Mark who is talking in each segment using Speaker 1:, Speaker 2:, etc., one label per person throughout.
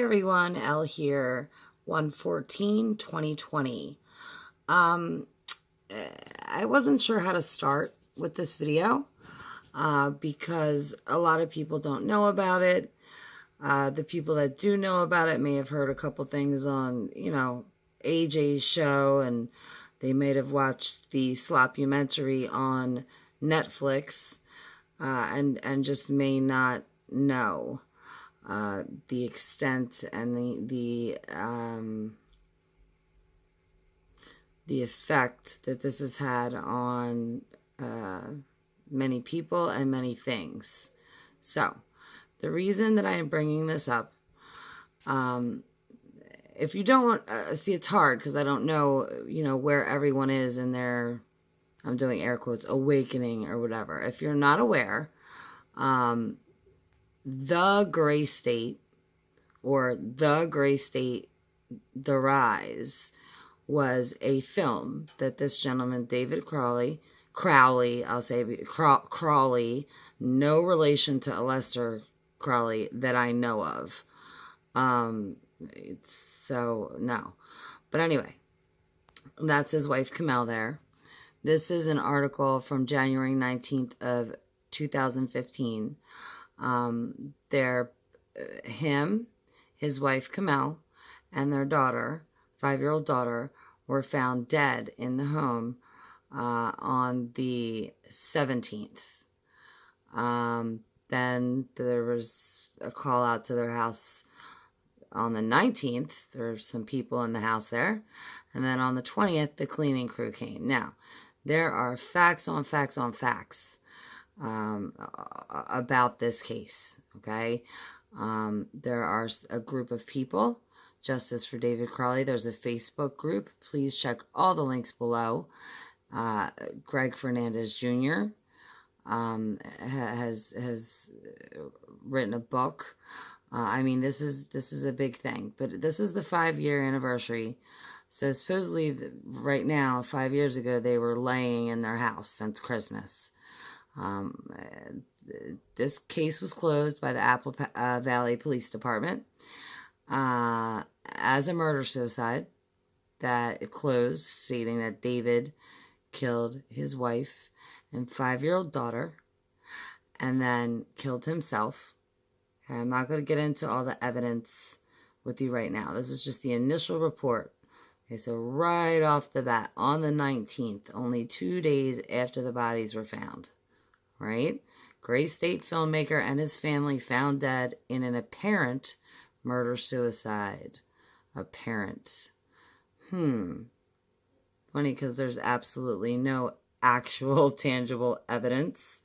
Speaker 1: everyone, Elle here, 1/14/2020. I wasn't sure how to start with this video because a lot of people don't know about it. The people that do know about it may have heard a couple things on, AJ's show, and they may have watched the Slopumentary on Netflix, and just may not know the extent and the effect that this has had on many people and many things. So, the reason that I am bringing this up, if you don't see, it's hard because I don't know, where everyone is in their, I'm doing air quotes, awakening or whatever. If you're not aware, The Gray State, or The Gray State, The Rise, was a film that this gentleman, David Crowley, I'll say Crowley, no relation to Aleister Crowley that I know of. So, no. But anyway, that's his wife, Kamel, there. This is an article from January 19th of 2015. Him, his wife, Kamel, and their daughter, 5-year-old daughter, were found dead in the home on the 17th. Then there was a call out to their house on the 19th. There's some people in the house there. And then on the 20th, the cleaning crew came. Now, there are facts on facts on facts about this case, okay? There are a group of people, Justice for David Crowley. There's a Facebook group. Please check all the links below. Greg Fernandez Jr. Has written a book. This is a big thing, but this is the 5-year anniversary. So supposedly right now, 5 years ago, they were laying in their house since Christmas. This case was closed by the Apple Valley Police Department as a murder-suicide. That it closed, stating that David killed his wife and 5-year-old daughter and then killed himself. I'm not going to get into all the evidence with you right now. This is just the initial report. Okay, so right off the bat, on the 19th, only 2 days after the bodies were found, right? Gray State filmmaker and his family found dead in an apparent murder-suicide. Apparent. Funny, because there's absolutely no actual tangible evidence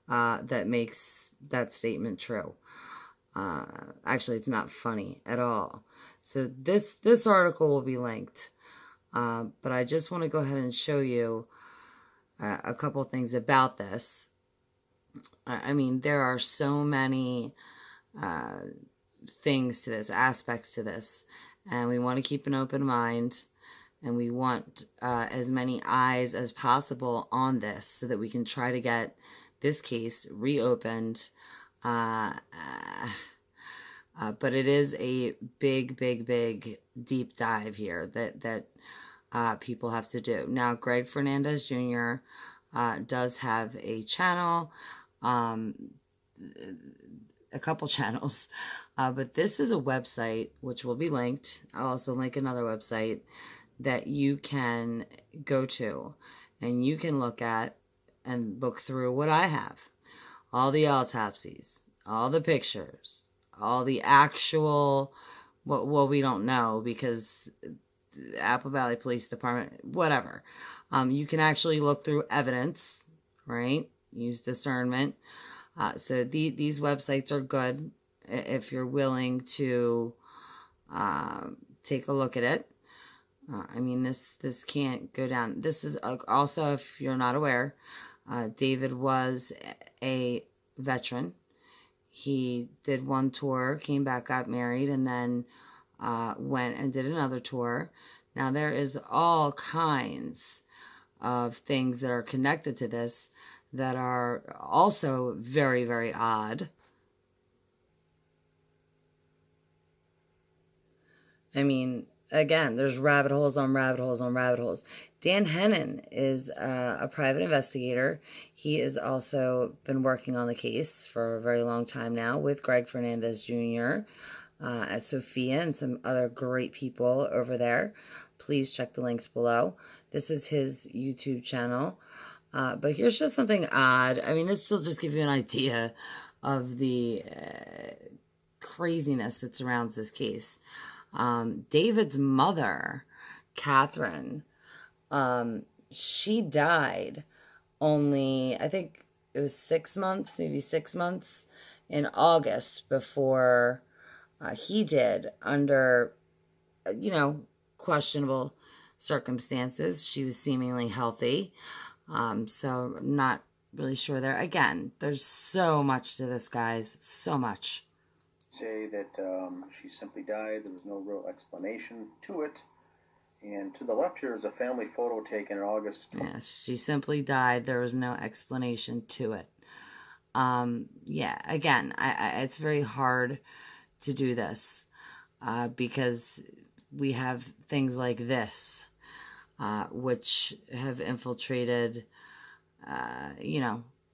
Speaker 1: that makes that statement true. Actually, it's not funny at all. So this article will be linked. But I just want to go ahead and show you a couple things about this. There are so many things to this, aspects to this. And we want to keep an open mind. And we want as many eyes as possible on this so that we can try to get this case reopened. But it is a big, big, big deep dive here that people have to do. Now, Greg Fernandez Jr. Does have a channel, a couple channels, but this is a website which will be linked. I'll also link another website that you can go to and you can look at and look through what I have. All the autopsies, all the pictures, all the actual, well, we don't know because the Apple Valley Police Department, whatever. You can actually look through evidence, right? Use discernment. So these websites are good if you're willing to take a look at it. This can't go down. This is also, if you're not aware, David was a veteran. He did one tour, came back, got married, and then went and did another tour. Now, there is all kinds of things that are connected to this that are also very, very odd. I mean, again, there's rabbit holes on rabbit holes on rabbit holes. Dan Hennon is a private investigator. He has also been working on the case for a very long time now with Greg Fernandez Jr., as Sophia and some other great people over there. Please check the links below. This is his YouTube channel. But here's just something odd. I mean, this will just give you an idea of the craziness that surrounds this case. David's mother, Catherine, she died only, I think it was 6 months, maybe 6 months in August before he did, under, questionable circumstances. She was seemingly healthy. So I'm not really sure there. Again, there's so much to this, guys. So much.
Speaker 2: Say that she simply died. There was no real explanation to it. And to the left here is a family photo taken in August.
Speaker 1: Yes, she simply died. There was no explanation to it. Yeah, again, it's very hard to do this because we have things like this, which have infiltrated,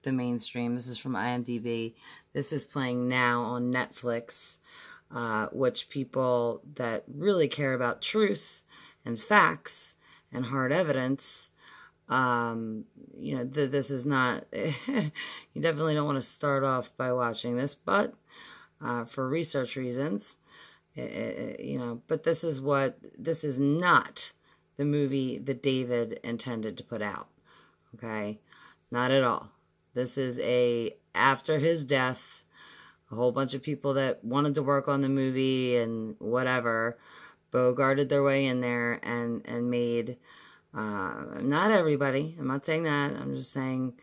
Speaker 1: the mainstream. This is from IMDb. This is playing now on Netflix, which people that really care about truth and facts and hard evidence, this is not, you definitely don't want to start off by watching this, but for research reasons, but this is not the movie that David intended to put out. Okay? Not at all. This is after his death, a whole bunch of people that wanted to work on the movie and whatever, bogarted their way in there and made, not everybody, I'm not saying that, I'm just saying,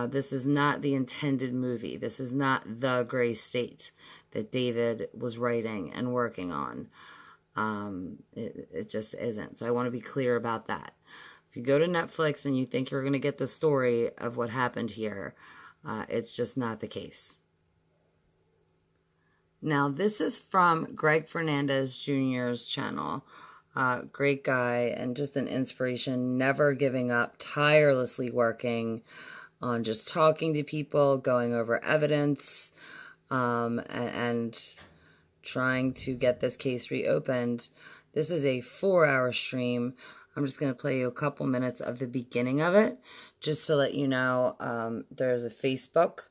Speaker 1: this is not the intended movie. This is not the Gray State that David was writing and working on. It just isn't. So I want to be clear about that. If you go to Netflix and you think you're going to get the story of what happened here, it's just not the case. Now, this is from Greg Fernandez Jr.'s channel. Great guy and just an inspiration, never giving up, tirelessly working on just talking to people, going over evidence, and trying to get this case reopened. This is a 4-hour stream. I'm just going to play you a couple minutes of the beginning of it, just to let you know there's a Facebook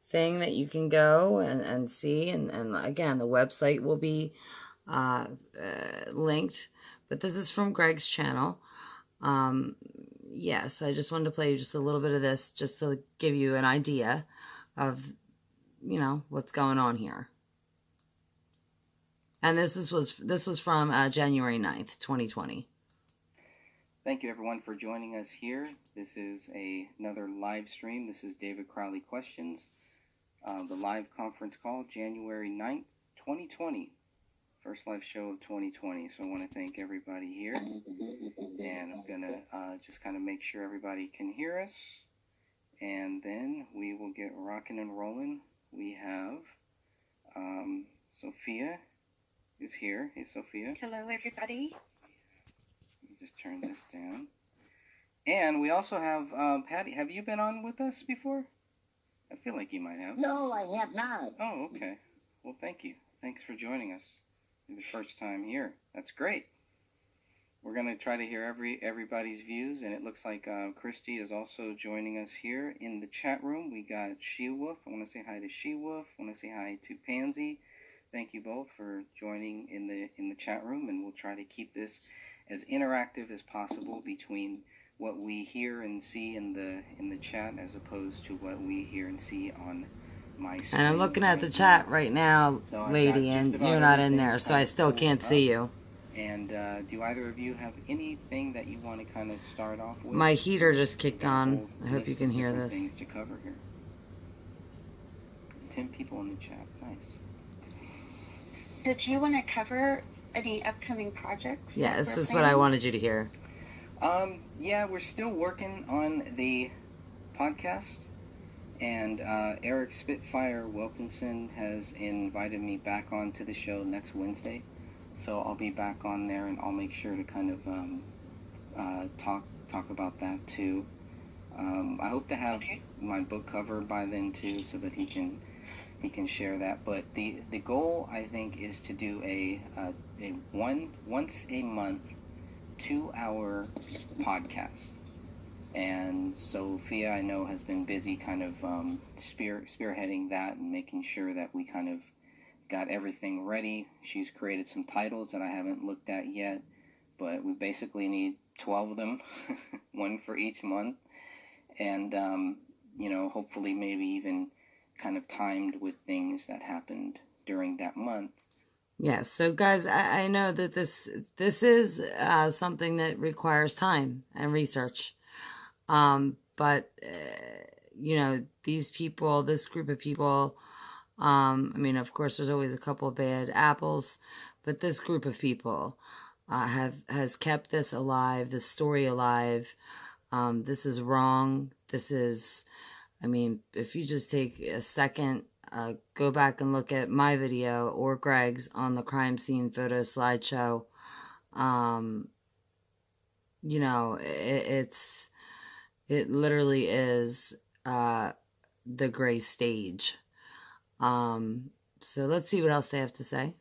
Speaker 1: thing that you can go and see. And again, the website will be linked. But this is from Greg's channel. So I just wanted to play you just a little bit of this just to give you an idea of, what's going on here. And this was from January 9th, 2020.
Speaker 3: Thank you, everyone, for joining us here. This is another live stream. This is David Crowley Questions. The live conference call, January 9th, 2020. First live show of 2020. So I want to thank everybody here. And I'm going to just kind of make sure everybody can hear us. And then we will get rocking and rolling. We have Sophia is here. Hey, Sophia.
Speaker 4: Hello, everybody.
Speaker 3: Just turn this down. And we also have Patty. Have you been on with us before? I feel like you might have.
Speaker 4: No, I have not.
Speaker 3: Oh, okay. Well, thank you. Thanks for joining us. You're the first time here. That's great. We're going to try to hear everybody's views, and it looks like Christy is also joining us here in the chat room. We got She-Wolf. I want to say hi to She-Wolf. I want to say hi to Pansy. Thank you both for joining in the chat room, and we'll try to keep this as interactive as possible between what we hear and see in the chat as opposed to what we hear and see on my screen.
Speaker 1: And I'm looking at the chat right now, lady, and you're not in there, so I still can't see you.
Speaker 3: And do either of you have anything that you want to kind of start off with?
Speaker 1: My heater just kicked on. I hope you can hear this.
Speaker 3: Things to cover here. 10 people in the chat. Nice.
Speaker 4: Did you want to cover any upcoming projects?
Speaker 1: Yeah, this is what I wanted you to hear.
Speaker 3: Yeah, we're still working on the podcast, and Eric Spitfire Wilkinson has invited me back onto the show next Wednesday. So I'll be back on there, and I'll make sure to kind of talk about that too. I hope to have my book cover by then too, so that he can share that. But the goal, I think, is to do a once a month 2-hour podcast. And Sophia, I know, has been busy kind of spearheading that and making sure that we kind of got everything ready. She's created some titles that I haven't looked at yet, but we basically need 12 of them, one for each month. And, hopefully maybe even kind of timed with things that happened during that month.
Speaker 1: Yes. So guys, I know that this is something that requires time and research. But these people, this group of people, of course there's always a couple of bad apples, but this group of people has kept this alive, this story alive. This is wrong. This is, if you just take a second, go back and look at my video or Greg's on the crime scene photo slideshow. It literally is the gray stage. So let's see what else they have to say.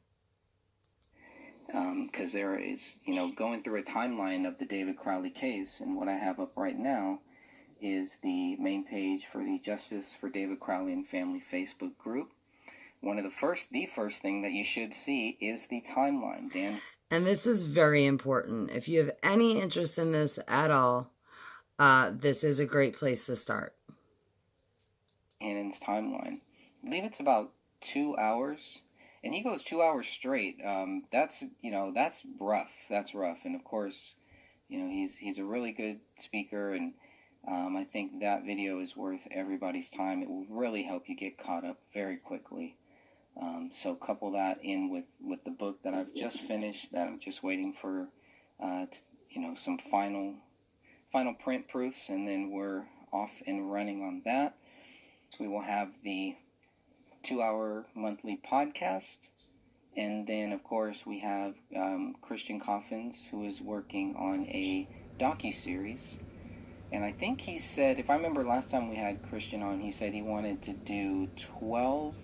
Speaker 3: Because there is, going through a timeline of the David Crowley case, and what I have up right now is the main page for the Justice for David Crowley and Family Facebook group. The first thing that you should see is the timeline, Dan.
Speaker 1: And this is very important. If you have any interest in this at all, this is a great place to start.
Speaker 3: Hannon's timeline. I believe it's about 2 hours. And he goes 2 hours straight. That's rough. That's rough. And of course, he's a really good speaker, and I think that video is worth everybody's time. It will really help you get caught up very quickly. So couple that in with the book that I've just finished, that I'm just waiting for, some final print proofs, and then we're off and running on that. We will have the 2-hour monthly podcast, and then of course we have Christian Coffins, who is working on a docu-series, and I think he said, if I remember last time we had Christian on, he said he wanted to do 12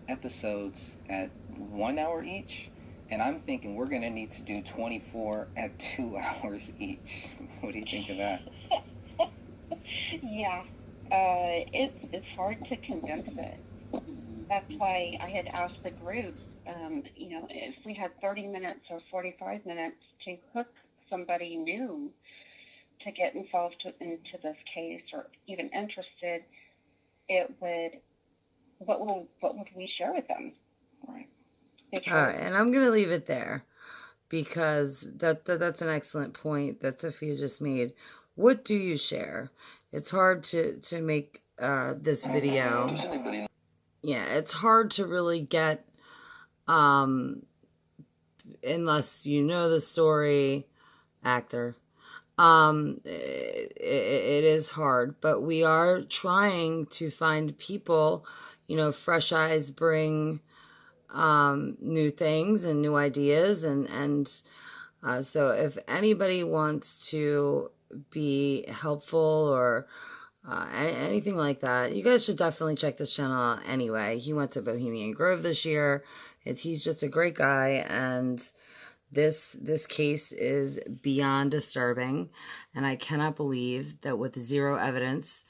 Speaker 3: episodes at 1 hour each, and I'm thinking we're going to need to do 24 at 2 hours each. What do you think of that?
Speaker 4: Yeah. It's hard to condense it. That's why I had asked the group, if we had 30 minutes or 45 minutes to hook somebody new to get involved into this case or even interested, what would we share with them?
Speaker 3: Right.
Speaker 1: All right, and I'm going to leave it there because that's an excellent point that Sophia just made. What do you share? It's hard to make this video. Yeah, it's hard to really get, unless you know the story, actor. It is hard, but we are trying to find people, fresh eyes bring new things and new ideas, and so if anybody wants to be helpful or anything like that, you guys should definitely check this channel out anyway. He went to Bohemian Grove this year. He's just a great guy, and this case is beyond disturbing, and I cannot believe that with zero evidence,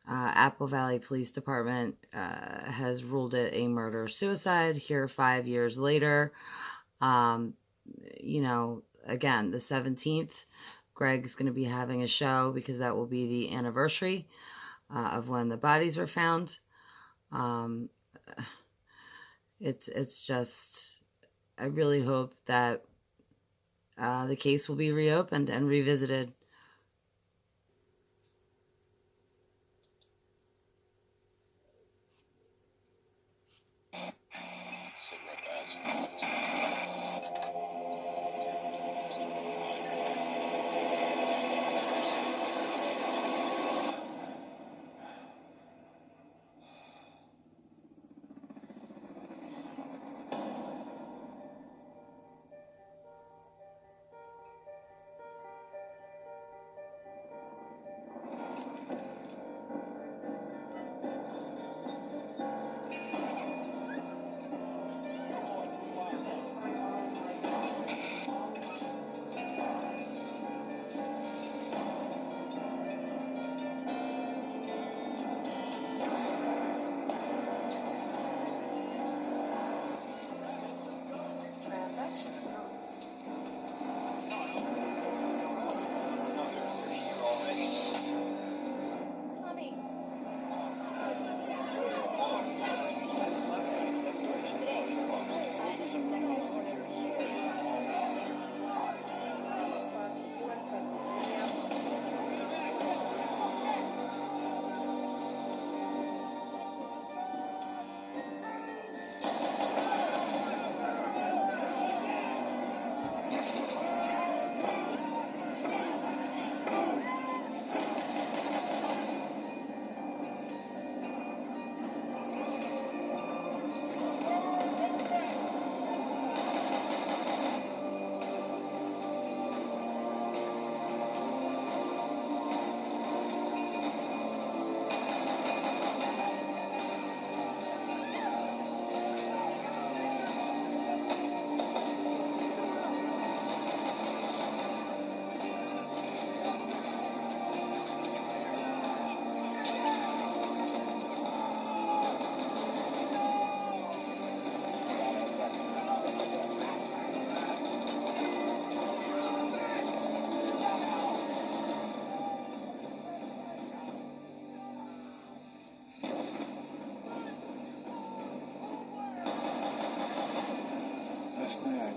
Speaker 1: Apple Valley Police Department has ruled it a murder-suicide here 5 years later. Again, the 17th, Greg's going to be having a show because that will be the anniversary of when the bodies were found. It's just, I really hope that the case will be reopened and revisited.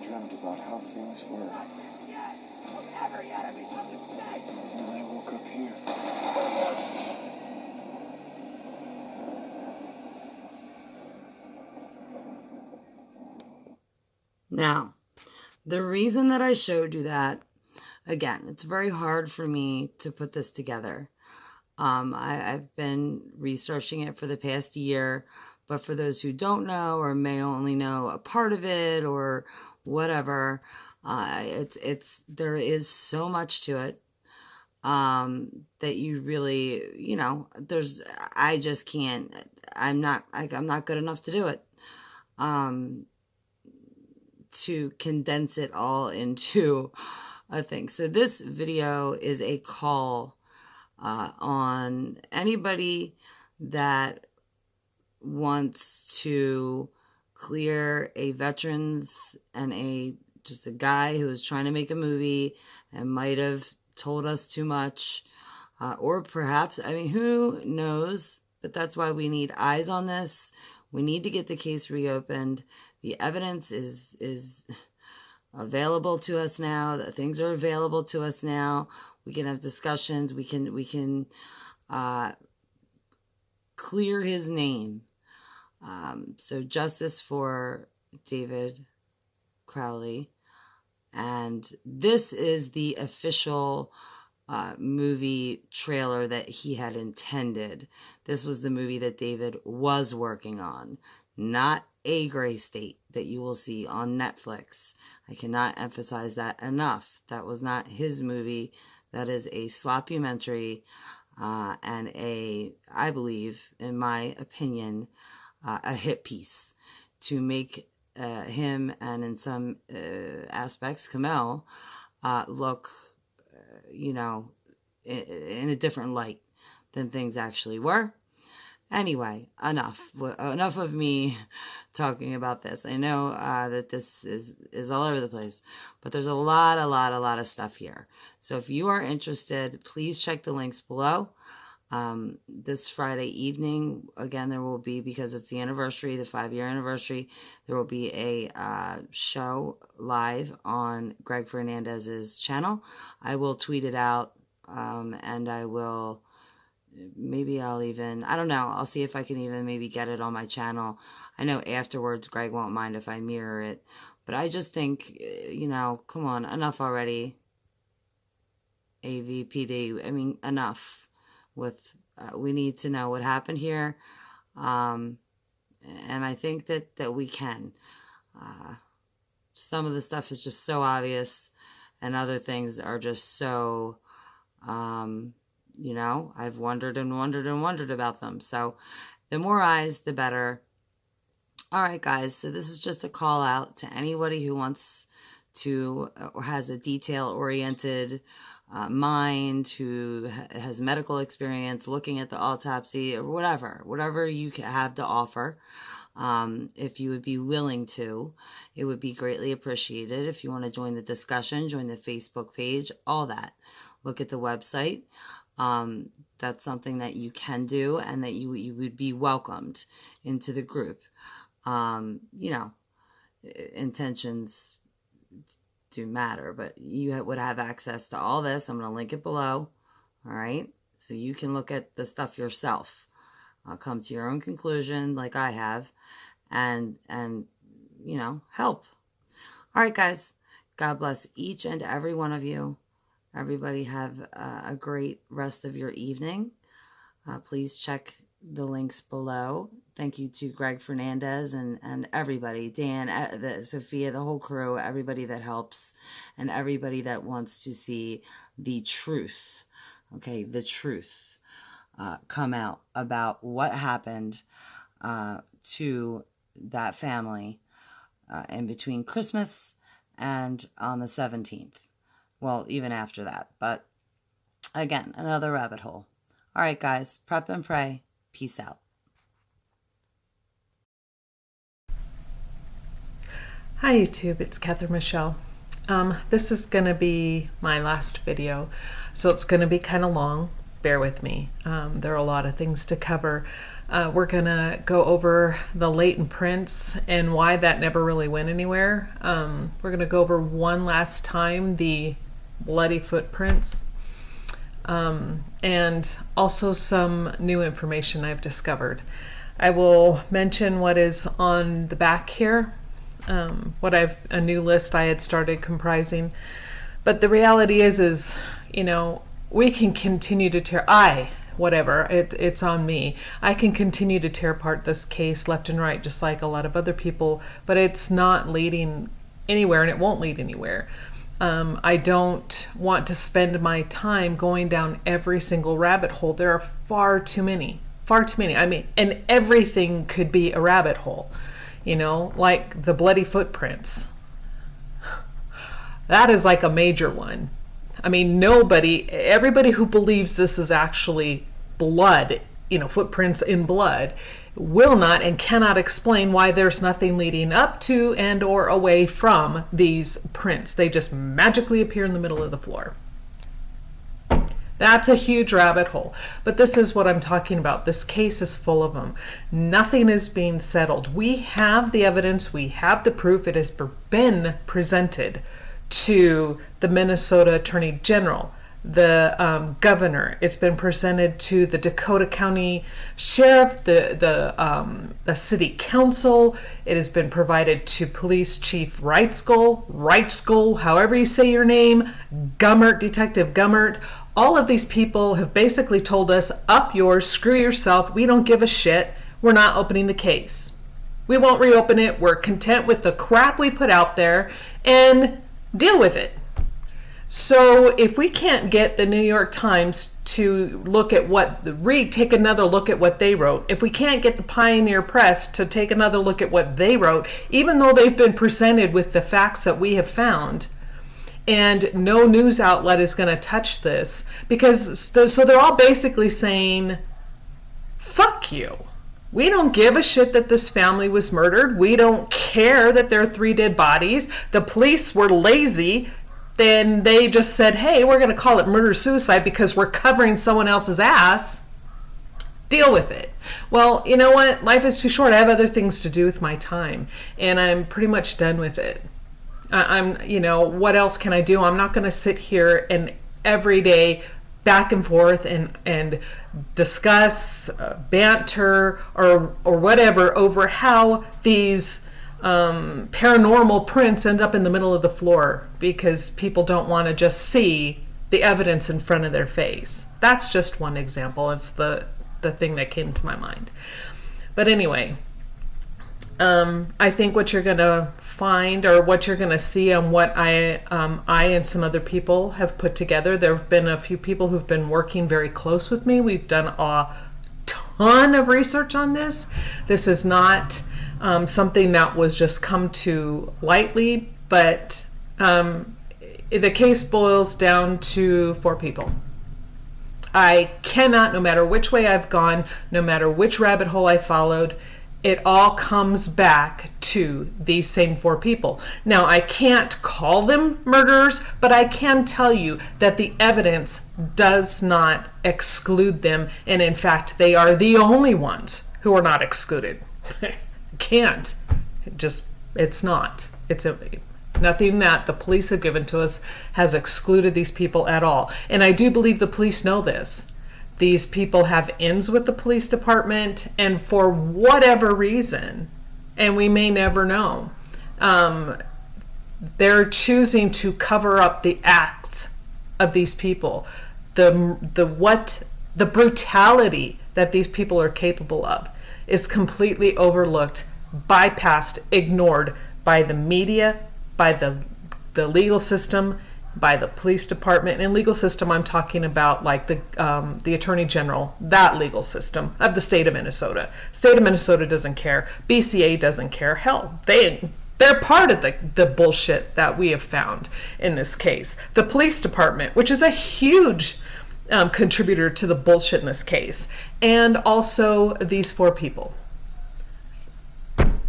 Speaker 5: dreamt about how things were. And I woke up here.
Speaker 1: Now, the reason that I showed you that, again, it's very hard for me to put this together. I've been researching it for the past year, but for those who don't know or may only know a part of it or whatever, there is so much to it that you really, you know, I just can't. I'm not good enough to do it. To condense it all into a thing. So this video is a call on anybody that wants to clear a veterans and just a guy who was trying to make a movie and might have told us too much, or perhaps, I mean, who knows? But that's why we need eyes on this. We need to get the case reopened. The evidence is available to us now. The things are available to us now. We can have discussions. We can clear his name. So justice for David Crowley. And this is the official movie trailer that he had intended. This was the movie that David was working on, not A Gray State that you will see on Netflix. I cannot emphasize that enough. That was not his movie. That is a sloppumentary and I believe, in my opinion, a hit piece to make him and in some aspects Kamel look, you know, in a different light than things actually were. Anyway, enough of me talking about this. I know that this is all over the place, but there's a lot of stuff here. So if you are interested, please check the links below. This Friday evening, again, there will be, because it's the anniversary, the 5-year anniversary, there will be a show live on Greg Fernandez's channel. I will tweet it out, and I will... maybe I'll even, I don't know, I'll see if I can even maybe get it on my channel. I know afterwards Greg won't mind if I mirror it, but I just think, you know, come on, enough already. AVPD, I mean, enough with, we need to know what happened here, and I think that we can. Some of the stuff is just so obvious, and other things are just so, you know, I've wondered and wondered and wondered about them. So the more eyes, the better. All right, guys. So this is just a call out to anybody who wants to or has a detail-oriented mind, who has medical experience looking at the autopsy or whatever you have to offer. If you would be willing to, it would be greatly appreciated. If you want to join the discussion, join the Facebook page, all that. Look at the website. That's something that you can do, and that you would be welcomed into the group. You know, intentions do matter, but you would have access to all this. I'm going to link it below. All right. So you can look at the stuff yourself, come to your own conclusion like I have, and, you know, help. All right, guys, God bless each and every one of you. Everybody have a great rest of your evening. Please check the links below. Thank you to Greg Fernandez and everybody, Dan, Sophia, the whole crew, everybody that helps, and everybody that wants to see the truth, okay, the truth come out about what happened to that family in between Christmas and on the 17th. Well, even after that. But again, another rabbit hole. All right, guys, prep and pray. Peace out.
Speaker 6: Hi YouTube, it's Catherine Michelle. This is going to be my last video, so it's going to be kind of long. bear with me. There are a lot of things to cover. We're going to go over the latent prints and why that never really went anywhere. We're going to go over one last time the bloody footprints, and also some new information I've discovered. I will mention what is on the back here, a new list I had started comprising. But the reality is, we can continue to it's on me. I can continue to tear apart this case left and right, just like a lot of other people, but it's not leading anywhere, and it won't lead anywhere. I don't want to spend my time going down every single rabbit hole. There are far too many. I mean, and everything could be a rabbit hole, like the bloody footprints. That is like a major one. I mean, everybody who believes this is actually blood, footprints in blood, will not and cannot explain why there's nothing leading up to and or away from these prints. They just magically appear in the middle of the floor. That's a huge rabbit hole. But this is what I'm talking about. This case is full of them. Nothing is being settled. We have the evidence. We have the proof. It has been presented to the Minnesota Attorney General, the governor. It's been presented to the Dakota County Sheriff, the City Council. It has been provided to Police Chief Reitzgold, however you say your name, Gummert, Detective Gummert. All of these people have basically told us, up yours, screw yourself, we don't give a shit, we're not opening the case. We won't reopen it, we're content with the crap we put out there, and deal with it. So if we can't get the New York Times to take another look at what they wrote, if we can't get the Pioneer Press to take another look at what they wrote, even though they've been presented with the facts that we have found, and no news outlet is going to touch this, so they're all basically saying, fuck you. We don't give a shit that this family was murdered. We don't care that there are 3 dead bodies. The police were lazy. Then they just said, hey, we're going to call it murder-suicide because we're covering someone else's ass. Deal with it. Well, you know what? Life is too short. I have other things to do with my time, and I'm pretty much done with it. What else can I do? I'm not going to sit here and every day back and forth and discuss, banter, or whatever over how these paranormal prints end up in the middle of the floor because people don't want to just see the evidence in front of their face. That's just one example. It's the thing that came to my mind. But anyway, I think what you're going to find, or what you're going to see on what I and some other people have put together, there have been a few people who've been working very close with me. We've done a ton of research on this. This is not something that was just come to lightly, but the case boils down to 4 people. I cannot, no matter which way I've gone, no matter which rabbit hole I followed, it all comes back to these same 4 people. Now, I can't call them murderers, but I can tell you that the evidence does not exclude them, and in fact, they are the only ones who are not excluded. Can't. It's not. Nothing that the police have given to us has excluded these people at all. And I do believe the police know this. These people have ins with the police department, and for whatever reason, and we may never know, they're choosing to cover up the acts of these people, the brutality that these people are capable of is completely overlooked, bypassed, ignored by the media, by the legal system, by the police department. And legal system, I'm talking about like the Attorney General, that legal system of the state of Minnesota. State of Minnesota doesn't care. BCA doesn't care. Hell, they're part of the bullshit that we have found in this case. The police department, which is a huge contributor to the bullshit in this case, and also these 4 people.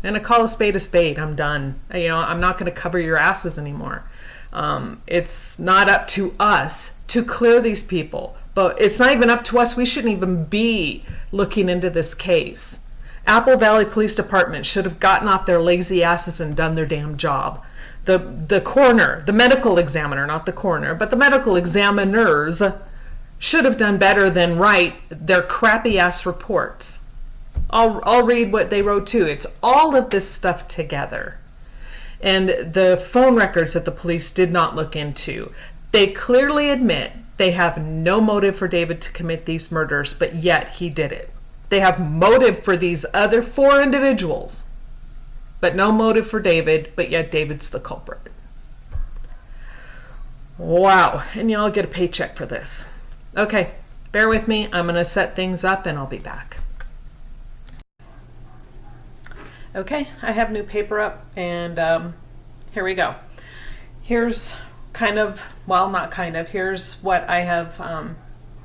Speaker 6: And I call a spade a spade. I'm done. I'm not going to cover your asses anymore. It's not up to us to clear these people. But it's not even up to us. We shouldn't even be looking into this case. Apple Valley Police Department should have gotten off their lazy asses and done their damn job. The coroner, the medical examiner, not the coroner, but the medical examiners should have done better than write their crappy ass reports. I'll read what they wrote too. It's all of this stuff together. And the phone records that the police did not look into. They clearly admit they have no motive for David to commit these murders, but yet he did it. They have motive for these other 4 individuals, but no motive for David, but yet David's the culprit. Wow, and y'all get a paycheck for this. Okay, bear with me. I'm going to set things up and I'll be back. Okay, I have new paper up and here we go. Here's here's what I have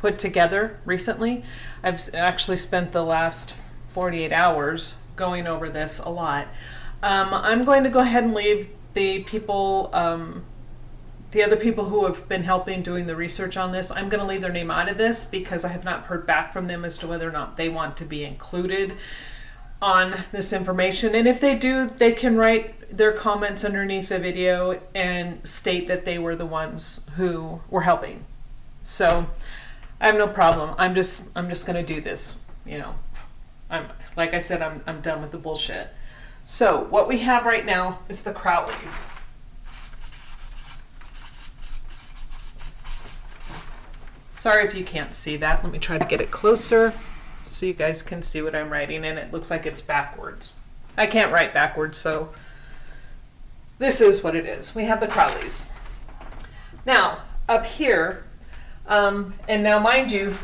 Speaker 6: put together recently. I've actually spent the last 48 hours going over this a lot. I'm going to go ahead and leave the people, the other people who have been helping doing the research on this, I'm going to leave their name out of this because I have not heard back from them as to whether or not they want to be included on this information. And if they do, they can write their comments underneath the video and state that they were the ones who were helping. So I have no problem. I'm just going to do this. You know, like I said, I'm done with the bullshit. So what we have right now is the Crowleys. Sorry if you can't see that. Let me try to get it closer so you guys can see what I'm writing, and it looks like it's backwards. I can't write backwards, so this is what it is. We have the Crowleys. Now, up here, and now mind you,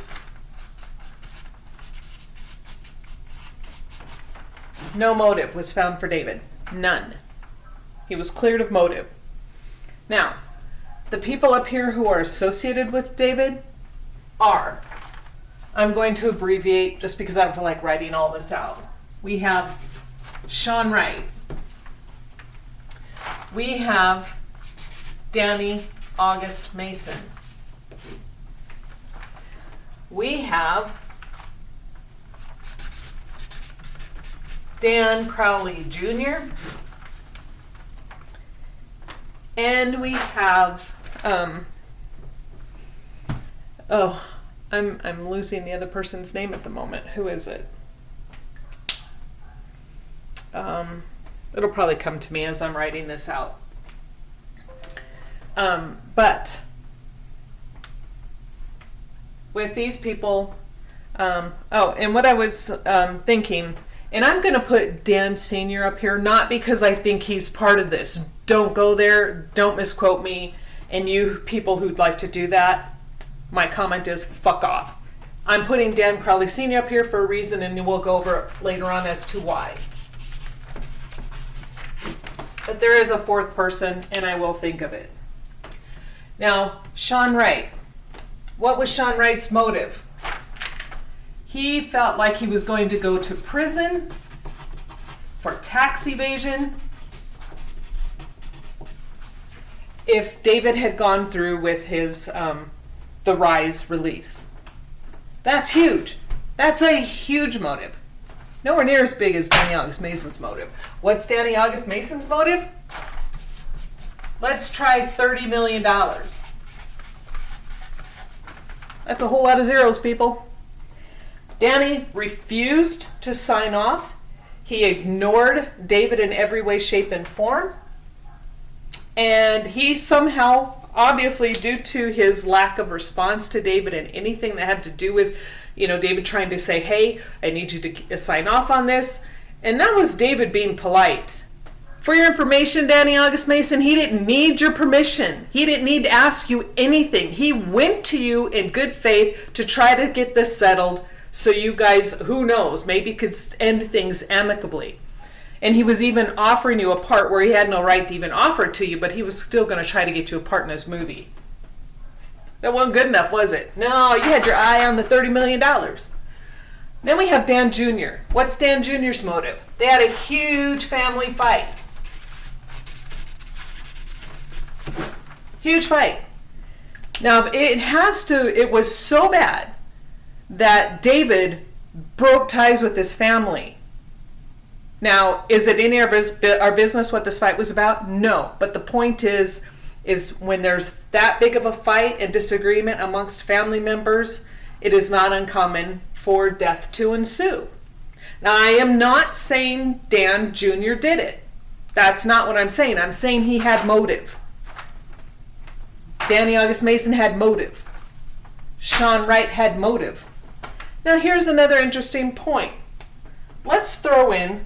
Speaker 6: no motive was found for David. None. He was cleared of motive. Now, the people up here who are associated with David are, I'm going to abbreviate just because I don't feel like writing all this out. We have Sean Wright. We have Danny August Mason. We have Dan Crowley Jr. And we have I'm losing the other person's name at the moment. Who is it? It'll probably come to me as I'm writing this out. But with these people, and what I was thinking, and I'm going to put Dan Sr. up here, not because I think he's part of this. Don't go there. Don't misquote me. And you people who'd like to do that, my comment is fuck off. I'm putting Dan Crowley Sr. up here for a reason, and we'll go over it later on as to why. But there is a 4th person, and I will think of it. Now, Sean Wright. What was Sean Wright's motive? He felt like he was going to go to prison for tax evasion if David had gone through with his the Rise release. That's huge. That's a huge motive. Nowhere near as big as Danny August Mason's motive. What's Danny August Mason's motive? Let's try $30 million. That's a whole lot of zeros, people. Danny refused to sign off. He ignored David in every way, shape, and form. And he somehow, obviously due to his lack of response to David and anything that had to do with, David trying to say, hey, I need you to sign off on this. And that was David being polite. For your information, Danny August Mason, he didn't need your permission. He didn't need to ask you anything. He went to you in good faith to try to get this settled so you guys, who knows, maybe could end things amicably. And he was even offering you a part where he had no right to even offer it to you, but he was still going to try to get you a part in his movie. That wasn't good enough, was it? No, you had your eye on the $30 million. Then we have Dan Jr. What's Dan Jr.'s motive? They had a huge family fight. Huge fight. Now, it was so bad that David broke ties with his family. Now, is it any of our business what this fight was about? No. But the point is when there's that big of a fight and disagreement amongst family members, it is not uncommon for death to ensue. Now, I am not saying Dan Jr. did it. That's not what I'm saying. I'm saying he had motive. Danny August Mason had motive. Sean Wright had motive. Now, here's another interesting point. Let's throw in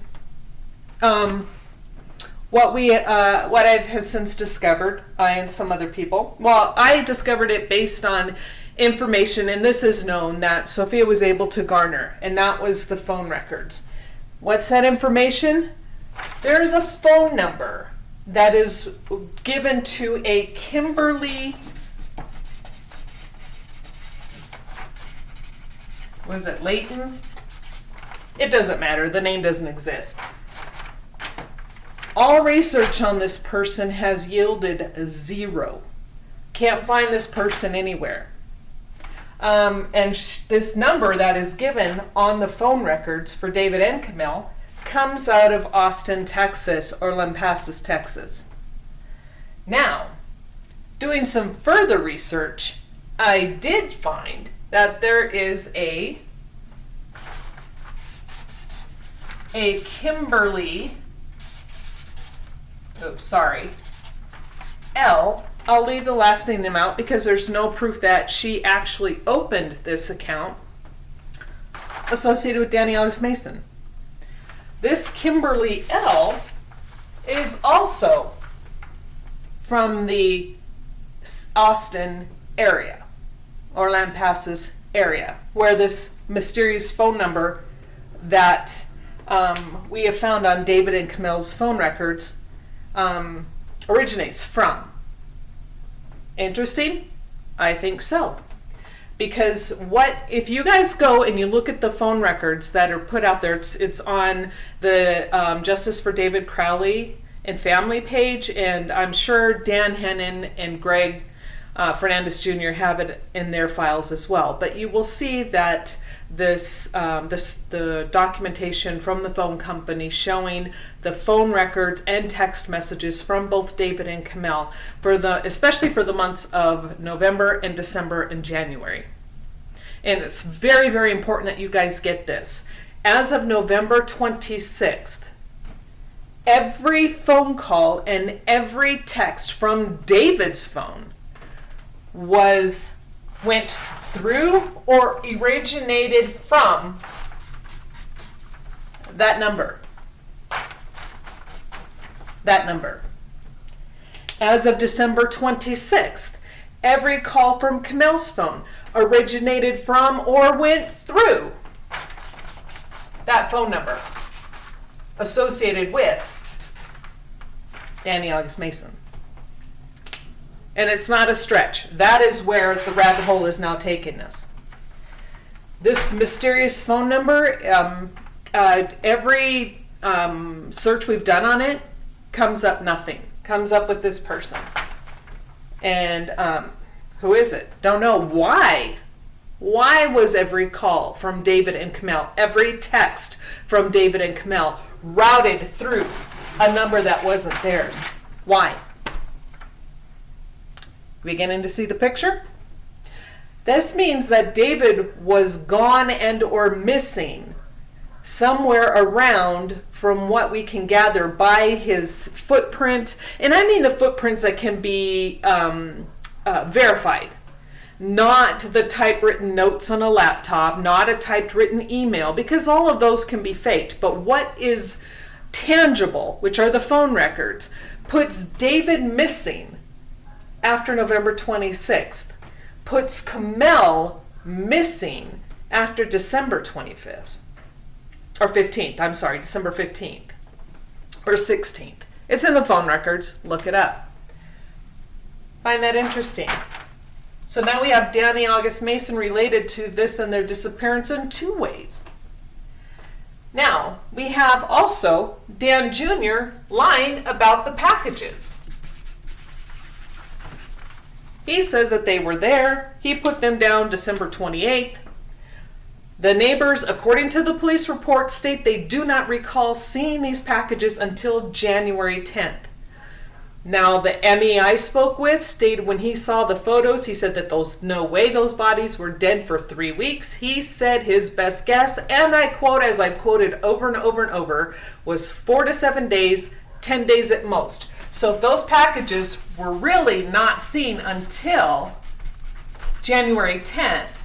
Speaker 6: what I have since discovered, I and some other people. Well, I discovered it based on information, and this is known, that Sophia was able to garner, and that was the phone records. What's that information? There's a phone number that is given to a Kimberly, was it Layton? It doesn't matter, the name doesn't exist. All research on this person has yielded 0. Can't find this person anywhere. This number that is given on the phone records for David and Camille comes out of Austin, Texas, or Lampasas, Texas. Now, doing some further research, I did find that there is a Kimberly, I'll leave the last name out because there's no proof that she actually opened this account associated with Danny August Mason. This Kimberly L is also from the Austin area or Lampasas area, where this mysterious phone number that we have found on David and Camille's phone records originates from. Interesting? I think so. Because if you guys go and you look at the phone records that are put out there, it's on the Justice for David Crowley and Family page, and I'm sure Dan Hennon and Greg Fernandez Jr. have it in their files as well. But you will see that the documentation from the phone company showing the phone records and text messages from both David and Camille especially for the months of November and December and January. And it's very, very important that you guys get this. As of November 26th, every phone call and every text from David's phone went through or originated from that number. As of December 26th, every call from Camille's phone originated from or went through that phone number associated with Danny August Mason. And it's not a stretch. That is where the rabbit hole is now taking us. This mysterious phone number, every search we've done on it comes up nothing. Comes up with this person. And who is it? Don't know. Why? Why was every call from David and Camille, every text from David and Camille routed through a number that wasn't theirs? Why? Beginning to see the picture? This means that David was gone and or missing somewhere around, from what we can gather by his footprint. And I mean the footprints that can be verified. Not the typewritten notes on a laptop, not a typewritten email, because all of those can be faked. But what is tangible, which are the phone records, puts David missing after November 26th, puts Camille missing after December 25th. Or 15th, I'm sorry, December 15th. Or 16th. It's in the phone records, look it up. Find that interesting. So now we have Danny August Mason related to this and their disappearance in 2 ways. Now, we have also Dan Jr. lying about the packages. He says that they were there. He put them down December 28th. The neighbors, according to the police report, state they do not recall seeing these packages until January 10th. Now, the ME I spoke with stated when he saw the photos, he said that no way those bodies were dead for 3 weeks. He said his best guess, and I quote, as I've quoted over and over and over, was 4 to 7 days, 10 days at most. So if those packages were really not seen until January 10th,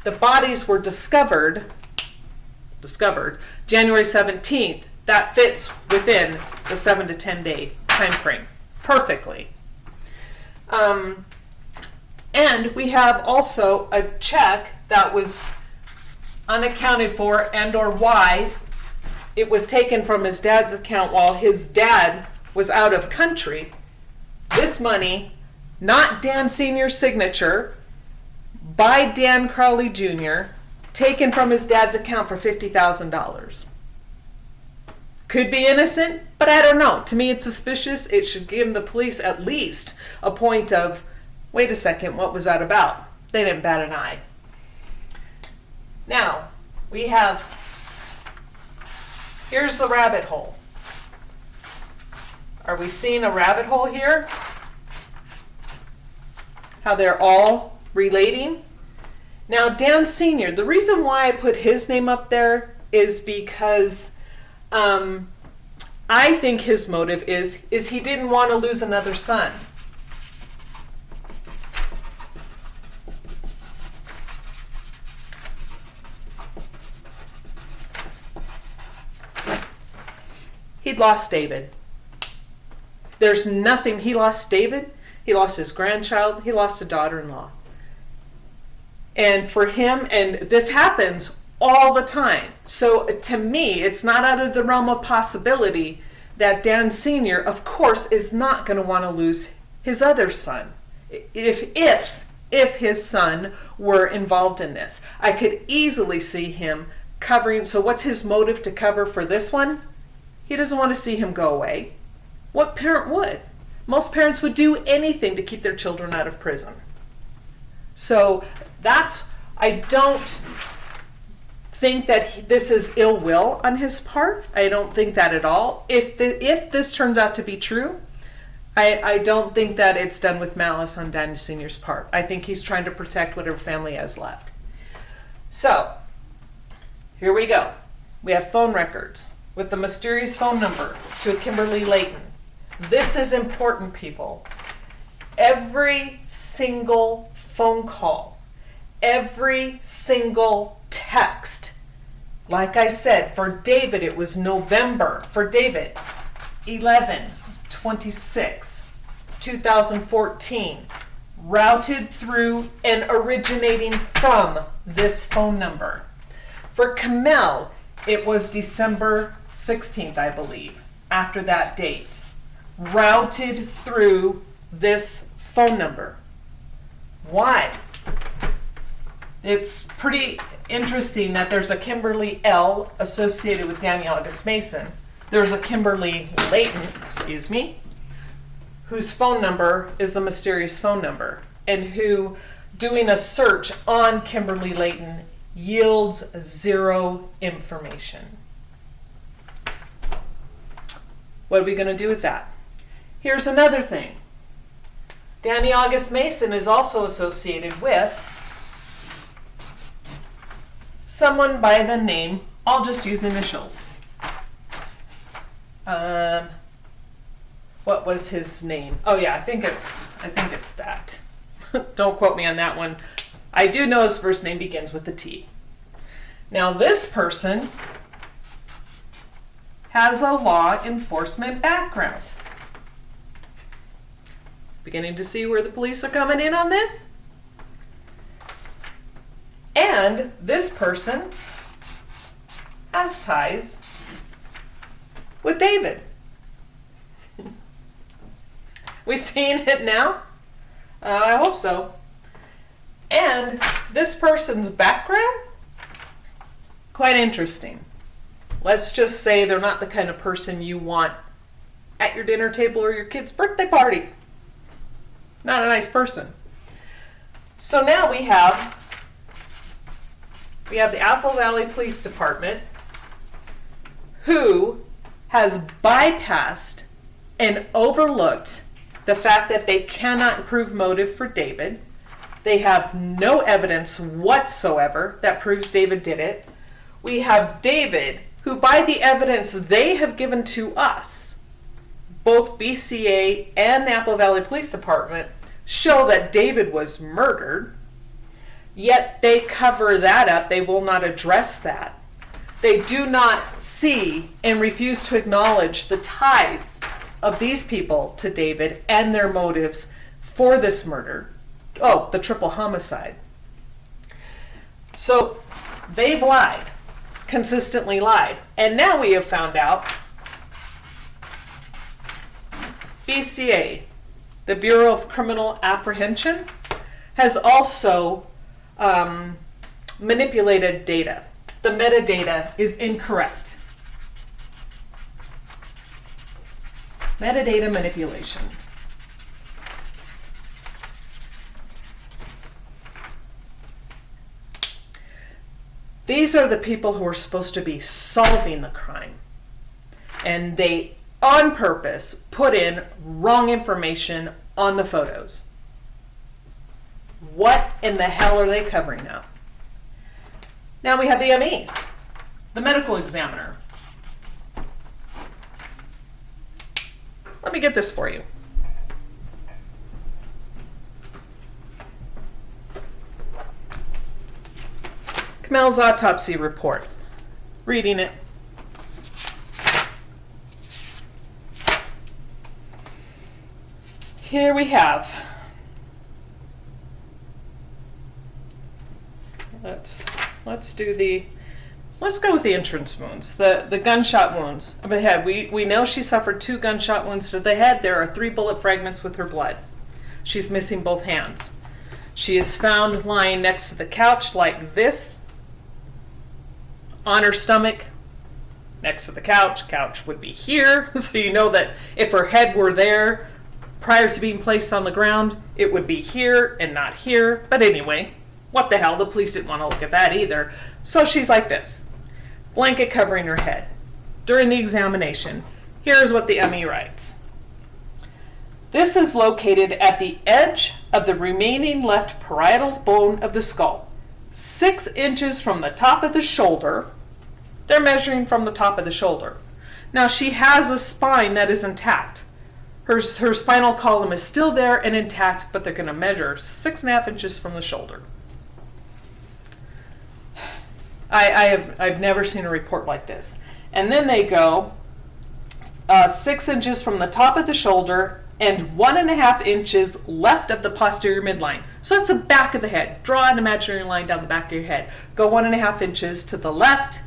Speaker 6: the bodies were discovered January 17th. That fits within the 7 to 10 day time frame perfectly. And we have also a check that was unaccounted for, and or why it was taken from his dad's account while his dad was out of country. This money, not Dan Sr.'s signature, by Dan Crowley Jr., taken from his dad's account for $50,000. Could be innocent, but I don't know. To me, it's suspicious. It should give the police at least a point of, wait a second, what was that about? They didn't bat an eye. Now, we have, here's the rabbit hole. Are we seeing a rabbit hole here? How they're all relating? Now, Dan Sr., the reason why I put his name up there is because I think his motive is he didn't want to lose another son. He'd lost David. There's nothing. He lost David. He lost his grandchild. He lost a daughter-in-law. And for him, and this happens all the time. So to me, it's not out of the realm of possibility that Dan Sr., of course, is not going to want to lose his other son. If his son were involved in this, I could easily see him covering. So what's his motive to cover for this one? He doesn't want to see him go away. What parent would? Most parents would do anything to keep their children out of prison. So I don't think that this is ill will on his part. I don't think that at all. If this turns out to be true, I don't think that it's done with malice on Daniel Sr.'s part. I think he's trying to protect whatever family has left. So, here we go. We have phone records with the mysterious phone number to a Kimberly Layton. This is important, people. Every single phone call, every single text. Like I said, for David, it was November. For David, 11/26/2014. Routed through and originating from this phone number. For Kamel, it was December 16th, I believe, after that date. Routed through this phone number. Why? It's pretty interesting that there's a Kimberly L associated with Danny August Mason. There's a Kimberly Layton, whose phone number is the mysterious phone number, and who, doing a search on Kimberly Layton, yields zero information. What are we going to do with that? Here's another thing. Danny August Mason is also associated with someone by the name, I'll just use initials. What was his name? Oh yeah, I think it's that. Don't quote me on that one. I do know his first name begins with a T. Now this person has a law enforcement background. Beginning to see where the police are coming in on this? And this person has ties with David. We seeing it now? I hope so. And this person's background? Quite interesting. Let's just say they're not the kind of person you want at your dinner table or your kid's birthday party. Not a nice person. So now we have the Apple Valley Police Department, who has bypassed and overlooked the fact that they cannot prove motive for David. They have no evidence whatsoever that proves David did it. We have David, who by the evidence they have given to us, both BCA and the Apple Valley Police Department show that David was murdered, yet they cover that up. They will not address that. They do not see and refuse to acknowledge the ties of these people to David and their motives for this murder. Oh, the triple homicide. So they've lied, consistently lied. And now we have found out BCA, the Bureau of Criminal Apprehension, has also manipulated data. The metadata is incorrect. Metadata manipulation. These are the people who are supposed to be solving the crime. And they, on purpose, put in wrong information on the photos. What in the hell are they covering up? Now we have the MEs, the medical examiner. Let me get this for you. Kamel's autopsy report. Reading it. Here we have. Let's go with the entrance wounds, the gunshot wounds of the head. We know she suffered 2 gunshot wounds to the head. There are 3 bullet fragments with her blood. She's missing both hands. She is found lying next to the couch like this, on her stomach, next to the couch. Couch would be here, so you know that if her head were there prior to being placed on the ground, it would be here and not here. But anyway, what the hell, the police didn't want to look at that either. So she's like this, blanket covering her head. During the examination, here's what the ME writes. This is located at the edge of the remaining left parietal bone of the skull, 6 inches from the top of the shoulder. They're measuring from the top of the shoulder. Now she has a spine that is intact. Her spinal column is still there and intact, but they're going to measure 6.5 inches from the shoulder. I've never seen a report like this. And then they go 6 inches from the top of the shoulder and 1.5 inches left of the posterior midline. So that's the back of the head. Draw an imaginary line down the back of your head. Go 1.5 inches to the left.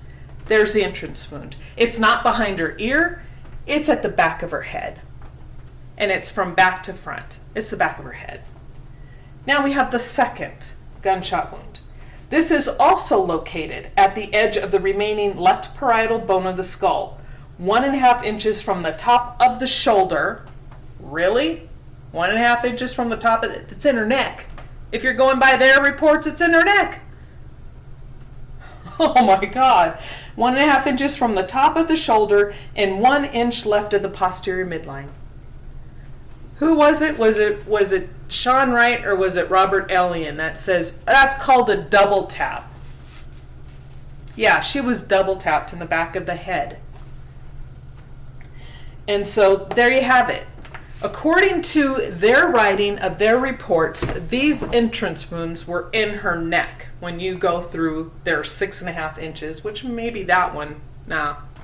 Speaker 6: There's the entrance wound. It's not behind her ear. It's at the back of her head. And it's from back to front. It's the back of her head. Now we have the second gunshot wound. This is also located at the edge of the remaining left parietal bone of the skull, 1.5 inches from the top of the shoulder. Really? 1.5 inches from the top of it? It's in her neck. If you're going by their reports, it's in her neck. Oh my God. 1.5 inches from the top of the shoulder and 1 inch left of the posterior midline. Who was it? Was it Sean Wright or was it Robert Ellion that says that's called a double tap? Yeah, she was double tapped in the back of the head. And so there you have it. According to their writing of their reports, these entrance wounds were in her neck when you go through their 6.5 inches, which maybe that one,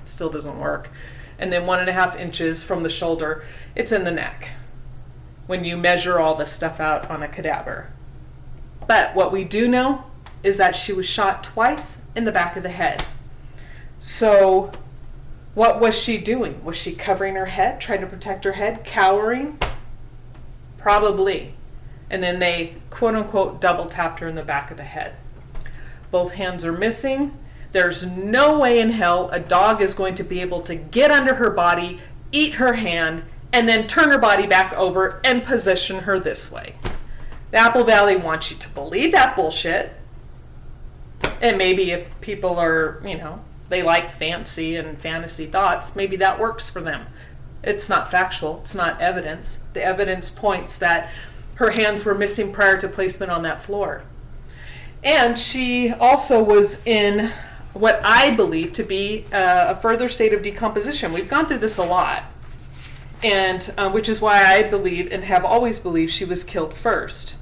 Speaker 6: still doesn't work. And then 1.5 inches from the shoulder, it's in the neck when you measure all this stuff out on a cadaver. But what we do know is that she was shot twice in the back of the head. So what was she doing? Was she covering her head, trying to protect her head, cowering? Probably. And then they, quote unquote, double tapped her in the back of the head. Both hands are missing. There's no way in hell a dog is going to be able to get under her body, eat her hand, and then turn her body back over and position her this way. The Apple Valley wants you to believe that bullshit. And maybe if people are, they like fancy and fantasy thoughts, maybe that works for them. It's not factual. It's not evidence. The evidence points that her hands were missing prior to placement on that floor. And she also was in what I believe to be a further state of decomposition. We've gone through this a lot, and which is why I believe and have always believed she was killed first.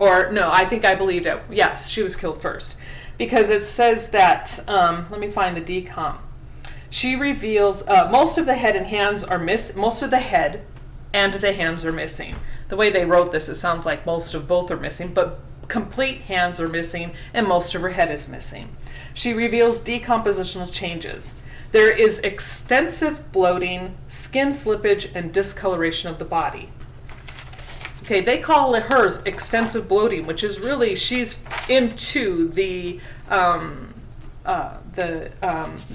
Speaker 6: Or no, I think I believed it. Yes, she was killed first, because it says that. Let me find the decom. She reveals most of the head and hands are most of the head and the hands are missing. The way they wrote this, it sounds like most of both are missing, but complete hands are missing and most of her head is missing. She reveals decompositional changes. There is extensive bloating, skin slippage, and discoloration of the body. Okay, they call it hers extensive bloating, which is really, she's into the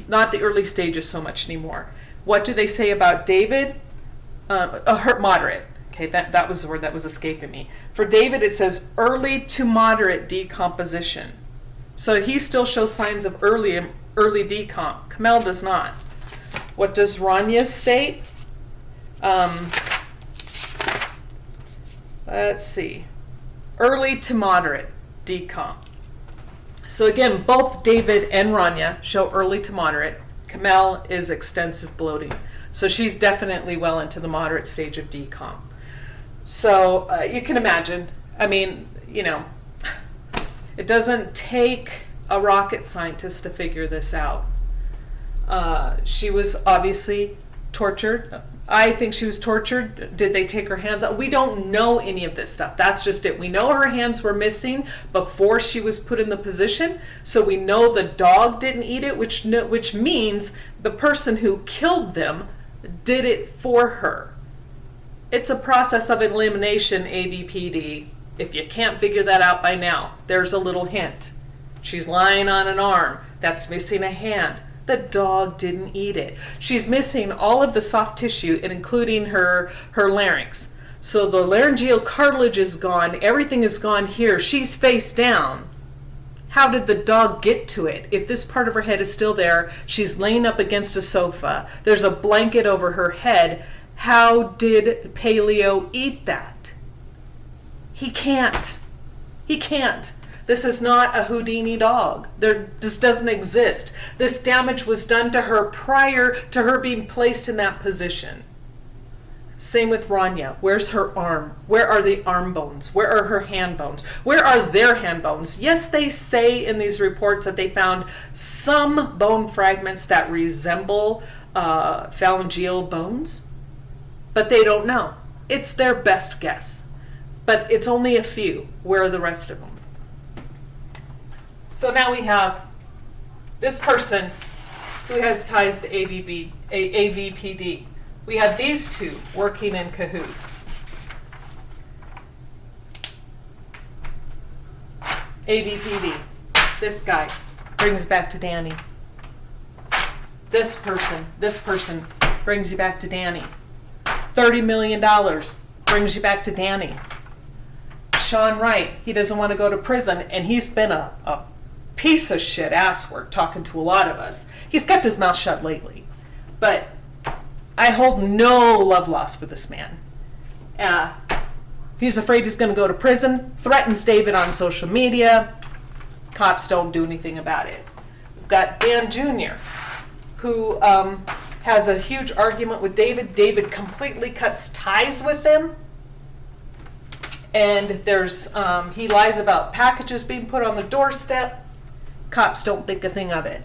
Speaker 6: not the early stages so much anymore. What do they say about David? Her moderate. Okay, that was the word that was escaping me. For David, it says early to moderate decomposition. So he still shows signs of early decomp. Kamel does not. What does Rania state? Let's see. Early to moderate decomp. So again, both David and Rania show early to moderate. Kamel is extensive bloating. So she's definitely well into the moderate stage of decomp. So you can imagine, I mean, it doesn't take a rocket scientist to figure this out. She was obviously tortured. I think she was tortured. Did they take her hands out? We don't know any of this stuff. That's just it. We know her hands were missing before she was put in the position. So we know the dog didn't eat it, which means the person who killed them did it for her. It's a process of elimination, AVPD. If you can't figure that out by now, there's a little hint. She's lying on an arm. That's missing a hand. The dog didn't eat it. She's missing all of the soft tissue, and including her larynx. So the laryngeal cartilage is gone. Everything is gone here. She's face down. How did the dog get to it? If this part of her head is still there, she's laying up against a sofa. There's a blanket over her head. How did Paleo eat that? He can't. He can't. This is not a Houdini dog. This doesn't exist. This damage was done to her prior to her being placed in that position. Same with Rania. Where's her arm? Where are the arm bones? Where are her hand bones? Where are their hand bones? Yes, they say in these reports that they found some bone fragments that resemble phalangeal bones, but they don't know. It's their best guess. But it's only a few. Where are the rest of them? So now we have this person who has ties to AVPD. We have these two working in cahoots. AVPD. This guy brings back to Danny. This person brings you back to Danny. $30 million brings you back to Danny. Sean Wright, he doesn't want to go to prison, and he's been a piece of shit asswork talking to a lot of us. He's kept his mouth shut lately. But I hold no love lost for this man. He's afraid he's going to go to prison, threatens David on social media. Cops don't do anything about it. We've got Dan Jr., who has a huge argument with David. David completely cuts ties with them. And there's he lies about packages being put on the doorstep. Cops don't think a thing of it.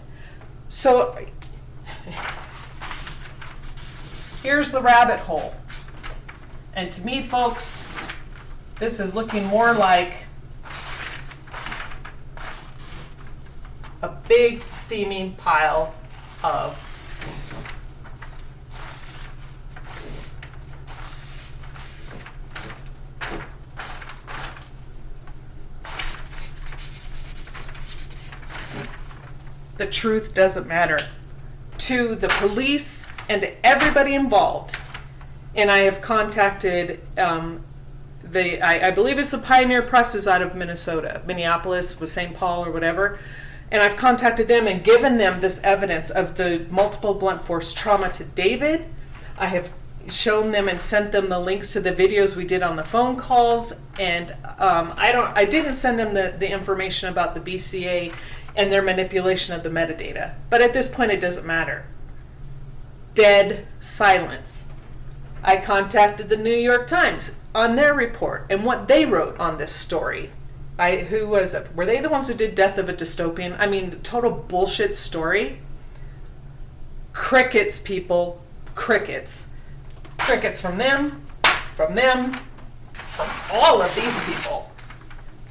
Speaker 6: So here's the rabbit hole. And to me, folks, this is looking more like a big steaming pile of the truth doesn't matter to the police and to everybody involved. and I have contacted I believe it's a Pioneer Press who's out of Minneapolis with St. Paul or whatever. And I've contacted them and given them this evidence of the multiple blunt force trauma to David. I have shown them and sent them the links to the videos we did on the phone calls. And I didn't send them the information about the BCA and their manipulation of the metadata. But at this point, it doesn't matter. Dead silence. I contacted the New York Times on their report and what they wrote on this story. Who was it? Were they the ones who did Death of a Dystopian? I mean, total bullshit story. Crickets, people. Crickets. Crickets from them, from all of these people.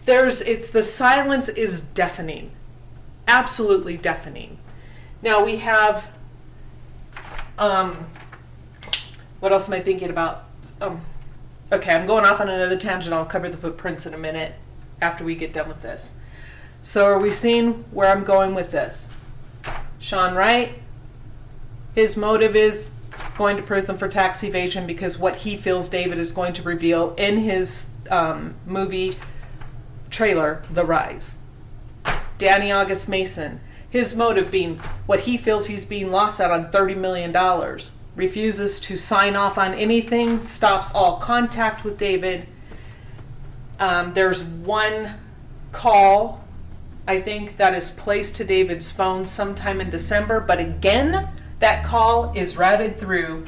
Speaker 6: The silence is deafening. Absolutely deafening. Now we have, what else am I thinking about? Okay, I'm going off on another tangent. I'll cover the footprints in a minute after we get done with this. So are we seeing where I'm going with this? Sean Wright, his motive is going to prison for tax evasion because what he feels David is going to reveal in his movie trailer, The Rise. Danny August Mason, his motive being what he feels he's being lost out on $30 million. Refuses to sign off on anything, stops all contact with David. There's one call, I think, that is placed to David's phone sometime in December, but again, that call is routed through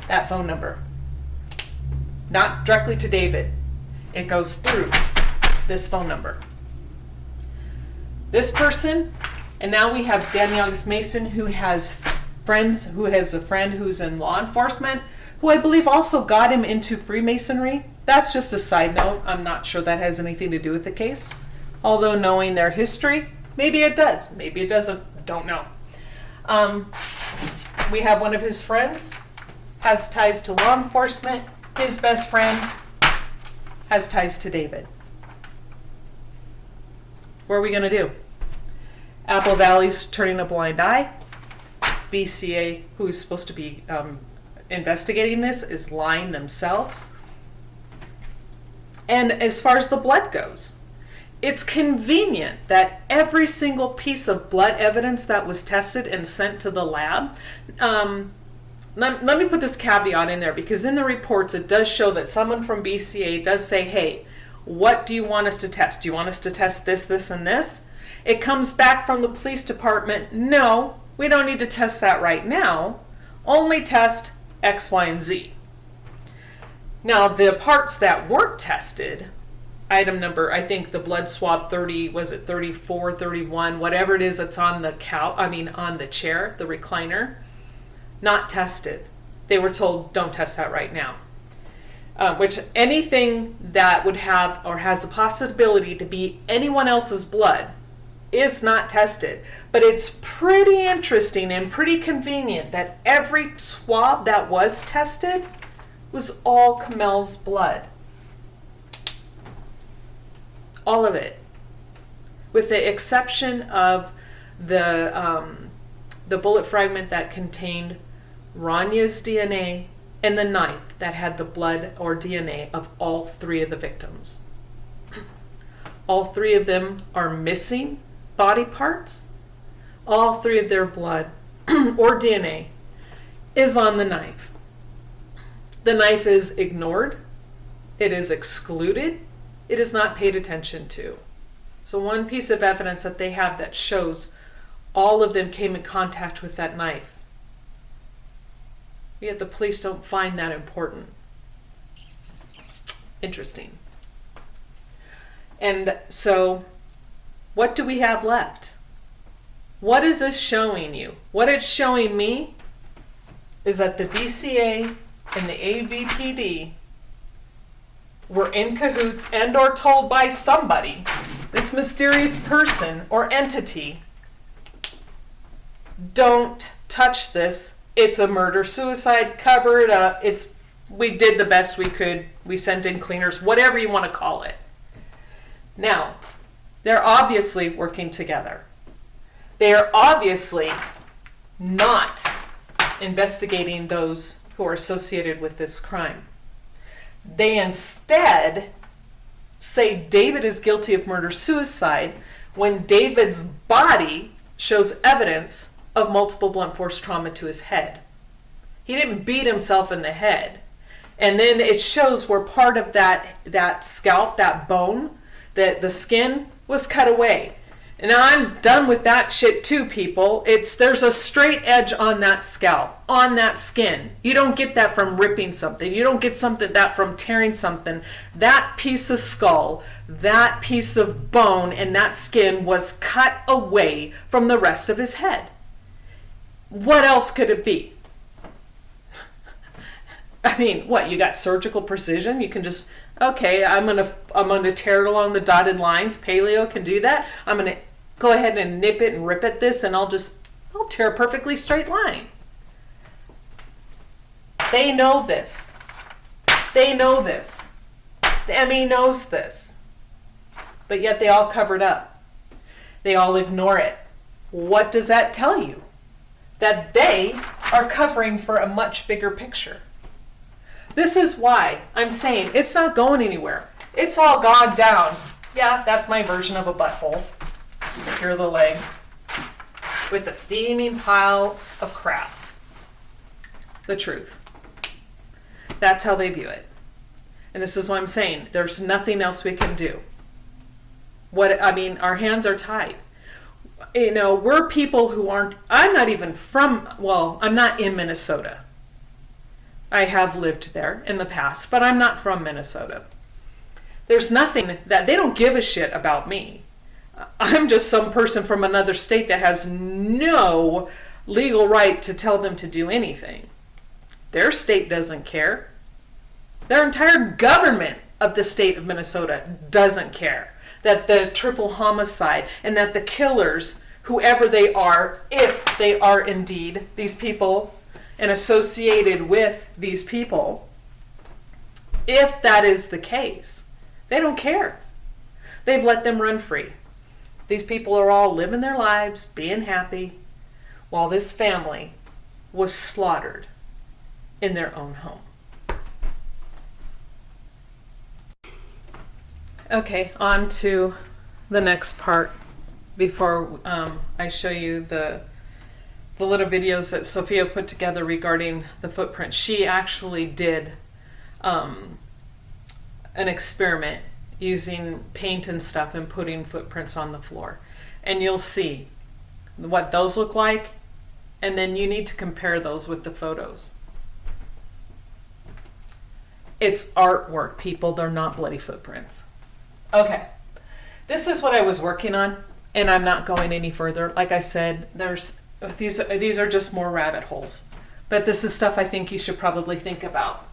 Speaker 6: that phone number. Not directly to David. It goes through this phone number. This person, and now we have Danny August Mason, who has a friend who's in law enforcement, who I believe also got him into Freemasonry. That's just a side note. I'm not sure that has anything to do with the case. Although knowing their history, maybe it does. Maybe it doesn't. Don't know. We have one of his friends has ties to law enforcement. His best friend has ties to David. What are we going to do? Apple Valley's turning a blind eye. BCA, who's supposed to be investigating this, is lying themselves. And as far as the blood goes, it's convenient that every single piece of blood evidence that was tested and sent to the lab, let me put this caveat in there, because in the reports it does show that someone from BCA does say, hey, what do you want us to test? Do you want us to test this, this, and this? It comes back from the police department, no, we don't need to test that right now. Only test X, Y, and Z. Now, the parts that weren't tested, item number, I think the blood swab 30, was it 34, 31, whatever it is that's on the on the chair, the recliner, not tested. They were told, don't test that right now. Which anything that would have or has the possibility to be anyone else's blood is not tested. But it's pretty interesting and pretty convenient that every swab that was tested was all Kamel's blood. All of it. With the exception of the bullet fragment that contained Ranya's DNA and the knife that had the blood or DNA of all three of the victims. All three of them are missing body parts. All three of their blood or DNA is on the knife. The knife is ignored. It is excluded. It is not paid attention to. So one piece of evidence that they have that shows all of them came in contact with that knife. Yet the police don't find that important. Interesting. And so, what do we have left? What is this showing you? What it's showing me is that the BCA and the AVPD were in cahoots and or told by somebody, this mysterious person or entity, don't touch this. It's a murder-suicide, cover it up. We did the best we could. We sent in cleaners, whatever you want to call it. Now, they're obviously working together. They are obviously not investigating those who are associated with this crime. They instead say David is guilty of murder-suicide when David's body shows evidence of multiple blunt force trauma to his head. He didn't beat himself in the head. And then it shows where part of that scalp, that bone, that the skin was cut away. And I'm done with that shit too, people. There's a straight edge on that scalp, on that skin. You don't get that from ripping something. You don't get that from tearing something. That piece of skull, that piece of bone, and that skin was cut away from the rest of his head. What else could it be? I mean, what, you got surgical precision? You can just, okay, I'm gonna tear it along the dotted lines. Paleo can do that. I'm gonna go ahead and nip it and rip at this, and I'll tear a perfectly straight line. They know this. They know this. The ME knows this. But yet they all cover it up. They all ignore it. What does that tell you? That they are covering for a much bigger picture. This is why I'm saying it's not going anywhere. It's all gone down. Yeah, that's my version of a butthole. Here are the legs. With a steaming pile of crap. The truth. That's how they view it. And this is what I'm saying. There's nothing else we can do. Our hands are tied. We're people who aren't, I'm not even from, I'm not in Minnesota. I have lived there in the past, but I'm not from Minnesota. There's nothing that, they don't give a shit about me. I'm just some person from another state that has no legal right to tell them to do anything. Their state doesn't care. Their entire government of the state of Minnesota doesn't care that the triple homicide and that the killers, whoever they are, if they are indeed these people and associated with these people, if that is the case, they don't care. They've let them run free. These people are all living their lives, being happy, while this family was slaughtered in their own home. Okay, on to the next part before I show you the little videos that Sophia put together regarding the footprints. She actually did an experiment using paint and stuff and putting footprints on the floor. And you'll see what those look like, and then you need to compare those with the photos. It's artwork, people. They're not bloody footprints. Okay, this is what I was working on, and I'm not going any further. Like I said, these are just more rabbit holes, but this is stuff I think you should probably think about.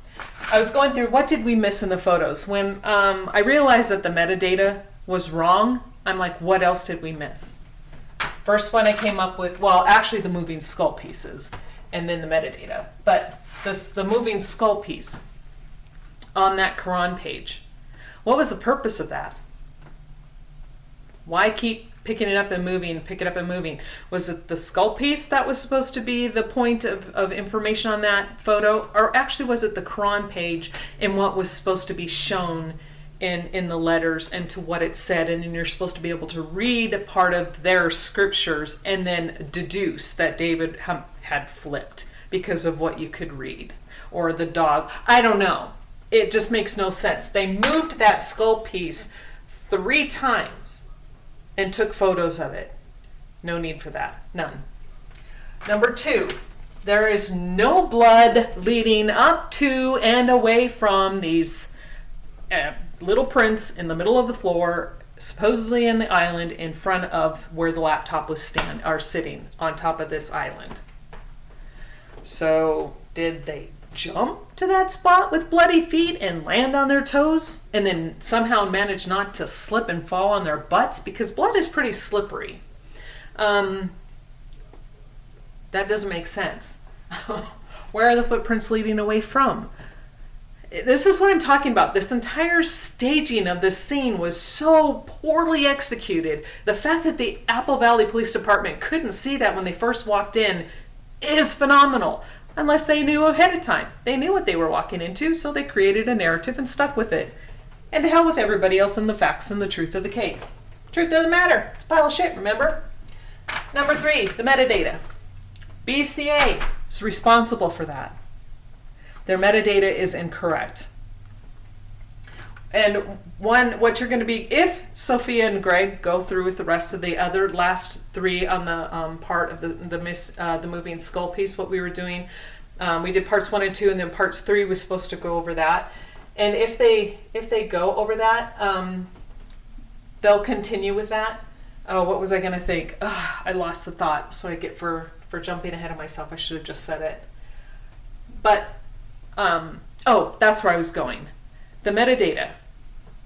Speaker 6: I was going through, what did we miss in the photos? When I realized that the metadata was wrong, I'm like, what else did we miss? First one I came up with, actually the moving skull pieces, and then the metadata. But the moving skull piece on that Quran page, what was the purpose of that? Why keep picking it up and moving, pick it up and moving? Was it the skull piece that was supposed to be the point of information on that photo? Or actually was it the Quran page and what was supposed to be shown in the letters and to what it said? And then you're supposed to be able to read part of their scriptures and then deduce that David had flipped because of what you could read. Or the dog. I don't know. It just makes no sense. They moved that skull piece 3 times and took photos of it. No need for that. None. Number 2, there is no blood leading up to and away from these little prints in the middle of the floor, supposedly in the island in front of where the laptop was sitting on top of this island. So did they jump to that spot with bloody feet and land on their toes and then somehow manage not to slip and fall on their butts? Because blood is pretty slippery. That doesn't make sense. Where are the footprints leading away from? This is what I'm talking about. This entire staging of this scene was so poorly executed. The fact that the Apple Valley Police Department couldn't see that when they first walked in is phenomenal. unless they knew ahead of time. They knew what they were walking into, so they created a narrative and stuck with it. And to hell with everybody else and the facts and the truth of the case. Truth doesn't matter. It's a pile of shit, remember? Number 3, the metadata. BCA is responsible for that. Their metadata is incorrect. And what you're going to be, if Sophia and Greg go through with the rest of the other last 3 on the part of the moving skull piece, what we were doing, we did parts 1 and 2, and then parts 3 was supposed to go over that. And if they go over that, they'll continue with that. Oh, what was I going to think? I lost the thought. So I get for jumping ahead of myself. I should have just said it. But that's where I was going. The metadata.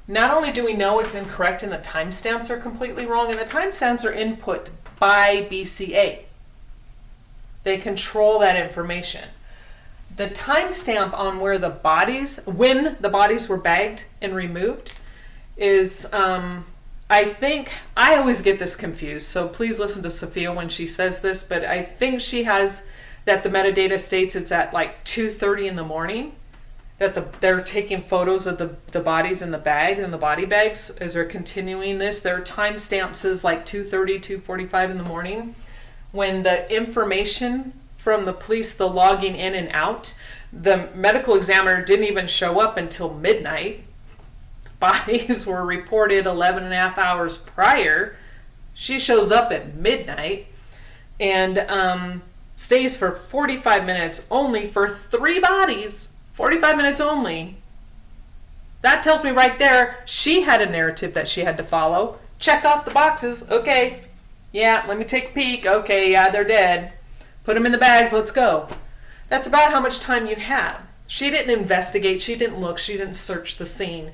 Speaker 6: Not only do we know it's incorrect and the timestamps are completely wrong, and the timestamps are input by BCA. They control that information. The timestamp on when the bodies were bagged and removed is, I think, I always get this confused, so please listen to Sophia when she says this, but I think she has that the metadata states it's at like 2:30 in the morning, that they're taking photos of the bodies in the bag and the body bags as they're continuing this. Their timestamp says like 2:30, 2:45 in the morning. When the information from the police, the logging in and out, the medical examiner didn't even show up until midnight. Bodies were reported 11 and a half hours prior. She shows up at midnight and stays for 45 minutes only for 3 bodies. 45 minutes only. That tells me right there she had a narrative that she had to follow. Check off the boxes. Okay. Yeah, let me take a peek. Okay, yeah, they're dead. Put them in the bags. Let's go. That's about how much time you have. She didn't investigate. She didn't look. She didn't search the scene.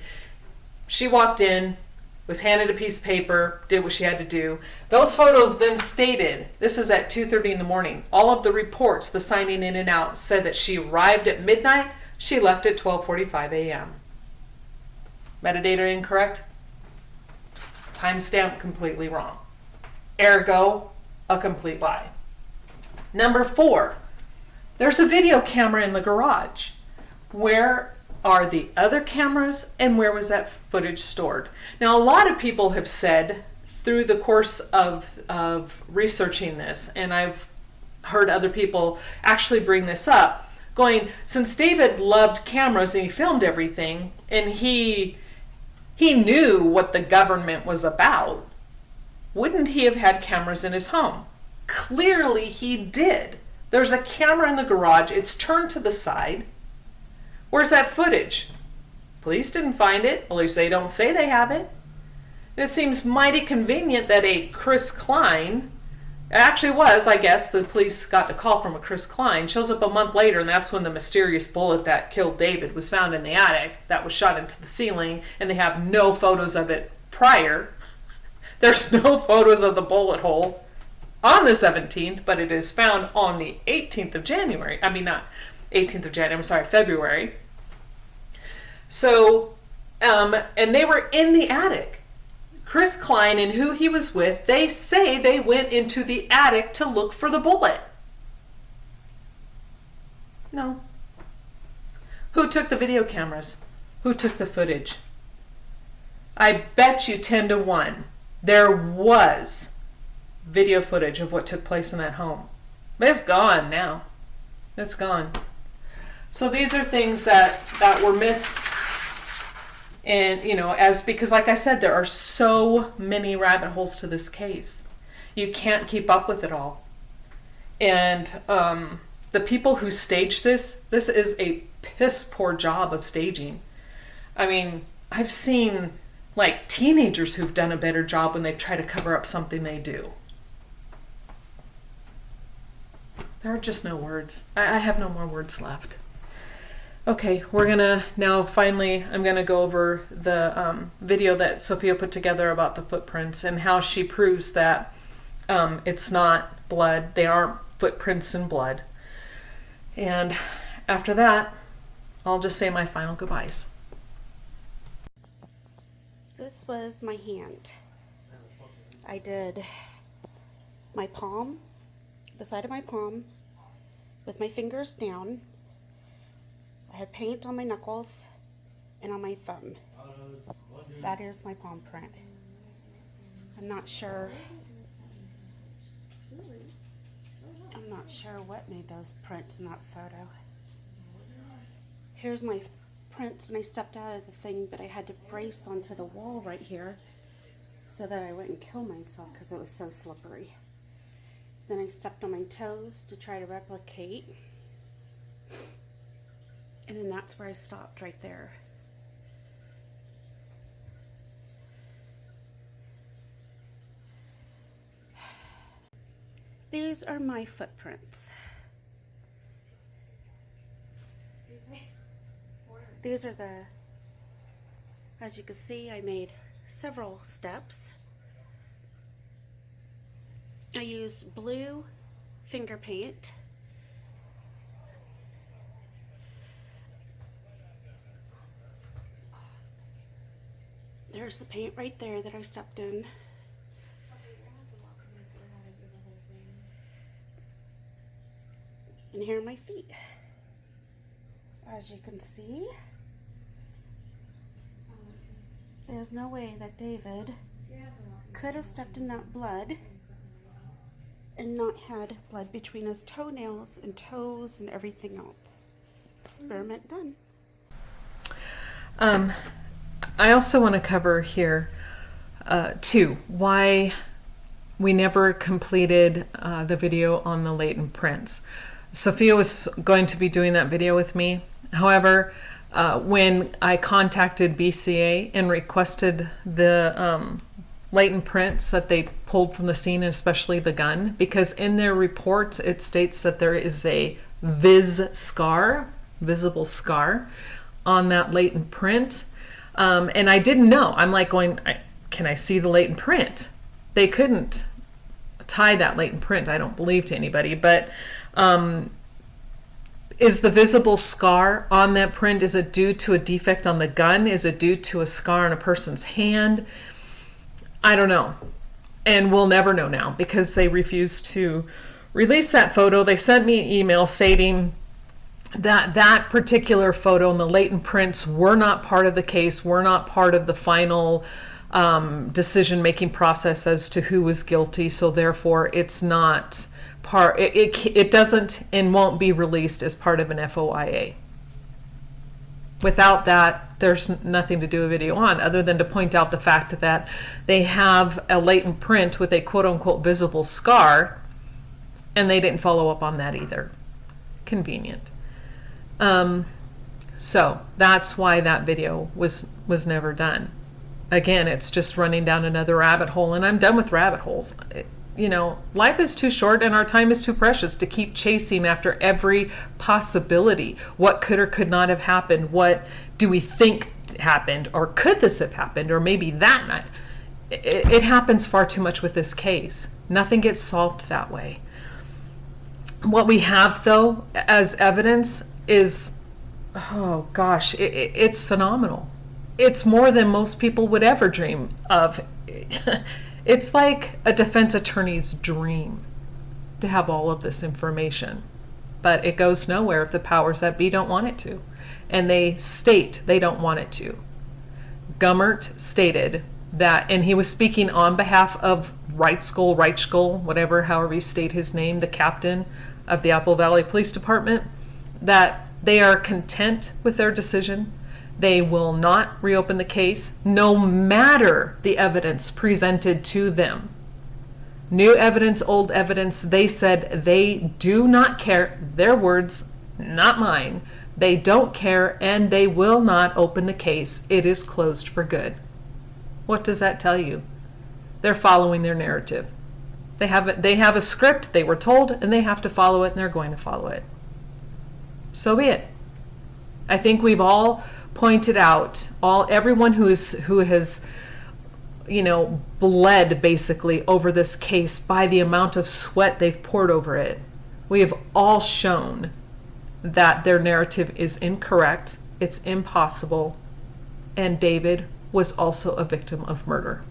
Speaker 6: She walked in, was handed a piece of paper, did what she had to do. Those photos then stated, this is at 2:30 in the morning, all of the reports, the signing in and out, said that she arrived at midnight. She left at 12:45 a.m. Metadata incorrect. Timestamp completely wrong. Ergo, a complete lie. Number 4, there's a video camera in the garage. Where are the other cameras and where was that footage stored? Now, a lot of people have said through the course of researching this, and I've heard other people actually bring this up, going, since David loved cameras and he filmed everything, and he knew what the government was about, wouldn't he have had cameras in his home? Clearly he did. There's a camera in the garage. It's turned to the side. Where's that footage? Police didn't find it. At least they don't say they have it. And it seems mighty convenient that a Chris Klein, it actually was, I guess, the police got a call from a Chris Klein, shows up a month later, and that's when the mysterious bullet that killed David was found in the attic that was shot into the ceiling, and they have no photos of it prior. There's no photos of the bullet hole on the 17th, but it is found on the 18th of January. I mean, not 18th of January, I'm sorry, February. So, and they were in the attic. Chris Klein and who he was with, they say they went into the attic to look for the bullet. No. Who took the video cameras? Who took the footage? I bet you 10-1 there was video footage of what took place in that home. But it's gone now. It's gone. So these are things that were missed. And, because like I said, there are so many rabbit holes to this case. You can't keep up with it all. And the people who staged this is a piss poor job of staging. I mean, I've seen like teenagers who've done a better job when they've tried to cover up something they do. There are just no words. I have no more words left. Okay, we're gonna now finally, I'm gonna go over the video that Sophia put together about the footprints and how she proves that it's not blood. They aren't footprints in blood. And after that, I'll just say my final goodbyes.
Speaker 7: This was my hand. I did my palm, the side of my palm, with my fingers down. I had paint on my knuckles and on my thumb. That is my palm print. I'm not sure what made those prints in that photo. Here's my prints when I stepped out of the thing, but I had to brace onto the wall right here so that I wouldn't kill myself because it was so slippery. Then I stepped on my toes to try to replicate, and then that's where I stopped, right there. These are my footprints. These are as you can see, I made several steps. I used blue finger paint. There's the paint right there that I stepped in. And here are my feet. As you can see, there's no way that David could have stepped in that blood and not had blood between his toenails and toes and everything else. Experiment done.
Speaker 6: I also want to cover here, too, why we never completed the video on the latent prints. Sophia was going to be doing that video with me. However, when I contacted BCA and requested the latent prints that they pulled from the scene, and especially the gun, because in their reports it states that there is a visible scar on that latent print. And I didn't know. I'm like going, can I see the latent print? They couldn't tie that latent print, I don't believe, to anybody, but is the visible scar on that print, is it due to a defect on the gun? Is it due to a scar on a person's hand? I don't know. And we'll never know now because they refused to release that photo. They sent me an email stating that that particular photo and the latent prints were not part of the case, were not part of the final decision-making process as to who was guilty, so therefore it's not part, it doesn't and won't be released as part of an FOIA. Without that, there's nothing to do a video on other than to point out the fact that they have a latent print with a quote-unquote visible scar, and they didn't follow up on that either. Convenient. So that's why that video was never done. Again, it's just running down another rabbit hole, and I'm done with rabbit holes. You know, life is too short and our time is too precious to keep chasing after every possibility. What could or could not have happened? What do we think happened? Or could this have happened? Or maybe that not. It happens far too much with this case. Nothing gets solved that way. What we have, though, as evidence is, oh gosh, it's phenomenal. It's more than most people would ever dream of. It's like a defense attorney's dream to have all of this information. But it goes nowhere if the powers that be don't want it to. And they state they don't want it to. Gummert stated that, and he was speaking on behalf of Reichskull, whatever, however you state his name, the captain of the Apple Valley Police Department, that they are content with their decision. They will not reopen the case, no matter the evidence presented to them. New evidence, old evidence, they said they do not care. Their words, not mine. They don't care, and they will not open the case. It is closed for good. What does that tell you? They're following their narrative. They have a script, they were told, and they have to follow it, and they're going to follow it. So be it. I think we've all pointed out, everyone who has bled basically over this case by the amount of sweat they've poured over it. We have all shown that their narrative is incorrect, it's impossible, and David was also a victim of murder.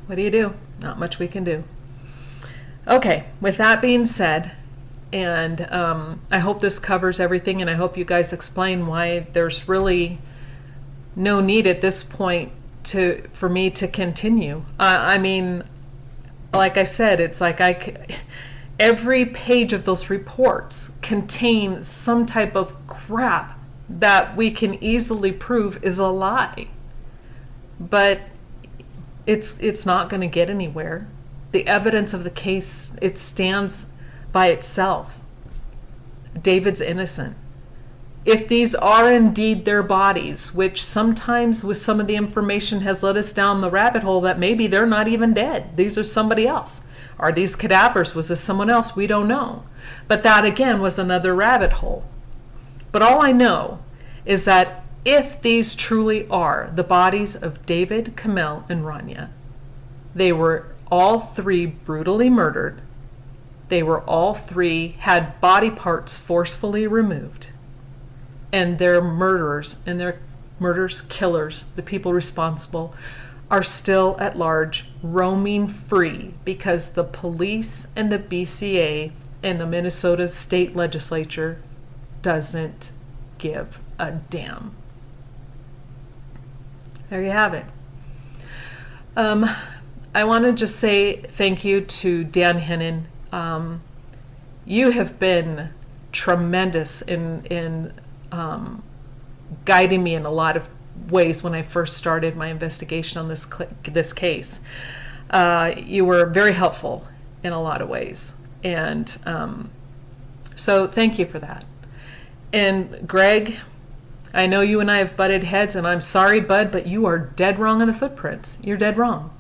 Speaker 6: What do you do? Not much we can do. Okay, with that being said, and I hope this covers everything, and I hope you guys explain why there's really no need at this point for me to continue. I mean, like I said, it's like every page of those reports contain some type of crap that we can easily prove is a lie. But it's not going to get anywhere. The evidence of the case, it stands by itself. David's innocent. If these are indeed their bodies, which sometimes with some of the information has led us down the rabbit hole that maybe they're not even dead. These are somebody else. Are these cadavers? Was this someone else? We don't know. But that again was another rabbit hole. But all I know is that if these truly are the bodies of David, Kamel, and Rania, they were all three brutally murdered. They were all three had body parts forcefully removed. And their murderers and their murderers, killers, the people responsible, are still at large, roaming free because the police and the BCA and the Minnesota State Legislature doesn't give a damn. There you have it. I want to just say thank you to Dan Hennon. You have been tremendous in guiding me in a lot of ways when I first started my investigation on this case. You were very helpful in a lot of ways, and so thank you for that. And Greg, I know you and I have butted heads, and I'm sorry, bud, but you are dead wrong on the footprints. You're dead wrong.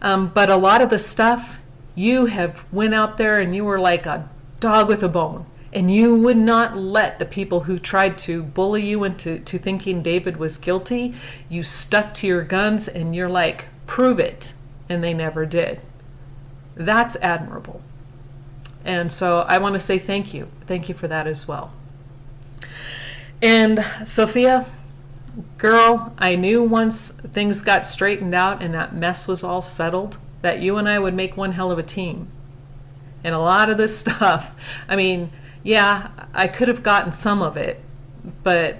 Speaker 6: But a lot of the stuff, you have went out there and you were like a dog with a bone. And you would not let the people who tried to bully you into thinking David was guilty, you stuck to your guns and you're like, prove it. And they never did. That's admirable. And so I want to say thank you. Thank you for that as well. And Sophia, girl, I knew once things got straightened out and that mess was all settled, that you and I would make one hell of a team. And a lot of this stuff, I mean, yeah, I could have gotten some of it, but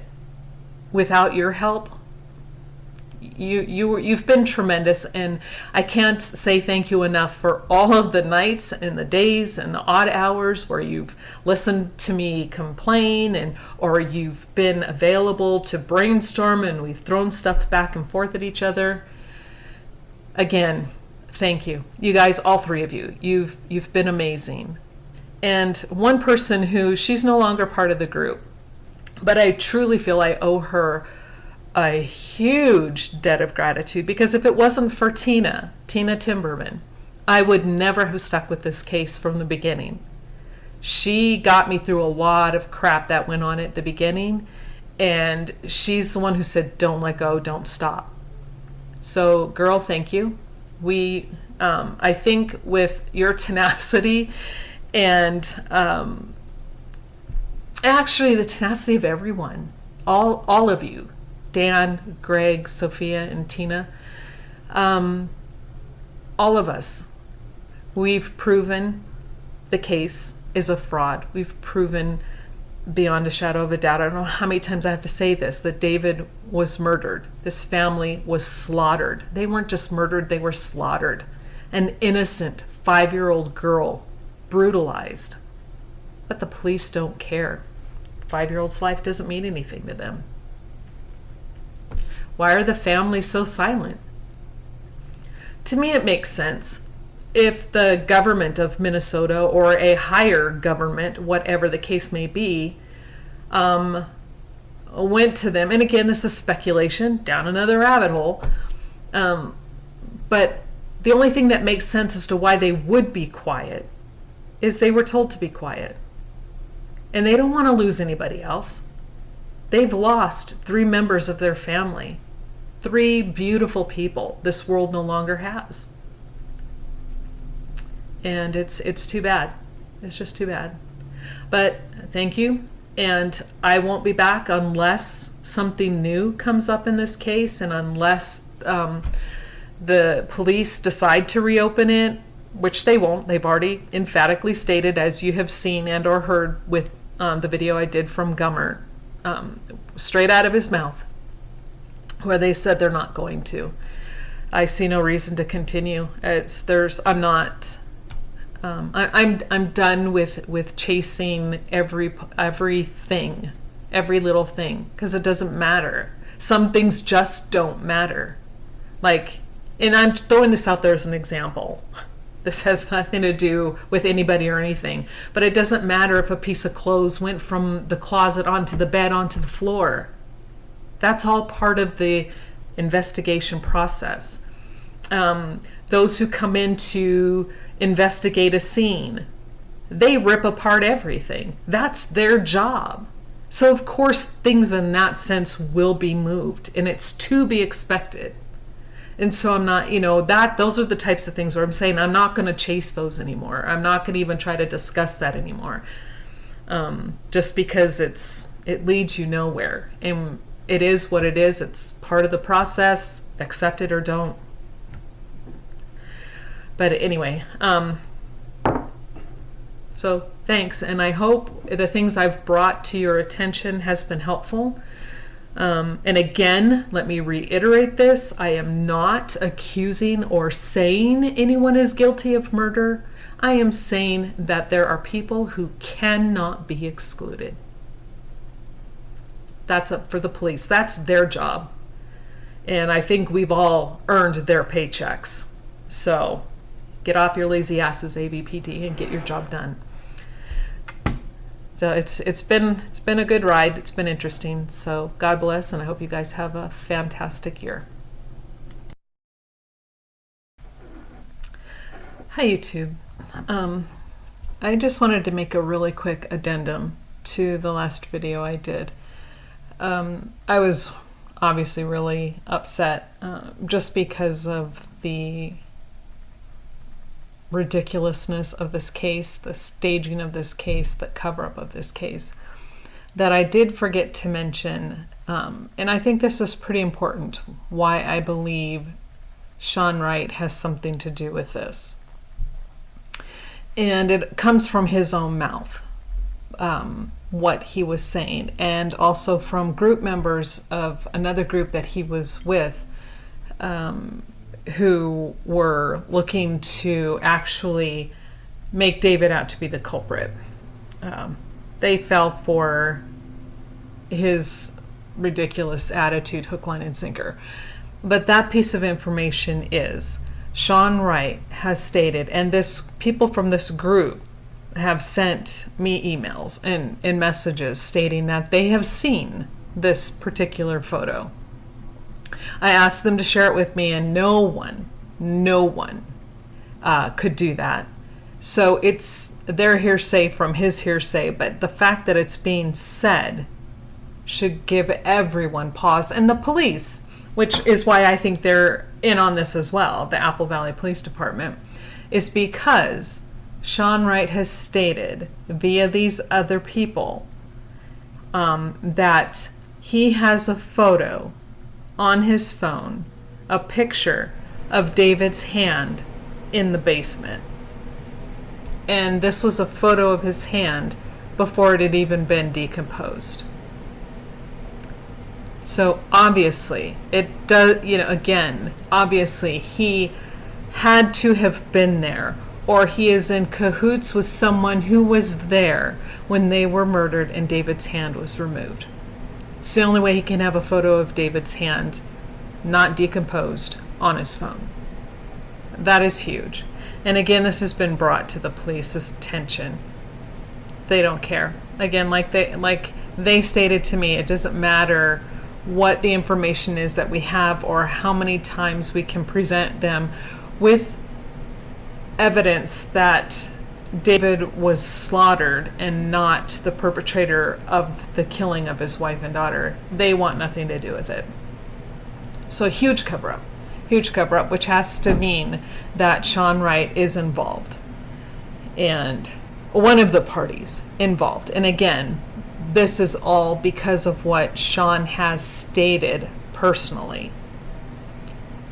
Speaker 6: without your help, you've been tremendous, and I can't say thank you enough for all of the nights and the days and the odd hours where you've listened to me complain or you've been available to brainstorm and we've thrown stuff back and forth at each other. Again, thank you. You guys, all three of you, you've been amazing. And one person who, she's no longer part of the group, but I truly feel I owe her a huge debt of gratitude, because if it wasn't for Tina Timberman, I would never have stuck with this case from the beginning. She got me through a lot of crap that went on at the beginning, and she's the one who said, don't let go, don't stop. So, girl, thank you. I think with your tenacity and actually the tenacity of everyone, all of you, Dan, Greg, Sophia, and Tina, all of us, we've proven the case is a fraud. We've proven beyond a shadow of a doubt, I don't know how many times I have to say this, that David was murdered. This family was slaughtered. They weren't just murdered, they were slaughtered. An innocent 5-year-old girl brutalized. But the police don't care. 5-year-old's life doesn't mean anything to them. Why are the families so silent? To me, it makes sense. If the government of Minnesota or a higher government, whatever the case may be, went to them, and again, this is speculation, down another rabbit hole, but the only thing that makes sense as to why they would be quiet is they were told to be quiet. And they don't want to lose anybody else. They've lost 3 members of their family. 3 beautiful people this world no longer has. And it's too bad. It's just too bad. But thank you. And I won't be back unless something new comes up in this case, and unless the police decide to reopen it, which they won't. They've already emphatically stated, as you have seen and or heard with the video I did from Gummert, straight out of his mouth, where they said they're not going to. I see no reason to continue. I'm done with chasing everything, every little thing, because it doesn't matter. Some things just don't matter. Like, and I'm throwing this out there as an example. This has nothing to do with anybody or anything, but it doesn't matter if a piece of clothes went from the closet onto the bed, onto the floor. That's all part of the investigation process. Those who come in to investigate a scene, they rip apart everything. That's their job. So of course things in that sense will be moved, and it's to be expected. And so I'm not, those are the types of things where I'm saying I'm not going to chase those anymore. I'm not going to even try to discuss that anymore. Just because it leads you nowhere. And it is what it is. It's part of the process. Accept it or don't. But anyway, so thanks. And I hope the things I've brought to your attention has been helpful. And again, let me reiterate this. I am not accusing or saying anyone is guilty of murder. I am saying that there are people who cannot be excluded. That's up for the police. That's their job. And I think we've all earned their paychecks. So get off your lazy asses, AVPD, and get your job done. So it's been a good ride. It's been interesting. So God bless, and I hope you guys have a fantastic year. Hi YouTube. I just wanted to make a really quick addendum to the last video I did. I was obviously really upset just because of the ridiculousness of this case, the staging of this case, the cover-up of this case, that I did forget to mention, and I think this is pretty important, why I believe Sean Wright has something to do with this. And it comes from his own mouth, what he was saying, and also from group members of another group that he was with, who were looking to actually make David out to be the culprit. They fell for his ridiculous attitude, hook, line, and sinker. But that piece of information is, Sean Wright has stated, and people from this group have sent me emails and messages stating that they have seen this particular photo. I asked them to share it with me, and no one could do that. So it's their hearsay from his hearsay, but the fact that it's being said should give everyone pause. And the police, which is why I think they're in on this as well, the Apple Valley Police Department, is because Sean Wright has stated via these other people that he has a photo on his phone, a picture of David's hand in the basement. And this was a photo of his hand before it had even been decomposed. So obviously, it does, again, obviously he had to have been there, or he is in cahoots with someone who was there when they were murdered and David's hand was removed. It's the only way he can have a photo of David's hand not decomposed on his phone. That is huge. And again, this has been brought to the police's attention. They don't care. Again, like they stated to me, it doesn't matter what the information is that we have or how many times we can present them with evidence that David was slaughtered and not the perpetrator of the killing of his wife and daughter. They want nothing to do with it. So huge cover-up, which has to mean that Sean Wright is involved, and one of the parties involved. And again, this is all because of what Sean has stated personally.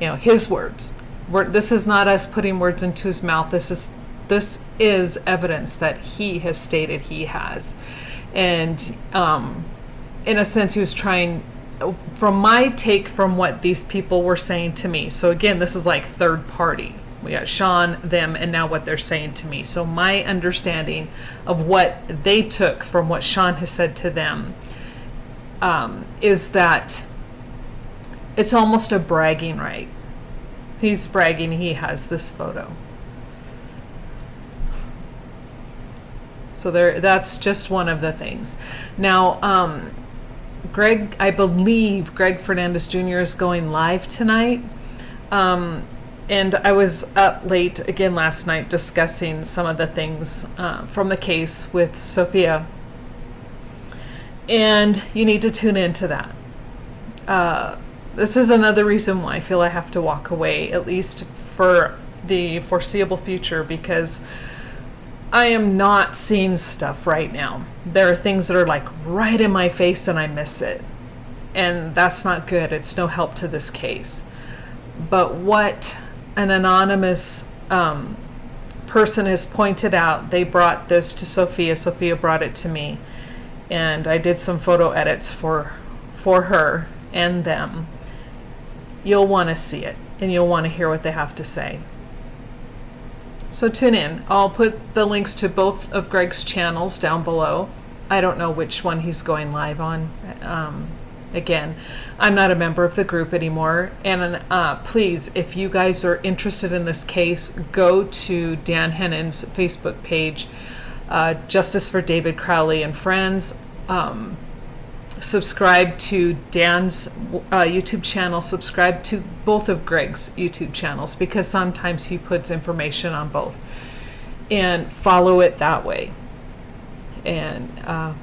Speaker 6: His words. This is not us putting words into his mouth. This is evidence that he has stated he has. And in a sense, he was trying, from my take from what these people were saying to me. So again, this is like third party. We got Sean, them, and now what they're saying to me. So my understanding of what they took from what Sean has said to them is that it's almost a bragging right. He's bragging he has this photo. So that's just one of the things. Now, Greg, I believe Greg Fernandez Jr. is going live tonight. And I was up late again last night discussing some of the things from the case with Sophia. And you need to tune into that. This is another reason why I feel I have to walk away, at least for the foreseeable future, because I am not seeing stuff right now. There are things that are like right in my face and I miss it. And that's not good. It's no help to this case. But what an anonymous person has pointed out, they brought this to Sophia. Sophia brought it to me. And I did some photo edits for her and them. You'll want to see it, and you'll want to hear what they have to say. So tune in. I'll put the links to both of Greg's channels down below. I don't know which one he's going live on. Again, I'm not a member of the group anymore. And please, if you guys are interested in this case, go to Dan Hennon's Facebook page, Justice for David Crowley and Friends. Subscribe to Dan's YouTube channel. Subscribe to both of Greg's YouTube channels, because sometimes he puts information on both. And follow it that way. And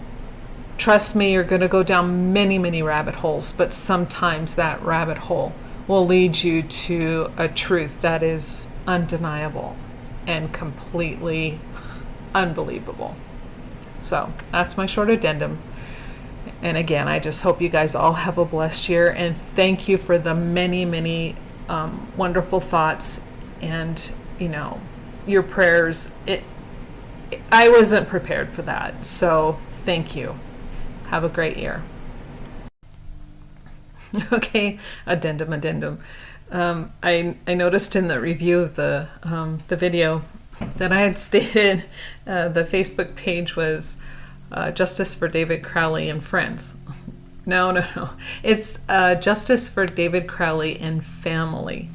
Speaker 6: trust me, you're going to go down many, many rabbit holes, but sometimes that rabbit hole will lead you to a truth that is undeniable and completely unbelievable. So that's my short addendum. And again, I just hope you guys all have a blessed year, and thank you for the many, many wonderful thoughts and, your prayers. I wasn't prepared for that, so thank you. Have a great year. Okay, addendum. I noticed in the review of the video that I had stated the Facebook page was Justice for David Crowley and Friends. No. It's Justice for David Crowley and Family.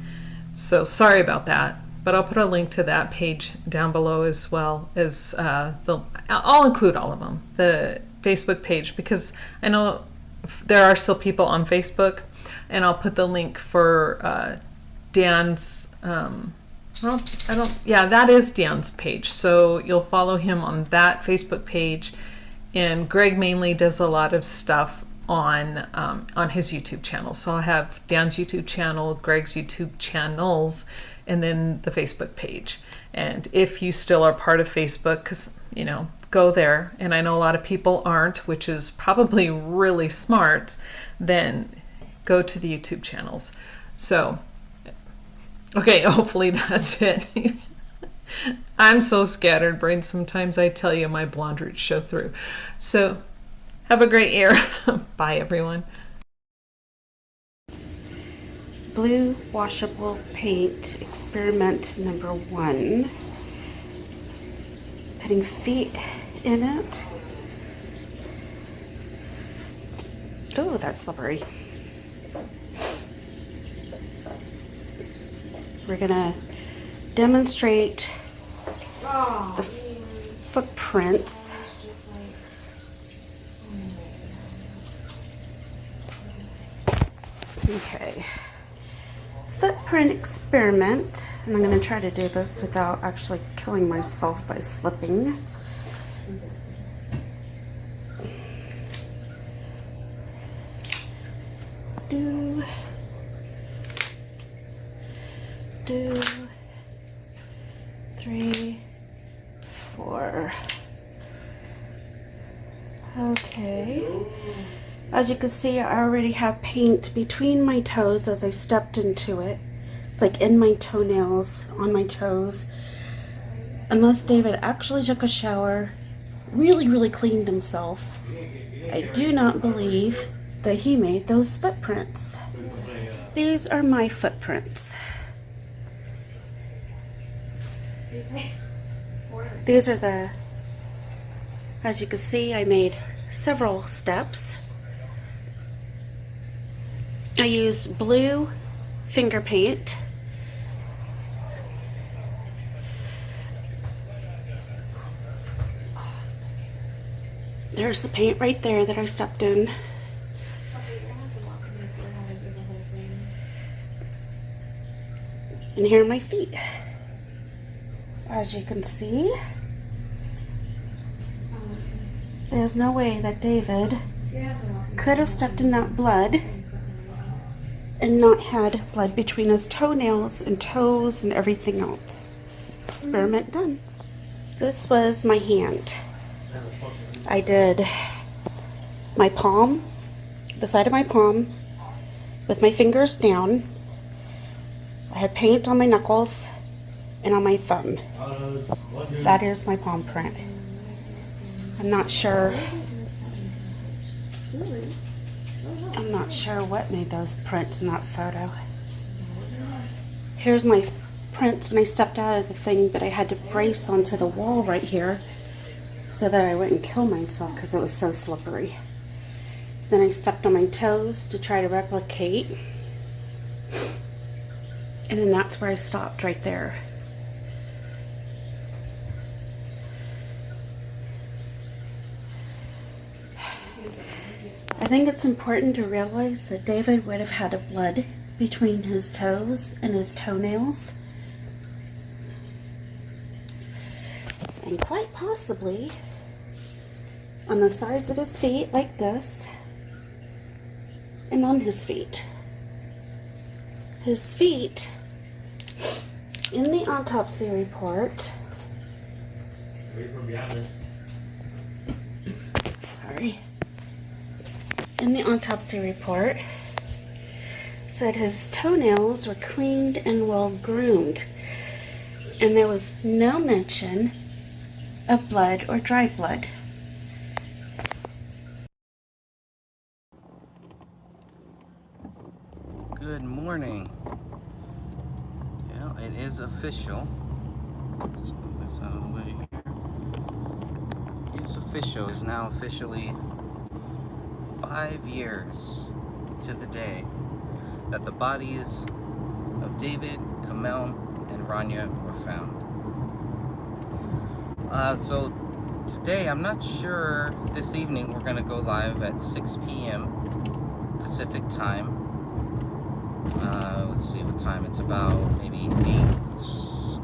Speaker 6: So sorry about that, but I'll put a link to that page down below, as well as I'll include all of them, the Facebook page, because I know there are still people on Facebook, and I'll put the link for Dan's, that is Dan's page. So you'll follow him on that Facebook page. And Greg mainly does a lot of stuff on his YouTube channel. So I'll have Dan's YouTube channel, Greg's YouTube channels, and then the Facebook page. And if you still are part of Facebook, because, go there. And I know a lot of people aren't, which is probably really smart, then go to the YouTube channels. So, okay, hopefully that's it. I'm so scatterbrained sometimes, I tell you, my blonde roots show through. So, have a great year. Bye, everyone.
Speaker 7: Blue washable paint experiment number 1. Putting feet in it. Oh, that's slippery. We're gonna demonstrate the footprints. Okay. Footprint experiment, and I'm going to try to do this without actually killing myself by slipping. Do 3, 4. Okay. As you can see, I already have paint between my toes as I stepped into it. It's like in my toenails, on my toes. Unless David actually took a shower, really cleaned himself, I do not believe that he made those footprints. These are my footprints. These are the, as you can see, I made several steps. I used blue finger paint. There's the paint right there that I stepped in. And here are my feet. As you can see, there's no way that David could have stepped in that blood and not had blood between his toenails and toes and everything else. Experiment done. This was my hand. I did my palm, the side of my palm, with my fingers down. I had paint on my knuckles and on my thumb. That is my palm print. I'm not sure what made those prints in that photo. Here's my prints when I stepped out of the thing, but I had to brace onto the wall right here so that I wouldn't kill myself because it was so slippery. Then I stepped on my toes to try to replicate. And then that's where I stopped, right there. I think it's important to realize that David would have had a blood between his toes and his toenails. And quite possibly on the sides of his feet like this, and on his feet. His feet, in the autopsy report, in the autopsy report, said his toenails were cleaned and well groomed, and there was no mention of blood or dry blood.
Speaker 3: Good morning. Yeah, it is official. Let's move this out of the way here. It's official. It's now officially 5 years to the day that the bodies of David, Kamel, and Rania were found. So today, I'm not sure, this evening we're going to go live at 6 p.m. Pacific time. Let's see what time it's about, maybe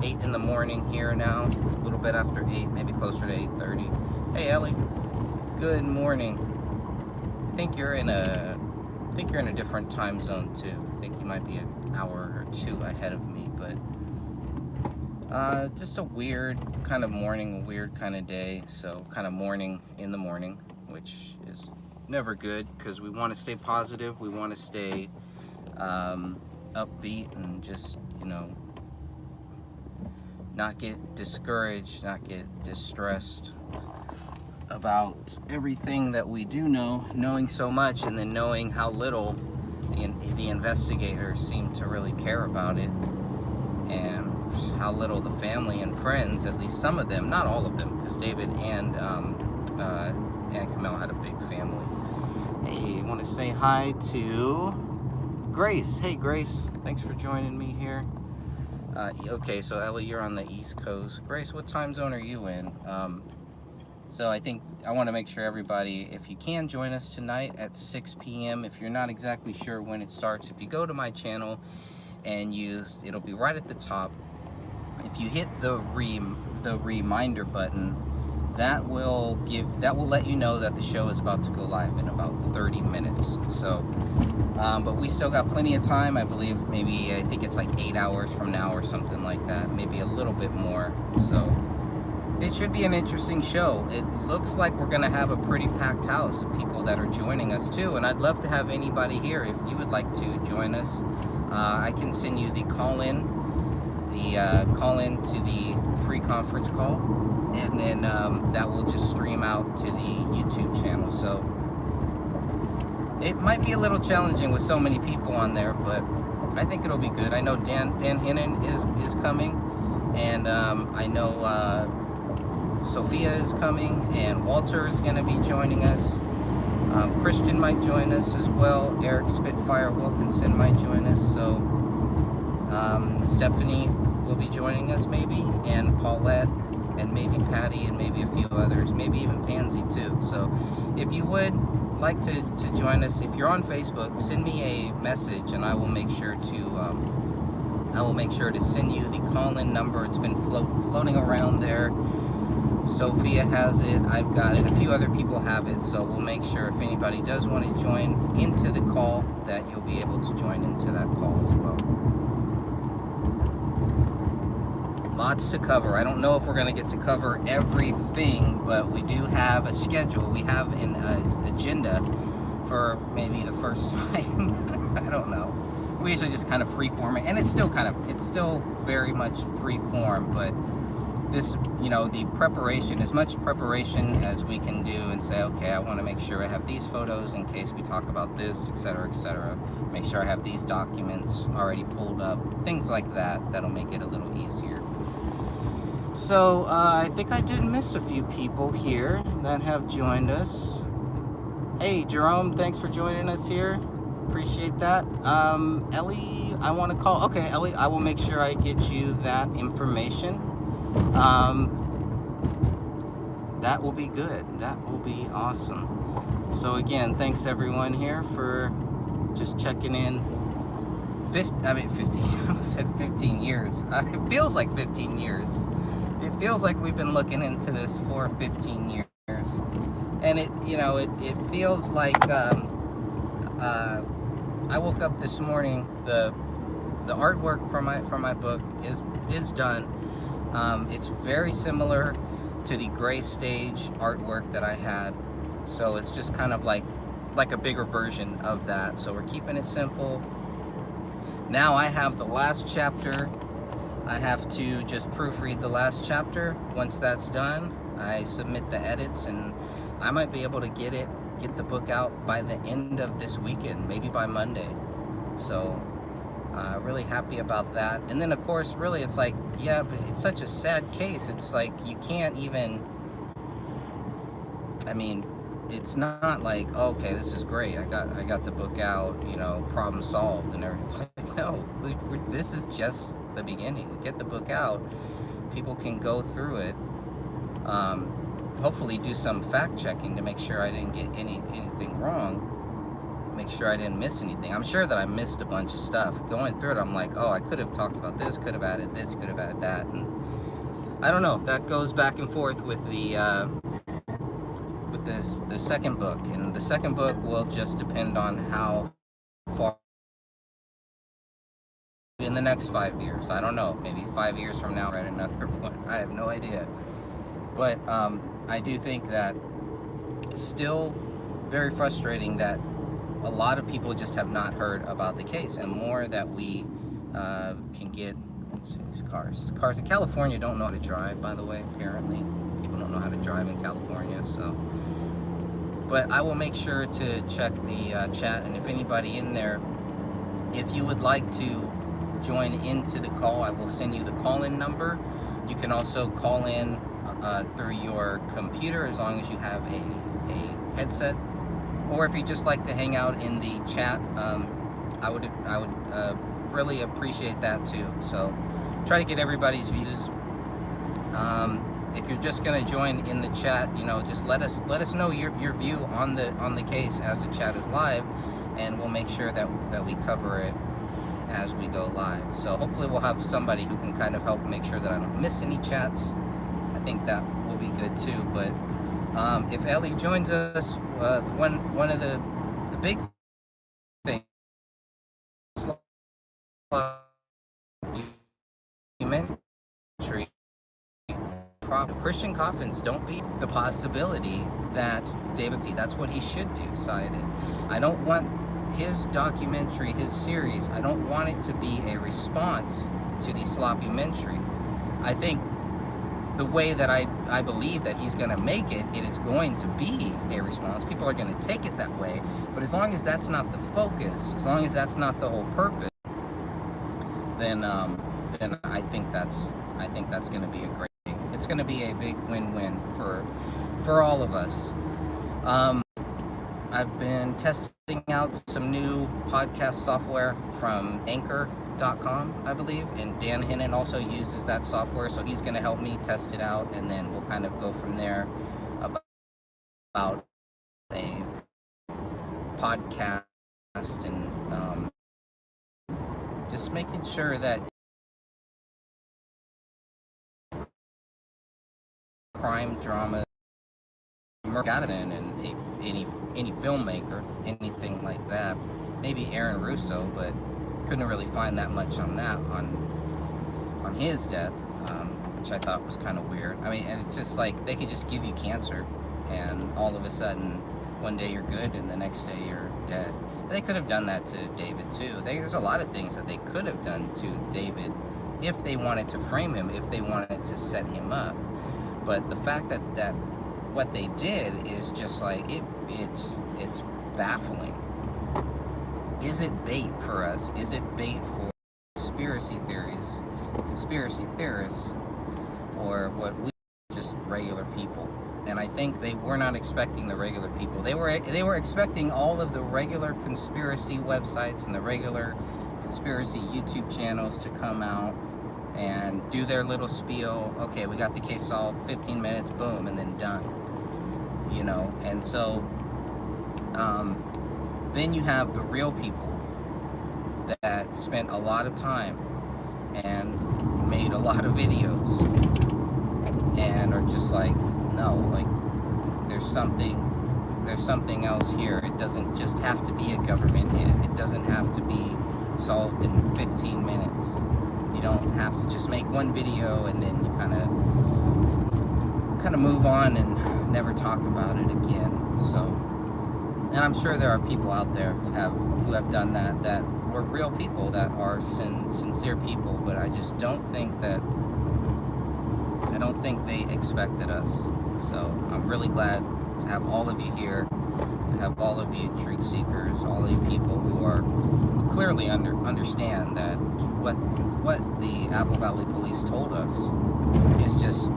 Speaker 3: 8 in the morning here now, a little bit after 8, maybe closer to 8:30. Hey Ellie, good morning. I think you're in a different time zone too. I think you might be an hour or two ahead of me, but just a weird kind of morning, a weird kind of day. So kind of morning in the morning, which is never good because we want to stay positive. We want to stay upbeat and just, not get discouraged, not get distressed about everything that we do know, knowing so much and then knowing how little the investigators seem to really care about it, and how little the family and friends, at least some of them, not all of them, because David and Kamel had a big family. Hey, I want to say hi to Grace. Hey Grace, thanks for joining me here. Okay, so Ellie, you're on the East Coast. Grace, what time zone are you in? So I think I want to make sure everybody, if you can join us tonight at 6 p.m. If you're not exactly sure when it starts, if you go to my channel and it'll be right at the top. If you hit the reminder button, that will let you know that the show is about to go live in about 30 minutes. So, but we still got plenty of time. I believe I think it's like 8 hours from now or something like that, maybe a little bit more. So
Speaker 8: it should be an interesting show. It looks like we're going to have a pretty packed house of people that are joining us too, and I'd love to have anybody here if you would like to join us. I can send you the call-in to the free conference call, and then that will just stream out to the YouTube channel. So it might be a little challenging with so many people on there, but I think it'll be good. I know Dan Hinnon is coming, and I know Sophia is coming, and Walter is going to be joining us. Christian might join us as well. Eric Spitfire Wilkinson might join us. So Stephanie will be joining us maybe, and Paulette, and maybe Patty, and maybe a few others, maybe even Pansy too. So if you would like to join us, if you're on Facebook, send me a message, and I will make sure to send you the call-in number. It's been floating around there. Sophia has it, I've got it, a few other people have it, so we'll make sure if anybody does want to join into the call that you'll be able to join into that call as well. Lots to cover. I don't know if we're going to get to cover everything, but we do have a schedule. We have an agenda for maybe the first time. I don't know. We usually just kind of free-form it, and it's still very much free-form, but this, the preparation, as much preparation as we can do and say, okay, I want to make sure I have these photos in case we talk about this, etc., etc. Make sure I have these documents already pulled up, things like that. That'll make it a little easier. So I think I did miss a few people here that have joined us. Hey, Jerome, thanks for joining us here. Appreciate that. Ellie, I want to call. Okay, Ellie, I will make sure I get you that information. That will be good. That will be awesome. So again, thanks everyone here for just checking in. 15, I almost said 15 years. It feels like 15 years. It feels like we've been looking into this for 15 years. And it feels like, I woke up this morning, the artwork for my book is done. It's very similar to the gray stage artwork that I had, so it's just kind of like a bigger version of that. So we're keeping it simple. Now I have the last chapter. I have to just proofread the last chapter. Once that's done, I submit the edits, and I might be able to get the book out by the end of this weekend, maybe by Monday. So really happy about that. And then of course, really, it's like, yeah, but it's such a sad case. It's like you can't even, it's not like, okay, this is great, I got the book out, problem solved and everything. It's like, no, this is just the beginning. We get the book out, people can go through it, hopefully do some fact checking to make sure I didn't get anything wrong, make sure I didn't miss anything. I'm sure that I missed a bunch of stuff. Going through it, I'm like, oh, I could have talked about this, could have added this, could have added that, and I don't know. That goes back and forth with the second book, and the second book will just depend on how far in the next 5 years. I don't know. Maybe 5 years from now, write another one. I have no idea. But I do think that it's still very frustrating that a lot of people just have not heard about the case, and more that we can get. These cars in California don't know how to drive, by the way. Apparently people don't know how to drive in California. So, but I will make sure to check the chat, and if anybody in there, if you would like to join into the call, I will send you the call-in number. You can also call in through your computer, as long as you have a headset, or if you just like to hang out in the chat, I would really appreciate that too. So try to get everybody's views. If you're just going to join in the chat, just let us know your view on the case as the chat is live, and we'll make sure that we cover it as we go live. So hopefully we'll have somebody who can kind of help make sure that I don't miss any chats. I think that will be good too. But if Ellie joins us, one of the big things documentary problem. Christian coffins don't be the possibility that David T. That's what he should do. Decided. I don't want his documentary, his series. I don't want it to be a response to the sloppy-mentary. I think the way that I believe that he's going to make it, it is going to be a response. People are going to take it that way. But as long as that's not the focus, as long as that's not the whole purpose, then I think that's going to be a great thing. It's going to be a big win-win for all of us. I've been testing out some new podcast software from Anchor.com, I believe, and Dan Hennon also uses that software, so he's going to help me test it out, and then we'll kind of go from there about a podcast and just making sure that crime drama, and any filmmaker, anything like that, maybe Aaron Russo, but couldn't really find that much on that on his death, which I thought was kind of weird. I mean, and it's just like they could just give you cancer, and all of a sudden, one day you're good, and the next day you're dead. They could have done that to David too. There's a lot of things that they could have done to David if they wanted to frame him, if they wanted to set him up. But the fact that what they did is just like it's baffling. Is it bait for us? Is it bait for conspiracy theorists, or what we just regular people? And I think they were not expecting the regular people. They were expecting all of the regular conspiracy websites and the regular conspiracy YouTube channels to come out and do their little spiel. Okay, we got the case solved, 15 minutes, boom, and then done. You know, and so then you have the real people that spent a lot of time and made a lot of videos and are just like, no, like there's something else here. It doesn't just have to be a government hit. It doesn't have to be solved in 15 minutes. You don't have to just make one video and then you kind of move on and never talk about it again. So, and I'm sure there are people out there who have done that were real people, that are sincere people, but I just don't think they expected us. So I'm really glad to have all of you here, to have all of you truth seekers, all of you people who clearly understand that what the Apple Valley Police told us is just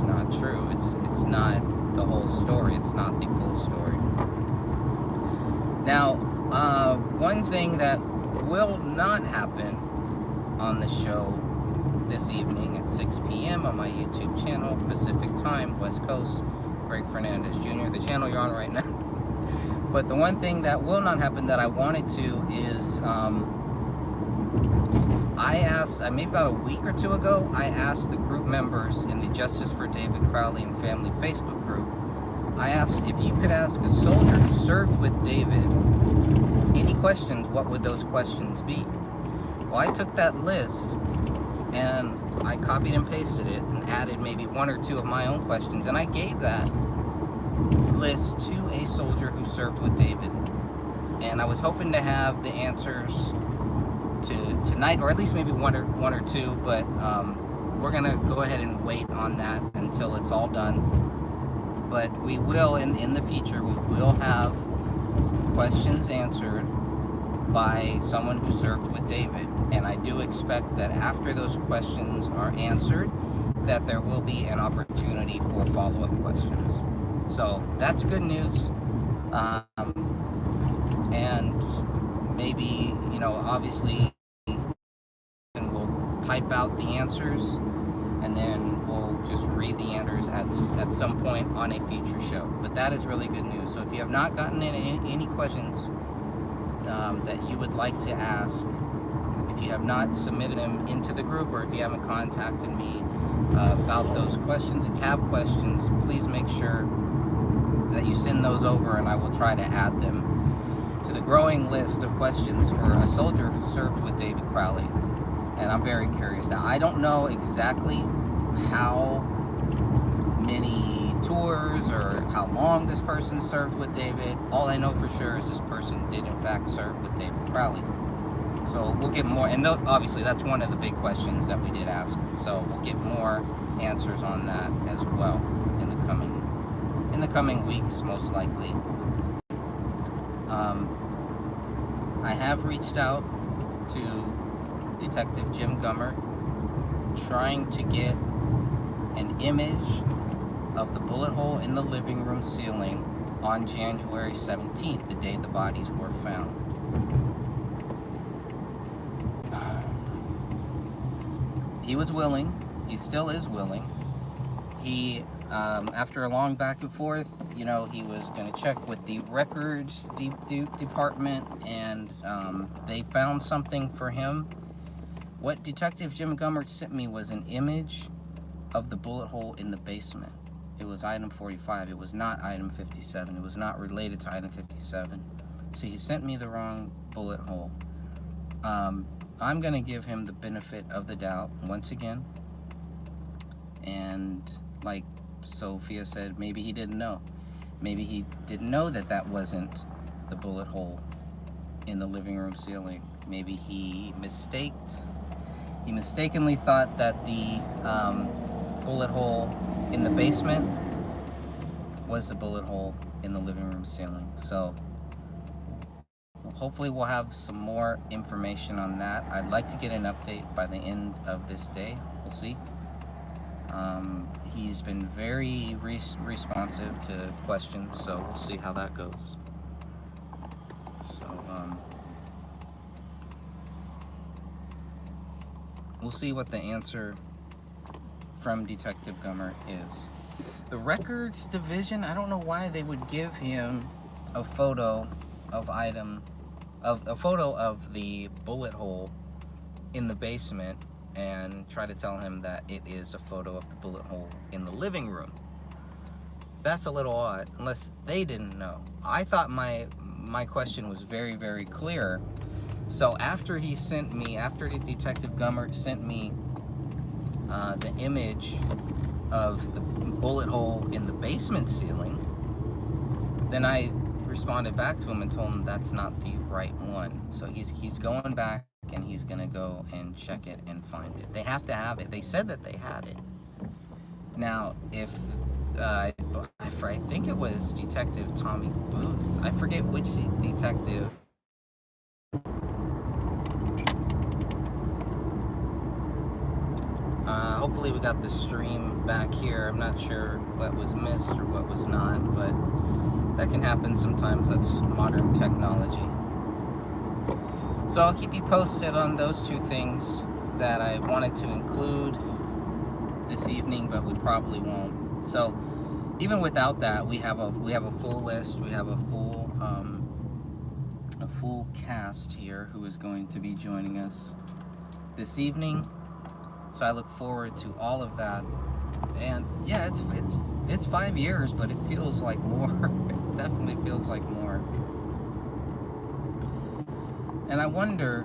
Speaker 8: not true. It's not the whole story. It's not the full story. Now, one thing that will not happen on the show this evening at 6 p.m. on my YouTube channel, Pacific Time, West Coast, Greg Fernandez Jr., the channel you're on right now. But the one thing that will not happen that I wanted to is, I asked, maybe about a week or two ago, I asked the group members in the Justice for David Crowley and Family Facebook group, I asked if you could ask a soldier who served with David any questions, what would those questions be? Well, I took that list and I copied and pasted it and added maybe one or two of my own questions, and I gave that list to a soldier who served with David. And I was hoping to have the answers tonight, or at least maybe one or two, but we're gonna go ahead and wait on that until it's all done. But we will, in the future, we will have questions answered by someone who served with David, and I do expect that after those questions are answered, that there will be an opportunity for follow-up questions. So that's good news. And maybe, obviously we'll type out the answers and then we'll just read the answers at some point on a future show. But that is really good news. So if you have not gotten any questions that you would like to ask, if you have not submitted them into the group, or if you haven't contacted me about those questions, if you have questions, please make sure that you send those over, and I will try to add them to the growing list of questions for a soldier who served with David Crowley. And I'm very curious. Now, I don't know exactly how many tours or how long this person served with David. All I know for sure is this person did in fact serve with David Crowley. So we'll get more, and obviously that's one of the big questions that we did ask. So we'll get more answers on that as well in the coming weeks, most likely. I have reached out to Detective Jim Gummert, trying to get an image of the bullet hole in the living room ceiling on January 17th, the day the bodies were found. He was willing. He still is willing. He, after a long back and forth, you know, he was going to check with the records department, and they found something for him. What Detective Jim Gummert sent me was an image of the bullet hole in the basement. It was item 45. It was not item 57. It was not related to item 57. So he sent me the wrong bullet hole. I'm going to give him the benefit of the doubt once again. And like Sophia said, maybe he didn't know. Maybe he didn't know that that wasn't the bullet hole in the living room ceiling. Maybe he mistakenly thought that the bullet hole in the basement was the bullet hole in the living room ceiling. So hopefully we'll have some more information on that. I'd like to get an update by the end of this day. We'll see. He's been very responsive to questions, so we'll see how that goes. So we'll see what the answer from Detective Gummert is. The records division, I don't know why they would give him a photo of the bullet hole in the basement and try to tell him that it is a photo of the bullet hole in the living room. That's a little odd, unless they didn't know. I thought my question was very, very clear. So after the Detective Gummert sent me the image of the bullet hole in the basement ceiling, then I responded back to him and told him that's not the right one. So he's going back and he's gonna go and check it and find it. They have to have it. They said that they had it. Now, if I think it was Detective Tommy Booth. I forget which detective. Hopefully we got the stream back here. I'm not sure what was missed or what was not, but that can happen sometimes. That's modern technology. So I'll keep you posted on those two things that I wanted to include this evening, but we probably won't. So even without that, we have a full list. We have a full cast here who is going to be joining us this evening. So I look forward to all of that. And yeah, it's 5 years, but it feels like more. It definitely feels like more. And I wonder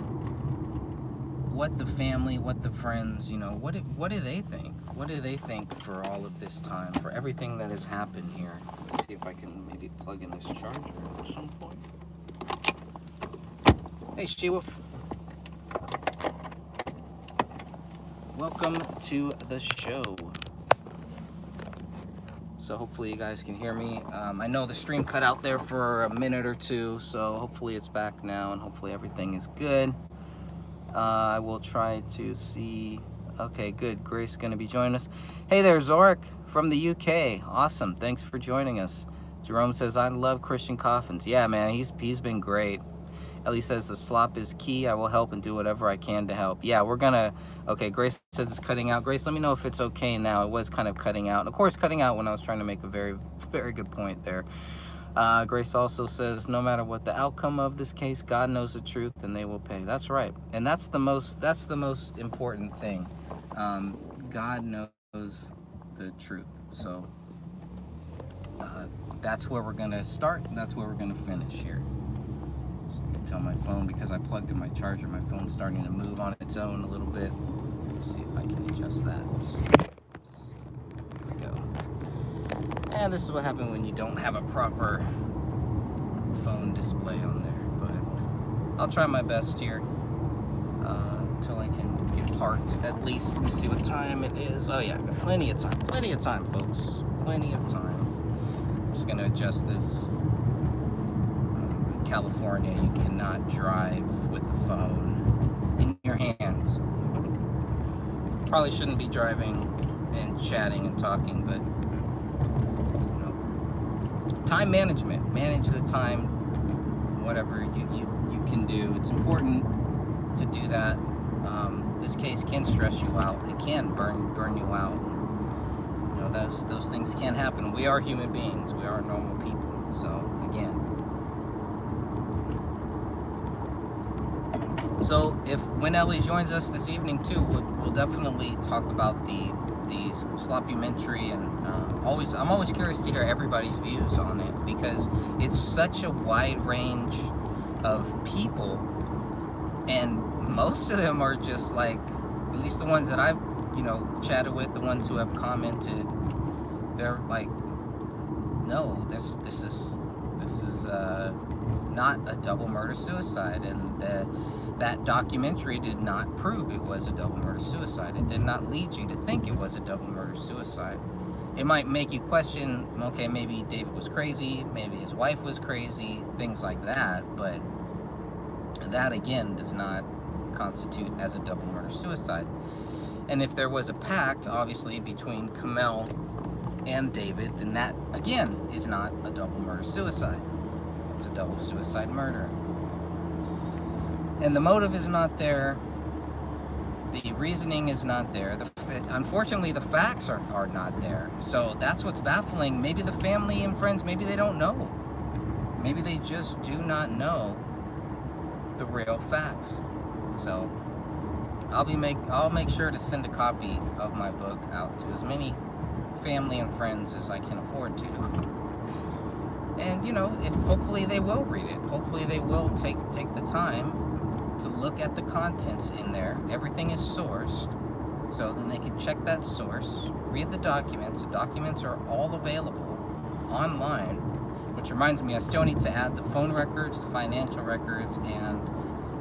Speaker 8: what the family, what the friends, what do they think? What do they think for all of this time, for everything that has happened here? Let's see if I can maybe plug in this charger at some point. Hey, She-Wolf. Welcome to the show. So hopefully you guys can hear me. I know the stream cut out there for a minute or two, so hopefully it's back now and hopefully everything is good. I will try to see. Okay, good. Grace is going to be joining us. Hey there, Zorik from the UK. Awesome. Thanks for joining us. Jerome says, I love Christian Coffins. Yeah, man, he's been great. Ellie says, the slop is key. I will help and do whatever I can to help. Yeah, we're going to... Okay, Grace says it's cutting out. Grace, let me know if it's okay now. It was kind of cutting out. And of course, cutting out when I was trying to make a very, very good point there. Grace also says, no matter what the outcome of this case, God knows the truth and they will pay. That's right. And that's the most important thing. God knows the truth. So that's where we're going to start and that's where we're going to finish here. So I can tell my phone, because I plugged in my charger, my phone's starting to move on its own a little bit. Let's see if I can adjust that. There we go. And this is what happens when you don't have a proper phone display on there. But I'll try my best here until I can get parked. At least, let me see what time it is. Oh yeah, plenty of time. Plenty of time, folks. Plenty of time. I'm just going to adjust this. In California, you cannot drive with the phone in your hands. Probably shouldn't be driving and chatting and talking, but time management. Manage the time, whatever you can do. It's important to do that. This case can stress you out. It can burn you out. You know, those things can happen. We are human beings. We are normal people. So again, when Ellie joins us this evening too, we'll definitely talk about the sloppymentary, and I'm always curious to hear everybody's views on it, because it's such a wide range of people, and most of them are just like, at least the ones that I've chatted with, the ones who have commented, they're like, no, this is not a double murder suicide, and that documentary did not prove it was a double murder suicide. It did not lead you to think it was a double murder suicide. It might make you question, okay, maybe David was crazy, maybe his wife was crazy, things like that, but that again does not constitute as a double murder suicide. And if there was a pact, obviously, between Kamel and David, then that again is not a double murder suicide. It's a double suicide murder. And the motive is not there. The reasoning is not there. Unfortunately, the facts are not there. So that's what's baffling. Maybe the family and friends, maybe they don't know. Maybe they just do not know the real facts. So I'll make sure to send a copy of my book out to as many family and friends as I can afford to. And if hopefully they will read it. Hopefully they will take the time to look at the contents in there. Everything is sourced, so then they can check that source, read the documents. The documents are all available online, which reminds me, I still need to add the phone records, the financial records, and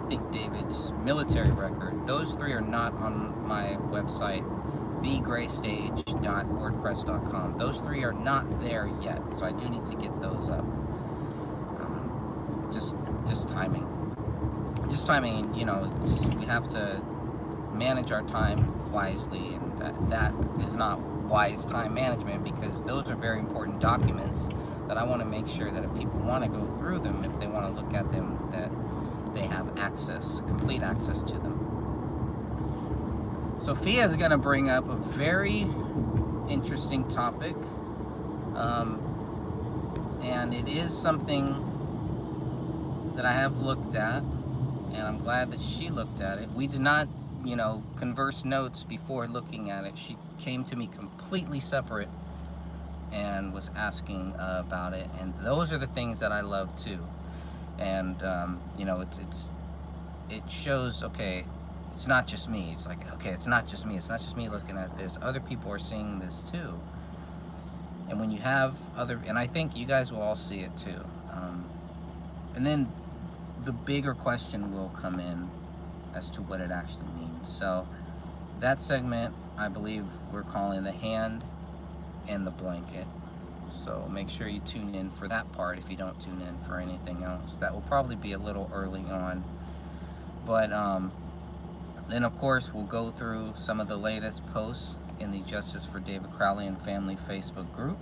Speaker 8: I think David's military record. Those three are not on my website, thegraystage.wordpress.com. Those three are not there yet, so I do need to get those up. Just timing. Just timing, we have to manage our time wisely, and that is not wise time management, because those are very important documents that I want to make sure that if people want to go through them, if they want to look at them, that they have complete access to them. Sophia is going to bring up a very interesting topic, and it is something that I have looked at, and I'm glad that she looked at it. We did not, converse notes before looking at it. She came to me completely separate and was asking about it, and those are the things that I love too. And it shows, okay, it's not just me. It's like, okay, it's not just me. It's not just me looking at this. Other people are seeing this too. And when you have and I think you guys will all see it too. And then the bigger question will come in as to what it actually means. So that segment, I believe we're calling the hand and the blanket. So make sure you tune in for that part if you don't tune in for anything else. That will probably be a little early on. But then of course we'll go through some of the latest posts in the Justice for David Crowley and Family Facebook group.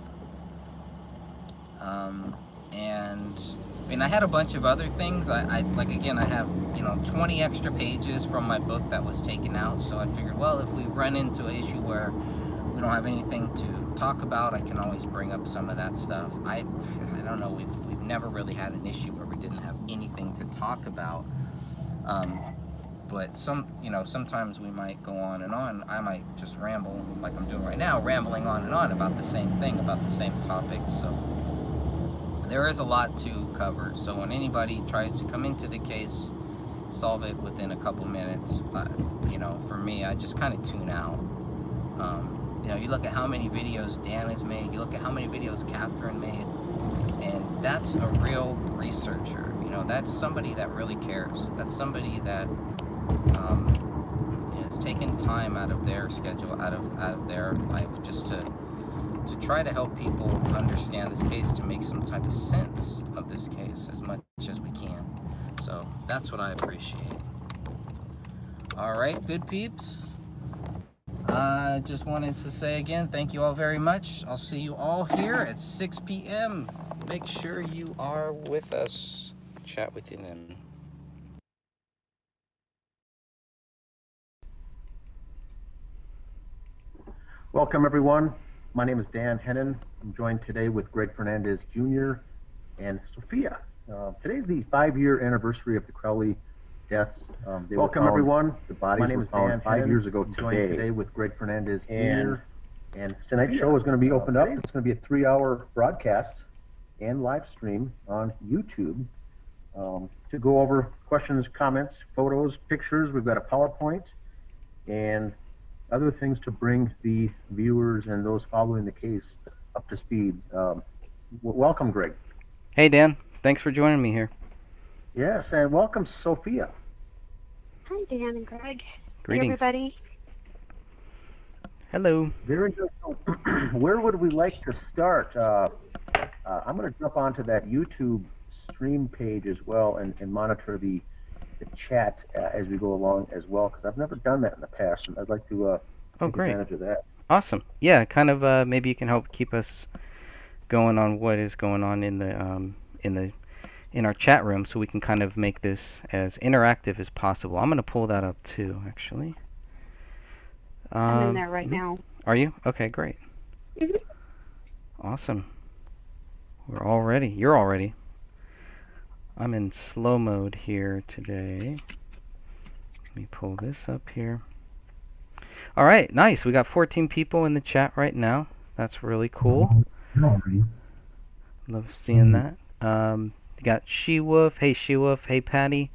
Speaker 8: And I had a bunch of other things. I have 20 extra pages from my book that was taken out, so I figured, well, if we run into an issue where we don't have anything to talk about, I can always bring up some of that stuff. I don't know, we've never really had an issue where we didn't have anything to talk about. But sometimes we might go on and on. I might just ramble like I'm doing right now, rambling on and on about the same thing, about the same topic. So there is a lot to cover. So when anybody tries to come into the case, solve it within a couple minutes, for me, I just kind of tune out. You know, you look at how many videos Dan has made, you look at how many videos Catherine made, and that's a real researcher. You know, that's somebody that really cares. That's somebody that is taking time out of their schedule, out of their life, just to try to help people understand this case, to make some type of sense of this case as much as we can. So that's what I appreciate. All right, good peeps. I just wanted to say again, thank you all very much. I'll see you all here at 6 p.m. Make sure you are with us. Chat with you then.
Speaker 2: Welcome, everyone. My name is Dan Hennon. I'm joined today with Greg Fernandez Jr. and Sophia. Today's the 5-year anniversary of the Crowley deaths. Welcome, everyone. The bodies were found 5 years ago today with Greg Fernandez Jr. And tonight's show is going to be opened up. It's going to be a 3-hour broadcast and live stream on YouTube to go over questions, comments, photos, pictures. We've got a PowerPoint and other things to bring the viewers and those following the case up to speed. Welcome, Greg.
Speaker 8: Hey, Dan. Thanks for joining me here.
Speaker 2: Yes, and welcome, Sophia.
Speaker 4: Hi, Dan and Greg.
Speaker 8: Greetings.
Speaker 4: Hey, everybody.
Speaker 8: Hello.
Speaker 2: Very good. Where would we like to start? I'm going to jump onto that YouTube stream page as well and monitor the chat as we go along as well, because I've never done that in the past, and I'd like to take advantage of that.
Speaker 8: Awesome. Yeah, kind of. Maybe you can help keep us going on what is going on in our chat room, so we can kind of make this as interactive as possible. I'm going to pull that up too, actually.
Speaker 4: I'm in there right now.
Speaker 8: Are you? Okay, great.
Speaker 4: Mm-hmm.
Speaker 8: Awesome. We're all ready. You're all ready. I'm in slow mode here today. Let me pull this up here. All right, nice. We got 14 people in the chat right now. That's really cool. Love seeing that. Got She-Wolf. Hey, She-Wolf. Hey, Patty.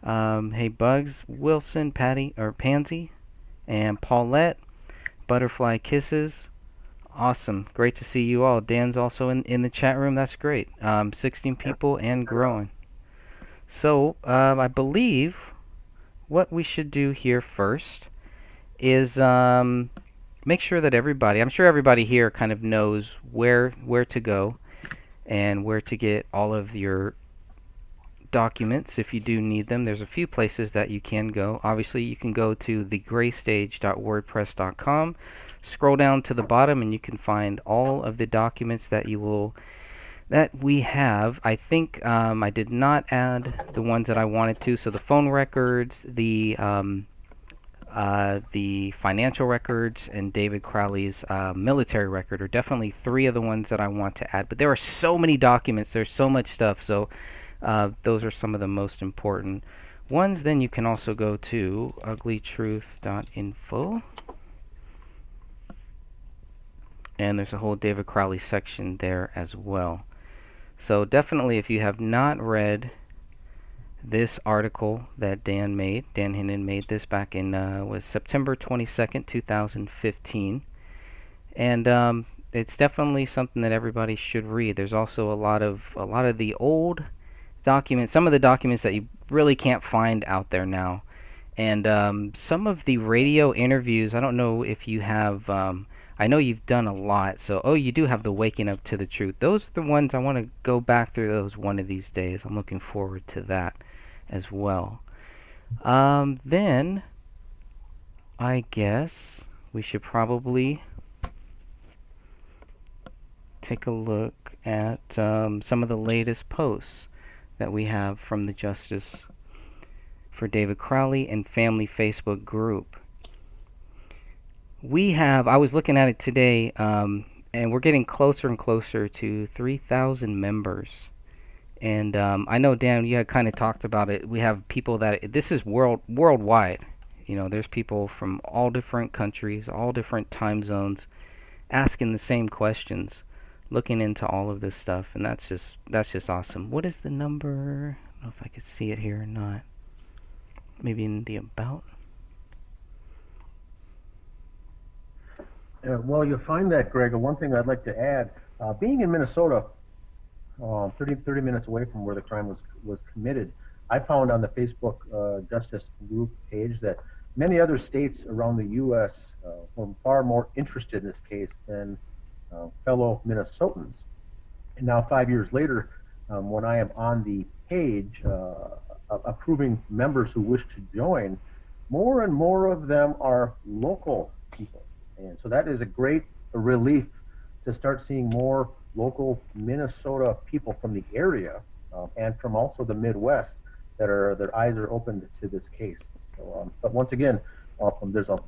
Speaker 8: Hey, Bugs. Wilson, Patty, or Pansy. And Paulette. Butterfly Kisses. Awesome. Great to see you all. Dan's also in the chat room. That's great. 16 people and growing. So, I believe what we should do here first is make sure that everybody, I'm sure everybody here kind of knows where to go and where to get all of your documents if you do need them. There's a few places that you can go. Obviously, you can go to thegraystage.wordpress.com. Scroll down to the bottom and you can find all of the documents that we have. I think I did not add the ones that I wanted to. So the phone records, the financial records, and David Crowley's military record are definitely 3 of the ones that I want to add. But there are so many documents. There's so much stuff. So those are some of the most important ones. Then you can also go to uglytruth.info. And there's a whole David Crowley section there as well. So definitely, if you have not read this article that Dan Hennon made this back in was September 22nd, 2015. And it's definitely something that everybody should read. There's also a lot of the old documents, some of the documents that you really can't find out there now. And some of the radio interviews, I don't know if you have... I know you've done a lot, so you do have the Waking Up to the Truth. Those are the ones I want to go back through those one of these days. I'm looking forward to that as well. Then I guess we should probably take a look at some of the latest posts that we have from the Justice for David Crowley and Family Facebook group. I was looking at it today, and we're getting closer and closer to 3,000 members. And I know, Dan, you had kind of talked about it. We have people this is worldwide. You know, there's people from all different countries, all different time zones, asking the same questions, looking into all of this stuff, and that's just awesome. What is the number? I don't know if I could see it here or not. Maybe in the about.
Speaker 2: Well, you'll find that, Greg. One thing I'd like to add, being in Minnesota, 30 minutes away from where the crime was committed, I found on the Facebook Justice Group page that many other states around the U.S. Were far more interested in this case than fellow Minnesotans. And now, 5 years later, when I am on the page approving members who wish to join, more and more of them are local people. And so that is a great relief to start seeing more local Minnesota people from the area and from also the Midwest that their eyes are opened to this case. So, but once again, there's a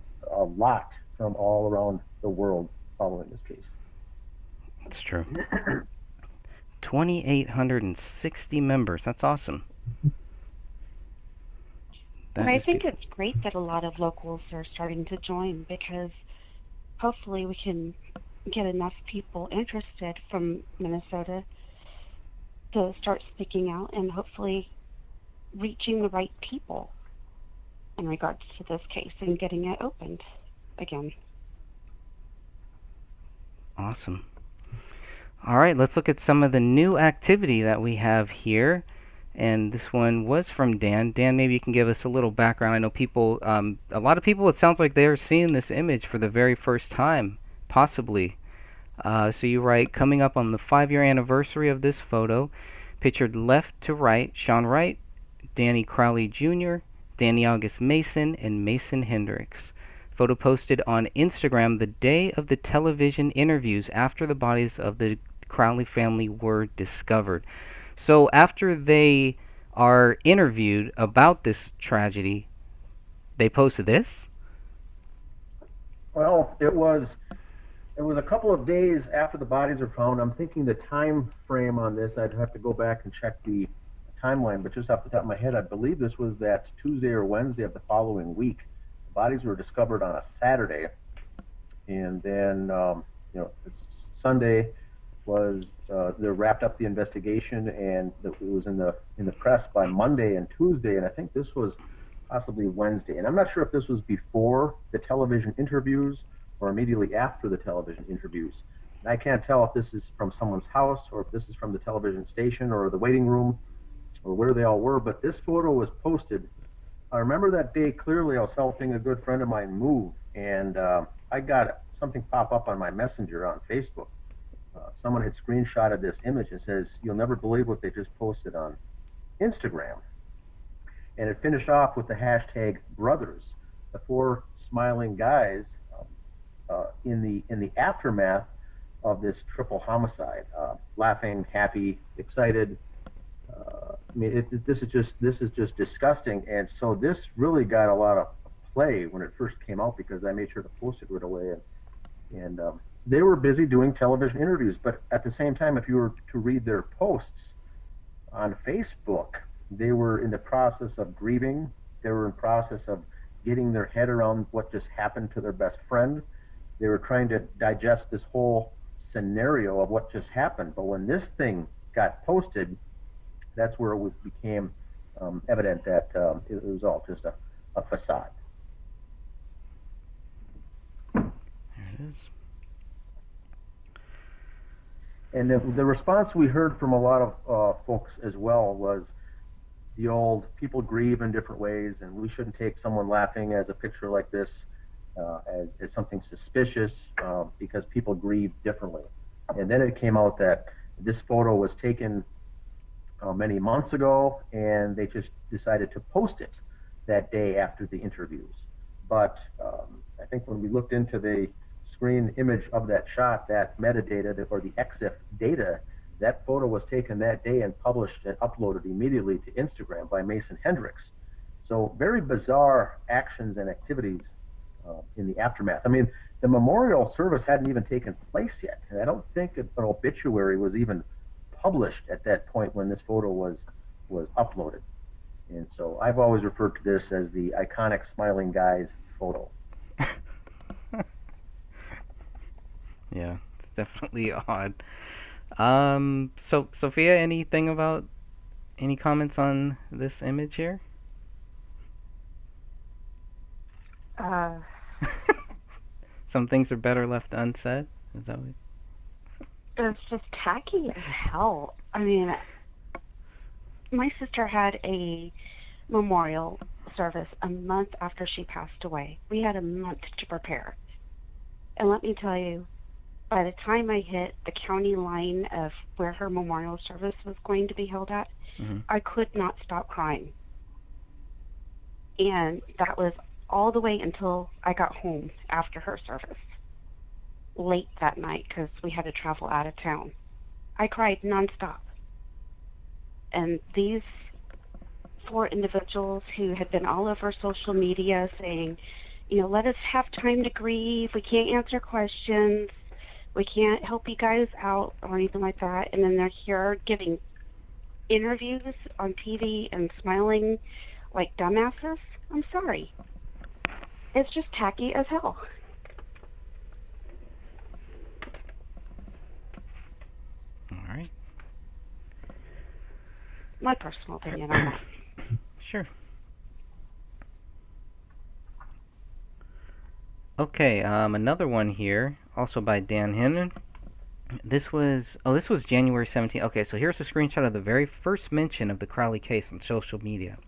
Speaker 2: lot from all around the world following this case.
Speaker 8: That's true. 2,860 members. That's awesome.
Speaker 4: And I think it's great that a lot of locals are starting to join, because hopefully we can get enough people interested from Minnesota to start speaking out and hopefully reaching the right people in regards to this case and getting it opened again.
Speaker 8: Awesome. All right, let's look at some of the new activity that we have here. And this one was from Dan. Dan, maybe you can give us a little background. I know people, a lot of people, it sounds like they're seeing this image for the very first time, possibly. So you write, coming up on the 5-year anniversary of this photo, pictured left to right, Sean Wright, Danny Crowley Jr., Danny August Mason, and Mason Hendricks. Photo posted on Instagram the day of the television interviews after the bodies of the Crowley family were discovered. So after they are interviewed about this tragedy, they posted this?
Speaker 2: Well, it was a couple of days after the bodies are found. I'm thinking the time frame on this, I'd have to go back and check the timeline, but just off the top of my head, I believe this was that Tuesday or Wednesday of the following week. The bodies were discovered on a Saturday, and then Sunday was they wrapped up the investigation, and it was in the press by Monday and Tuesday, and I think this was possibly Wednesday. And I'm not sure if this was before the television interviews or immediately after the television interviews. And I can't tell if this is from someone's house or if this is from the television station or the waiting room or where they all were, but this photo was posted. I remember that day clearly. I was helping a good friend of mine move, and I got something pop up on my messenger on Facebook. Someone had screenshotted this image and says, "You'll never believe what they just posted on Instagram." And it finished off with the hashtag brothers, the 4 smiling guys in the aftermath of this triple homicide, laughing, happy, excited. I mean, this is just disgusting. And so this really got a lot of play when it first came out, because I made sure to post it right away. And they were busy doing television interviews, but at the same time, if you were to read their posts on Facebook, they were in the process of grieving. They were in process of getting their head around what just happened to their best friend. They were trying to digest this whole scenario of what just happened. But when this thing got posted, that's where it became evident that it was all just a facade.
Speaker 8: There it is.
Speaker 2: And the response we heard from a lot of folks as well was the old, people grieve in different ways, and we shouldn't take someone laughing as a picture like this as something suspicious because people grieve differently. And then it came out that this photo was taken many months ago, and they just decided to post it that day after the interviews. But I think when we looked into the screen image of that shot, that metadata, or the EXIF data, that photo was taken that day and published and uploaded immediately to Instagram by Mason Hendricks. So very bizarre actions and activities in the aftermath. I mean, the memorial service hadn't even taken place yet, and I don't think an obituary was even published at that point when this photo was uploaded. And so I've always referred to this as the iconic smiling guys photo.
Speaker 8: Yeah, it's definitely odd. So Sophia, any comments on this image here? Some things are better left unsaid. Is that what?
Speaker 4: It's just tacky as hell. I mean, my sister had a memorial service a month after she passed away. We had a month to prepare. And let me tell you, by the time I hit the county line of where her memorial service was going to be held at, I could not stop crying. And that was all the way until I got home after her service, late that night, because we had to travel out of town. I cried nonstop. And these 4 individuals who had been all over social media saying, let us have time to grieve. We can't answer questions. We can't help you guys out or anything like that. And then they're here giving interviews on TV and smiling like dumbasses. I'm sorry. It's just tacky as hell.
Speaker 8: All right.
Speaker 4: My personal opinion on that.
Speaker 8: Sure. Okay, another one here, also by Dan Hennon. This was January 17th. Okay, so here's a screenshot of the very first mention of the Crowley case on social media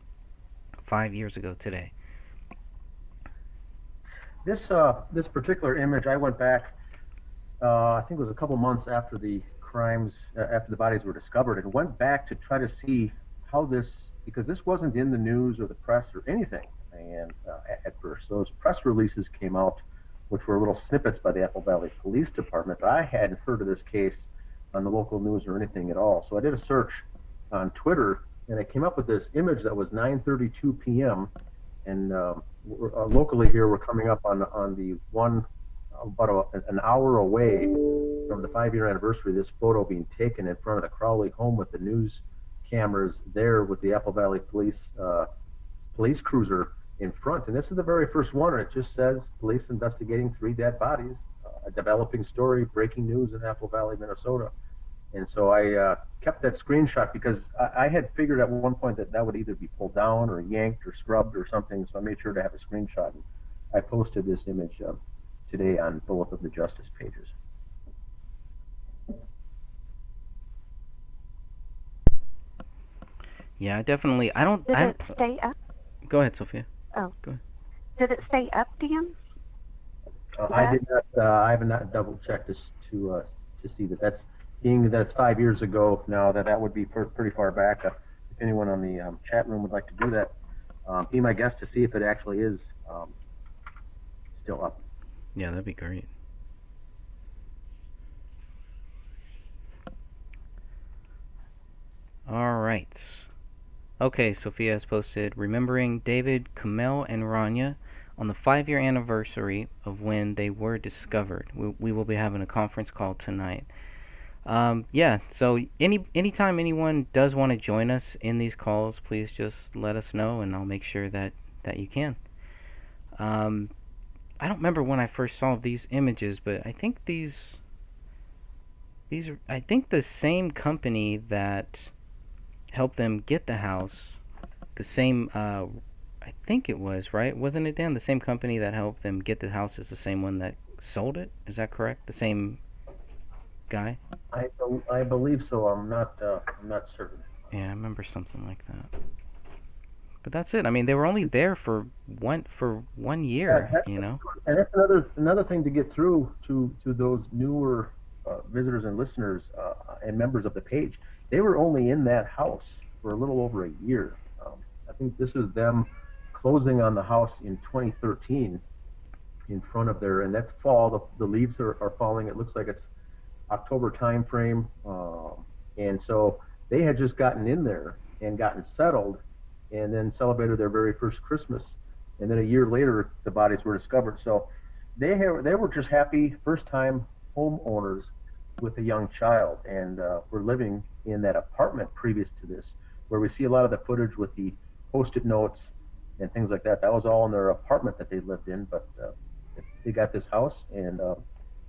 Speaker 8: 5 years ago today.
Speaker 2: This particular image, I went back, I think it was a couple months after the crimes, after the bodies were discovered, and went back to try to see how this, because this wasn't in the news or the press or anything, and at first. Those press releases came out, which were little snippets by the Apple Valley Police Department, but I hadn't heard of this case on the local news or anything at all. So I did a search on Twitter, and I came up with this image that was 9:32 p.m., and locally here, we're coming up on the one, about an hour away from the 5-year anniversary of this photo being taken in front of the Crowley home with the news cameras there with the Apple Valley police cruiser in front. And this is the very first one, and it just says police investigating 3 dead bodies, a developing story, breaking news in Apple Valley, Minnesota. And so I kept that screenshot because I had figured at one point that would either be pulled down or yanked or scrubbed or something, so I made sure to have a screenshot. And I posted this image today on both of the Justice pages.
Speaker 8: Yeah, definitely. I don't.
Speaker 4: Did it stay up?
Speaker 8: Go ahead, Sophia.
Speaker 4: Oh.
Speaker 8: Go ahead.
Speaker 4: Did it stay up, Dan?
Speaker 2: I did not. I have not double checked this to see that that's being that it's 5 years ago now. That would be pretty far back. If anyone on the chat room would like to do that, be my guest to see if it actually is still up.
Speaker 8: Yeah, that'd be great. All right. Okay, Sophia has posted, remembering David, Kamel, and Rania on the 5-year anniversary of when they were discovered. We will be having a conference call tonight. Yeah, so anytime anyone does want to join us in these calls, please just let us know, and I'll make sure that you can. I don't remember when I first saw these images, but I think these are, I think the same company that helped them get the house, the same, I think it was, right? Wasn't it, Dan? The same company that helped them get the house is the same one that sold it? Is that correct? The same guy?
Speaker 2: I believe so. I'm not certain.
Speaker 8: Yeah, I remember something like that. But that's it. I mean, they were only there for one year, you know.
Speaker 2: And that's another thing to get through to those newer visitors and listeners and members of the page. They were only in that house for a little over a year. I think this is them closing on the house in 2013 in front of there, and that's fall. The leaves are falling. It looks like it's October time frame, and so they had just gotten in there and gotten settled, and then celebrated their very first Christmas, and then a year later the bodies were discovered. So they were just happy first-time homeowners with a young child, and were living in that apartment previous to this, where we see a lot of the footage with the post-it notes and things like that. That was all in their apartment that they lived in, but they got this house, and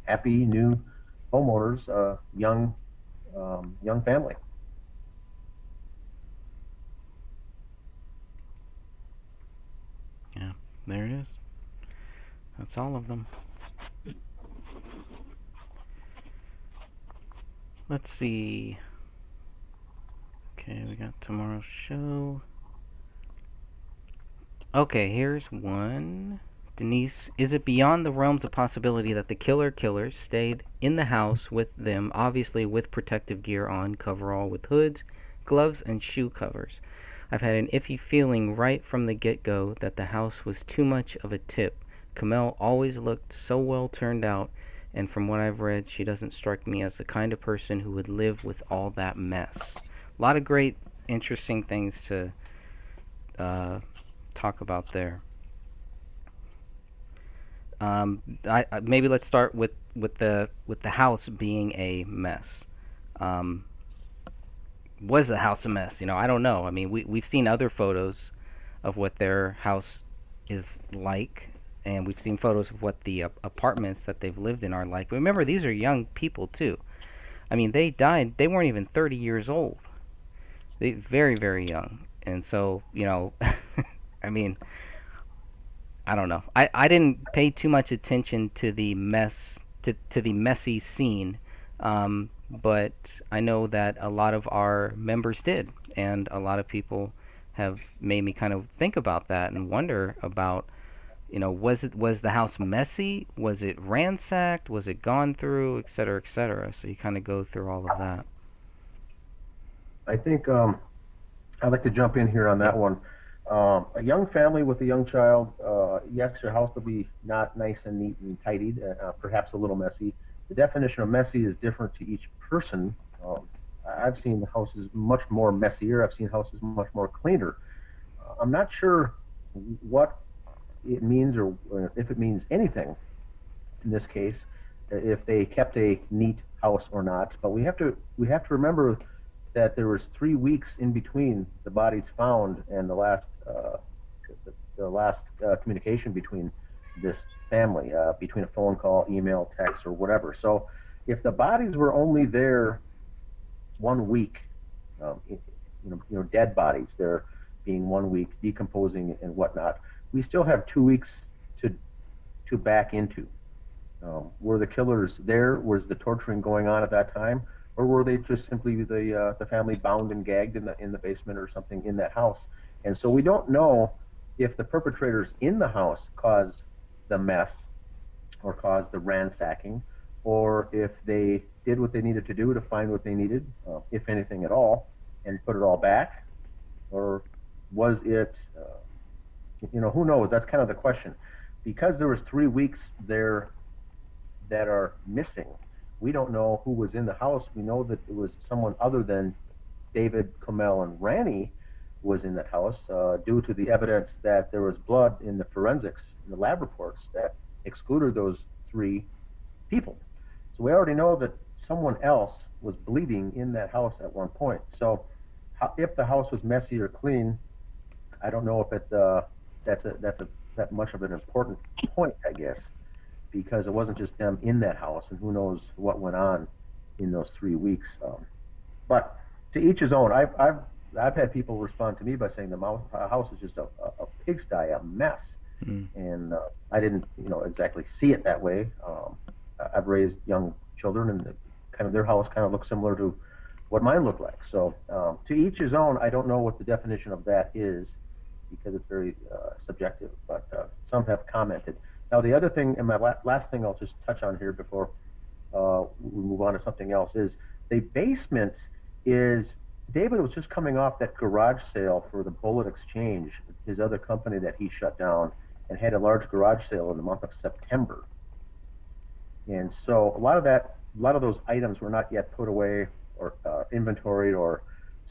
Speaker 2: happy new homeowners, young family.
Speaker 8: Yeah, there it is. That's all of them. Let's see. Okay, we got tomorrow's show. Okay, here's one. Denise, is it beyond the realms of possibility that the killers stayed in the house with them, obviously with protective gear on, coverall with hoods, gloves, and shoe covers? I've had an iffy feeling right from the get-go that the house was too much of a tip. Kamel always looked so well turned out, and from what I've read, she doesn't strike me as the kind of person who would live with all that mess. A lot of great, interesting things to talk about there. Maybe let's start with the house being a mess. Was the house a mess? I don't know. I mean, we've seen other photos of what their house is like, and we've seen photos of what the apartments that they've lived in are like. But remember, these are young people too. I mean, they died. They weren't even 30 years old. They very, very young, and so I mean, I don't know. I didn't pay too much attention to the messy scene, but I know that a lot of our members did, and a lot of people have made me kind of think about that and wonder about, was the house messy? Was it ransacked? Was it gone through, et cetera, et cetera? So you kind of go through all of that.
Speaker 2: I think I'd like to jump in here on that one. A young family with a young child, yes, your house will be not nice and neat and tidied, perhaps a little messy. The definition of messy is different to each person. I've seen houses much more messier. I've seen houses much more cleaner. I'm not sure what it means or if it means anything in this case, if they kept a neat house or not. But we have to remember that there was 3 weeks in between the bodies found and the last communication between this family, between a phone call, email, text, or whatever. So if the bodies were only there 1 week, dead bodies, they're being 1 week, decomposing and whatnot, we still have 2 weeks to back into. Were the killers there? Was the torturing going on at that time? Or were they just simply the family bound and gagged in the basement or something in that house? And so we don't know if the perpetrators in the house caused the mess or caused the ransacking, or if they did what they needed to do to find what they needed, if anything at all, and put it all back, or was it, who knows? That's kind of the question. Because there was 3 weeks there that are missing, we don't know who was in the house. We know that it was someone other than David, Kamel, and Rani was in that house due to the evidence that there was blood in the forensics, in the lab reports that excluded those 3 people. So we already know that someone else was bleeding in that house at one point. So if the house was messy or clean, I don't know if that's that much of an important point, I guess, because it wasn't just them in that house, and who knows what went on in those 3 weeks. But to each his own. I've had people respond to me by saying the house is just a pigsty, a mess, and I didn't exactly see it that way. I've raised young children, and their house kind of looks similar to what mine looked like. So to each his own. I don't know what the definition of that is, because it's very subjective, but some have commented. Now, the other thing, and my last thing I'll just touch on here before we move on to something else, is the basement is, David was just coming off that garage sale for the Bullet Exchange, his other company that he shut down, and had a large garage sale in the month of September. And so a lot of those items were not yet put away or inventoried or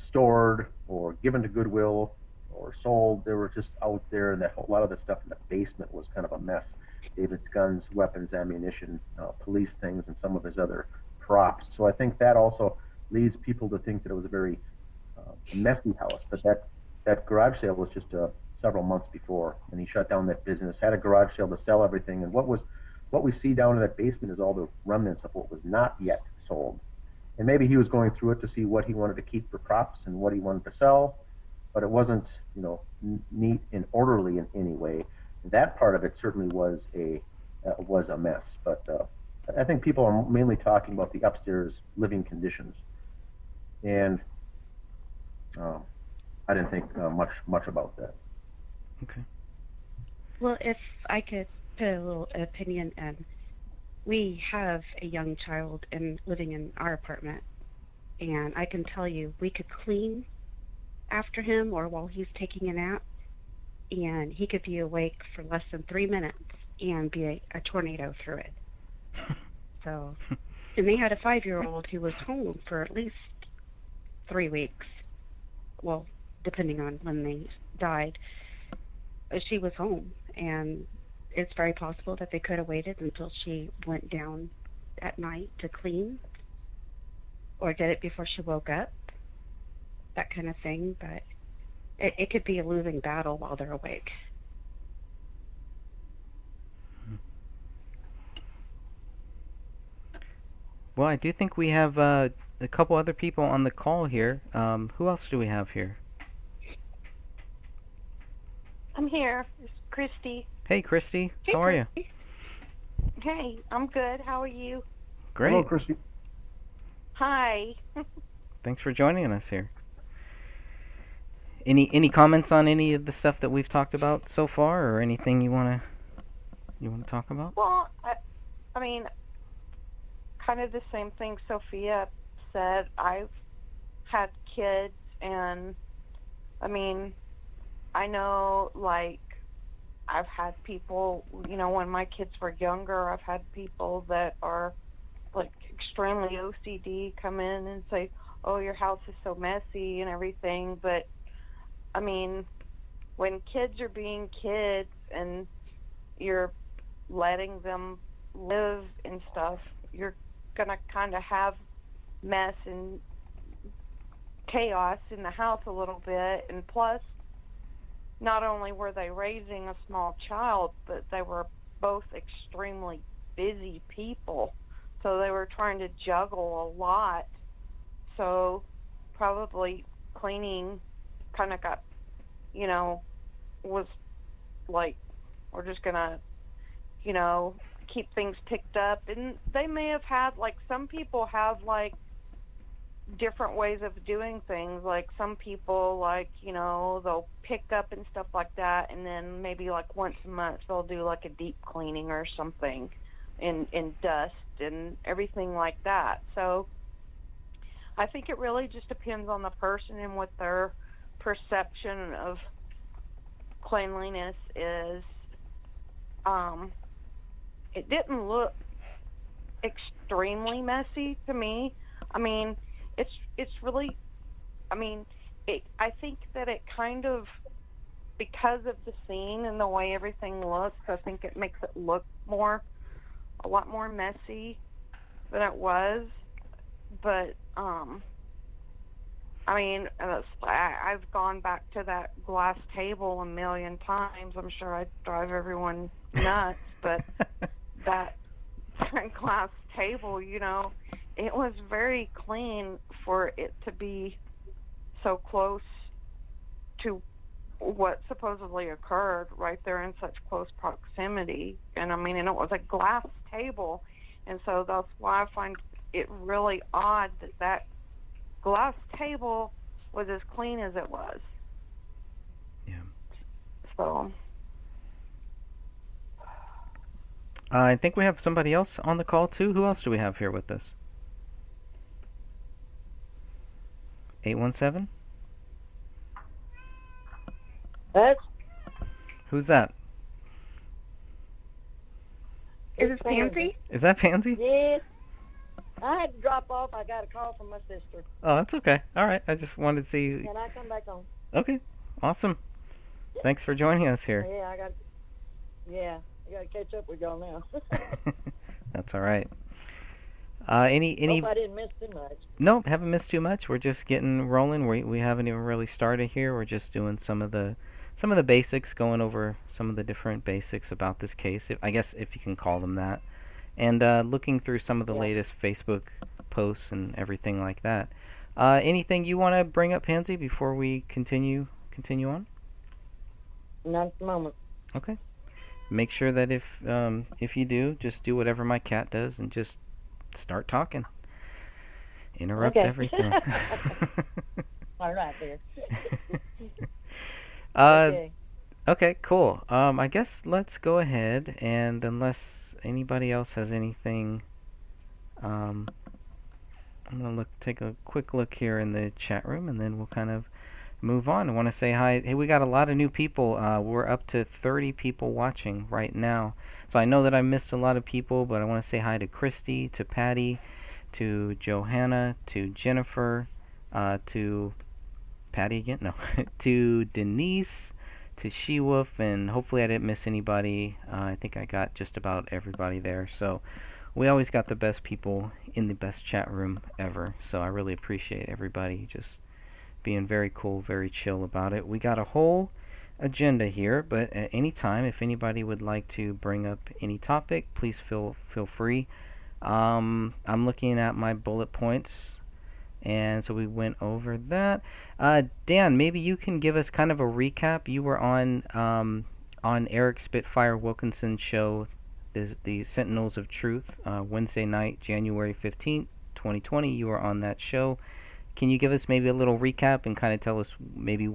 Speaker 2: stored or given to Goodwill or sold. They were just out there, and a lot of the stuff in the basement was kind of a mess. David's guns, weapons, ammunition, police things, and some of his other props. So I think that also leads people to think that it was a very messy house. But that garage sale was just several months before, and he shut down that business, had a garage sale to sell everything. And what we see down in that basement is all the remnants of what was not yet sold. And maybe he was going through it to see what he wanted to keep for props and what he wanted to sell, but it wasn't, neat and orderly in any way. That part of it certainly was a mess. But I think people are mainly talking about the upstairs living conditions, and I didn't think much about that.
Speaker 8: Okay.
Speaker 4: Well, if I could put a little opinion in, we have a young child living in our apartment, and I can tell you we could clean after him or while he's taking a nap, and he could be awake for less than 3 minutes and be a tornado through it. So, and they had a 5-year-old who was home for at least 3 weeks. Well, depending on when they died, she was home, and it's very possible that they could have waited until she went down at night to clean or did it before she woke up, that kind of thing. But it could be a losing battle while they're awake.
Speaker 8: Well, I do think we have a couple other people on the call here. Who else do we have here?
Speaker 9: I'm here. It's Christy.
Speaker 8: Hey, Christy.
Speaker 9: Hey,
Speaker 8: How are you?
Speaker 9: Christy. Hey, I'm good. How are you?
Speaker 8: Great.
Speaker 2: Hello, Christy.
Speaker 9: Hi.
Speaker 8: Thanks for joining us here. Any comments on any of the stuff that we've talked about so far, or anything you wanna talk about?
Speaker 9: Well, I mean, kind of the same thing Sophia said. I've had kids, and I mean, I know, like, I've had people, you know, when my kids were younger, I've had people that are, like, extremely OCD come in and say, oh, your house is so messy and everything. But, I mean, when kids are being kids and you're letting them live and stuff, you're going to kind of have mess and chaos in the house a little bit. And plus, not only were they raising a small child, but they were both extremely busy people. So they were trying to juggle a lot. So probably cleaning kind of got, you know, was like, we're just going to, you know, keep things picked up. And they may have had, like, some people have, like, different ways of doing things. Like, some people, like, you know, they'll pick up and stuff like that, and then maybe, like, once a month they'll do, like, a deep cleaning or something in dust and everything like that. So I think it really just depends on the person and what their perception of cleanliness is. It didn't look extremely messy to me. I mean, it's really, I mean, I think that it kind of, because of the scene and the way everything looks, I think it makes it look a lot more messy than it was. But I mean, I've gone back to that glass table a million times. I'm sure I drive everyone nuts, but that glass table, you know, it was very clean for it to be so close to what supposedly occurred right there in such close proximity. And I mean, and it was a glass table, and so that's why I find it really odd that that glass table was as clean as it was.
Speaker 8: Yeah.
Speaker 4: So
Speaker 8: I think we have somebody else on the call too. Who else do we have here with us? 817? Who's that?
Speaker 9: is this Pansy?
Speaker 8: Is that Pansy?
Speaker 10: Yes. I had to drop off. I got a call from my sister.
Speaker 8: Oh, that's okay. All right. I just wanted to see.
Speaker 10: Can I come back on?
Speaker 8: Okay. Awesome. Thanks for joining us here.
Speaker 10: Yeah, I got to catch up with y'all now.
Speaker 8: That's all right. Any
Speaker 10: Hope I didn't miss too much.
Speaker 8: Nope, haven't missed too much. We're just getting rolling. We haven't even really started here. We're just doing some of the basics, going over some of the different basics about this case, I guess, if you can call them that, and looking through some of the latest Facebook posts and everything like that. Anything you want to bring up, Pansy, before we continue on?
Speaker 10: Not at the moment.
Speaker 8: Okay. make sure that if you do, just do whatever my cat does and just start talking. Interrupt
Speaker 10: Okay.
Speaker 8: everything.
Speaker 10: All right, then.
Speaker 8: uh,
Speaker 10: Okay.
Speaker 8: okay, cool. I guess let's go ahead, and unless anybody else has anything, I'm gonna take a quick look here in the chat room, and then we'll kind of move on. I want to say hi. Hey, we got a lot of new people. We're up to 30 people watching right now. So I know that I missed a lot of people, but I want to say hi to Christy, to Patty, to Johanna, to Jennifer, to Patty again? No. To Denise, to She-Wolf, and hopefully I didn't miss anybody. I think I got just about everybody there. So we always got the best people in the best chat room ever. So I really appreciate everybody just being very cool, very chill about it. We got a whole agenda here, but at any time, if anybody would like to bring up any topic, please feel free. I'm looking at my bullet points, and so we went over that. Dan, maybe you can give us kind of a recap. You were on Eric Spitfire Wilkinson's show, the Sentinels of Truth, Wednesday night, January 15th, 2020. You were on that show. Can you give us maybe a little recap and kind of tell us maybe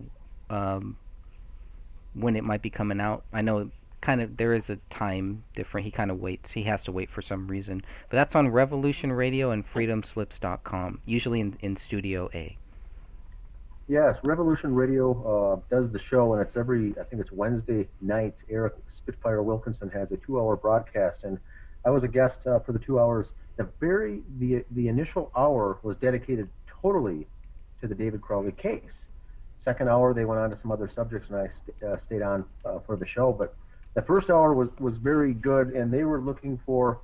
Speaker 8: when it might be coming out? I know kind of there is a time different. He kind of waits. He has to wait for some reason. But that's on Revolution Radio and freedomslips.com, usually in Studio A.
Speaker 2: Yes, Revolution Radio does the show, and it's I think it's Wednesday night. Eric Spitfire Wilkinson has a 2-hour broadcast, and I was a guest for the 2 hours. The initial hour was dedicated totally to the David Crowley case. Second hour, they went on to some other subjects, and I stayed on for the show. But the first hour was very good, and they were looking for,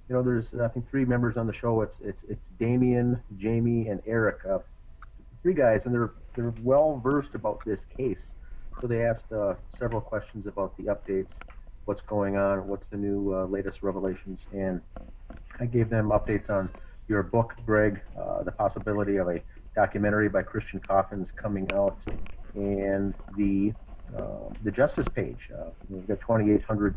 Speaker 2: there's I think 3 members on the show. It's Damien, Jamie, and Eric. 3 guys, and they're well versed about this case. So they asked several questions about the updates, what's going on, what's the new latest revelations, and I gave them updates on your book, Greg, the possibility of a documentary by Christian Coffins coming out, and the Justice page. We've got 2,800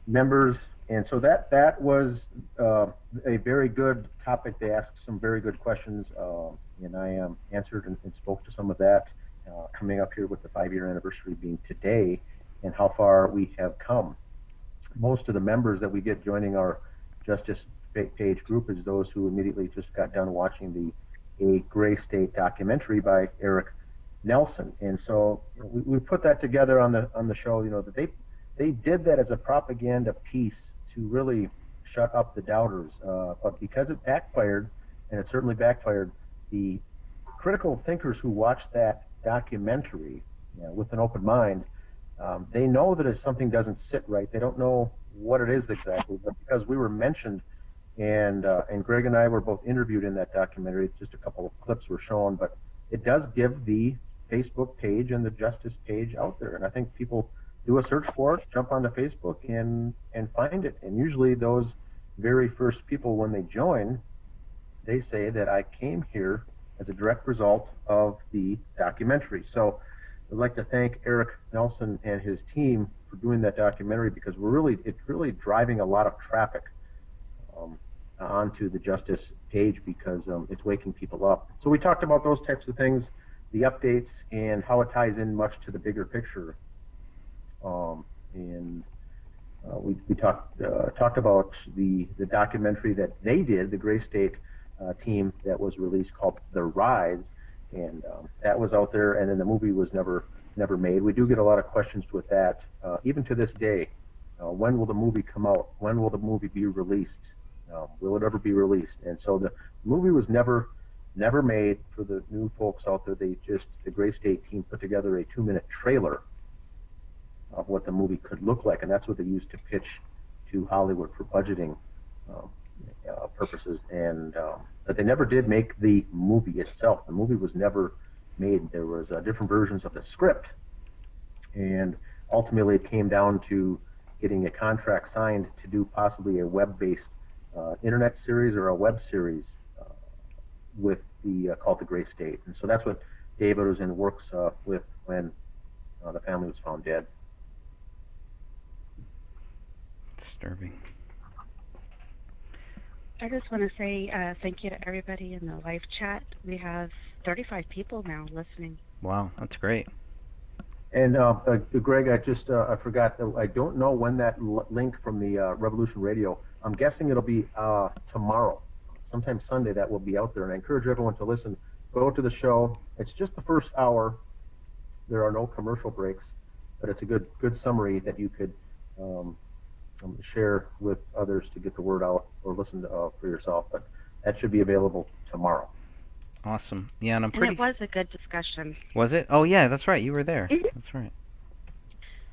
Speaker 2: members, and so that was a very good topic. They asked some very good questions, and I answered and spoke to some of that. Coming up here with the 5-year anniversary being today, and how far we have come. Most of the members that we get joining our Justice page group is those who immediately just got done watching a Gray State documentary by Eric Nelson, and so we put that together on the show. That they did that as a propaganda piece to really shut up the doubters, but because it backfired, and it certainly backfired, the critical thinkers who watched that documentary with an open mind, they know that if something doesn't sit right, they don't know what it is exactly, but because we were mentioned, and Greg and I were both interviewed in that documentary, just a couple of clips were shown, but it does give the Facebook page and the Justice page out there, and I think people do a search for it, jump onto Facebook and find it, and usually those very first people, when they join, they say that I came here as a direct result of the documentary. So I'd like to thank Eric Nelson and his team for doing that documentary, because it's really driving a lot of traffic onto the Justice page, because it's waking people up. So we talked about those types of things, the updates, and how it ties in much to the bigger picture. We talked about the documentary that they did, the Gray State team, that was released, called The Rise, and that was out there, and then the movie was never made. We do get a lot of questions with that, even to this day. When will the movie come out? When will the movie be released? Will it ever be released? And so the movie was never made. For the new folks out there, the Gray State team put together a 2-minute trailer of what the movie could look like, and that's what they used to pitch to Hollywood for budgeting purposes. And but they never did make the movie itself. The movie was never made. There was different versions of the script, and ultimately it came down to getting a contract signed to do possibly a web-based internet series or a web series with called the Gray State. And so that's what David was in works with when the family was found dead.
Speaker 8: Disturbing.
Speaker 7: I just want to say thank you to everybody in the live chat. We have 35 people now listening.
Speaker 8: Wow, that's great.
Speaker 2: And Greg, I forgot. I don't know when that link from the Revolution Radio. I'm guessing it'll be tomorrow, sometime Sunday. That will be out there, and I encourage everyone to listen. Go to the show. It's just the first hour. There are no commercial breaks, but it's a good summary that you could share with others to get the word out, or listen to, for yourself. But that should be available tomorrow.
Speaker 8: Awesome. Yeah, and
Speaker 7: it was a good discussion.
Speaker 8: Was it? Oh yeah, that's right. You were there.
Speaker 7: Mm-hmm.
Speaker 8: That's right.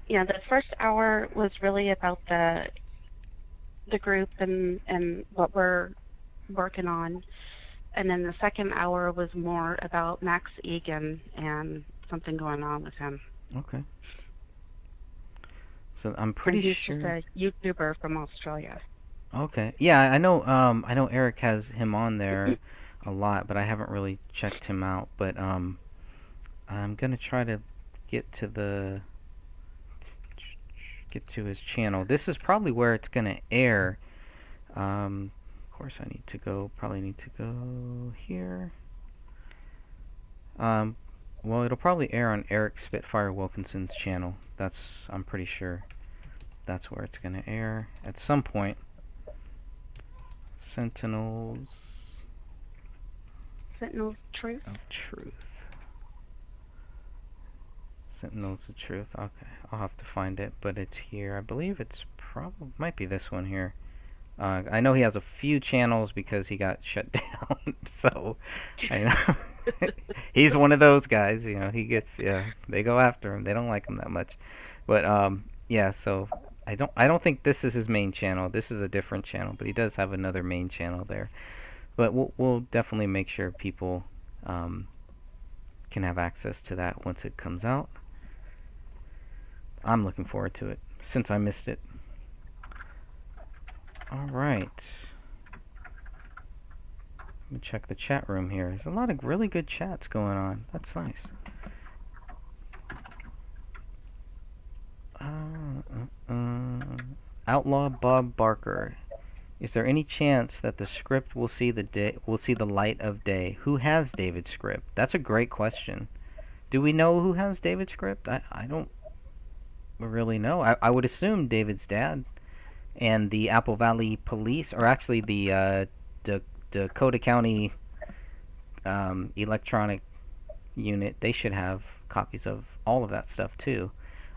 Speaker 7: Yeah, the first hour was really about the group and what we're working on, and then the second hour was more about Max Egan and something going on with him.
Speaker 8: Okay. So I'm pretty sure
Speaker 7: he's just a YouTuber from Australia.
Speaker 8: Okay. Yeah, I know. I know Eric has him on there a lot, but I haven't really checked him out. But I'm gonna try to get to his channel. This is probably where it's gonna air. Of course, probably need to go here. Well, it'll probably air on Eric Spitfire Wilkinson's channel. I'm pretty sure that's where it's gonna air at some point. Sentinels
Speaker 7: Truth?
Speaker 8: of Truth. Sentinels of Truth. Okay, I'll have to find it, but it's here. I believe it's might be this one here. I know he has a few channels because he got shut down, so I know he's one of those guys. You know, they go after him. They don't like him that much, but yeah. So I don't think this is his main channel. This is a different channel, but he does have another main channel there. But we'll definitely make sure people can have access to that once it comes out. I'm looking forward to it since I missed it. All right. Let me check the chat room here. There's a lot of really good chats going on. That's nice. Outlaw Bob Barker. Is there any chance that the script will see the light of day? Who has David's script? That's a great question. Do we know who has David's script? I don't really know. I would assume David's dad and the Apple Valley Police, or actually the Dakota County electronic unit. They should have copies of all of that stuff too.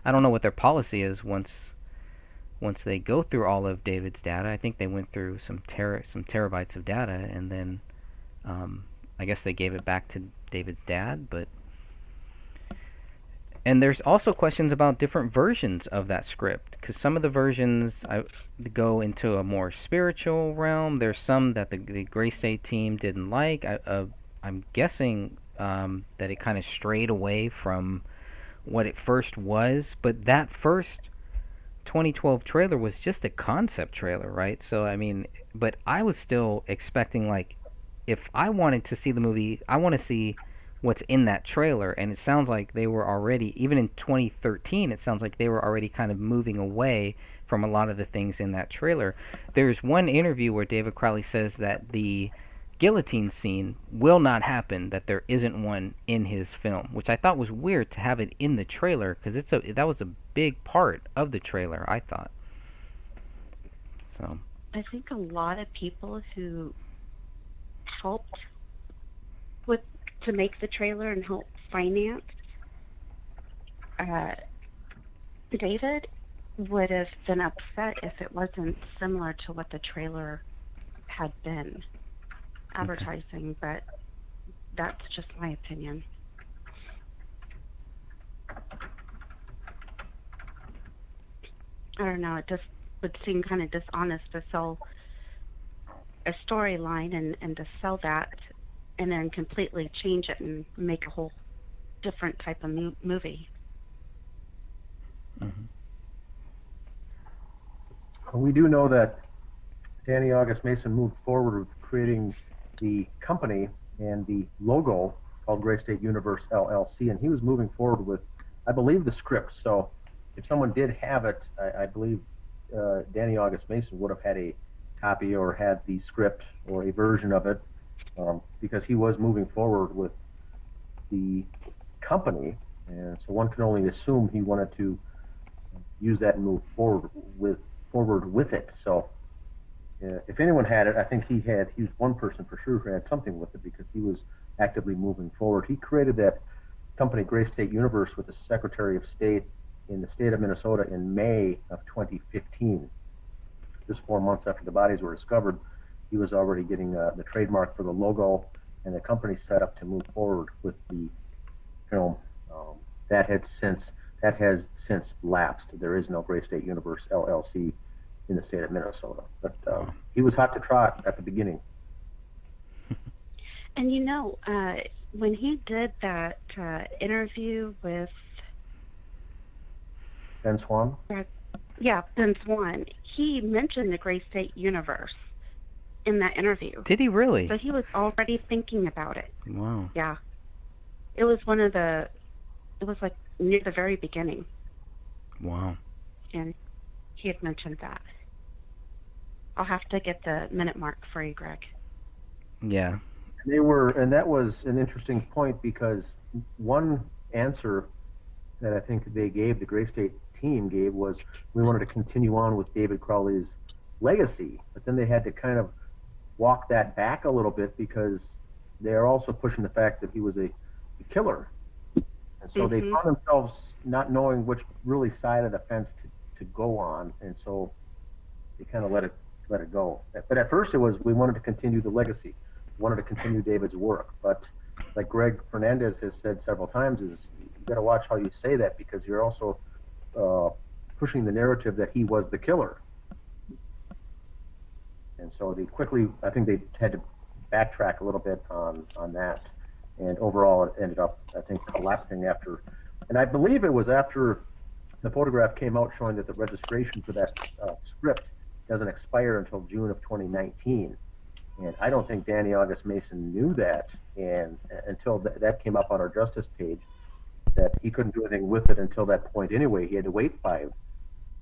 Speaker 8: I don't know what their policy is once they go through all of David's data. I think they went through some terabytes of data, and then I guess they gave it back to David's dad. And there's also questions about different versions of that script, because some of the versions go into a more spiritual realm. There's some that the Gray State team didn't like. I'm guessing that it kind of strayed away from what it first was, but that first 2012 trailer was just a concept trailer, right? So I mean, but I was still expecting, like, if I wanted to see the movie, I want to see what's in that trailer, and it sounds like they were already, even in 2013, it sounds like they were already kind of moving away from a lot of the things in that trailer. There's one interview where David Crowley says that the guillotine scene will not happen, that there isn't one in his film, which I thought was weird to have it in the trailer, because that was a big part of the trailer, I thought. So
Speaker 7: I think a lot of people who helped to make the trailer and help finance David would have been upset if it wasn't similar to what the trailer had been advertising, but that's just my opinion. I don't know, it just would seem kind of dishonest to sell a storyline and to sell that and then completely change it and make a whole different type of movie.
Speaker 8: Mm-hmm.
Speaker 2: We do know that Danny August Mason moved forward with creating the company and the logo called Gray State Universe LLC, and he was moving forward with, I believe, the script. So if someone did have it, I believe Danny August Mason would have had a copy or had the script or a version of it, because he was moving forward with the company, and so one can only assume he wanted to use that and move forward with it. So if anyone had it, I think he was one person for sure who had something with it, because he was actively moving forward. He created that company, Gray State Universe, with the Secretary of State in the state of Minnesota in May of 2015. Just 4 months after the bodies were discovered, he was already getting the trademark for the logo, and the company set up to move forward with the film. That has since lapsed. There is no Gray State Universe LLC in the state of Minnesota. But he was hot to trot at the beginning.
Speaker 7: And when he did that interview with
Speaker 2: Ben Swan?
Speaker 7: Ben Swan, he mentioned the Gray State Universe in that interview.
Speaker 11: Did he really?
Speaker 7: So he was already thinking about it.
Speaker 11: Wow.
Speaker 7: Yeah. It was like near the very beginning.
Speaker 11: Wow.
Speaker 7: And he had mentioned that. I'll have to get the minute mark for you, Greg.
Speaker 11: Yeah.
Speaker 2: And that was an interesting point, because one answer that I think the Gray State team gave was, we wanted to continue on with David Crowley's legacy, but then they had to kind of walk that back a little bit, because they're also pushing the fact that he was a killer. And so they found themselves not knowing which really side of the fence to go on, and so they kind of let it go. But at first it was, we wanted to continue the legacy, wanted to continue David's work. But like Greg Fernandez has said several times, is you got to watch how you say that, because you're also pushing the narrative that he was the killer. And so I think they had to backtrack a little bit on that. And overall, it ended up, I think, collapsing after. And I believe it was after the photograph came out showing that the registration for that script doesn't expire until June of 2019. And I don't think Danny August Mason knew that, and until that came up on our Justice page, that he couldn't do anything with it until that point anyway. He had to wait 5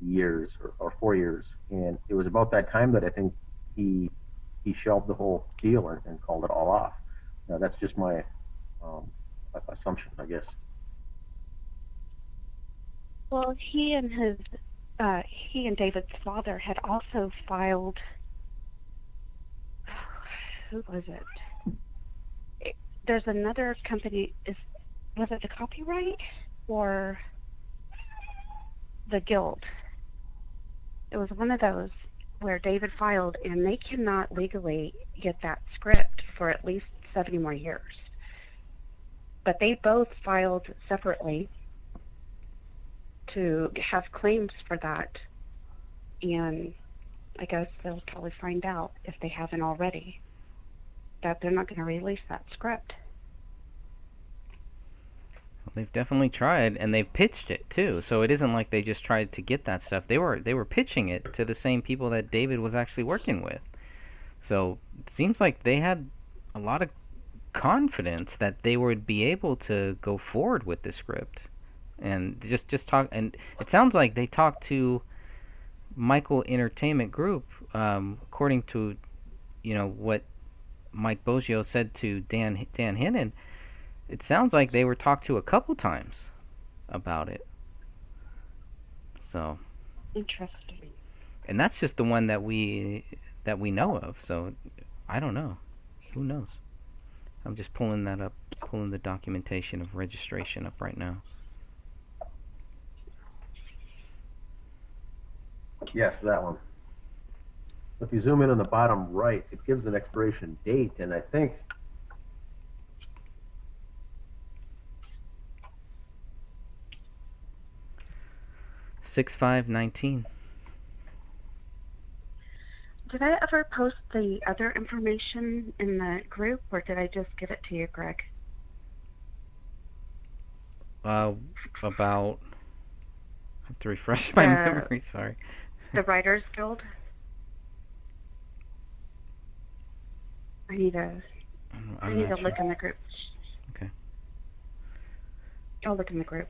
Speaker 2: years or 4 years. And it was about that time that I think he shelved the whole deal and called it all off. Now, that's just my assumption, I guess.
Speaker 7: Well, he and David's father had also filed. Who was it? There's another company. Was it the Copyright or the Guild? It was one of those where David filed, and they cannot legally get that script for at least 70 more years. But they both filed separately to have claims for that, and I guess they'll probably find out, if they haven't already, that they're not going to release that script.
Speaker 11: Well, they've definitely tried, and they've pitched it too. So it isn't like they just tried to get that stuff. They were pitching it to the same people that David was actually working with. So it seems like they had a lot of confidence that they would be able to go forward with the script, and just talk. And it sounds like they talked to Michael Entertainment Group, according to what Mike Boggio said to Dan Hinnon. It sounds like they were talked to a couple times about it. So
Speaker 7: interesting.
Speaker 11: And that's just the one that we know of. So I don't know. Who knows? I'm just pulling that up, pulling the documentation of registration up right now.
Speaker 2: Yes, that one. If you zoom in on the bottom right, it gives an expiration date, and I think
Speaker 11: (6/5/19).
Speaker 7: Did I ever post the other information in the group, or did I just give it to you, Greg?
Speaker 11: About. I have to refresh my memory. Sorry.
Speaker 7: The Writers Guild. I need to look in the group.
Speaker 11: Okay.
Speaker 7: I'll look in the group.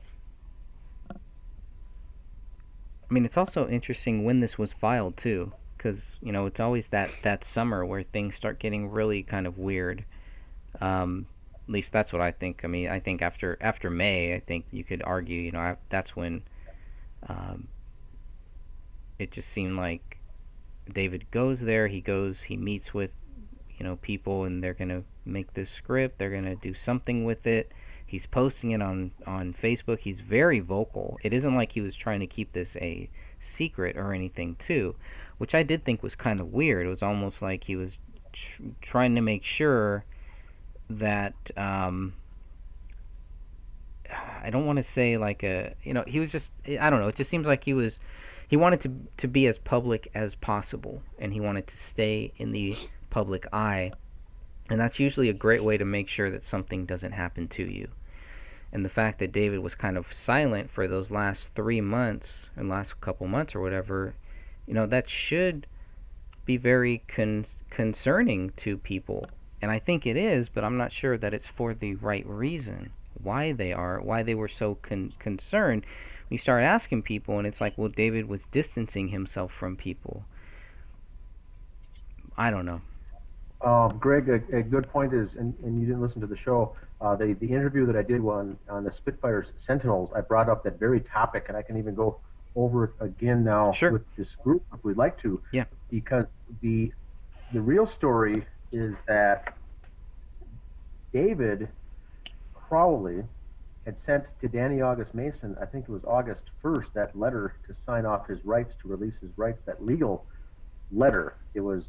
Speaker 11: I mean, it's also interesting when this was filed too, because it's always that summer where things start getting really kind of weird. At least that's what I think. I mean, I think after May, I think you could argue, that's when it just seemed like David goes there. He meets with people, and they're gonna make this script. They're gonna do something with it. He's posting it on Facebook. He's very vocal. It isn't like he was trying to keep this a secret or anything, too, which I did think was kind of weird. It was almost like he was trying to make sure that I don't want to say like he was just, I don't know. It just seems like he wanted to be as public as possible, and he wanted to stay in the public eye. And that's usually a great way to make sure that something doesn't happen to you. And the fact that David was kind of silent for those last 3 months and last couple months or whatever, that should be very concerning to people. And I think it is, but I'm not sure that it's for the right reason. Why they were so concerned. We start asking people, and it's like, well, David was distancing himself from people. I don't know.
Speaker 2: Greg, a good point is, and you didn't listen to the show, the interview that I did on the Spitfire Sentinels, I brought up that very topic, and I can even go over it again now with this group if we'd like to.
Speaker 11: Yeah.
Speaker 2: Because the real story is that David Crowley had sent to Danny August Mason, I think it was August 1st, that letter to sign off his rights, to release his rights, that legal letter. It was,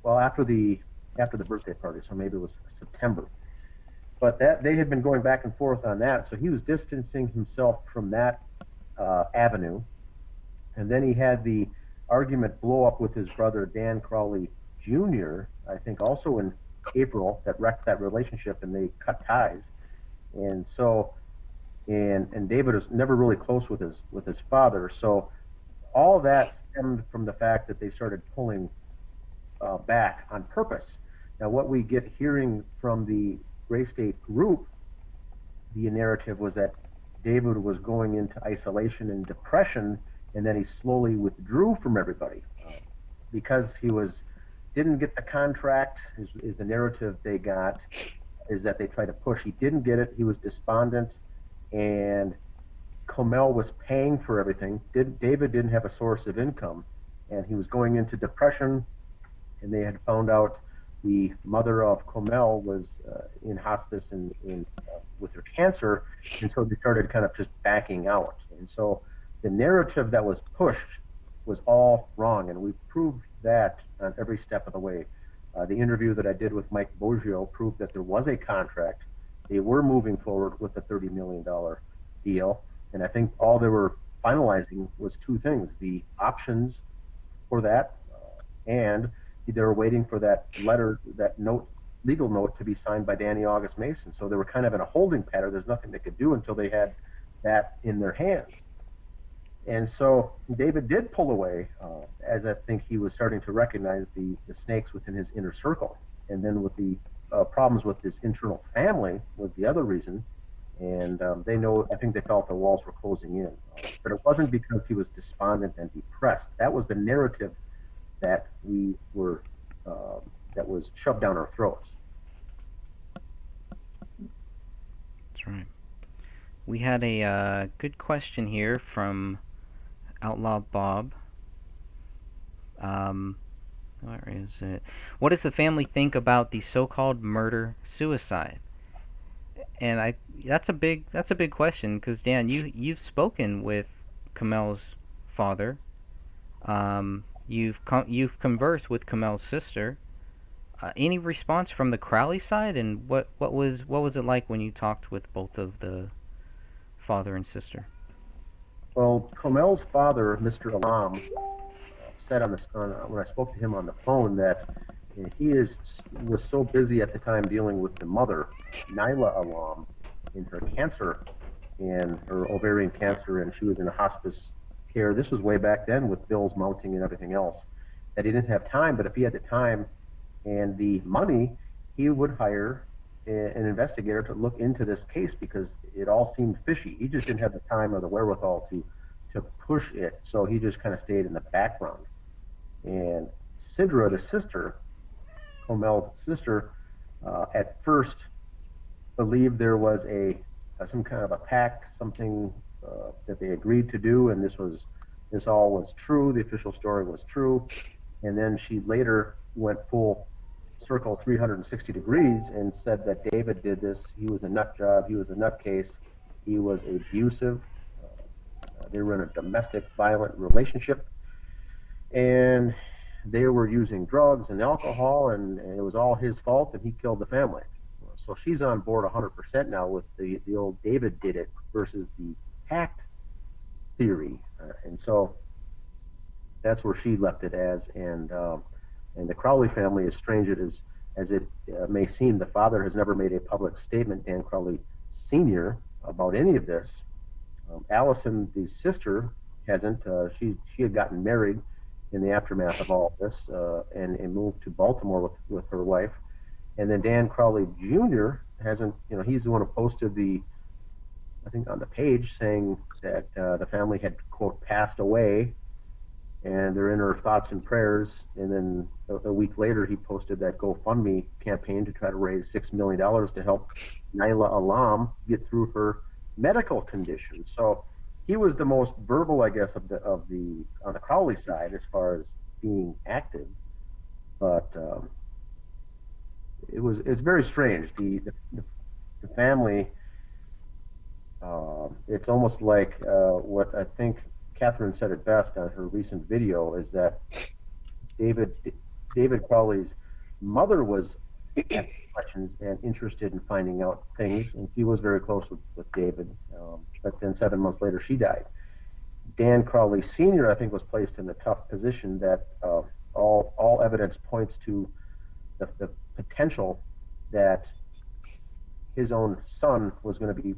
Speaker 2: after the birthday party, so maybe it was September. But that they had been going back and forth on that, so he was distancing himself from that avenue. And then he had the argument blow up with his brother Dan Crowley Jr., I think also in April, that wrecked that relationship, and they cut ties. And so, and David was never really close with his father. So all that stemmed from the fact that they started pulling back on purpose. Now, what we get hearing from the Gray State group, the narrative was that David was going into isolation and depression, and then he slowly withdrew from everybody because he didn't get the contract. Is the narrative they got, is that they tried to push. He didn't get it. He was despondent, and Comel was paying for everything. David didn't have a source of income, and he was going into depression. And they had found out the mother of Comel was in hospice and with her cancer, and so they started kind of just backing out. And so the narrative that was pushed was all wrong, and we proved that on every step of the way. The interview that I did with Mike Boggio proved that there was a contract. They were moving forward with the $30 million deal, and I think all they were finalizing was two things: the options for that, and they were waiting for that letter, that legal note, to be signed by Danny August Mason. So they were kind of in a holding pattern. There's nothing they could do until they had that in their hands. And so David did pull away, as I think he was starting to recognize the snakes within his inner circle. And then with the problems with his internal family was the other reason. And I think they felt the walls were closing in. But it wasn't because he was despondent and depressed. That was the narrative that that was shoved down our throats.
Speaker 11: That's right. We had a good question here from Outlaw Bob. Where is it? What does the family think about the so-called murder-suicide? And that's a big question, because Dan, you've spoken with Kamel's father. You've conversed with Kamel's sister. Any response from the Crowley side, and what was it like when you talked with both of the father and sister?
Speaker 2: Well, Kamel's father, Mr. Alam, said when I spoke to him on the phone that he was so busy at the time dealing with the mother, Nyla Alam, in her cancer, in her ovarian cancer, and she was in a hospice care. This was way back then with bills mounting and everything else, that he didn't have time. But if he had the time and the money, he would hire an investigator to look into this case, because it all seemed fishy. He just didn't have the time or the wherewithal to to push it, so he just kind of stayed in the background. And Sidra, the sister, Comel's sister, at first believed there was some kind of a pact, something that they agreed to do, and this all was true. The official story was true, and then she later went full circle 360 degrees and said that David did this. He was a nut job. He was a nutcase. He was abusive. They were in a domestic violent relationship, and they were using drugs and alcohol, and it was all his fault, and he killed the family. So she's on board 100% now with the old David did it versus the pact theory, and so that's where she left it as. And the Crowley family, as strange as it may seem, the father has never made a public statement, Dan Crowley Sr., about any of this. Allison, the sister, hasn't. She had gotten married in the aftermath of all this and moved to Baltimore with her wife. And then Dan Crowley Jr. hasn't, he's the one who posted I think on the page saying that the family had, quote, passed away, and they're in her thoughts and prayers. And then a week later, he posted that GoFundMe campaign to try to raise $6 million to help Naila Alam get through her medical condition. So he was the most verbal, I guess, on the Crowley side as far as being active. But it's very strange. The family. It's almost like what I think Catherine said it best on her recent video is that David Crowley's mother was asking questions and interested in finding out things, and she was very close with David. But then 7 months later, she died. Dan Crowley Sr., I think, was placed in the tough position that all evidence points to the potential that his own son was going to be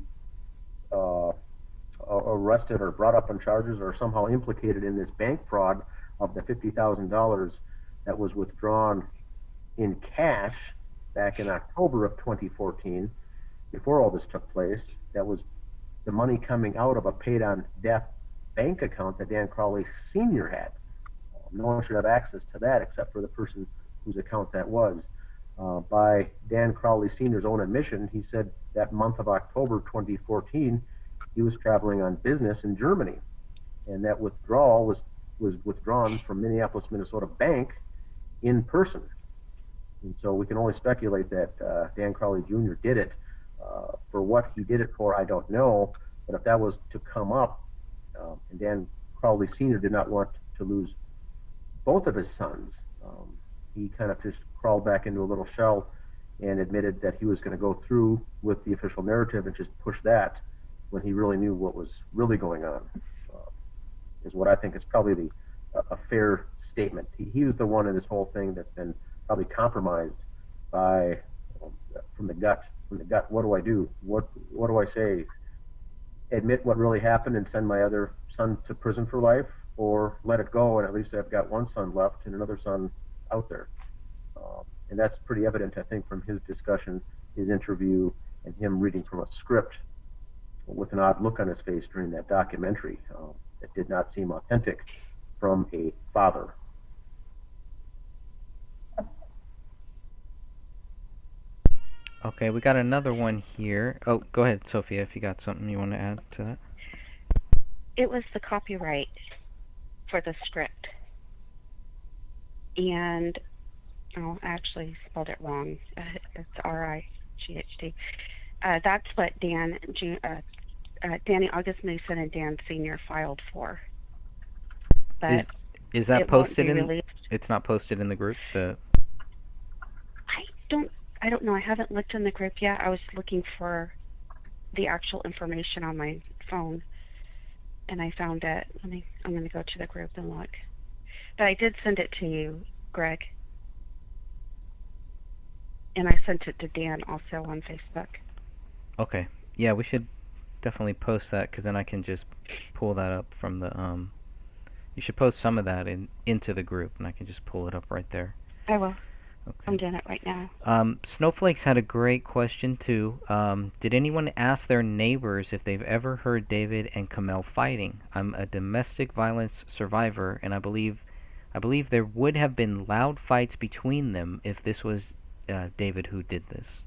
Speaker 2: arrested or brought up on charges or somehow implicated in this bank fraud of the $50,000 that was withdrawn in cash back in October of 2014, before all this took place. That was the money coming out of a paid-on-death bank account that Dan Crowley Sr. had. No one should have access to that except for the person whose account that was. By Dan Crowley Sr.'s own admission, he said that month of October 2014, he was traveling on business in Germany, and that withdrawal was withdrawn from Minneapolis, Minnesota bank in person. And so we can only speculate that Dan Crowley Jr. did it. For what he did it for, I don't know, but if that was to come up, and Dan Crowley Sr. did not want to lose both of his sons, he kind of just crawled back into a little shell and admitted that he was going to go through with the official narrative and just push that when he really knew what was really going on, is what I think is probably a fair statement. He was the one in this whole thing that's been probably compromised by, from the gut, what do I do? What do I say? Admit what really happened and send my other son to prison for life, or let it go and at least I've got one son left and another son out there. And that's pretty evident, I think, from his discussion, his interview, and him reading from a script with an odd look on his face during that documentary that did not seem authentic from a father.
Speaker 11: Okay, we got another one here. Oh, go ahead, Sophia, if you got something you want to add to that.
Speaker 4: It was the copyright for the script. And, I actually spelled it wrong. It's R-I-G-H-T. That's what Danny August Mason and Dan Sr. filed for. But
Speaker 11: is that posted in?
Speaker 4: Released.
Speaker 11: It's not posted in the group.
Speaker 4: I don't know. I haven't looked in the group yet. I was looking for the actual information on my phone, and I found it. I'm going to go to the group and look. But I did send it to you, Greg. And I sent it to Dan also on Facebook.
Speaker 11: Okay. Yeah, we should definitely post that, because then I can just pull that up from the... You should post some of that into the group, and I can just pull it up right there.
Speaker 4: I will. I'm doing it right now.
Speaker 11: Snowflakes had a great question too. Did anyone ask their neighbors if they've ever heard David and Kamel fighting? I'm a domestic violence survivor, and I believe there would have been loud fights between them if this was David who did this.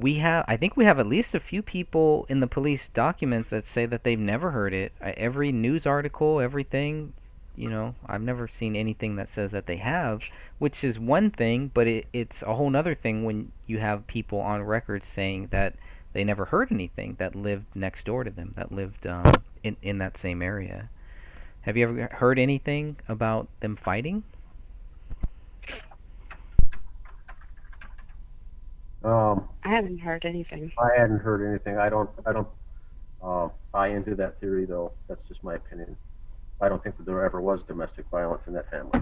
Speaker 11: I think we have at least a few people in the police documents that say that they've never heard it. Every news article, everything, I've never seen anything that says that they have, which is one thing, but it's a whole other thing when you have people on record saying that they never heard anything, that lived next door to them, that lived in that same area. Have you ever heard anything about them fighting?
Speaker 4: I haven't heard anything.
Speaker 2: I hadn't heard anything. I don't buy into that theory, though. That's just my opinion. I don't think that there ever was domestic violence in that family.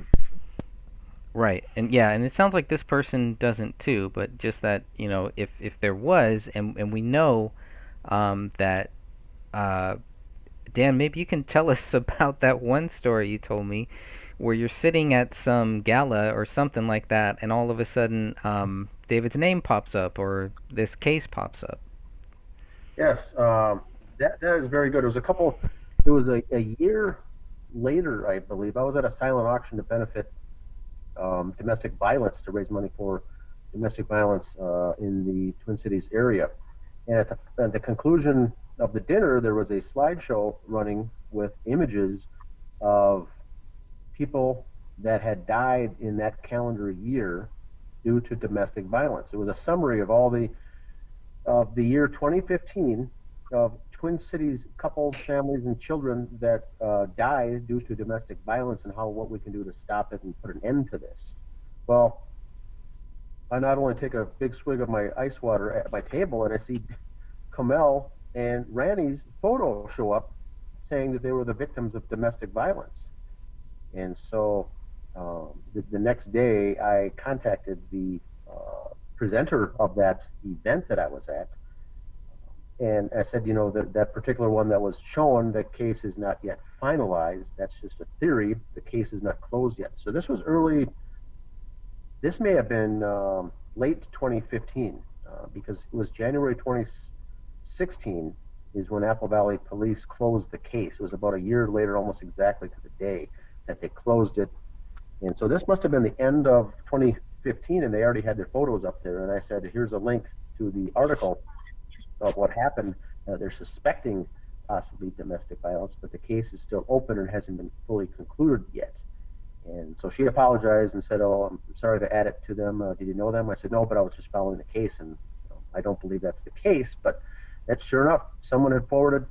Speaker 11: Right, and it sounds like this person doesn't too, but just that, if there was, and we know that, Dan, maybe you can tell us about that one story you told me where you're sitting at some gala or something like that, and all of a sudden David's name pops up or this case pops up.
Speaker 2: Yes, that is very good. It was a year later, I believe. I was at a silent auction to benefit domestic violence, to raise money for domestic violence in the Twin Cities area. And at the conclusion of the dinner, there was a slideshow running with images of people that had died in that calendar year due to domestic violence. It was a summary of all the year 2015 of Twin Cities couples, families, and children that died due to domestic violence, and what we can do to stop it and put an end to this. Well, I not only take a big swig of my ice water at my table, and I see Kamel and Randy's photo show up saying that they were the victims of domestic violence. And so the next day, I contacted the presenter of that event that I was at, and I said, that particular one that was shown, the case is not yet finalized. That's just a theory. The case is not closed yet. So this was this may have been late 2015, because it was January 2016 is when Apple Valley Police closed the case. It was about a year later, almost exactly to the day that they closed it. And so this must have been the end of 2015, and they already had their photos up there. And I said, here's a link to the article of what happened. They're suspecting possibly domestic violence, but the case is still open and hasn't been fully concluded yet. And so she apologized and said, oh, I'm sorry to add it to them. Did you know them? I said, no, but I was just following the case, and I don't believe that's the case. But that's sure enough. Someone had forwarded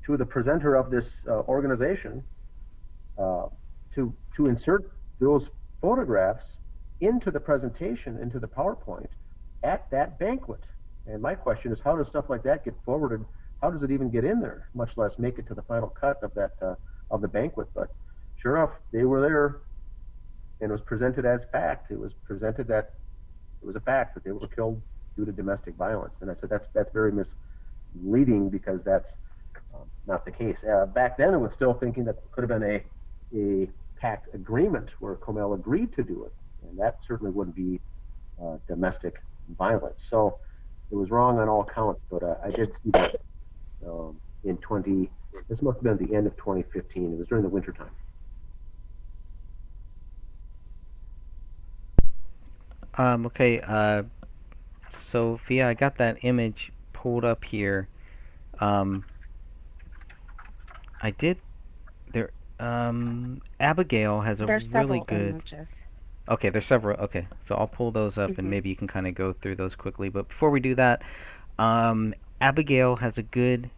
Speaker 2: to the presenter of this organization to insert those photographs into the presentation, into the PowerPoint at that banquet. And my question is, how does stuff like that get forwarded? How does it even get in there, much less make it to the final cut of that of the banquet? But sure enough, they were there, and it was presented as fact. It was presented that it was a fact that they were killed due to domestic violence. And I said that's very misleading, because that's not the case. Back then, I was still thinking that it could have been a pact agreement where Kamel agreed to do it, and that certainly wouldn't be domestic violence. So it was wrong on all counts, but I did see that this must have been the end of 2015. It was during the winter time.
Speaker 11: Okay, Sophia, I got that image pulled up here. I did there. Abigail has a really good.
Speaker 4: Images.
Speaker 11: Okay, there's several. Okay, so I'll pull those up, and maybe you can kind of go through those quickly. But before we do that, Abigail has a good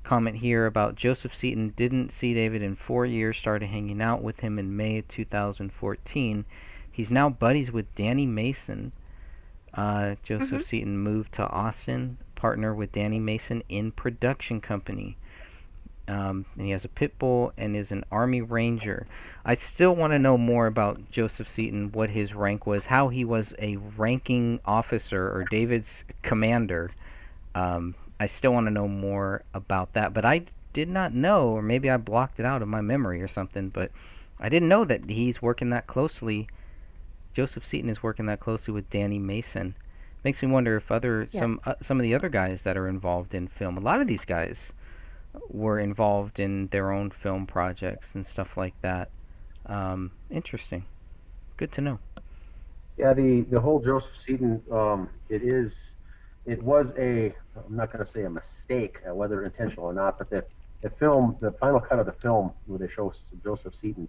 Speaker 11: comment here about Joseph Seaton didn't see David in 4 years, started hanging out with him in May 2014. He's now buddies with Danny Mason. Joseph Seaton moved to Austin, partner with Danny Mason in production company. And he has a pit bull and is an Army Ranger. I still want to know more about Joseph Seaton, what his rank was, how he was a ranking officer or David's commander. I still want to know more about that. But I did not know, or maybe I blocked it out of my memory or something, but I didn't know that he's working that closely Joseph Seaton is working that closely with Danny Mason. Makes me wonder if some of the other guys that are involved in film, a lot of these guys were involved in their own film projects and stuff like that. Interesting. Good to know.
Speaker 2: Yeah, the whole Joseph Seaton, it was I'm not going to say a mistake, whether intentional or not, but the film, the final cut of the film where they show Joseph Seaton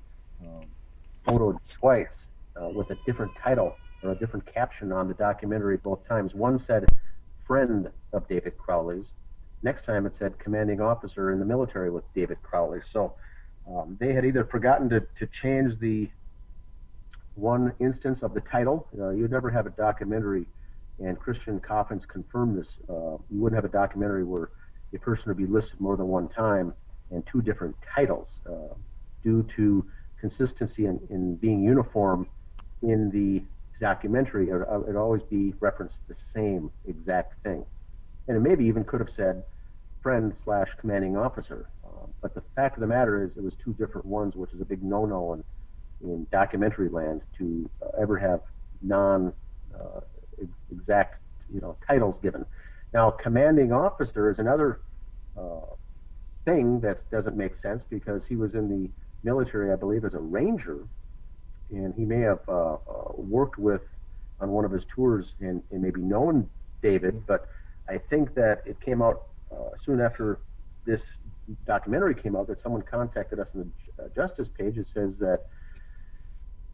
Speaker 2: photoed twice with a different title or a different caption on the documentary both times. One said friend of David Crowley's. Next time it said commanding officer in the military with David Crowley. So they had either forgotten to change the one instance of the title. You'd never have a documentary, and Christian Coffins confirmed this. You wouldn't have a documentary where a person would be listed more than one time and two different titles due to consistency in being uniform in the documentary. It'd always be referenced the same exact thing. And it maybe even could have said friend/commanding officer. But the fact of the matter is it was two different ones, which is a big no-no in documentary land to ever have non-exact titles given. Now, commanding officer is another thing that doesn't make sense because he was in the military, I believe, as a ranger, and he may have worked with on one of his tours and maybe known David, but I think that it came out soon after this documentary came out that someone contacted us on the Justice page. It says that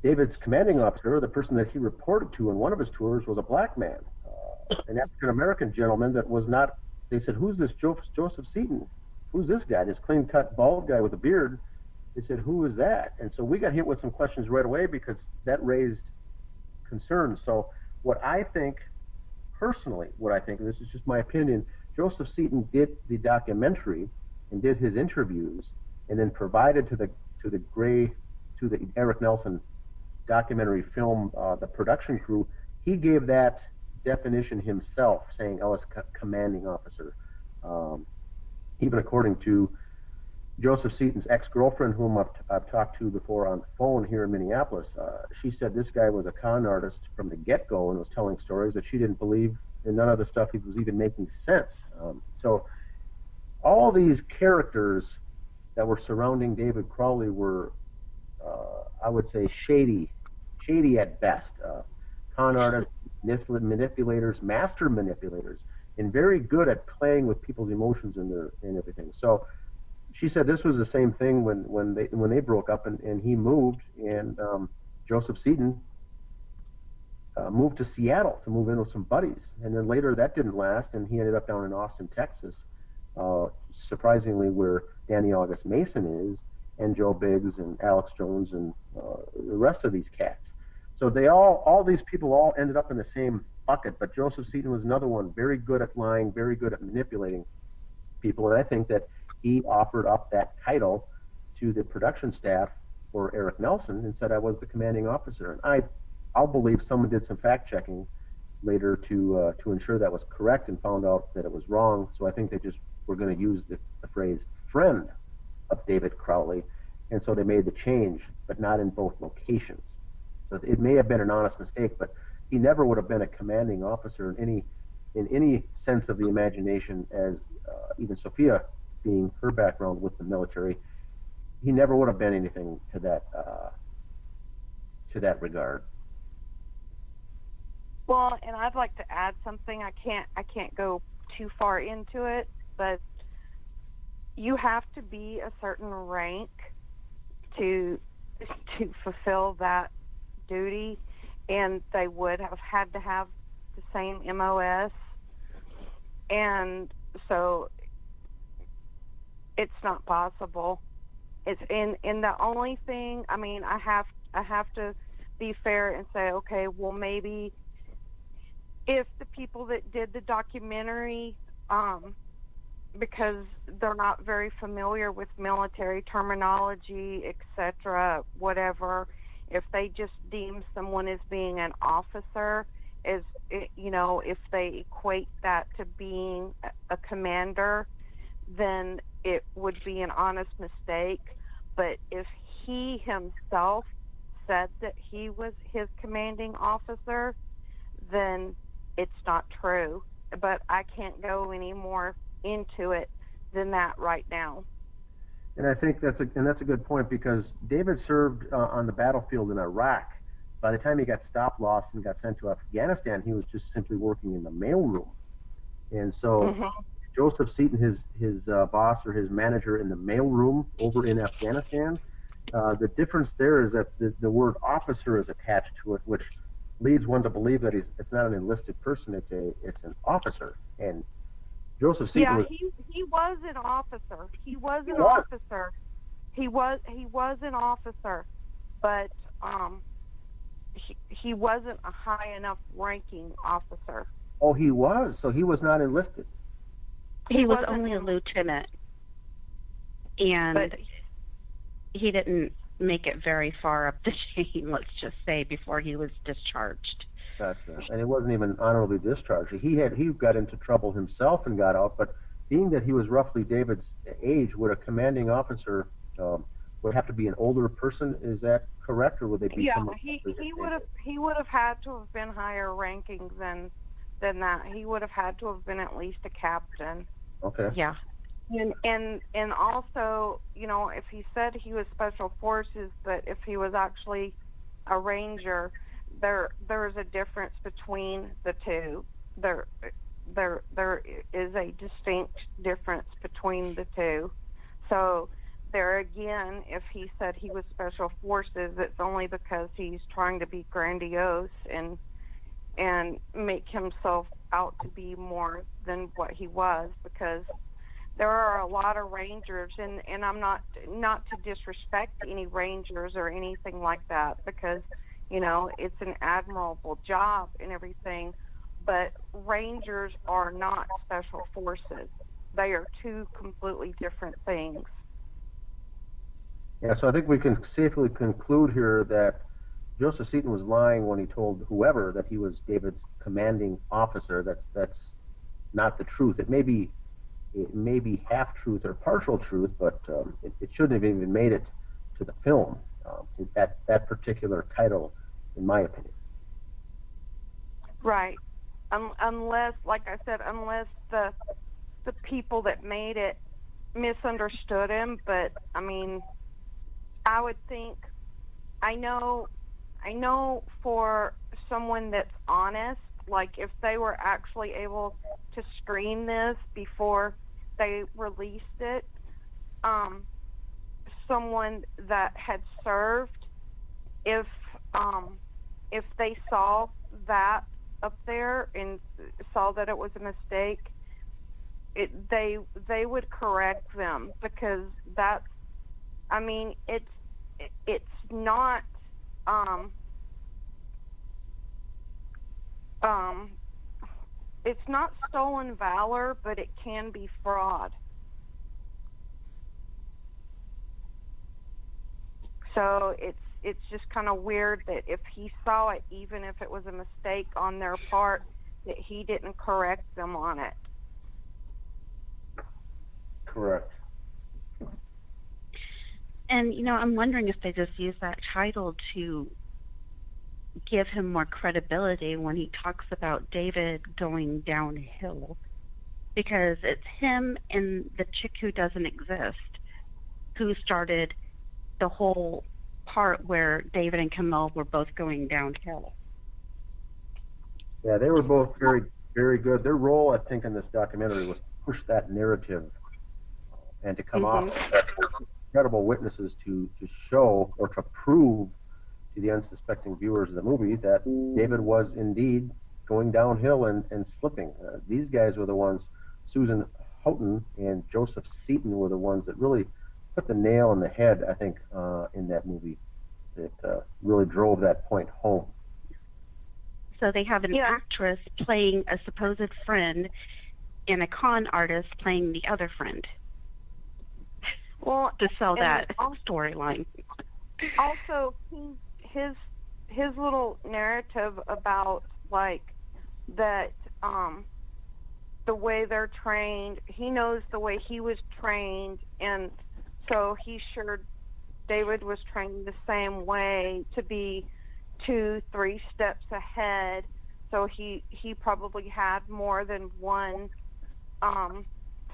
Speaker 2: David's commanding officer, the person that he reported to on one of his tours, was a black man, an African-American gentleman that was not. They said, "Who's this Joseph Seaton? Who's this guy, this clean-cut, bald guy with a beard?" They said, "Who is that?" And so we got hit with some questions right away because that raised concerns. So what I think, personally, and this is just my opinion, Joseph Seaton did the documentary and did his interviews and then provided to the Eric Nelson documentary film, the production crew, he gave that definition himself, saying, "Oh, it's commanding officer." Even according to Joseph Seaton's ex-girlfriend, whom I've talked to before on the phone here in Minneapolis, she said this guy was a con artist from the get-go and was telling stories that she didn't believe, and none of the stuff he was even making sense. So all these characters that were surrounding David Crowley were, I would say, shady at best. Con artists, manipulators, master manipulators, and very good at playing with people's emotions and everything. So she said this was the same thing when they broke up and he moved, and Joseph Seaton moved to Seattle to move in with some buddies, and then later that didn't last, and he ended up down in Austin, Texas, surprisingly where Danny August Mason is, and Joe Biggs and Alex Jones and the rest of these cats. So all these people all ended up in the same bucket, but Joseph Seaton was another one, very good at lying, very good at manipulating people, and I think that he offered up that title to the production staff for Eric Nelson and said I was the commanding officer. And I'll believe someone did some fact checking later to ensure that was correct and found out that it was wrong. So I think they just were going to use the phrase friend of David Crowley, and so they made the change, but not in both locations. So it may have been an honest mistake, but he never would have been a commanding officer in any sense of the imagination, as even Sophia, being her background with the military, he never would have been anything to that regard.
Speaker 9: Well, and I'd like to add something. I can't go too far into it, but you have to be a certain rank to fulfill that duty, and they would have had to have the same MOS, and so it's not possible. It's in the only thing, I mean, I have to be fair and say, okay, well, maybe if the people that did the documentary, because they're not very familiar with military terminology, etc., whatever, if they just deem someone as being an officer, if they equate that to being a commander, then it would be an honest mistake. But if he himself said that he was his commanding officer, then it's not true. But I can't go any more into it than that right now.
Speaker 2: And I think that's a good point, because David served on the battlefield in Iraq. By the time he got stop loss and got sent to Afghanistan, he was just simply working in the mailroom. And so Joseph Seaton, his boss or his manager in the mailroom over in Afghanistan, the difference there is that the word officer is attached to it, which leads one to believe that it's not an enlisted person, it's an officer. And Joseph Seaton was...
Speaker 9: he was an officer. He was an officer. He was an officer, but he wasn't a high enough ranking officer.
Speaker 2: Oh, he was. So he was not enlisted.
Speaker 7: He was only a lieutenant, and he didn't make it very far up the chain, let's just say, before he was discharged.
Speaker 2: And it wasn't even honorably discharged. He got into trouble himself and got out, but being that he was roughly David's age, would a commanding officer would have to be an older person? Is that correct, or would they be?
Speaker 9: Yeah, he would have had to have been higher ranking than that. He would have had to have been at least a captain.
Speaker 2: Okay.
Speaker 7: Yeah.
Speaker 9: And also, you know, if he said he was special forces, but if he was actually a ranger, there's a difference between the two. There is a distinct difference between the two. So there again, if he said he was special forces, it's only because he's trying to be grandiose and make himself out to be more than what he was, because there are a lot of rangers, and I'm not to disrespect any rangers or anything like that, because, you know, it's an admirable job and everything, but rangers are not special forces. They are two completely different things.
Speaker 2: Yeah, so I think we can safely conclude here that Joseph Seaton was lying when he told whoever that he was David's commanding officer. That's not the truth. It may be half truth or partial truth, but it shouldn't have even made it to the film. That particular title, in my opinion.
Speaker 9: Right. Unless, like I said, unless the people that made it misunderstood him. But I mean, I would think, I know for someone that's honest, like if they were actually able to screen this before they released it, someone that had served, if they saw that up there and saw that it was a mistake, they would correct them, because that's, I mean, it's not it's not stolen valor, but it can be fraud. So it's just kind of weird that if he saw it, even if it was a mistake on their part, that he didn't correct them on it.
Speaker 2: Correct.
Speaker 7: And, you know, I'm wondering if they just use that title to give him more credibility when he talks about David going downhill, because it's him and the chick who doesn't exist who started the whole part where David and Camille were both going downhill.
Speaker 2: Yeah, they were both very, very good. Their role, I think, in this documentary was to push that narrative and to come off incredible witnesses to show or to prove to the unsuspecting viewers of the movie that David was indeed going downhill and slipping. These guys were the ones, Susan Houghton and Joseph Seaton were the ones that really put the nail in the head, I think, in that movie, that really drove that point home.
Speaker 7: So they have an actress playing a supposed friend and a con artist playing the other friend.
Speaker 9: Well,
Speaker 7: to sell that storyline.
Speaker 9: Also, his little narrative about, like, that the way they're trained, he knows the way he was trained, and so he sure David was trained the same way, to be 2-3 steps ahead. So he probably had more than one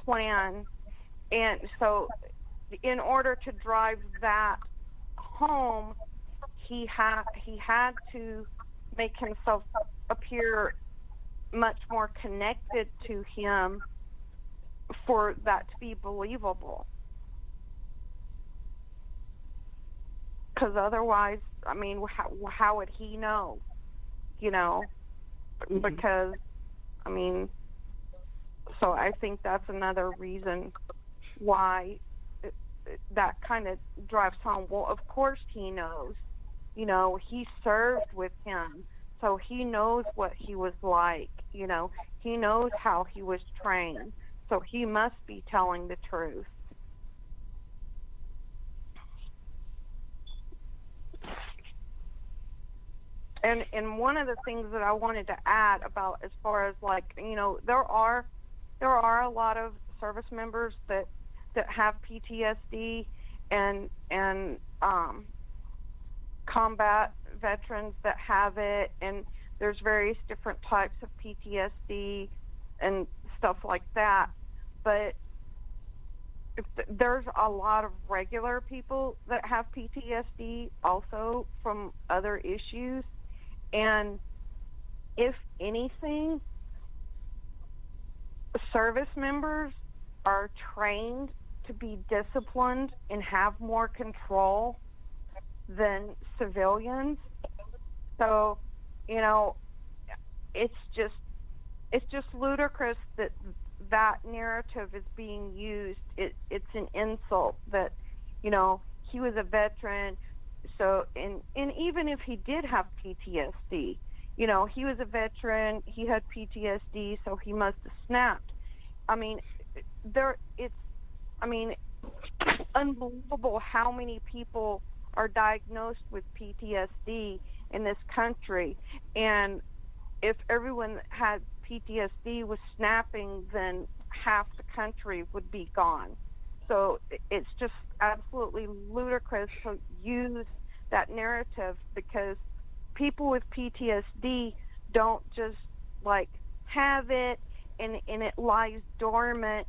Speaker 9: plan. And so in order to drive that home, he had to make himself appear much more connected to him for that to be believable. Because otherwise, I mean, how would he know? You know, because, I mean, so I think that's another reason why that kind of drives home. Well, of course he knows. You know, he served with him, so he knows what he was like. You know, he knows how he was trained, so he must be telling the truth. And one of the things that I wanted to add about, as far as, like, you know, there are a lot of service members that have PTSD, and combat veterans that have it, and there's various different types of PTSD and stuff like that. But there's a lot of regular people that have PTSD also from other issues. And if anything, service members are trained to be disciplined and have more control than civilians. So, you know, it's just ludicrous that narrative is being used. It's an insult that, you know, he was a veteran. So, and even if he did have PTSD, you know, he was a veteran, he had PTSD, so he must have snapped. I mean, it's unbelievable how many people are diagnosed with PTSD in this country. And if everyone that had PTSD was snapping, then half the country would be gone. So it's just absolutely ludicrous to use that narrative, because people with PTSD don't just, like, have it and it lies dormant,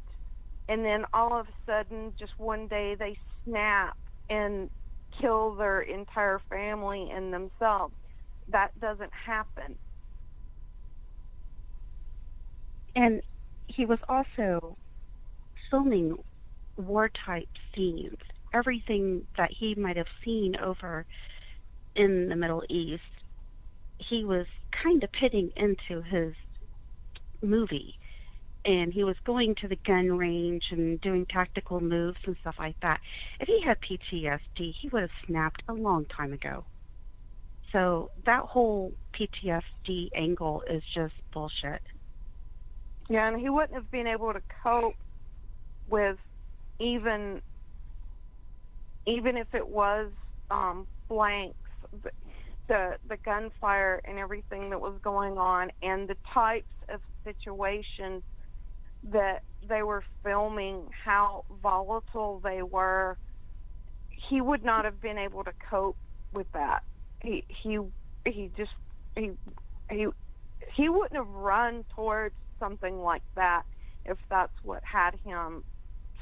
Speaker 9: and then all of a sudden just one day they snap and kill their entire family and themselves. That doesn't happen.
Speaker 7: And he was also filming war-type scenes. Everything that he might have seen over in the Middle East, he was kind of pitting into his movie. And he was going to the gun range and doing tactical moves and stuff like that. If he had PTSD, he would have snapped a long time ago. So that whole PTSD angle is just bullshit.
Speaker 9: Yeah, and he wouldn't have been able to cope with even if it was blanks, the gunfire and everything that was going on, and the types of situations that they were filming, how volatile they were. He would not have been able to cope with that. He wouldn't have run towards something like that if that's what had him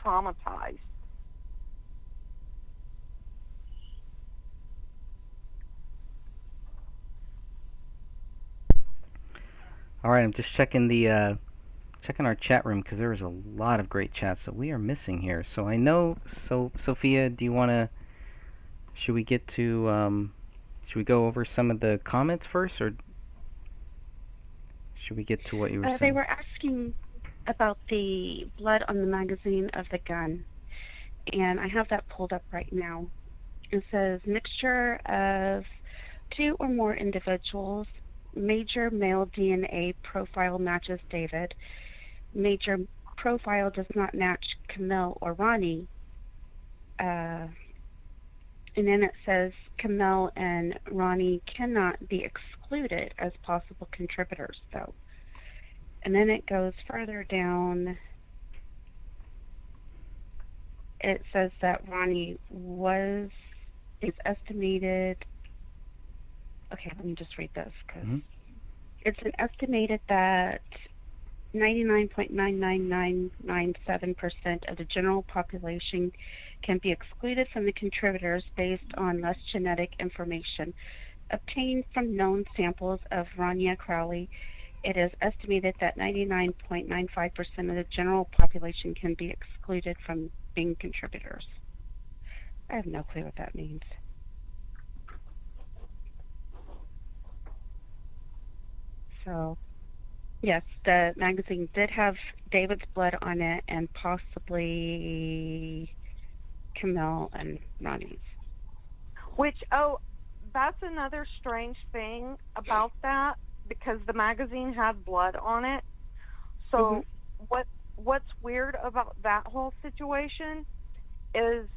Speaker 9: traumatized.
Speaker 11: All right, I'm just checking our chat room, because there is a lot of great chats that we are missing here. So I know, Sophia, do you want to? Should we get to? Should we go over some of the comments first, or should we get to what you were saying?
Speaker 7: They were asking about the blood on the magazine of the gun, and I have that pulled up right now. It says mixture of 2 or more individuals. Major male DNA profile matches David. Major profile does not match Kamel or Ronnie. And then it says Kamel and Ronnie cannot be excluded as possible contributors, though. And then it goes further down. It says that Ronnie was
Speaker 4: It's estimated. Okay, let me just read this because it's an estimated that 99.99997% of the general population can be excluded from the contributors based on less genetic information obtained from known samples of Rania Crowley. It is estimated that 99.95% of the general population can be excluded from being contributors. I have no clue what that means. So, yes, the magazine did have David's blood on it and possibly Camille and Ronnie's.
Speaker 9: Which, that's another strange thing about that, because the magazine had blood on it. So what's weird about that whole situation is,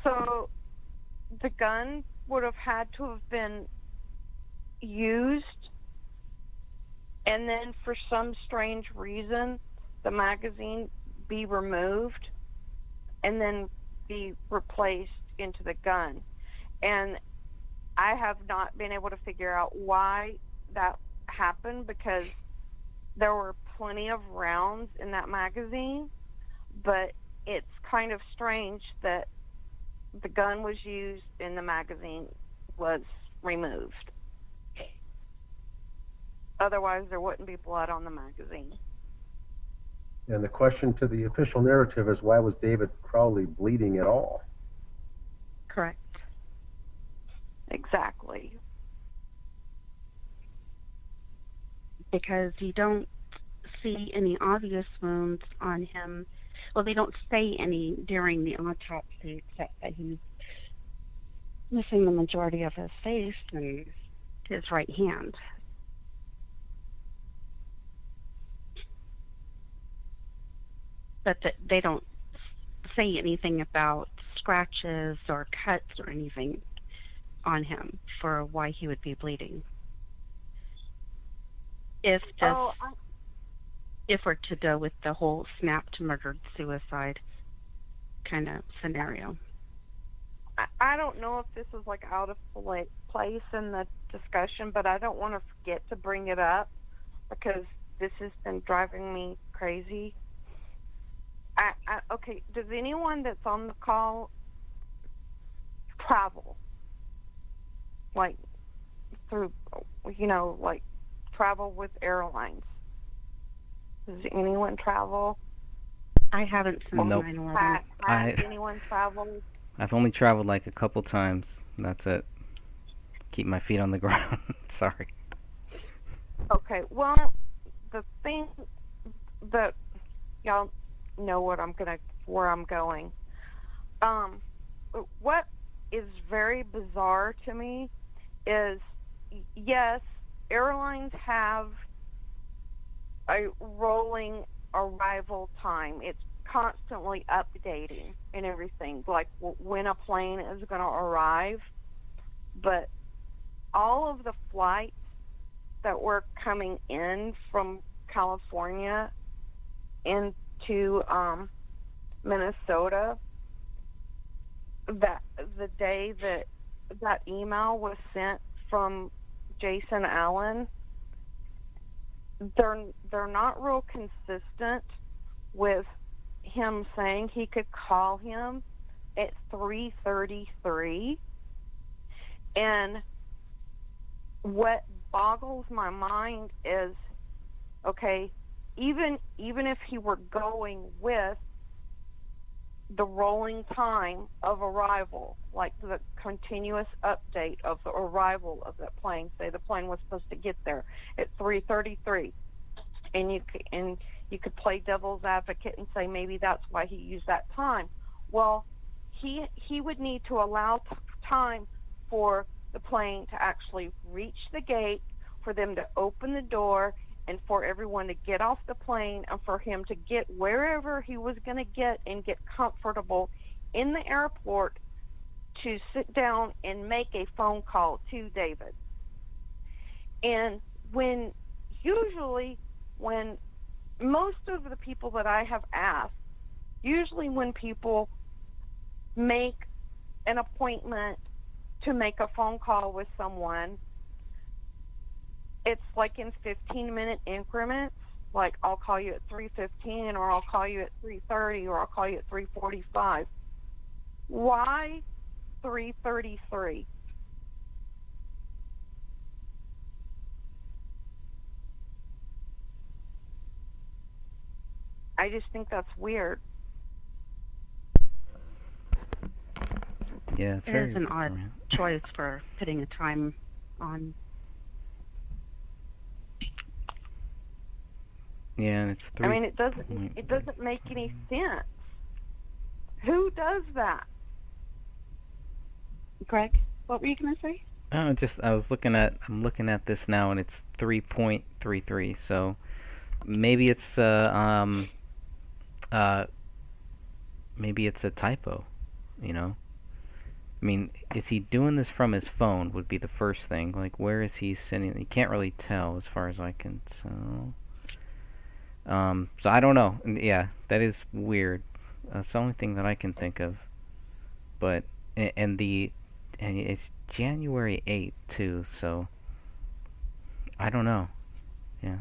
Speaker 9: so the gun would have had to have been used, and then for some strange reason the magazine be removed and then be replaced into the gun. And I have not been able to figure out why that happened, because there were plenty of rounds in that magazine, but it's kind of strange that the gun was used and the magazine was removed. Otherwise, there wouldn't be blood on the magazine.
Speaker 2: And the question to the official narrative is, why was David Crowley bleeding at all?
Speaker 9: Correct. Exactly.
Speaker 4: Because you don't see any obvious wounds on him. Well, they don't say any during the autopsy, except that he's missing the majority of his face and his right hand. But they don't say anything about scratches or cuts or anything on him for why he would be bleeding. If we're to go with the whole snapped murdered suicide kind of scenario.
Speaker 9: I don't know if this is like out of place in the discussion, but I don't want to forget to bring it up because this has been driving me crazy. Okay, does anyone that's on the call travel? Like through, like travel with airlines? Does anyone travel?
Speaker 4: I haven't since 9/11.
Speaker 9: Has anyone traveled?
Speaker 11: I've only traveled like a couple times. That's it. Keep my feet on the ground. Sorry.
Speaker 9: Okay, well, the thing that y'all know where I'm going. What is very bizarre to me is, yes, airlines have a rolling arrival time. It's constantly updating and everything, like when a plane is going to arrive. But all of the flights that were coming in from California into Minnesota, that the day that email was sent from Jason Allen, they're not real consistent with him saying he could call him at 3:33. And what boggles my mind is, okay, even if he were going with the rolling time of arrival, like the continuous update of the arrival of that plane, say the plane was supposed to get there at 3:33, and you could play devil's advocate and say maybe that's why he used that time. Well, he would need to allow time for the plane to actually reach the gate, for them to open the door, and for everyone to get off the plane, and for him to get wherever he was going to get and get comfortable in the airport to sit down and make a phone call to David. And usually when most of the people that I have asked, usually when people make an appointment to make a phone call with someone, it's like in 15-minute increments. Like, I'll call you at 3:15, or I'll call you at 3:30, or I'll call you at 3:45. Why 3:33? I just think that's weird.
Speaker 11: Yeah, it's
Speaker 7: It
Speaker 11: very
Speaker 7: is an odd choice for putting a time on.
Speaker 11: Yeah, and it's 3.
Speaker 9: I mean, it doesn't make any sense. Who does that?
Speaker 7: Greg, what were you going to say?
Speaker 11: I'm looking at this now, and it's 3.33. So maybe it's maybe it's a typo, you know? I mean, is he doing this from his phone would be the first thing. Like, where is he sending? You can't really tell as far as I can tell. So I don't know. Yeah, that is weird. That's the only thing that I can think of. But, and it's January 8th, too, so I don't know. Yeah.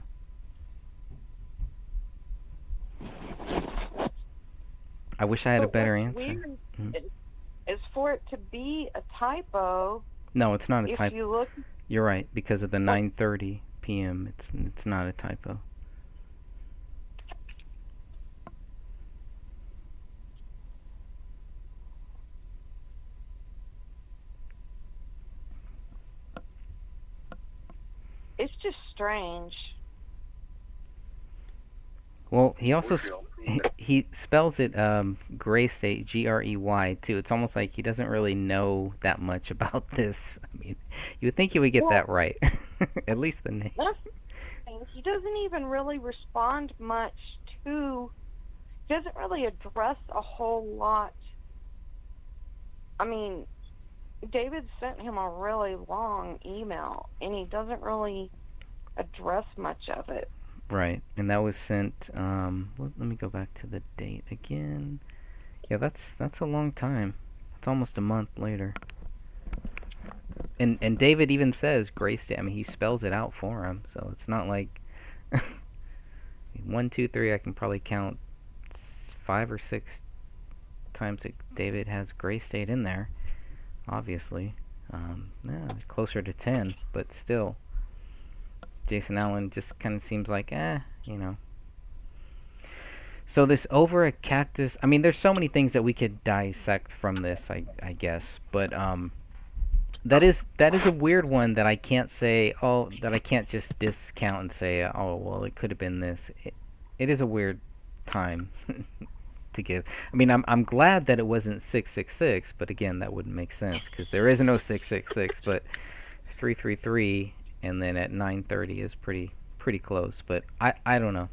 Speaker 11: I wish I had a better answer.
Speaker 9: Is for it to be a typo.
Speaker 11: No, it's not a
Speaker 9: If
Speaker 11: typo.
Speaker 9: you look,
Speaker 11: You're right, because of the 9:30 p.m. It's not a typo.
Speaker 9: it's just strange.
Speaker 11: Well, he also he spells it Gray State, Grey, too. It's almost like he doesn't really know that much about this. I mean, you would think he would get that right. At least the name.
Speaker 9: That's the thing. He doesn't even really respond much to. He doesn't really address a whole lot. I mean, David sent him a really long email, and he doesn't really address much of it.
Speaker 11: Right, and that was sent. Let me go back to the date again. Yeah, that's a long time. It's almost a month later. And David even says Gray State. I mean, he spells it out for him, so it's not like 1, 2, 3. I can probably count 5 or 6 times that David has Gray State in there. Obviously, yeah, closer to 10, but still. Jason Allen just kind of seems like, you know. So this over a cactus, I mean, there's so many things that we could dissect from this, I guess. But that is a weird one that I can't say, that I can't just discount and say, oh, well, it could have been this. It is a weird time to give. I mean, I'm glad that it wasn't 666, but again, that wouldn't make sense because there is no 666, but 333. And then at 9:30 is pretty close, but I don't know.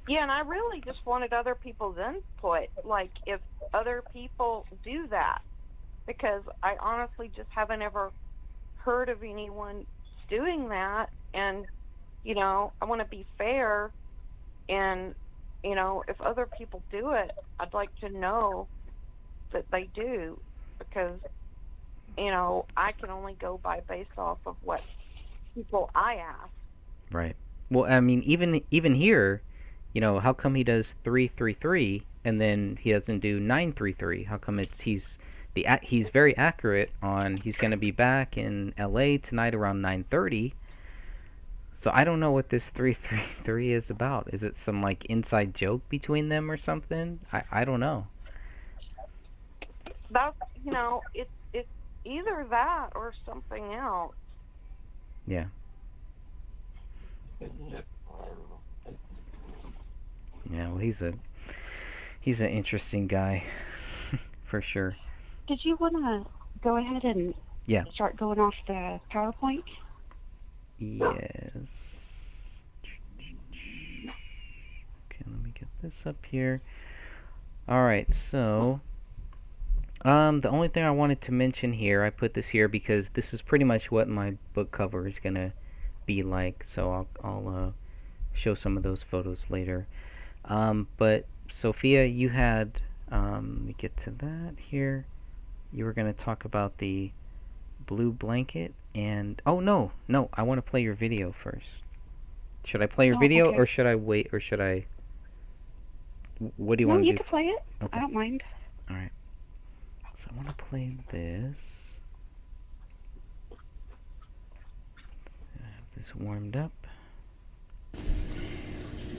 Speaker 9: Yeah, and I really just wanted other people's input, like if other people do that, because I honestly just haven't ever heard of anyone doing that, and, you know, I want to be fair, and, you know, if other people do it, I'd like to know that they do, because, you know, I can only go based off of what people I ask.
Speaker 11: Right. Well, I mean, even here, you know, how come he does 333 and then he doesn't do 933? How come he's very accurate on he's going to be back in LA tonight around 9:30. So I don't know what this 333 is about. Is it some like inside joke between them or something? I don't know.
Speaker 9: That's, you know, it's either that or something else.
Speaker 11: Yeah. Yeah, well, he's an interesting guy, for sure.
Speaker 7: Did you want to go ahead and start going off the PowerPoint?
Speaker 11: Yes. Okay, let me get this up here. All right, so the only thing I wanted to mention here, I put this here because this is pretty much what my book cover is gonna be like. So I'll show some of those photos later. But Sophia, you had, let me get to that here. You were going to talk about the blue blanket and, oh, no, I want to play your video first. Should I play your video
Speaker 4: okay.
Speaker 11: or should I wait or should I, what do you
Speaker 4: No,
Speaker 11: want to
Speaker 4: you
Speaker 11: do?
Speaker 4: can play it.
Speaker 11: Okay.
Speaker 4: I don't mind.
Speaker 11: All right. So I want to play this. I have this warmed up.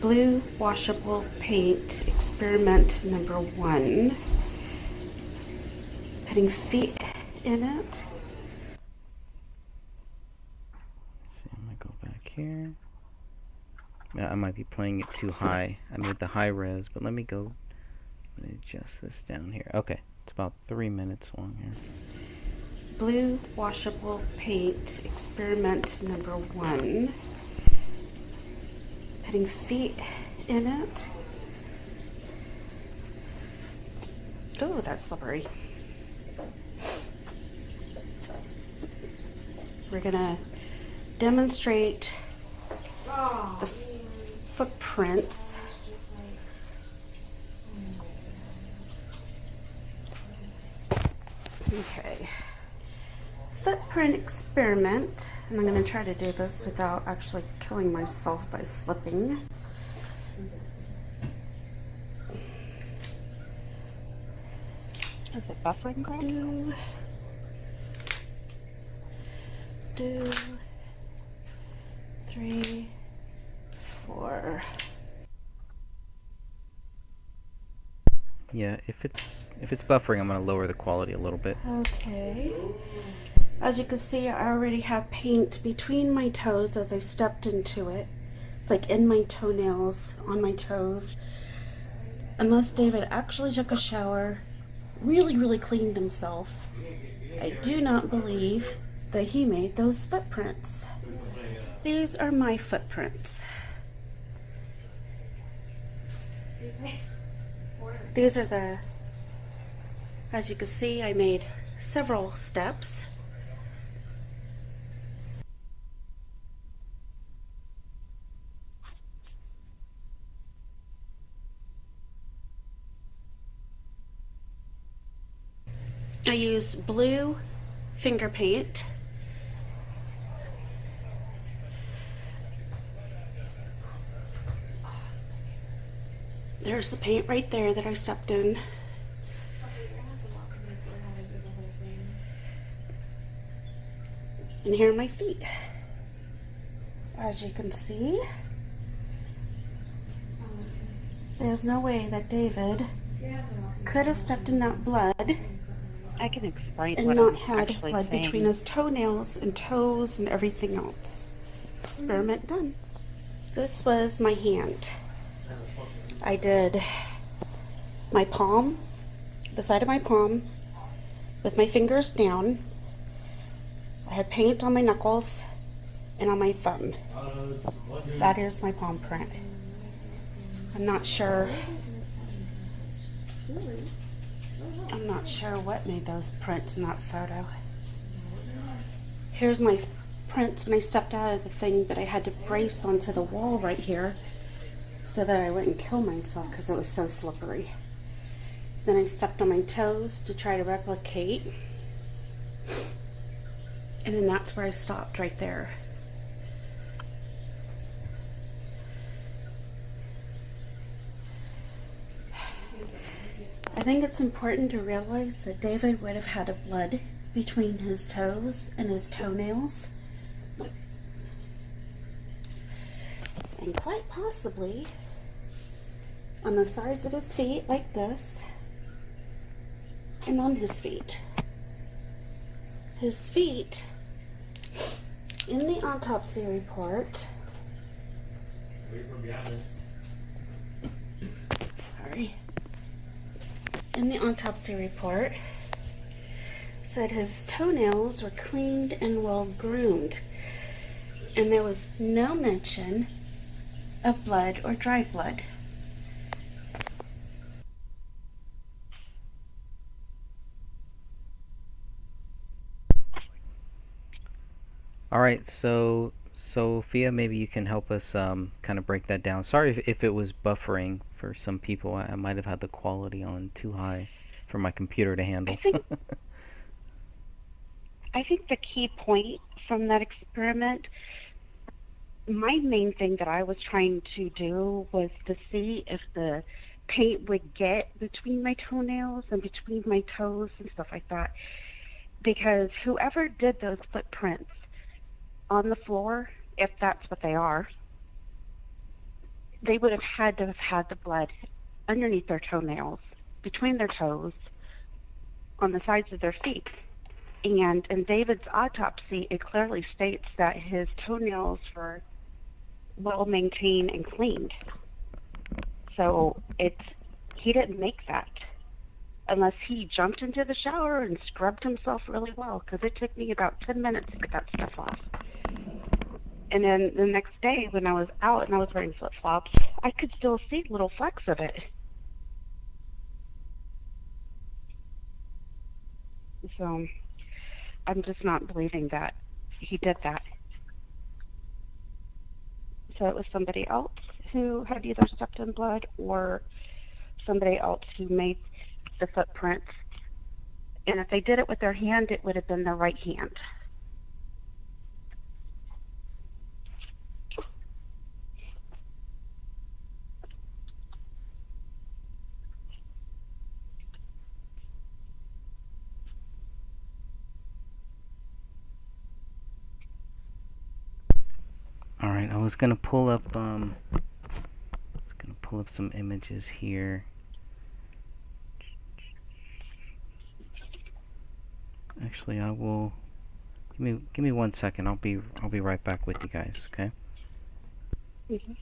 Speaker 7: Blue washable paint experiment number 1. Putting feet in it.
Speaker 11: Let's see, I'm going to go back here. Yeah, I might be playing it too high. I made the high res, but let me adjust this down here. Okay, it's about 3 minutes long here.
Speaker 7: Blue washable paint experiment number 1. Putting feet in it. Oh, that's slippery. We're gonna demonstrate the footprints. Okay. Footprint experiment, and I'm going to try to do this without actually killing myself by slipping.
Speaker 4: Is it buffering, Greg?
Speaker 7: Two, 3, 4.
Speaker 11: Yeah, if it's buffering, I'm going to lower the quality a little bit.
Speaker 7: Okay. As you can see, I already have paint between my toes as I stepped into it. It's like in my toenails, on my toes. Unless David actually took a shower, really cleaned himself, I do not believe that he made those footprints. These are my footprints. These are the, as you can see, I made several steps. I used blue finger paint. There's the paint right there that I stepped in. And here are my feet. As you can see, there's no way that David could have stepped in that blood
Speaker 4: I can explain
Speaker 7: and
Speaker 4: what
Speaker 7: not
Speaker 4: I'm
Speaker 7: had
Speaker 4: actually
Speaker 7: blood
Speaker 4: saying.
Speaker 7: between his toenails and toes and everything else. Experiment done. This was my hand. I did my palm, the side of my palm, with my fingers down. I had paint on my knuckles and on my thumb. That is my palm print. I'm not sure what made those prints in that photo. Here's my prints when I stepped out of the thing, but I had to brace onto the wall right here so that I wouldn't kill myself because it was so slippery. Then I stepped on my toes to try to replicate, and then that's where I stopped, right there. I think it's important to realize that David would have had a blood between his toes and his toenails. And quite possibly on the sides of his feet like this, and on his feet. His feet, in the autopsy report, in the autopsy report, said his toenails were cleaned and well groomed, and there was no mention of blood or dried blood.
Speaker 11: All right, so Sophia, maybe you can help us kind of break that down. Sorry if it was buffering for some people. I might have had the quality on too high for my computer to handle.
Speaker 7: I think the key point from that experiment, my main thing that I was trying to do was to see if the paint would get between my toenails and between my toes and stuff like that. Because whoever did those footprints on the floor, if that's what they are, they would have had to have had the blood underneath their toenails, between their toes, on the sides of their feet. And in David's autopsy, it clearly states that his toenails were well maintained and cleaned. So he didn't make that unless he jumped into the shower and scrubbed himself really well, because it took me about 10 minutes to get that stuff off. And then the next day when I was out and I was wearing flip-flops, I could still see little flecks of it. So I'm just not believing that he did that. So it was somebody else who had either stepped in blood or somebody else who made the footprints. And if they did it with their hand, it would have been their right hand.
Speaker 11: All right, I was gonna pull up some images here. Actually, I will. Give me 1 second. I'll be right back with you guys. Okay.
Speaker 7: Mm-hmm.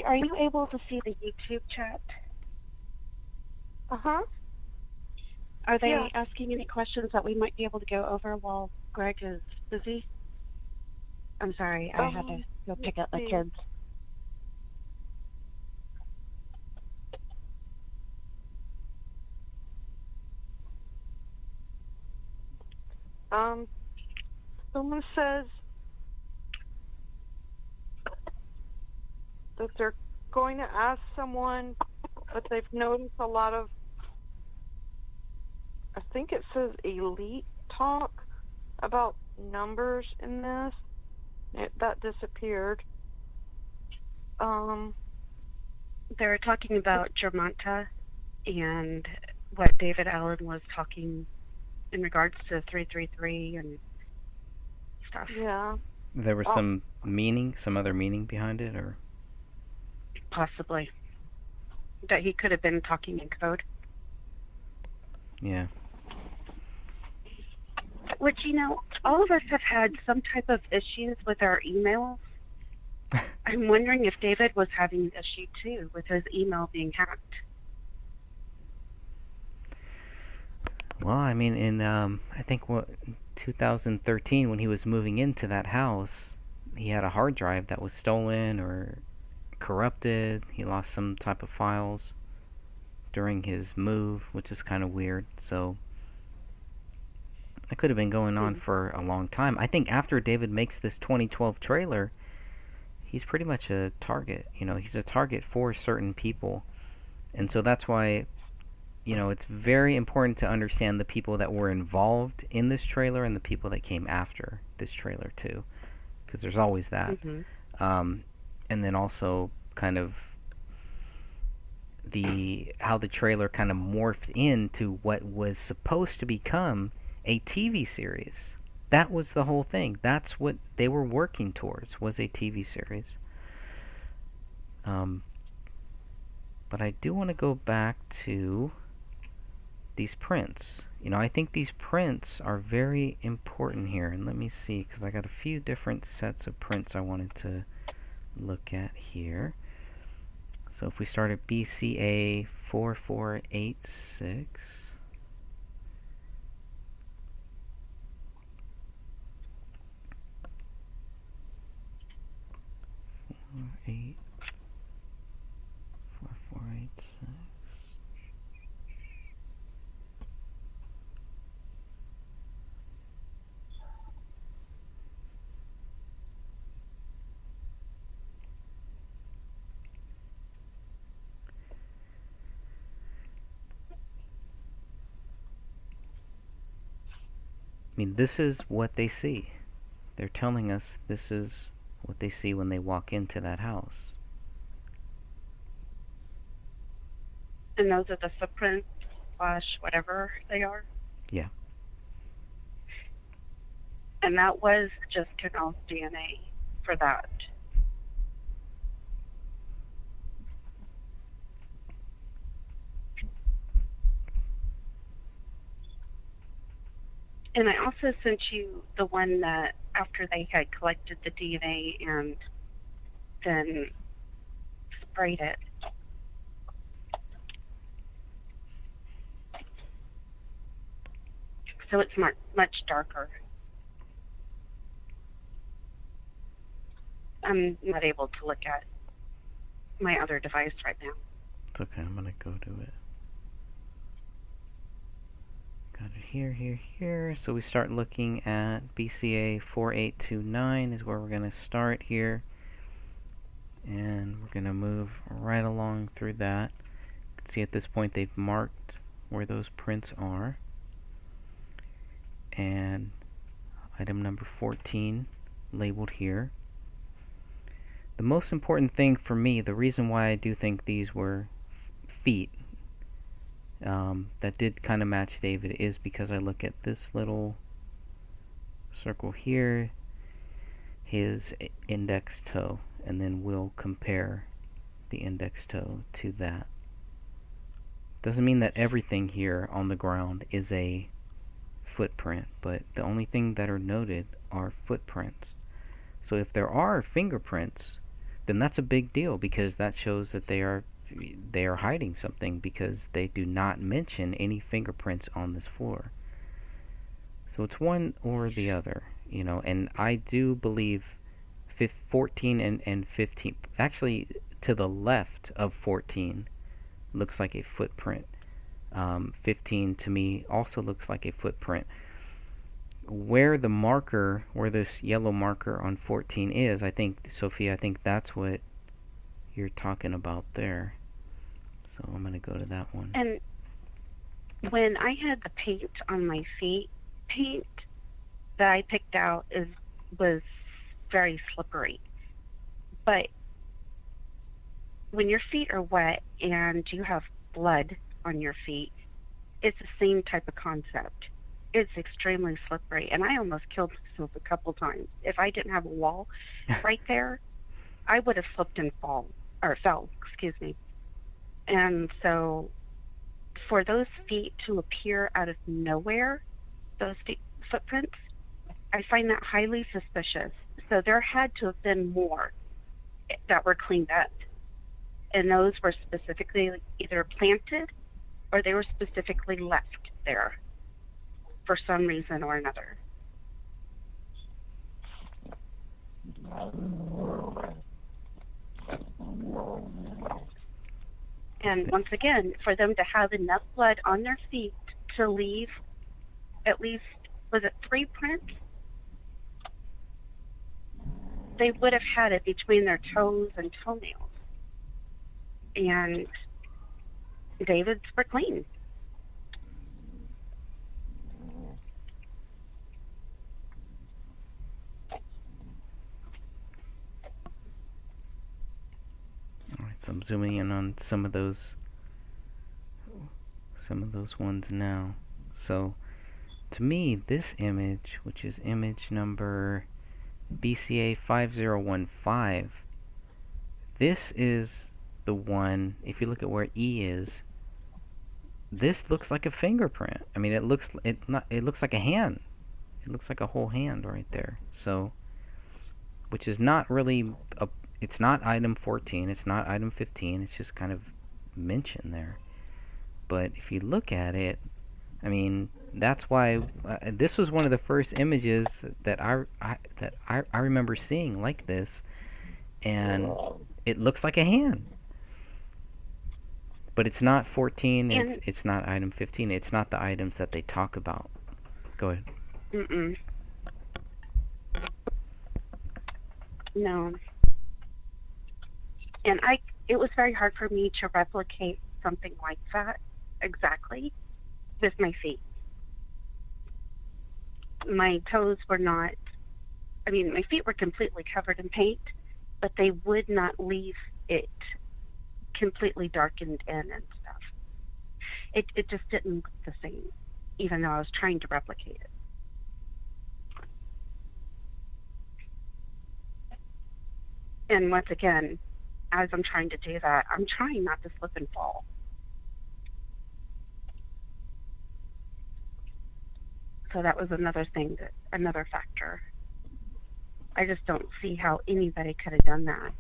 Speaker 7: Are you able to see the YouTube chat?
Speaker 9: Uh-huh.
Speaker 7: Are they
Speaker 9: Yeah.
Speaker 7: asking any questions that we might be able to go over while Greg is busy? I'm sorry, I had to go pick up the kids.
Speaker 9: Someone says that they're going to ask someone, but they've noticed a lot of, I think it says elite talk about numbers in this. That disappeared.
Speaker 7: They were talking about Germanta and what David Allen was talking in regards to 333 and stuff.
Speaker 9: Yeah.
Speaker 11: There was some other meaning behind it, or
Speaker 7: Possibly. That he could have been talking in code.
Speaker 11: yeah.
Speaker 7: Which, all of us have had some type of issues with our emails. I'm wondering if David was having an issue too with his email being hacked.
Speaker 11: Well, I mean, in I think 2013, when he was moving into that house, he had a hard drive that was stolen or corrupted. He lost some type of files during his move, which is kind of weird. So it could have been going on for a long time. I think after David makes this 2012 trailer, he's pretty much a target. You know, he's a target for certain people. And so that's why, you know, it's very important to understand the people that were involved in this trailer and the people that came after this trailer too, because there's always that. And then also kind of how the trailer kind of morphed into what was supposed to become a TV series. That was the whole thing. That's what they were working towards, was a TV series. But I do want to go back to these prints. You know, I think these prints are very important here. And let me see, because I got a few different sets of prints I wanted to look at here. So if we start at BCA 4486. 4486. I mean, this is what they see. They're telling us this is what they see when they walk into that house.
Speaker 4: And those are the footprints / whatever they are?
Speaker 11: Yeah.
Speaker 4: And that was just Canal's DNA for that. And I also sent you the one that after they had collected the DNA and then sprayed it. So it's much darker. I'm not able to look at my other device right now.
Speaker 11: It's okay, I'm gonna go to it. Got it here, here, here. So we start looking at BCA 4829 is where we're gonna start here. And we're gonna move right along through that. You can see at this point they've marked where those prints are. And item number 14 labeled here. The most important thing for me, the reason why I do think these were feet that did kind of match David, is because I look at this little circle here, his index toe, and then we'll compare the index toe to that. Doesn't mean that everything here on the ground is a footprint, but the only thing that are noted are footprints. So if there are fingerprints, then that's a big deal, because that shows that they are hiding something, because they do not mention any fingerprints on this floor. So it's one or the other, you know. And I do believe 14 and 15, actually to the left of 14 looks like a footprint. 15 to me also looks like a footprint. Where the marker, where this yellow marker on 14 is, I think, Sophia, I think that's what you're talking about there. So I'm going to go to that one.
Speaker 4: And when I had the paint on my feet, paint that I picked out was very slippery. But when your feet are wet and you have blood on your feet, it's the same type of concept. It's extremely slippery, and I almost killed myself a couple times. If I didn't have a wall right there, I would have slipped and fell, excuse me. And so for those feet to appear out of nowhere, those footprints, I find that highly suspicious. So there had to have been more that were cleaned up. And those were specifically either planted or they were specifically left there for some reason or another.
Speaker 7: And once again, for them to have enough blood on their feet to leave at least, was it 3 prints? They would have had it between their toes and toenails. And David's were clean.
Speaker 11: All right, so I'm zooming in on some of those ones now. So to me, this image, which is image number BCA 5015, this is the one. If you look at where E is, this looks like a fingerprint. I mean, it looks like a hand. It looks like a whole hand right there. So, which is not really it's not item 14, it's not item 15, it's just kind of mentioned there. But if you look at it, I mean, that's why this was one of the first images that I remember seeing like this, and it looks like a hand. But it's not 14, it's not item 15, it's not the items that they talk about. Go ahead.
Speaker 7: Mm-mm. No. And it was very hard for me to replicate something like that exactly with my feet. My toes were not, I mean, my feet were completely covered in paint, but they would not leave it completely darkened in and stuff. It just didn't look the same, even though I was trying to replicate it. And once again, as I'm trying to do that, I'm trying not to slip and fall. So that was another factor. I just don't see how anybody could have done that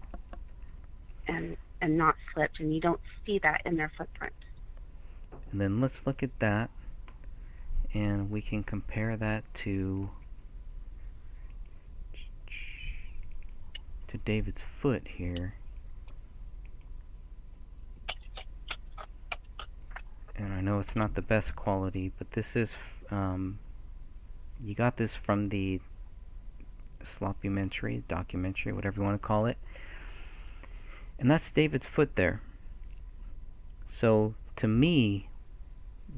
Speaker 7: and not slipped, and you don't see that in their footprint.
Speaker 11: And then let's look at that, and we can compare that to David's foot here. And I know it's not the best quality, but this is you got this from the sloppymentary, documentary, whatever you want to call it. And that's David's foot there. So to me,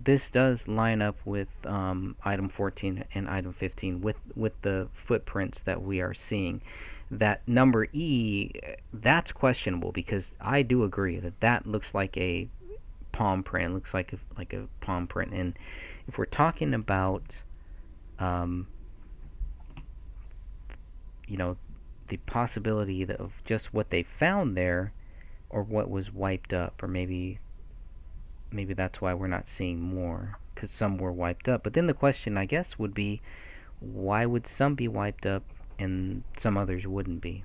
Speaker 11: this does line up with item 14 and item 15 with the footprints that we are seeing. That number E, that's questionable, because I do agree that looks like a palm print. It looks like a palm print. And if we're talking about the possibility of just what they found there, or what was wiped up, or maybe that's why we're not seeing more, because some were wiped up. But then the question, I guess, would be, why would some be wiped up and some others wouldn't be?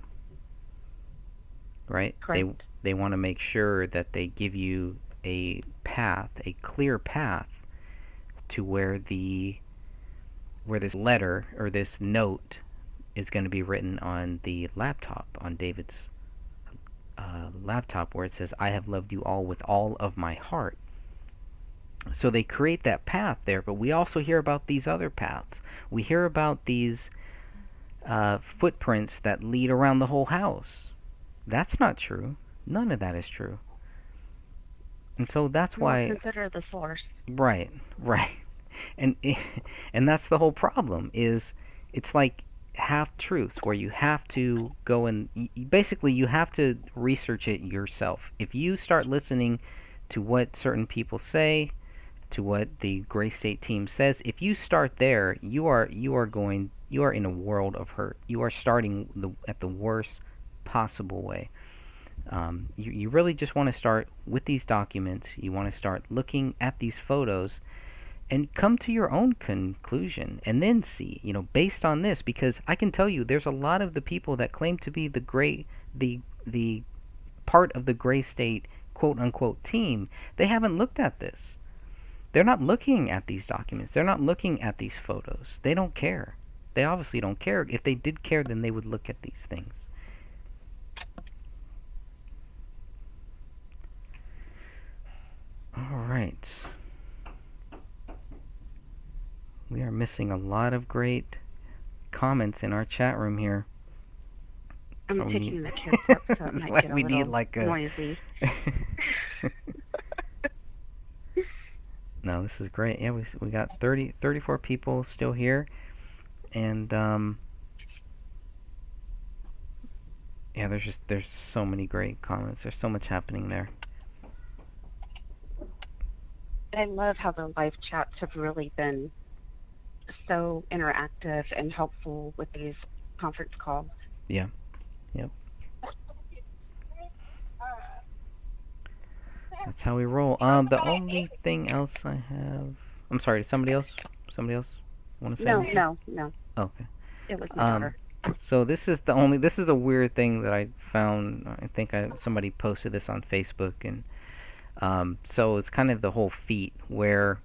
Speaker 11: Right?
Speaker 7: Correct.
Speaker 11: They want to make sure that they give you a path, a clear path, to where this letter or this note is going to be written on the laptop, on David's laptop, where it says, "I have loved you all with all of my heart." So they create that path there, but we also hear about these other paths. We hear about these footprints that lead around the whole house. That's not true. None of that is true. And so that's why...
Speaker 7: consider the source.
Speaker 11: Right. And that's the whole problem, is it's like half-truths, where you have to go and... Basically, you have to research it yourself. If you start listening to what certain people say, to what the Gray State team says, if you start there, you are in a world of hurt. You are starting at the worst possible way. You really just want to start with these documents. You want to start looking at these photos and come to your own conclusion, and then see, based on this, because I can tell you there's a lot of the people that claim to be the part of the Gray State quote unquote team. They haven't looked at this. They're not looking at these documents. They're not looking at these photos. They don't care. They obviously don't care. If they did care, then they would look at these things. All right. We are missing a lot of great comments in our chat room here.
Speaker 7: I'm
Speaker 11: So we
Speaker 7: picking
Speaker 11: need-
Speaker 7: the kids up, so it
Speaker 11: That's
Speaker 7: might
Speaker 11: why
Speaker 7: get a
Speaker 11: we need
Speaker 7: little
Speaker 11: like a.
Speaker 7: noisy.
Speaker 11: No, this is great. Yeah, we got 34 people still here, and yeah, there's so many great comments. There's so much happening there.
Speaker 7: I love how the live chats have really been so interactive and helpful with these conference calls.
Speaker 11: Yeah. Yep. That's how we roll. The only thing else I have. I'm sorry. Somebody else want to say anything?
Speaker 7: No.
Speaker 11: Okay.
Speaker 7: It was my daughter.
Speaker 11: So this is a weird thing that I found. I think somebody posted this on Facebook, and so it's kind of the whole feet where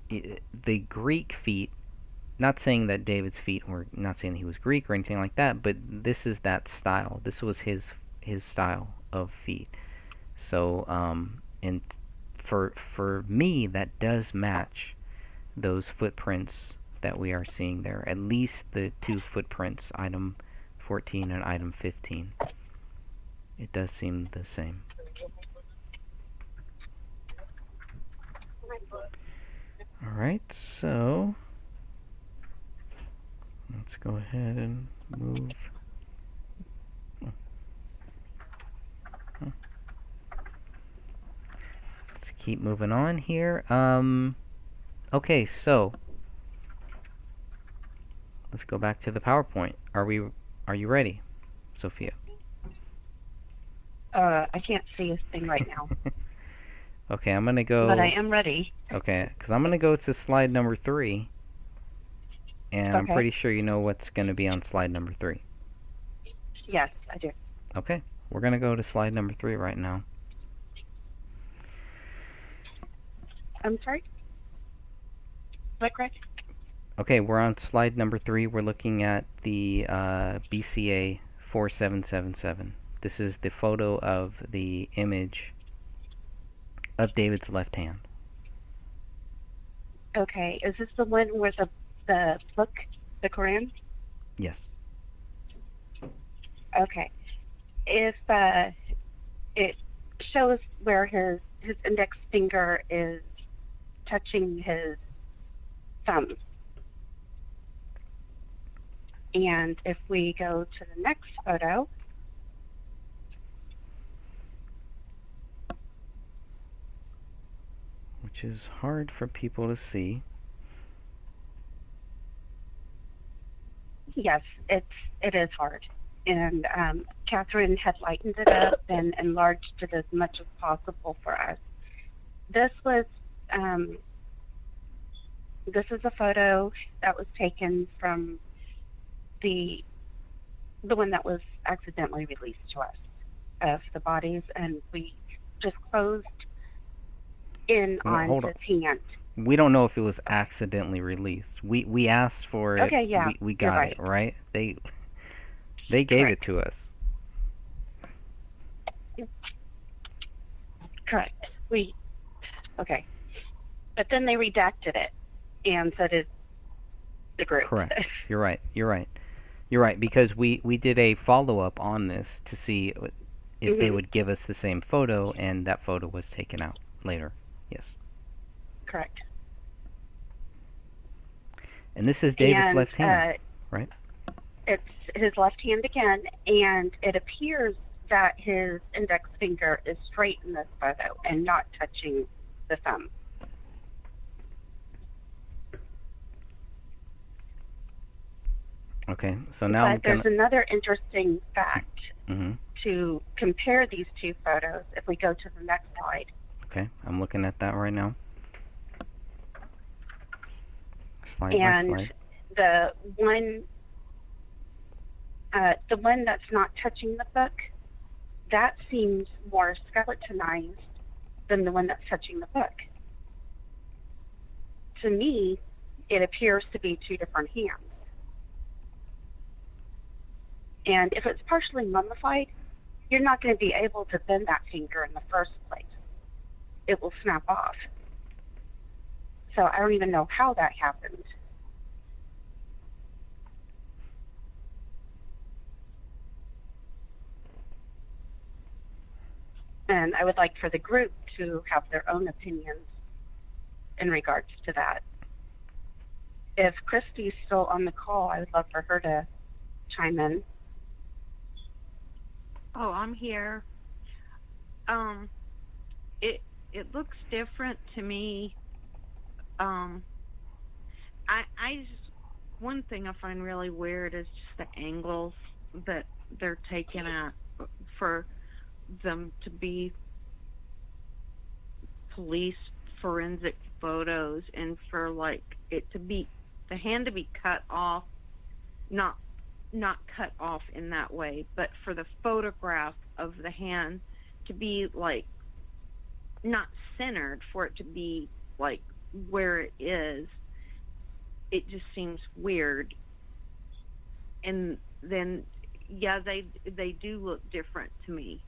Speaker 11: the Greek feet. Not saying that David's feet were not saying he was Greek or anything like that, but this is that style. This was his style of feet. So and for me that does match those footprints that we are seeing there. At least the two footprints, item 14 and item 15. It does seem the same. All right, so let's go ahead and move. Let's keep moving on here. Okay, so let's go back to the PowerPoint. Are you ready, Sophia?
Speaker 7: I can't see a thing right now.
Speaker 11: Okay, I'm gonna go.
Speaker 7: But I am ready.
Speaker 11: Okay, because I'm gonna go to slide number 3, and I'm
Speaker 7: Okay.
Speaker 11: pretty sure you know what's gonna be on slide number 3.
Speaker 7: Yes, I do.
Speaker 11: Okay, we're gonna go to slide number 3 right now.
Speaker 7: I'm sorry? Is that correct?
Speaker 11: Okay, we're on slide number 3. We're looking at the BCA 4777. This is the photo of the image of David's left hand.
Speaker 7: Okay. Is this the one where the book, the Quran?
Speaker 11: Yes.
Speaker 7: Okay. If it shows where his index finger is touching his thumb. And if we go to the next photo,
Speaker 11: Which is hard for people to see.
Speaker 7: yes, it is hard. And Catherine had lightened it up and enlarged it as much as possible for us. This is a photo that was taken from the one that was accidentally released to us of the bodies, and we just closed in
Speaker 11: Well,
Speaker 7: on
Speaker 11: hold
Speaker 7: his
Speaker 11: on.
Speaker 7: hand.
Speaker 11: We don't know if it was accidentally released. We asked for it.
Speaker 7: Okay, yeah,
Speaker 11: We
Speaker 7: you're
Speaker 11: got it, right? They gave it to us.
Speaker 7: Correct. Okay. But then they redacted it, and so did the group.
Speaker 11: Correct. You're right, because we did a follow-up on this to see if they would give us the same photo, and that photo was taken out later. Yes.
Speaker 7: Correct.
Speaker 11: And this is David's left hand, right?
Speaker 7: It's his left hand again, and it appears that his index finger is straight in this photo and not touching the thumb.
Speaker 11: Okay, so now I'm
Speaker 7: But
Speaker 11: gonna.
Speaker 7: there's another interesting fact
Speaker 11: Mm-hmm.
Speaker 7: to compare these two photos if we go to the next slide.
Speaker 11: Okay, I'm looking at that right now. Slide by
Speaker 7: And
Speaker 11: slide.
Speaker 7: the one that's not touching the book, that seems more skeletonized than the one that's touching the book. To me, it appears to be two different hands. And if it's partially mummified, you're not going to be able to bend that finger in the first place.
Speaker 4: it will snap off. So I don't even know how that happened. And I would like for the group to have their own opinions in regards to that. If Christy's still on the call, I would love for her to chime in.
Speaker 9: Oh, I'm here. It looks different to me. I just, one thing I find really weird is just the angles that they're taking at for them to be police forensic photos, and for like it to be the hand to be cut off, not cut off in that way, but for the photograph of the hand to be like not centered, for it to be like where it is, it just seems weird. And then yeah, they do look different to me.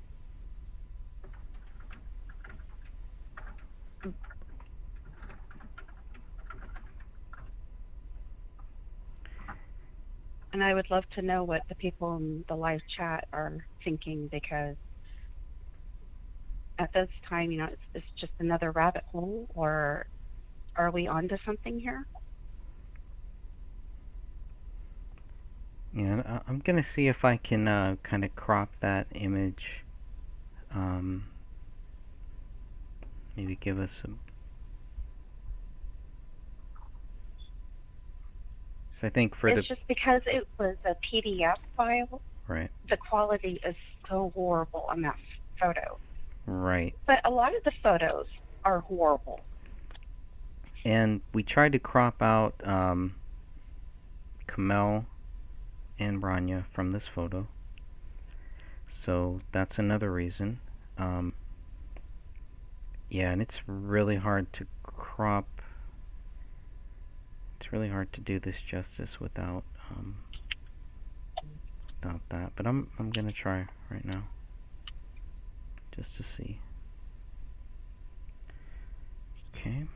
Speaker 4: And I would love to know what the people in the live chat are thinking, because at this time, you know, it's just another rabbit hole, or are we onto something here?
Speaker 11: Yeah, I'm gonna see if I can kind of crop that image. Maybe give us some. So I think for
Speaker 4: it's just because it was a PDF file.
Speaker 11: Right.
Speaker 4: The quality is so horrible on that photo.
Speaker 11: Right.
Speaker 4: But a lot of the photos are horrible.
Speaker 11: And we tried to crop out Kamel and Rania from this photo. So that's another reason. Yeah, and it's really hard to crop. It's really hard to do this justice without that. But I'm gonna try right now, just to see. Okay.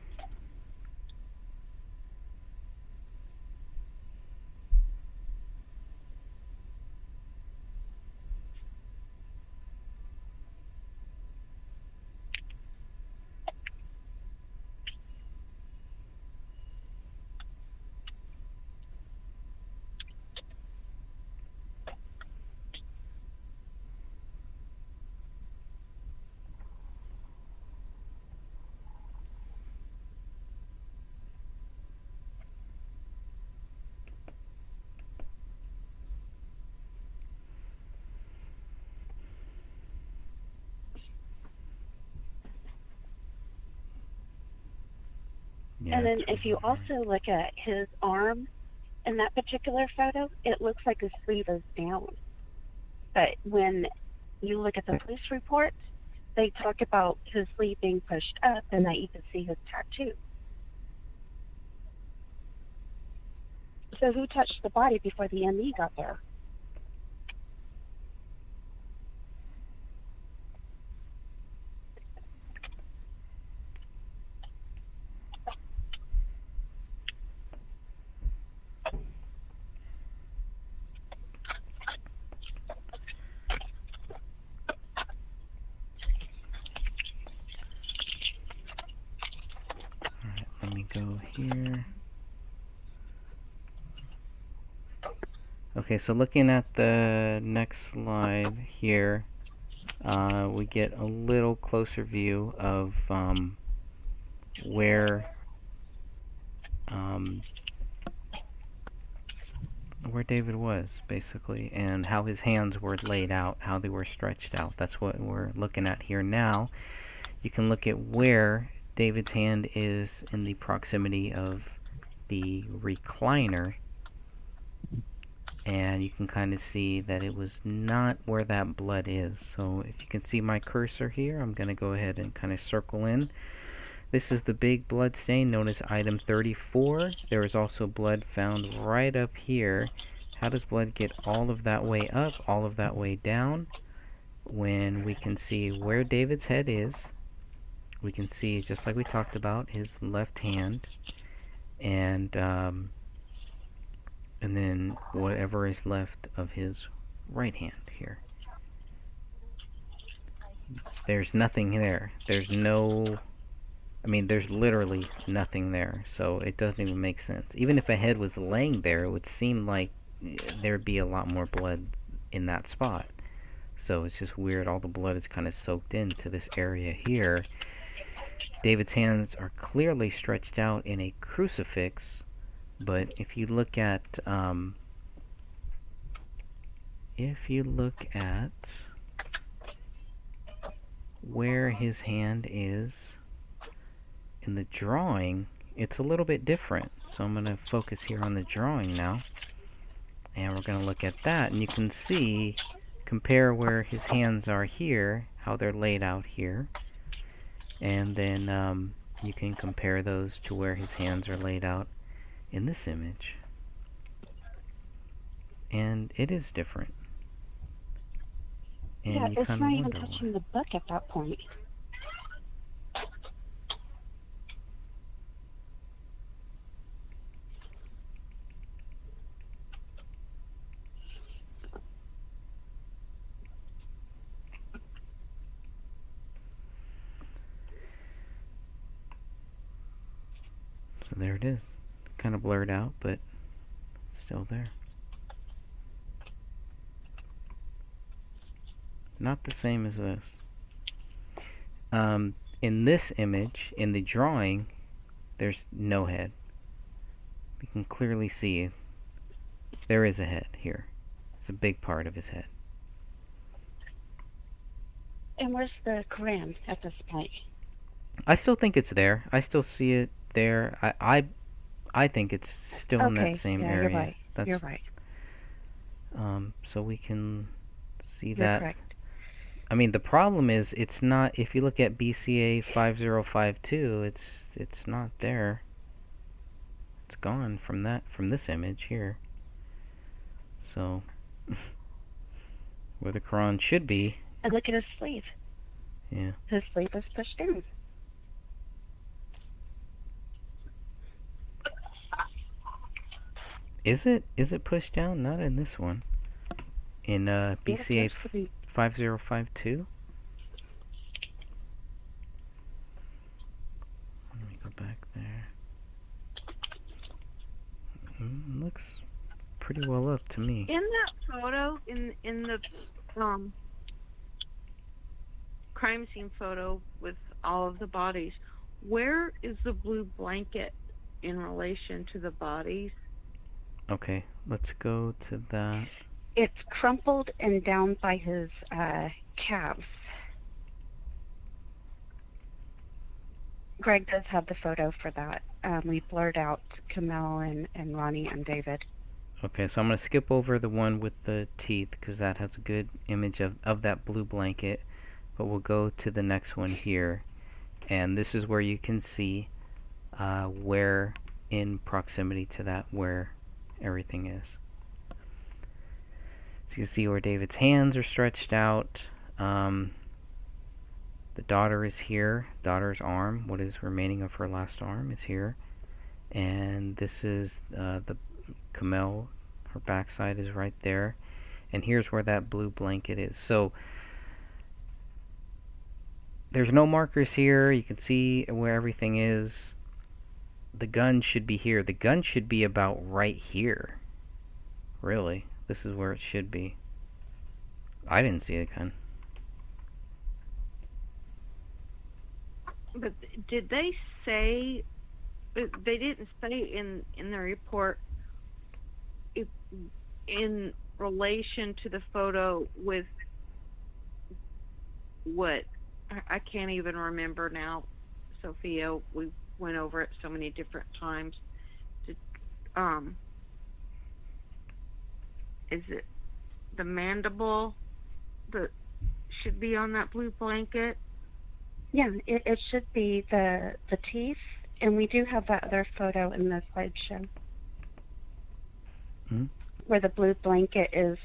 Speaker 4: Yeah, and then if you also look at his arm in that particular photo, it looks like his sleeve is down. But when you look at the police report, they talk about his sleeve being pushed up and that you can see his tattoo. So who touched the body before the ME got there?
Speaker 11: Let me go here. Okay, so looking at the next slide here, we get a little closer view of where David was, basically, and how his hands were laid out, how they were stretched out. That's what we're looking at here now. You can look at where David's hand is in the proximity of the recliner, and you can kind of see that it was not where that blood is. So if you can see my cursor here, I'm going to go ahead and kind of circle in. This is the big blood stain known as item 34. There is also blood found right up here. How does blood get all of that way up, all of that way down, when we can see where David's head is, we can see, just like we talked about, his left hand, and then whatever is left of his right hand here. There's nothing there. There's no... I mean, there's literally nothing there, so it doesn't even make sense. Even if a head was laying there, it would seem like there'd be a lot more blood in that spot. So it's just weird. All the blood is kind of soaked into this area here. David's hands are clearly stretched out in a crucifix, but if you look at where his hand is in the drawing, it's a little bit different. So I'm going to focus here on the drawing now, and we're going to look at that, and you can see, compare where his hands are here, how they're laid out here, and then you can compare those to where his hands are laid out in this image, and it is different. And
Speaker 7: Yeah,
Speaker 11: you
Speaker 7: it's
Speaker 11: kind
Speaker 7: not
Speaker 11: of
Speaker 7: even
Speaker 11: wonder
Speaker 7: touching the book at that point.
Speaker 11: So there it is. Kind of blurred out, but still there. Not the same as this. In this image, in the drawing, there's no head. You can clearly see there is a head here. It's a big part of his head.
Speaker 7: And where's the Quran at this point?
Speaker 11: I still think it's there. I still see it there. I think it's still in that same area.
Speaker 7: You're right.
Speaker 11: That's,
Speaker 7: you're right.
Speaker 11: So we can see
Speaker 7: You're
Speaker 11: that.
Speaker 7: correct.
Speaker 11: I mean, the problem is it's not. If you look at BCA 5052, it's not there. It's gone from this image here. So where the Quran should be.
Speaker 7: And look at his sleeve.
Speaker 11: Yeah.
Speaker 7: His sleeve is pushed down.
Speaker 11: Is it pushed down? Not in this one. In BCA 5052. Let me go back there. Looks pretty well up to me.
Speaker 9: In that photo, in the crime scene photo with all of the bodies, where is the blue blanket in relation to the bodies?
Speaker 11: Okay, let's go to that.
Speaker 7: It's crumpled and down by his calves. Greg does have the photo for that. We blurred out Camille and Ronnie and David.
Speaker 11: Okay, so I'm going to skip over the one with the teeth because that has a good image of that blue blanket. But we'll go to the next one here. And this is where you can see where in proximity to that where everything is. So you can see where David's hands are stretched out. The daughter is here. Daughter's arm, what is remaining of her last arm, is here. And this is the Camille. Her backside is right there. And here's where that blue blanket is. So there's no markers here. You can see where everything is. The gun should be here. The gun should be about right here. Really. This is where it should be. I didn't see the gun.
Speaker 9: But did they say... They didn't say in the report if, in relation to the photo with what... I can't even remember now, Sophia. We went over it so many different times. Is it the mandible that should be on that blue blanket?
Speaker 7: Yeah, it should be the teeth, and we do have that other photo in the slideshow. Where the blue blanket is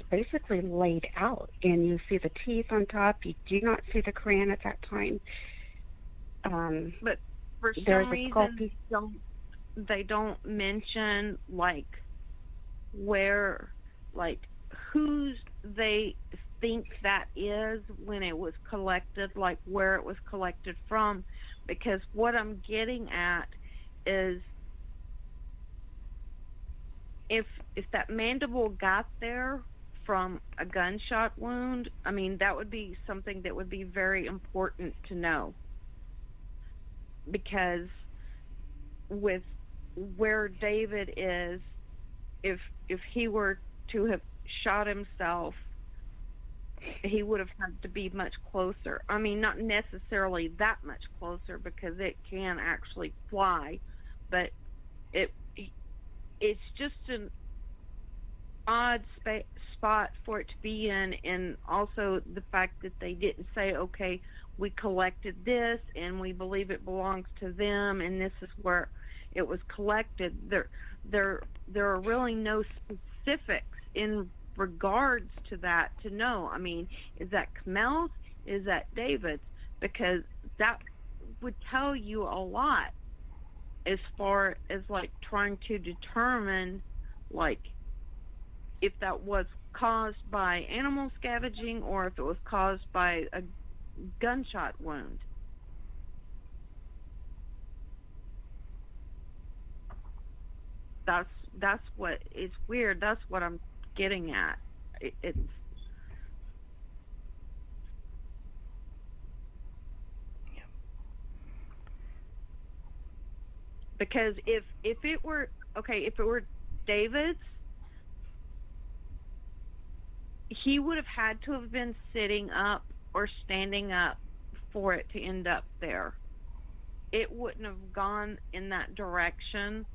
Speaker 7: basically laid out, and you see the teeth on top. You do not see the Quran at that time.
Speaker 9: But for
Speaker 7: there's
Speaker 9: some
Speaker 7: a
Speaker 9: reason, they don't mention like where, like whose they think that is when it was collected, like where it was collected from, because what I'm getting at is if that mandible got there from a gunshot wound, I mean, that would be something that would be very important to know, because with where David is, if he were to have shot himself, he would have had to be much closer. I mean, not necessarily that much closer, because it can actually fly, but it's just an odd spot for it to be in, and also the fact that they didn't say, okay, we collected this and we believe it belongs to them and this is where it was collected. There are really no specifics in regards to that to know. I mean, is that Kamel's? Is that David's? Because that would tell you a lot as far as like trying to determine like if that was caused by animal scavenging or if it was caused by a gunshot wound. That's what is weird. That's what I'm getting at. It's because if it were David's, he would have had to have been sitting up or standing up for it to end up there. It wouldn't have gone in that direction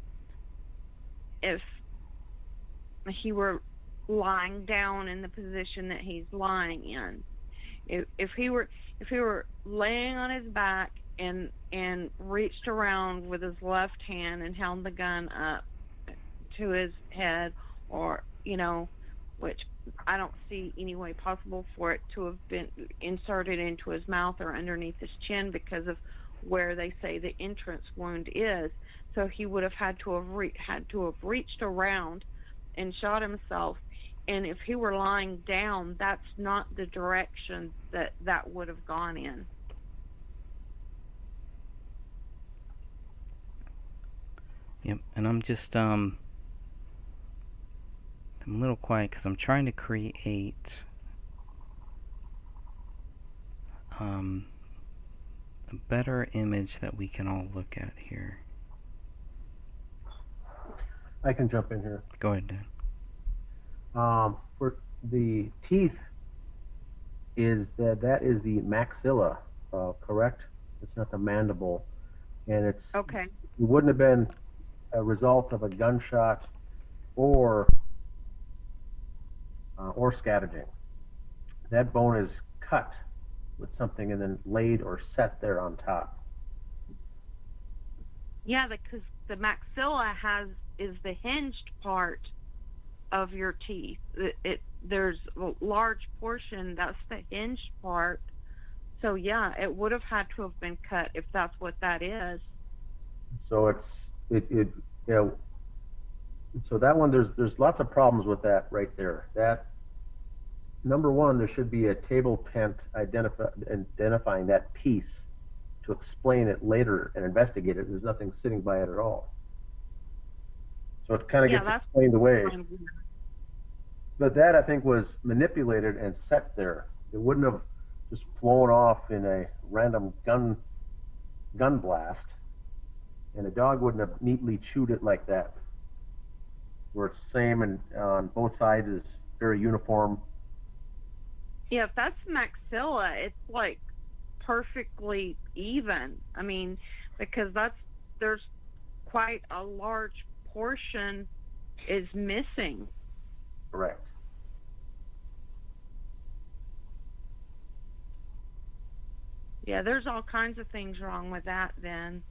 Speaker 9: if he were lying down in the position that he's lying in. If he were laying on his back and reached around with his left hand and held the gun up to his head, or which I don't see any way possible for it to have been inserted into his mouth or underneath his chin because of where they say the entrance wound is. So he would have had to have reached around and shot himself. And if he were lying down, that's not the direction that would have gone in.
Speaker 11: Yep, and I'm just I'm a little quiet because I'm trying to create a better image that we can all look at here.
Speaker 2: I can jump in here.
Speaker 11: Go ahead, Dan.
Speaker 2: For the teeth, that is the maxilla, correct? It's not the mandible, and it's
Speaker 9: okay.
Speaker 2: It wouldn't have been a result of a gunshot or scavenging. That bone is cut with something and then laid or set there on top.
Speaker 9: Yeah, because the maxilla is the hinged part of your teeth. There's a large portion that's the hinged part. So yeah, it would have had to have been cut if that's what that is.
Speaker 2: So so that one, there's lots of problems with that right there. That, number one, there should be a table tent identifying that piece to explain it later and investigate it. There's nothing sitting by it at all. So it kind of gets explained away. But that, I think, was manipulated and set there. It wouldn't have just flown off in a random gun blast, and a dog wouldn't have neatly chewed it like that, where it's the same and on both sides is very uniform.
Speaker 9: Yeah, if that's maxilla, it's like perfectly even. I mean, because there's quite a large portion is missing.
Speaker 2: Correct.
Speaker 9: Yeah, there's all kinds of things wrong with that then.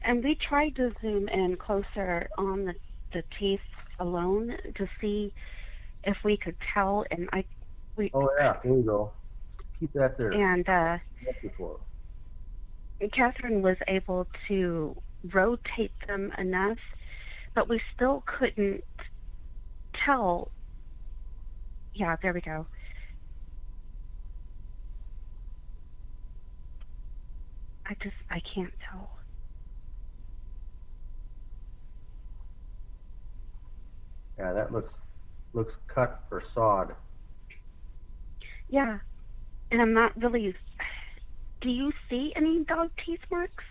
Speaker 7: And we tried to zoom in closer on the teeth alone to see if we could tell, and
Speaker 2: oh yeah, here you go. Keep that there.
Speaker 4: And
Speaker 2: That's before.
Speaker 4: Catherine was able to rotate them enough, but we still couldn't tell. Yeah, there we go. I can't tell.
Speaker 2: Yeah, that looks cut or sawed.
Speaker 4: Yeah, and I'm not really. Do you see any dog teeth marks?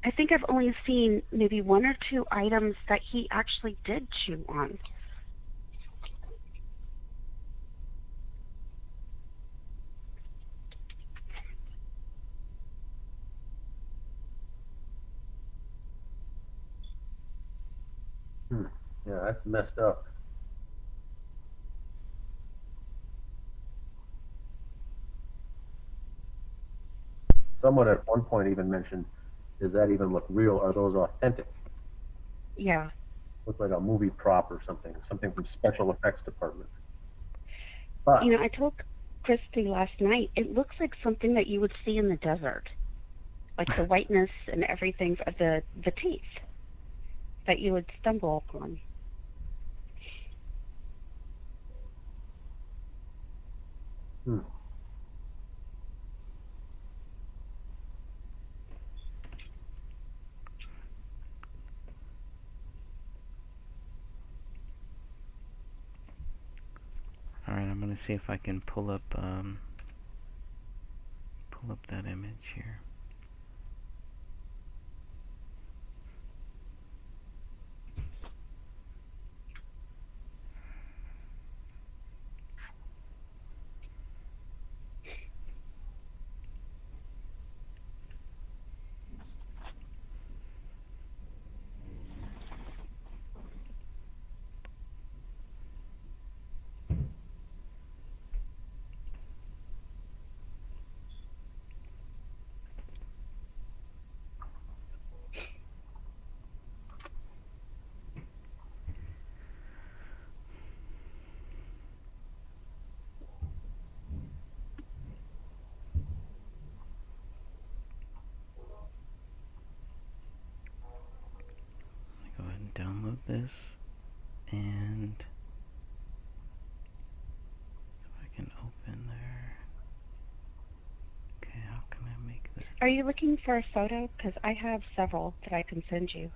Speaker 4: I think I've only seen maybe one or two items that he actually did chew on.
Speaker 2: Yeah, that's messed up. Someone at one point even mentioned, does that even look real? Are those authentic?
Speaker 4: Yeah.
Speaker 2: Look like a movie prop or something from special effects department. But,
Speaker 4: I told Christy last night, it looks like something that you would see in the desert. Like the whiteness and everything of the teeth that you would stumble upon.
Speaker 11: All right, I'm gonna see if I can pull up that image here. Go ahead and download this, and if I can open there. Okay, how can I make this?
Speaker 4: Are you looking for a photo? Because I have several that I can send you.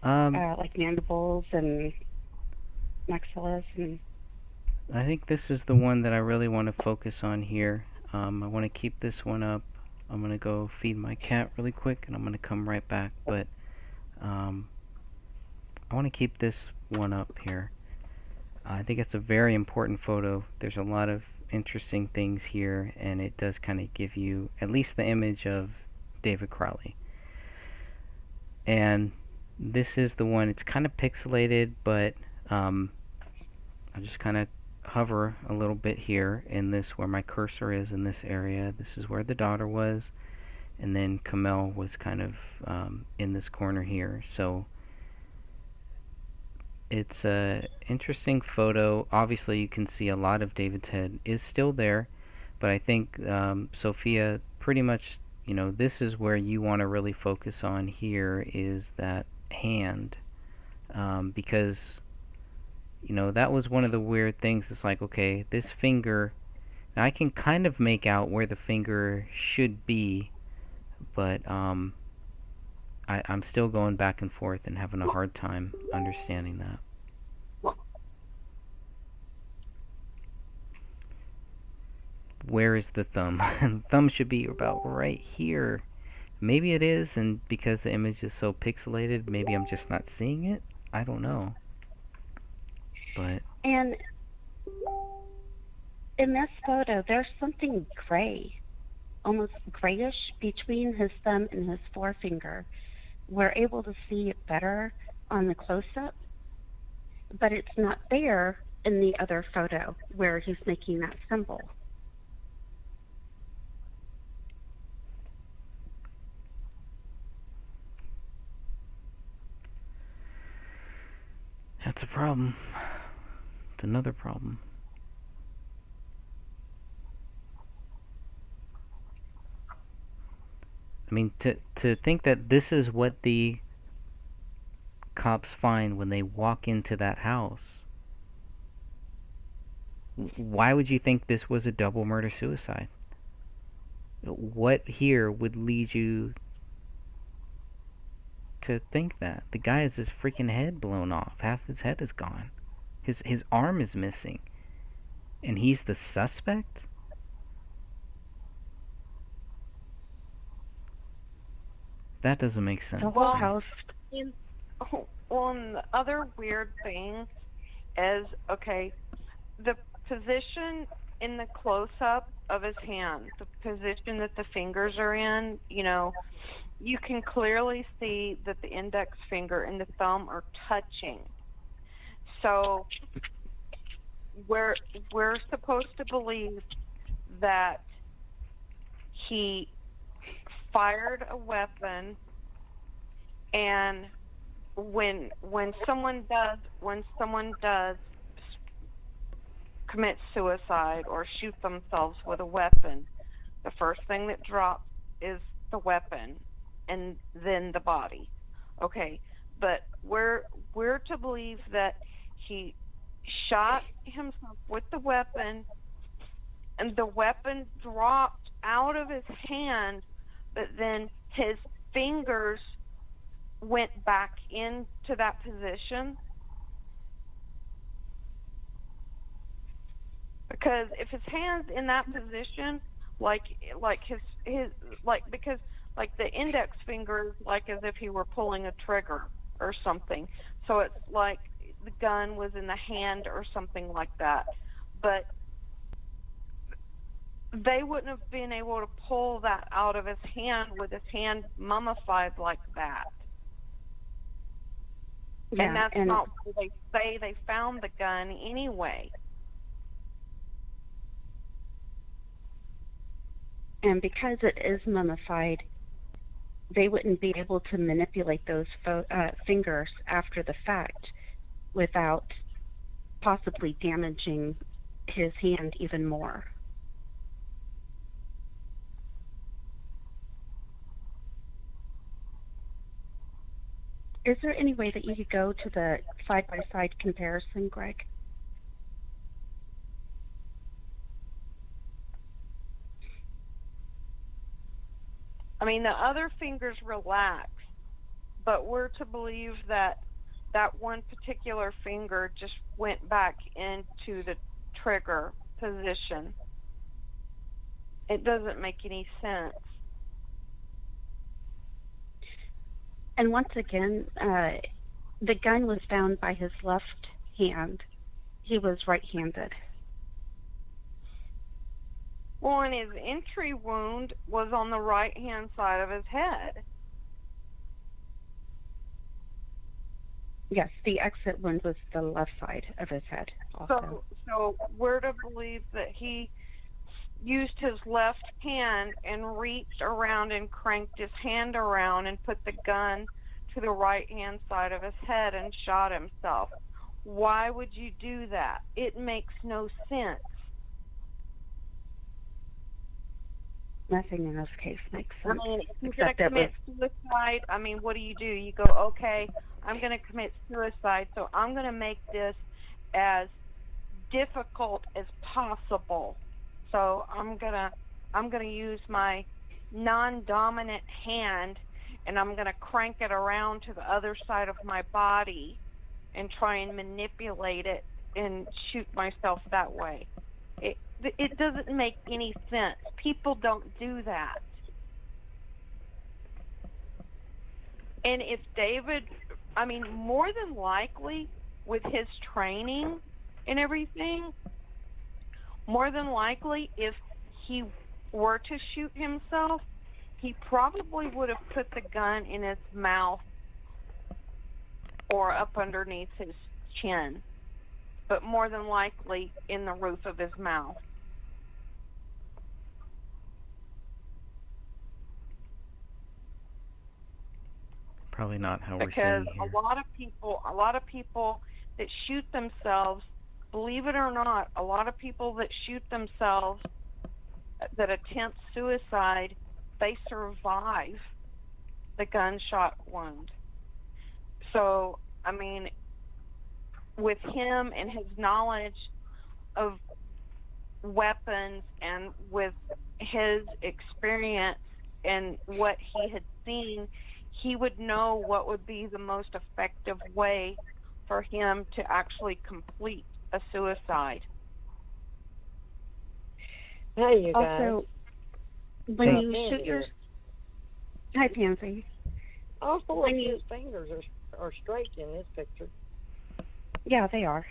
Speaker 4: Like mandibles and maxillas and...
Speaker 11: I think this is the one that I really want to focus on here. I want to keep this one up. I'm going to go feed my cat really quick, and I'm going to come right back, but I want to keep this one up here. I think it's a very important photo. There's a lot of interesting things here, and it does kind of give you at least the image of David Crowley. And this is the one. It's kind of pixelated, but I'll just kind of hover a little bit here in this, where my cursor is in this area. This is where the daughter was, and then Kamel was kind of in this corner here. So it's a interesting photo. Obviously you can see a lot of David's head is still there, but I think Sophia, pretty much, this is where you want to really focus on here, is that hand, because that was one of the weird things. It's like, okay, this finger, now I can kind of make out where the finger should be, but I'm still going back and forth and having a hard time understanding that. Where is the thumb? The thumb should be about right here. Maybe it is, and because the image is so pixelated, maybe I'm just not seeing it. I don't know. But
Speaker 4: And in this photo, there's something gray, almost grayish, between his thumb and his forefinger. We're able to see it better on the close-up, but it's not there in the other photo where he's making that symbol.
Speaker 11: that's a problem. It's another problem. I mean, to think that this is what the cops find when they walk into that house. Why would you think this was a double murder-suicide? What here would lead you to think that? The guy has his freaking head blown off. Half his head is gone. His arm is missing. And he's the suspect? That doesn't make sense.
Speaker 9: Well, and the other weird thing is, okay, the position in the close-up of his hand, the position that the fingers are in, you know, you can clearly see that the index finger and the thumb are touching. So we're supposed to believe that he fired a weapon, and when someone does commit suicide or shoot themselves with a weapon, the first thing that drops is the weapon and then the body. Okay, but we're to believe that he shot himself with the weapon and the weapon dropped out of his hand, but then his fingers went back into that position. Because if his hand's in that position, like the index finger is like as if he were pulling a trigger or something. So it's like the gun was in the hand or something like that. But they wouldn't have been able to pull that out of his hand with his hand mummified like that.
Speaker 4: Yeah,
Speaker 9: and that's not where they say they found the gun anyway.
Speaker 4: And because it is mummified, they wouldn't be able to manipulate those fingers after the fact without possibly damaging his hand even more. Is there any way that you could go to the side-by-side comparison, Greg?
Speaker 9: I mean, the other fingers relax, but we're to believe that that one particular finger just went back into the trigger position. It doesn't make any sense.
Speaker 4: And once again, the gun was found by his left hand. He was right-handed.
Speaker 9: Well, and his entry wound was on the right-hand side of his head.
Speaker 4: Yes, the exit wound was the left side of his head also.
Speaker 9: So we're to believe that he used his left hand and reached around and cranked his hand around and put the gun to the right-hand side of his head and shot himself. Why would you do that? It makes no sense.
Speaker 4: Nothing in this case makes sense.
Speaker 9: I mean, if you're going to commit suicide, I mean, what do? You go, okay, I'm going to commit suicide, so I'm going to make this as difficult as possible. So I'm gonna use my non-dominant hand, and I'm gonna crank it around to the other side of my body, and try and manipulate it and shoot myself that way. It doesn't make any sense. People don't do that. And if David, I mean, more than likely with his training and everything, more than likely, if he were to shoot himself, he probably would have put the gun in his mouth or up underneath his chin, but more than likely in the roof of his mouth.
Speaker 11: Probably not how we're
Speaker 9: Because
Speaker 11: seeing here.
Speaker 9: a lot of people that shoot themselves, believe it or not, a lot of people that shoot themselves, that attempt suicide, they survive the gunshot wound. So, I mean, with him and his knowledge of weapons and with his experience and what he had seen, he would know what would be the most effective way for him to actually complete a suicide.
Speaker 10: Hey, you guys.
Speaker 4: Also, when
Speaker 11: Hey.
Speaker 4: you shoot your... Hi, Pansy.
Speaker 10: All four of his fingers are straight in this picture.
Speaker 4: Yeah, they are.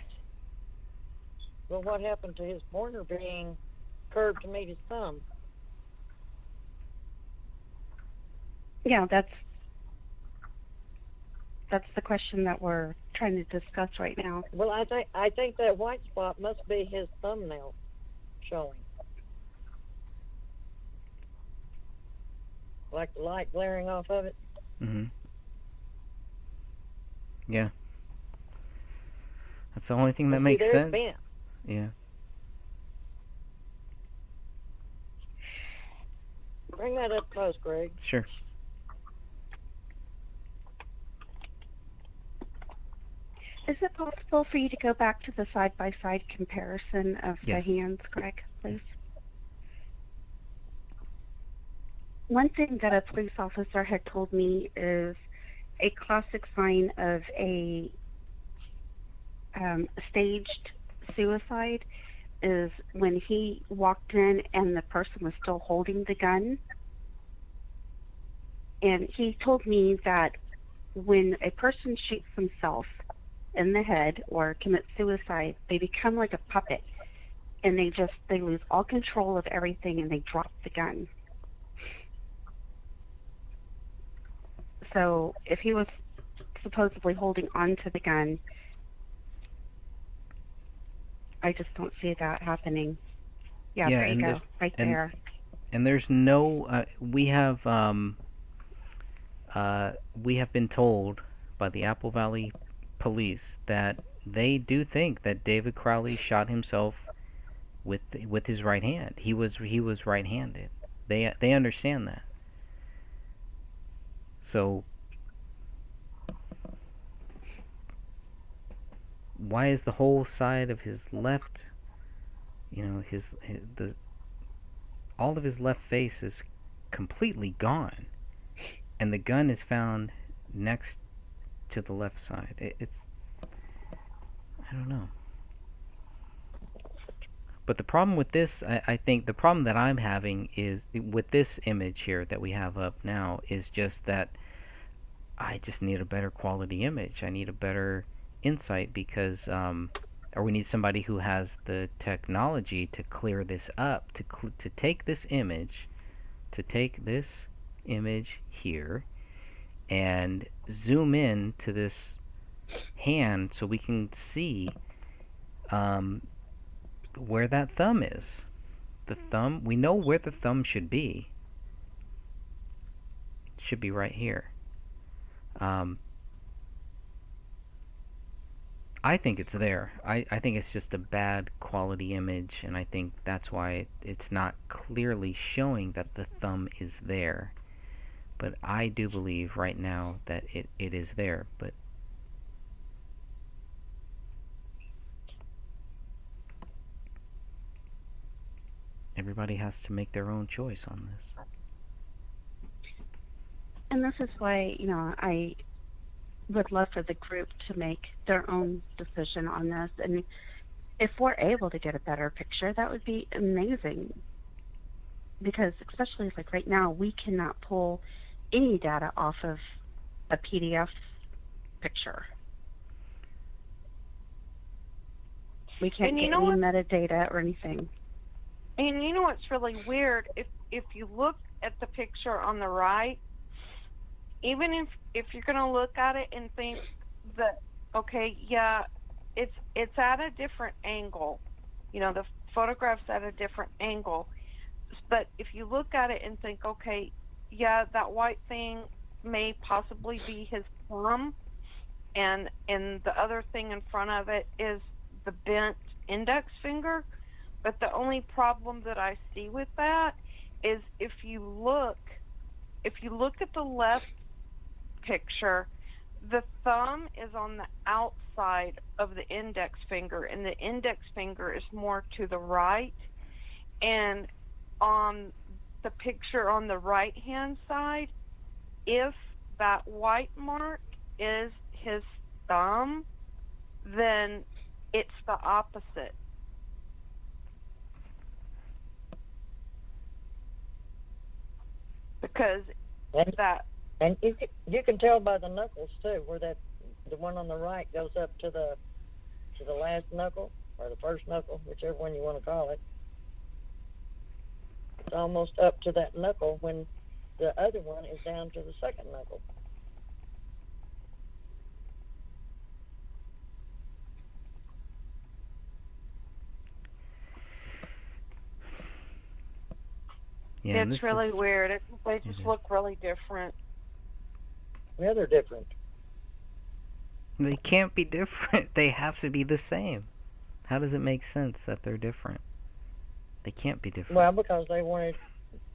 Speaker 10: Well, what happened to his pointer being curved to meet his thumb?
Speaker 4: Yeah, that's the question that we're trying to discuss right now.
Speaker 10: Well, I think that white spot must be his thumbnail showing. Like the light glaring off of it.
Speaker 11: Mm-hmm. Yeah. That's the only thing that makes
Speaker 10: there's
Speaker 11: sense.
Speaker 10: bent.
Speaker 11: Yeah.
Speaker 10: Bring that up close, Greg.
Speaker 11: Sure.
Speaker 4: Is it possible for you to go back to the side-by-side comparison of
Speaker 11: Yes.
Speaker 4: the hands, Greg, please? One thing that a police officer had told me is a classic sign of a staged suicide is when he walked in and the person was still holding the gun. And he told me that when a person shoots himself in the head or commits suicide, they become like a puppet and they lose all control of everything and they drop the gun. So if he was supposedly holding on to the gun, I just don't see that happening. Yeah, there you go, right there.
Speaker 11: And there's no we have been told by the Apple Valley police that they do think that David Crowley shot himself with his right hand. He was right-handed. They understand that. So why is the whole side of his left, all of his left face is completely gone, and the gun is found next to the left side? It's I don't know. But the problem with this, I think the problem that I'm having is with this image here that we have up now is just that I just need a better quality image. I need a better insight because, or we need somebody who has the technology to clear this up, to take this image here and zoom in to this hand so we can see where that thumb is. The thumb, we know where the thumb should be. It should be right here. I think it's there. I think it's just a bad quality image, and I think that's why it's not clearly showing that the thumb is there. But I do believe right now that it is there. But everybody has to make their own choice on this.
Speaker 4: And this is why, I would love for the group to make their own decision on this. And if we're able to get a better picture, that would be amazing. Because especially like right now, we cannot pull any data off of a PDF picture. We can't get any metadata or anything.
Speaker 9: And you know what's really weird? If you look at the picture on the right, even if you're going to look at it and think that, okay, yeah, it's at a different angle. The photograph's at a different angle. But if you look at it and think, okay, yeah, that white thing may possibly be his thumb, and the other thing in front of it is the bent index finger. But the only problem that I see with that is if you look if you look at the left picture, the thumb is on the outside of the index finger, and the index finger is more to the right. And on the picture on the right hand side, if that white mark is his thumb, then it's the opposite. Because
Speaker 10: And,
Speaker 9: that
Speaker 10: and you can tell by the knuckles too, where the one on the right goes up to the last knuckle or the first knuckle, whichever one you want to call it. It's almost up to that knuckle when the other one is down to the second knuckle.
Speaker 11: Yeah, and
Speaker 9: it's
Speaker 11: this
Speaker 9: really
Speaker 11: is
Speaker 9: weird. They
Speaker 11: it
Speaker 9: just
Speaker 11: is.
Speaker 9: look really different.
Speaker 10: Yeah, they're different.
Speaker 11: They can't be different. They have to be the same. How does it make sense that they're different? They can't be different.
Speaker 10: Well, because they wanted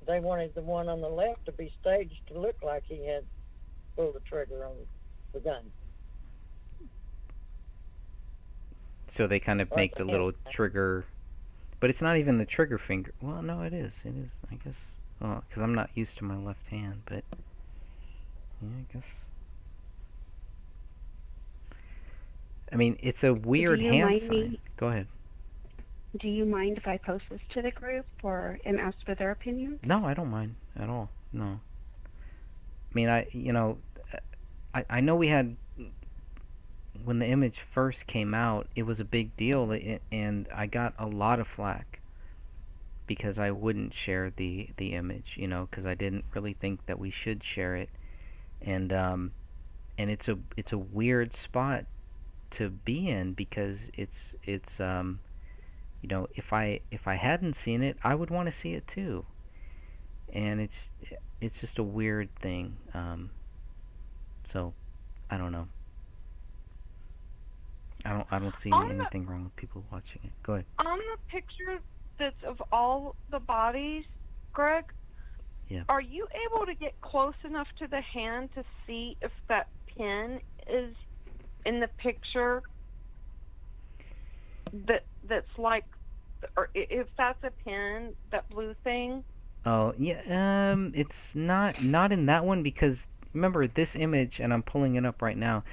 Speaker 10: the one on the left to be staged to look like he had pulled the trigger on the gun.
Speaker 11: So they kind of
Speaker 10: Or
Speaker 11: make the
Speaker 10: the
Speaker 11: little
Speaker 10: hand.
Speaker 11: trigger, but it's not even the trigger finger. Well, no, it is. It is, I guess. Well, because I'm not used to my left hand, but yeah, I guess. I mean, it's a weird
Speaker 7: you
Speaker 11: hand
Speaker 7: mind
Speaker 11: sign.
Speaker 7: me-
Speaker 11: Go ahead.
Speaker 7: Do you mind if I post this to the group and ask for their opinion?
Speaker 11: No, I don't mind at all. No. I mean, I know we had, when the image first came out, it was a big deal, and I got a lot of flack because I wouldn't share the image, because I didn't really think that we should share it, and it's a weird spot to be in because it's if I hadn't seen it, I would want to see it too, and it's just a weird thing. So I don't know. I don't see anything wrong with people watching it. Go ahead.
Speaker 9: On the picture that's of all the bodies, Greg,
Speaker 11: Yeah.
Speaker 9: are you able to get close enough to the hand to see if that pin is in the picture that's like, or if that's a pin, that blue thing?
Speaker 11: Oh, yeah, it's not in that one because remember this image, and I'm pulling it up right now.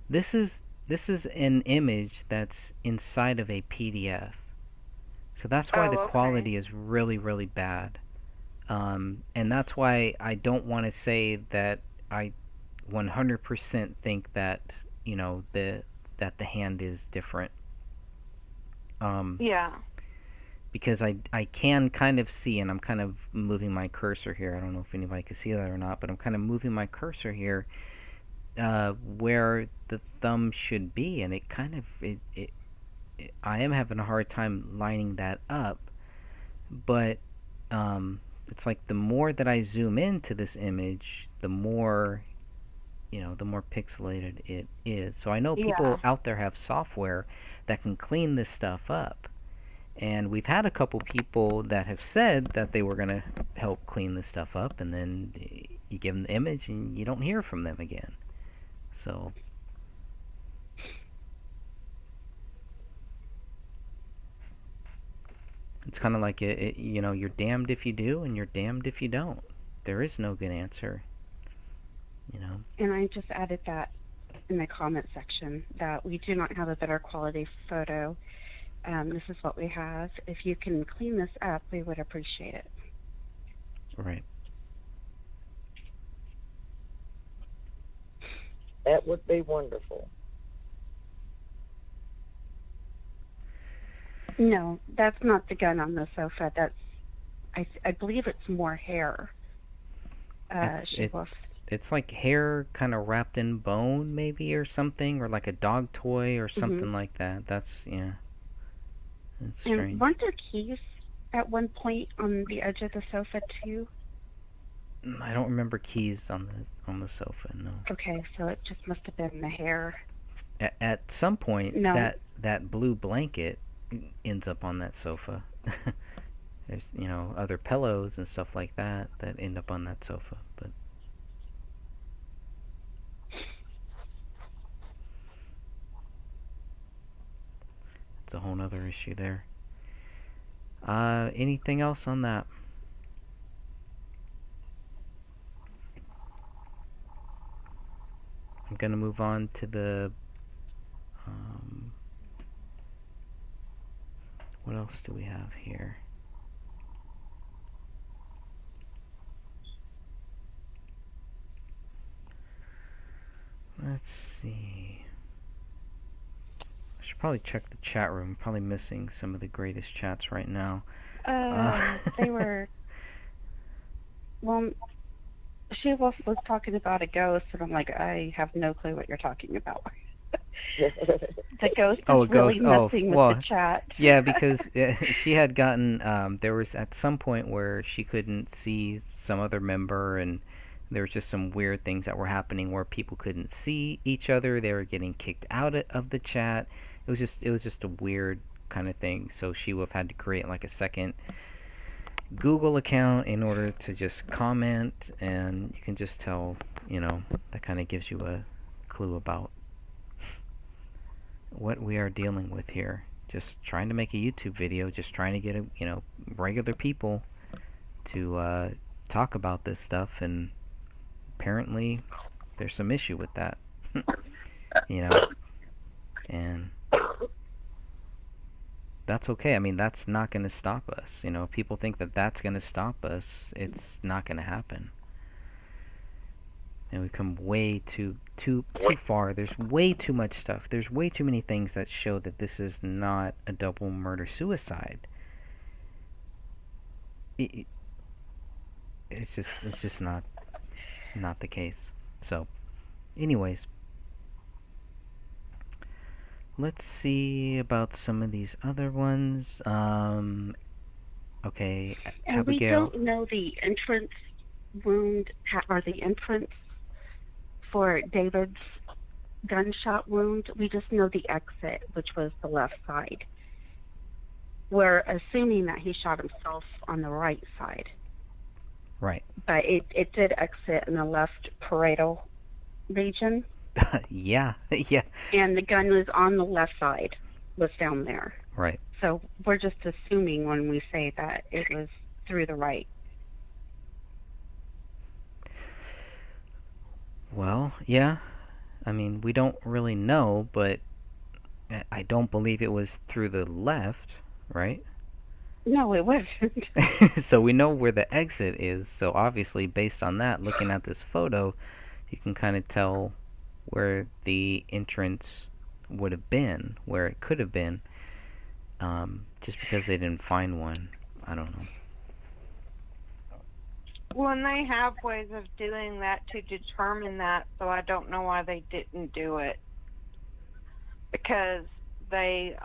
Speaker 11: This is an image that's inside of a PDF. So that's why the quality is really, really bad. And that's why I don't want to say that I 100% think that, that the hand is different.
Speaker 9: Yeah.
Speaker 11: Because I can kind of see, and I'm kind of moving my cursor here. I don't know if anybody can see that or not, but I'm kind of moving my cursor here where the thumb should be, and it kind of I am having a hard time lining that up. But it's like the more that I zoom into this image, the more pixelated it is. So I know people out there have software that can clean this stuff up. And we've had a couple people that have said that they were going to help clean this stuff up, and then you give them the image and you don't hear from them again. So it's kind of like you're damned if you do and you're damned if you don't. There is no good answer.
Speaker 7: And I just added that in the comment section that we do not have a better quality photo. This is what we have. If you can clean this up, we would appreciate it.
Speaker 11: Right.
Speaker 10: That would be wonderful.
Speaker 7: No, that's not the gun on the sofa. I believe it's more hair.
Speaker 11: It's like hair kind of wrapped in bone, maybe, or something, or like a dog toy or something like that. That's, yeah. That's strange.
Speaker 7: And weren't there keys at one point on the edge of the sofa too?
Speaker 11: I don't remember keys on the sofa. No.
Speaker 7: Okay, so it just must have been the hair.
Speaker 11: At some point,
Speaker 7: No.
Speaker 11: that blue blanket ends up on that sofa. There's other pillows and stuff like that end up on that sofa, but That's a whole nother issue there. Anything else on that? I'm gonna move on to the what else do we have here? Let's see. I should probably check the chat room. Probably missing some of the greatest chats right now.
Speaker 7: They were. Well, she was talking about a ghost, and I'm like, I have no clue what you're talking about. The ghost is really messing with the chat.
Speaker 11: Yeah, because she had gotten, there was at some point where she couldn't see some other member, and there was just some weird things that were happening where people couldn't see each other. They were getting kicked out of the chat. It was just a weird kind of thing. So she would have had to create like a second Google account in order to just comment, and you can just tell, that kind of gives you a clue about what we are dealing with here. Just trying to make a YouTube video, just trying to get regular people to talk about this stuff, and apparently there's some issue with that. And that's okay. I mean, that's not going to stop us. If people think that that's going to stop us, it's not going to happen. And we've come way too far. There's way too much stuff. There's way too many things that show that this is not a double murder-suicide. It's just not the case. So, anyways, let's see about some of these other ones. Okay,
Speaker 7: and
Speaker 11: Abigail.
Speaker 7: We don't know the entrance wound or the entrance for David's gunshot wound. We just know the exit, which was the left side. We're assuming that he shot himself on the right side.
Speaker 11: Right.
Speaker 7: But it did exit in the left parietal region.
Speaker 11: Yeah.
Speaker 7: And the gun was on the left side, was down there.
Speaker 11: Right.
Speaker 7: So we're just assuming when we say that it was through the right.
Speaker 11: Well, yeah. I mean, we don't really know, but I don't believe it was through the left, right?
Speaker 7: No, it wasn't.
Speaker 11: So we know where the exit is. So obviously, based on that, looking at this photo, you can kind of tell where the entrance would have been, where it could have been, just because they didn't find one. I don't know.
Speaker 9: Well, and they have ways of doing that to determine that, so I don't know why they didn't do it. Because they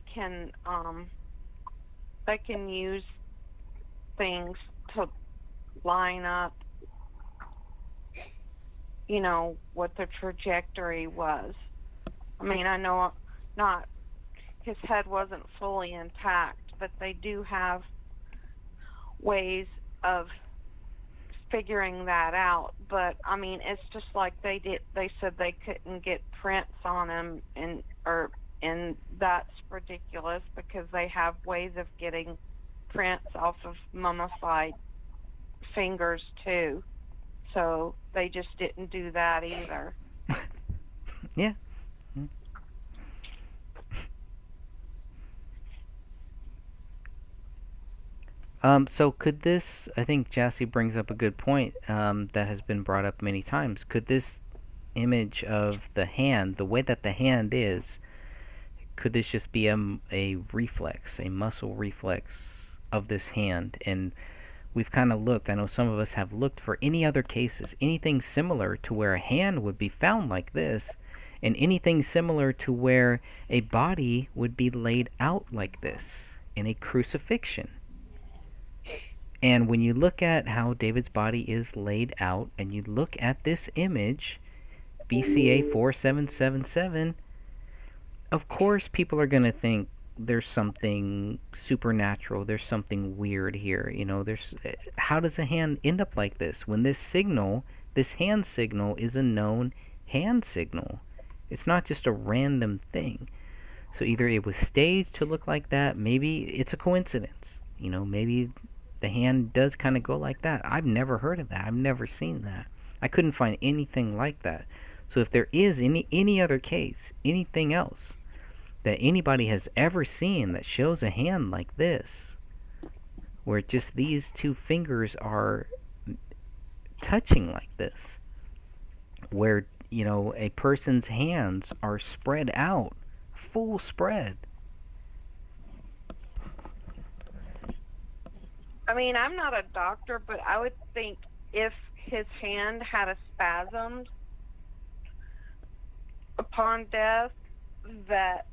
Speaker 9: can use things to line up, what the trajectory was. I mean, I know his head wasn't fully intact, but they do have ways of figuring that out. But I mean, it's just like they said they couldn't get prints on him, and that's ridiculous because they have ways of getting prints off of mummified fingers too. So they just didn't do that either.
Speaker 11: Yeah. So could this, I think Jassy brings up a good point that has been brought up many times. Could this image of the hand, the way that the hand is, could this just be a reflex, a muscle reflex of this hand? And we've kind of looked, I know some of us have looked for any other cases, anything similar to where a hand would be found like this, and anything similar to where a body would be laid out like this in a crucifixion. And when you look at how David's body is laid out, and you look at this image, BCA 4777, of course people are going to think there's something supernatural, there's something weird here. How does a hand end up like this when this signal, this hand signal, is a known hand signal? It's not just a random thing. So either it was staged to look like that, maybe it's a coincidence. You know, maybe the hand does kind of go like that. I've never heard of that. I've never seen that. I couldn't find anything like that. So if there is any other case, anything else that anybody has ever seen that shows a hand like this, where just these two fingers are touching like this, where, you know, a person's hands are spread out, full spread.
Speaker 9: I mean, I'm not a doctor, but I would think if his hand had a spasm upon death, that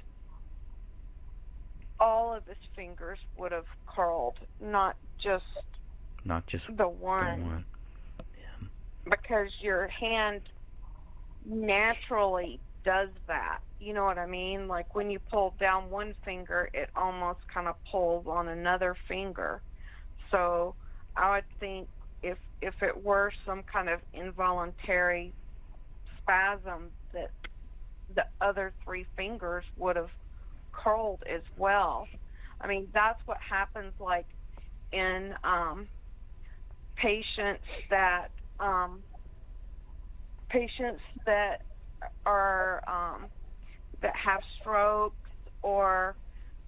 Speaker 9: all of his fingers would have curled, not just the one.
Speaker 11: Yeah.
Speaker 9: Because your hand naturally does that. You know what I mean? Like when you pull down one finger, it almost kind of pulls on another finger. So I would think if it were some kind of involuntary spasm, that the other three fingers would have curled as well. I mean, that's what happens like in patients that are that have strokes or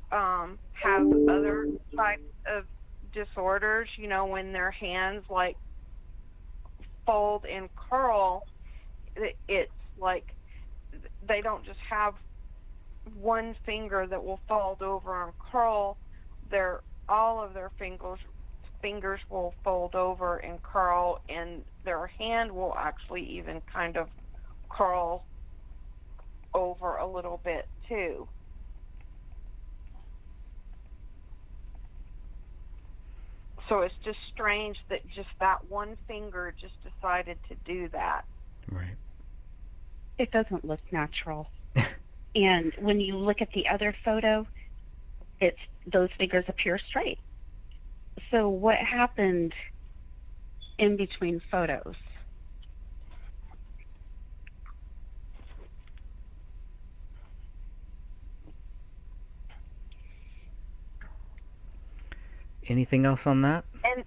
Speaker 9: have other types of disorders, you know, when their hands like fold and curl, it's like they don't just have one finger that will fold over and curl. All of their fingers will fold over and curl, and their hand will actually even kind of curl over a little bit too. So it's just strange that just that one finger just decided to do that.
Speaker 11: Right.
Speaker 7: It doesn't look natural. And when you look at the other photo, those fingers appear straight. So what happened in between photos?
Speaker 11: Anything else on that?
Speaker 9: And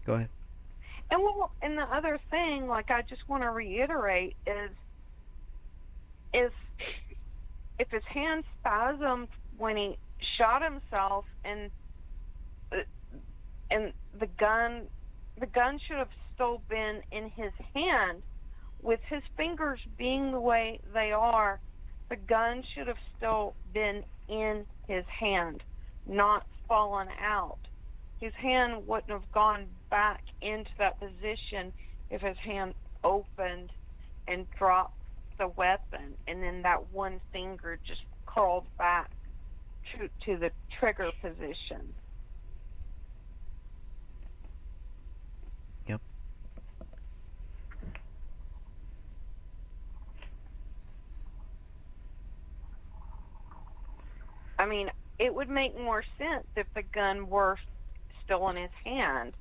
Speaker 11: Go ahead.
Speaker 9: and the other thing, like I just want to reiterate, is if his hand spasmed when he shot himself, and the gun should have still been in his hand, with his fingers being the way they are, the gun should have still been in his hand, not fallen out. His hand wouldn't have gone back into that position if his hand opened and dropped the weapon, and then that one finger just curled back to the trigger position.
Speaker 11: Yep.
Speaker 9: I mean, it would make more sense if the gun were still in his hand.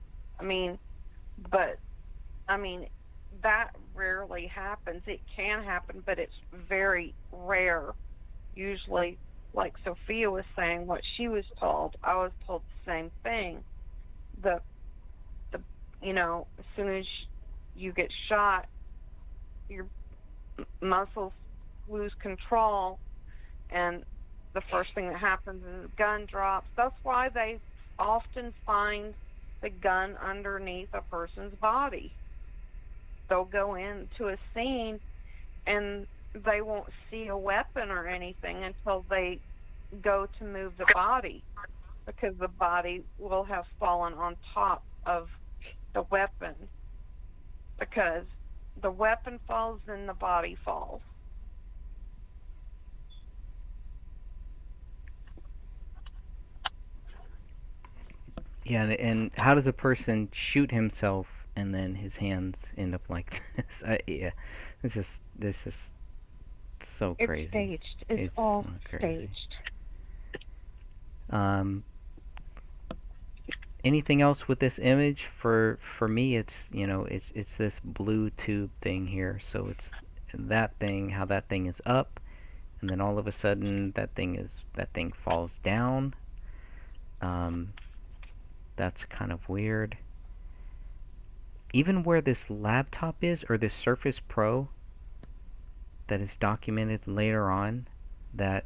Speaker 9: But that rarely happens. It can happen, but it's very rare. Usually, like Sophia was saying, what she was told, I was told the same thing. As soon as you get shot, your muscles lose control, and the first thing that happens is the gun drops. That's why they often find the gun underneath a person's body. They'll go into a scene and they won't see a weapon or anything until they go to move the body, because the body will have fallen on top of the weapon. Because the weapon falls, then the body falls.
Speaker 11: Yeah, and how does a person shoot himself and then his hands end up like this? This is so crazy.
Speaker 7: It's staged. It's all
Speaker 11: crazy.
Speaker 7: staged.
Speaker 11: Anything else with this image? For me, it's it's this blue tube thing here. So that thing, how that thing is up, and then all of a sudden that thing falls down. That's kind of weird. Even where this laptop is, or this Surface Pro, that is documented later on, that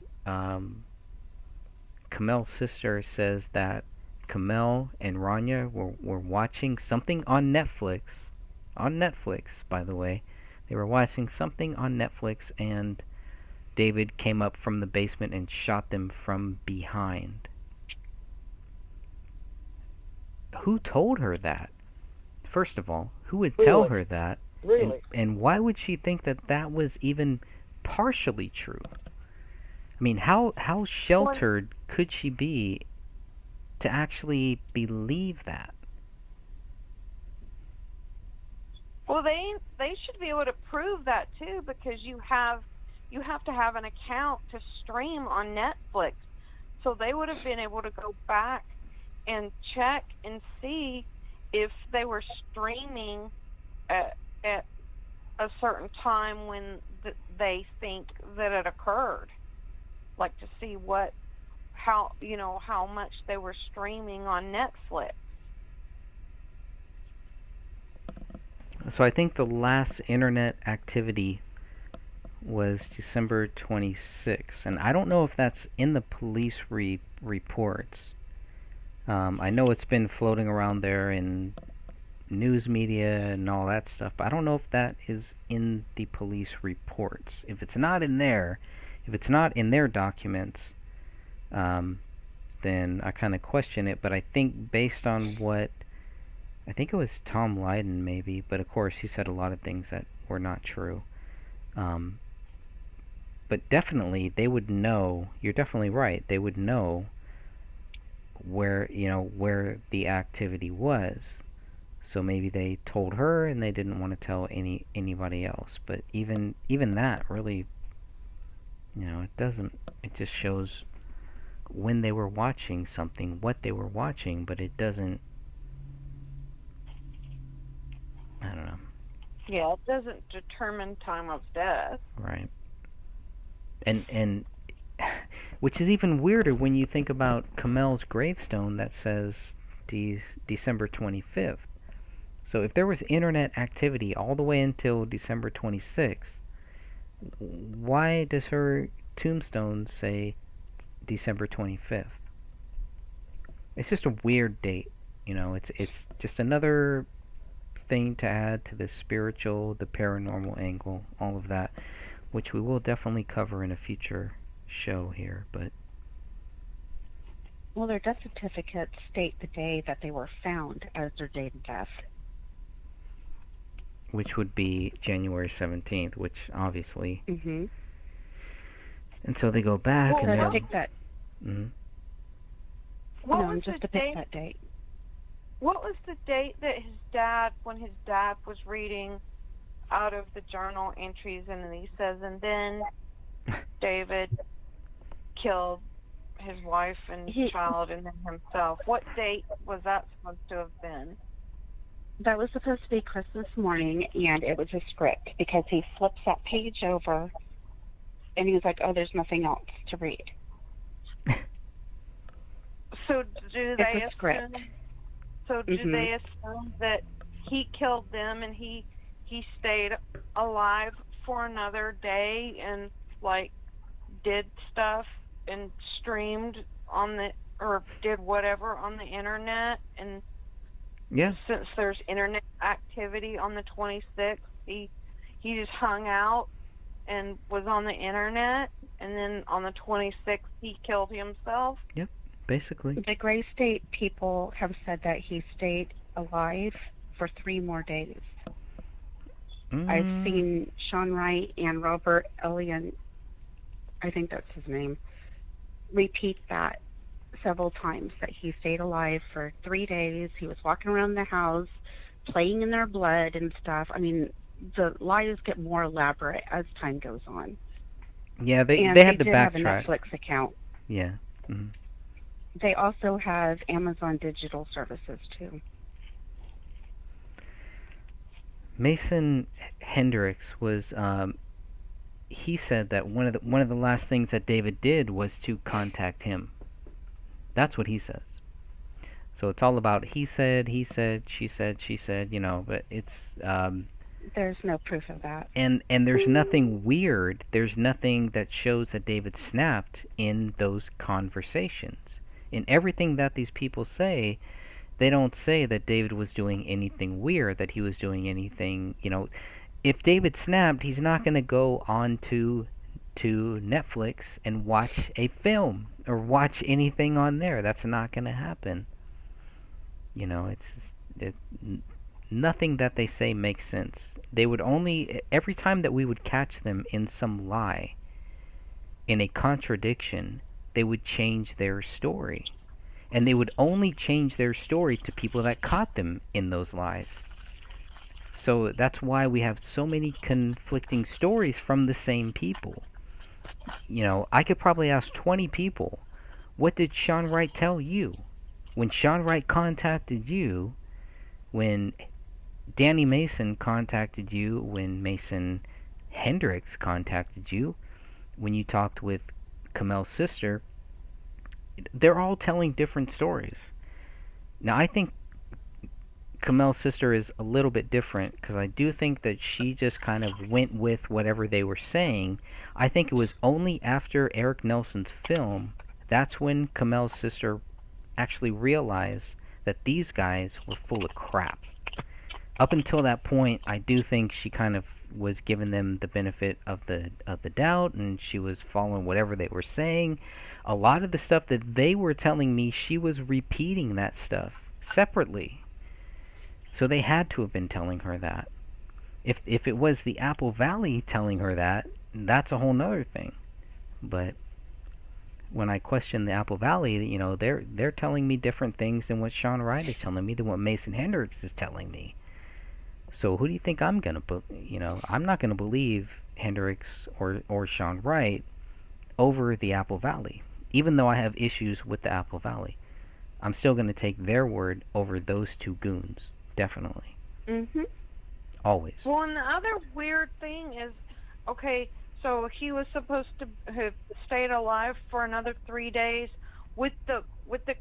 Speaker 11: Kamel's sister says that Kamel and Rania were watching something on Netflix. On Netflix, by the way. They were watching something on Netflix, and David came up from the basement and shot them from behind. Who told her that? First of all, who would tell her that?
Speaker 10: Really?
Speaker 11: And why would she think that that was even partially true? I mean, how sheltered could she be to actually believe that?
Speaker 9: Well, they should be able to prove that too, because you have to have an account to stream on Netflix. So they would have been able to go back and check and see if they were streaming at a certain time when they think that it occurred, like to see how much they were streaming on Netflix.
Speaker 11: So I think the last internet activity was December 26th, and I don't know if that's in the police reports. I know it's been floating around there in news media and all that stuff, but I don't know if that is in the police reports. If it's not in there, if it's not in their documents, then I kind of question it. But I think based on what, I think it was Tom Lydon maybe, but of course he said a lot of things that were not true. But definitely they would know, you're definitely right, they would know where the activity was. So maybe they told her and they didn't want to tell anybody else. But even that really, it just shows when they were watching something, what they were watching, but it doesn't, I don't know.
Speaker 9: Yeah, it doesn't determine time of death.
Speaker 11: Right. And which is even weirder when you think about Kamel's gravestone that says December 25th. So if there was internet activity all the way until December 26th, why does her tombstone say December 25th? It's just a weird date. It's just another thing to add to the spiritual, the paranormal angle, all of that, which we will definitely cover in a future show here. But
Speaker 7: well, their death certificates state the day that they were found as their date of death,
Speaker 11: which would be January 17th, which obviously.
Speaker 7: Mm-hmm.
Speaker 11: And so they go back and
Speaker 7: they'll pick that.
Speaker 11: Mm-hmm.
Speaker 7: Just to pick that date.
Speaker 9: What was the date that when his dad was reading out of the journal entries, and he says, and then David killed his wife and child and then himself. What date was that supposed to have been?
Speaker 7: That was supposed to be Christmas morning, and it was a script because he flips that page over and he was like, oh, there's nothing else to read.
Speaker 9: So do they
Speaker 7: it's a script.
Speaker 9: Do they assume that he killed them and he stayed alive for another day and did stuff and streamed or did whatever on the internet, and since there's internet activity on the 26th, he just hung out and was on the internet, and then on the 26th he killed himself?
Speaker 11: Yep, basically.
Speaker 7: The Gray State people have said that he stayed alive for 3 more days. I've seen Sean Wright and Robert Elliott, I think that's his name, repeat that several times, that he stayed alive for 3 days. He was walking around the house, playing in their blood and stuff. I mean, the lies get more elaborate as time goes on.
Speaker 11: Yeah, they had to backtrack.
Speaker 7: They have a Netflix account.
Speaker 11: Yeah. Mm-hmm.
Speaker 7: They also have Amazon Digital Services too.
Speaker 11: Mason Hendricks was he said that one of the last things that David did was to contact him. That's what he says. So it's all about he said, she said, but it's
Speaker 4: There's no proof of that.
Speaker 11: and there's nothing weird. There's nothing that shows that David snapped in those conversations. In everything that these people say, they don't say that David was doing anything weird, that he was doing anything, if David snapped, he's not going to go on to Netflix and watch a film or watch anything on there. That's not going to happen. Nothing that they say makes sense. They would every time that we would catch them in some lie, in a contradiction, they would change their story. And they would only change their story to people that caught them in those lies. So that's why we have so many conflicting stories from the same people. I could probably ask 20 people, what did Sean Wright tell you? When Sean Wright contacted you, when Danny Mason contacted you, when Mason Hendricks contacted you, when you talked with Kamel's sister, they're all telling different stories. Now, I think Kamel's sister is a little bit different because I do think that she just kind of went with whatever they were saying. I think it was only after Eric Nelson's film that's when Kamel's sister actually realized that these guys were full of crap. Up until that point, I do think she kind of was giving them the benefit of the doubt, and she was following whatever they were saying. A lot of the stuff that they were telling me, she was repeating that stuff separately. So they had to have been telling her that. If it was the Apple Valley telling her that, that's a whole nother thing. But when I question the Apple Valley, they're telling me different things than what Sean Wright is telling me, than what Mason Hendricks is telling me. So who do you think I'm gonna I'm not gonna believe Hendricks or Sean Wright over the Apple Valley. Even though I have issues with the Apple Valley, I'm still gonna take their word over those two goons. Definitely.
Speaker 9: Mhm.
Speaker 11: Always.
Speaker 9: Well, and the other weird thing is, okay, so he was supposed to have stayed alive for another 3 days with the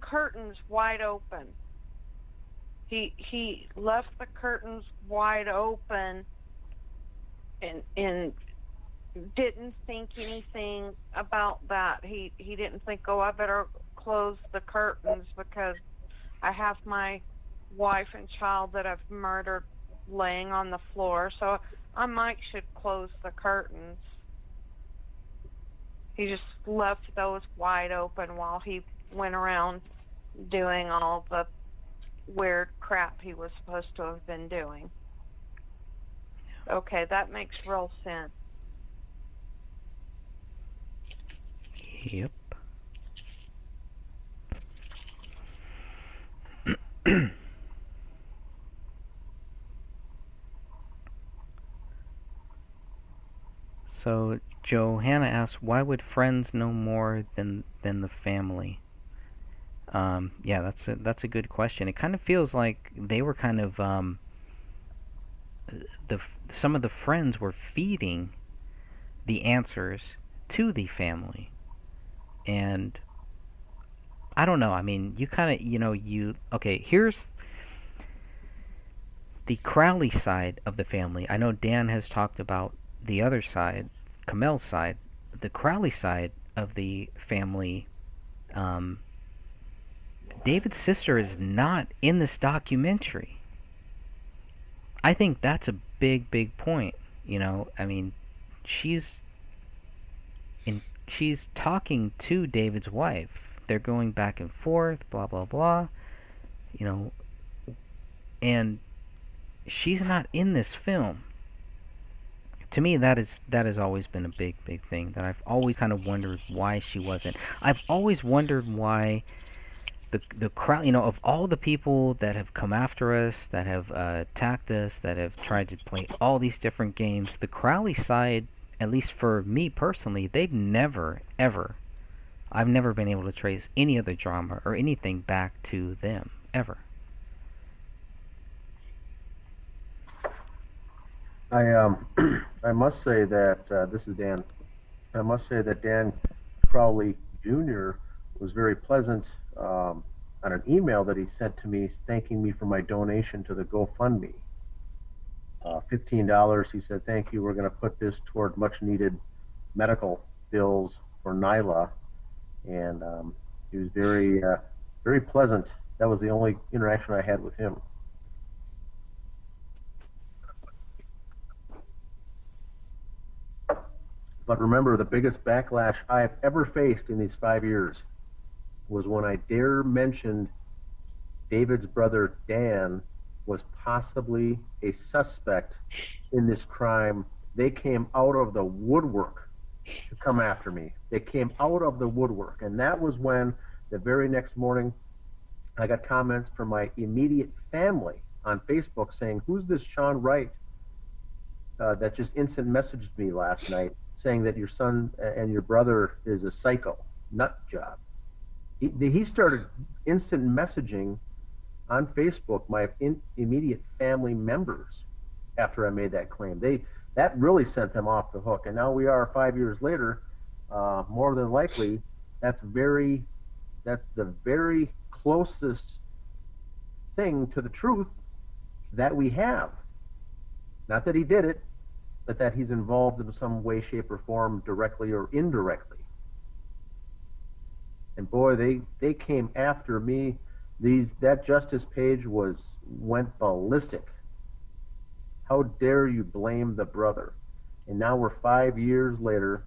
Speaker 9: curtains wide open. He left the curtains wide open and didn't think anything about that. He didn't think, oh, I better close the curtains because I have my wife and child that I've murdered laying on the floor, so I might should close the curtains. He just left those wide open while he went around doing all the weird crap he was supposed to have been doing. Okay, that makes real sense.
Speaker 11: Yep. So Johanna asks, why would friends know more than the family? Yeah, that's a good question. It kind of feels like they were kind of some of the friends were feeding the answers to the family, and I don't know. I mean, you kind of okay. Here's the Crowley side of the family. I know Dan has talked about the other side, Kamel's side. The Crowley side of the family, David's sister is not in this documentary. I think that's a big point. I mean, she's talking to David's wife. They're going back and forth, blah blah blah. And she's not in this film. To me, that has always been a big thing that I've always kind of wondered why she wasn't. I've always wondered why the crowd, of all the people that have come after us, that have attacked us, that have tried to play all these different games, the Crowley side, at least for me personally, they've never ever, I've never been able to trace any of the drama or anything back to them ever.
Speaker 2: I I must say that this is Dan. I must say that Dan Crowley Jr. was very pleasant on an email that he sent to me thanking me for my donation to the GoFundMe. $15. He said, "Thank you. We're going to put this toward much needed medical bills for Nyla." And he was very pleasant. That was the only interaction I had with him. But remember, the biggest backlash I've ever faced in these 5 years was when I dare mentioned David's brother Dan was possibly a suspect in this crime. They came out of the woodwork to come after me. They came out of the woodwork. And that was when the very next morning I got comments from my immediate family on Facebook saying, "Who's this Sean Wright that just instant messaged me last night saying that your son and your brother is a psycho, nut job?" He started instant messaging on Facebook my immediate family members after I made that claim. That really sent them off the hook. And now we are 5 years later. More than likely, that's the very closest thing to the truth that we have. Not that he did it, but that he's involved in some way, shape, or form, directly or indirectly. And boy, they came after me. That justice page went ballistic. How dare you blame the brother? And now we're 5 years later,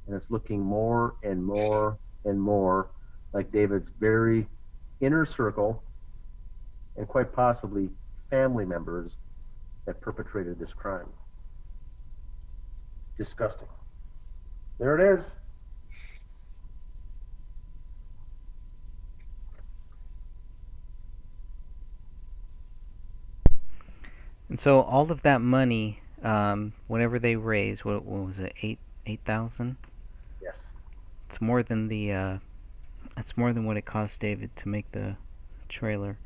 Speaker 2: and it's looking more and more and more like David's very inner circle and quite possibly family members that perpetrated this crime. Disgusting. There it is.
Speaker 11: And so all of that money, whenever they raise, what was it, 8,000?
Speaker 2: Yes.
Speaker 11: It's more than that's more than what it cost David to make the trailer.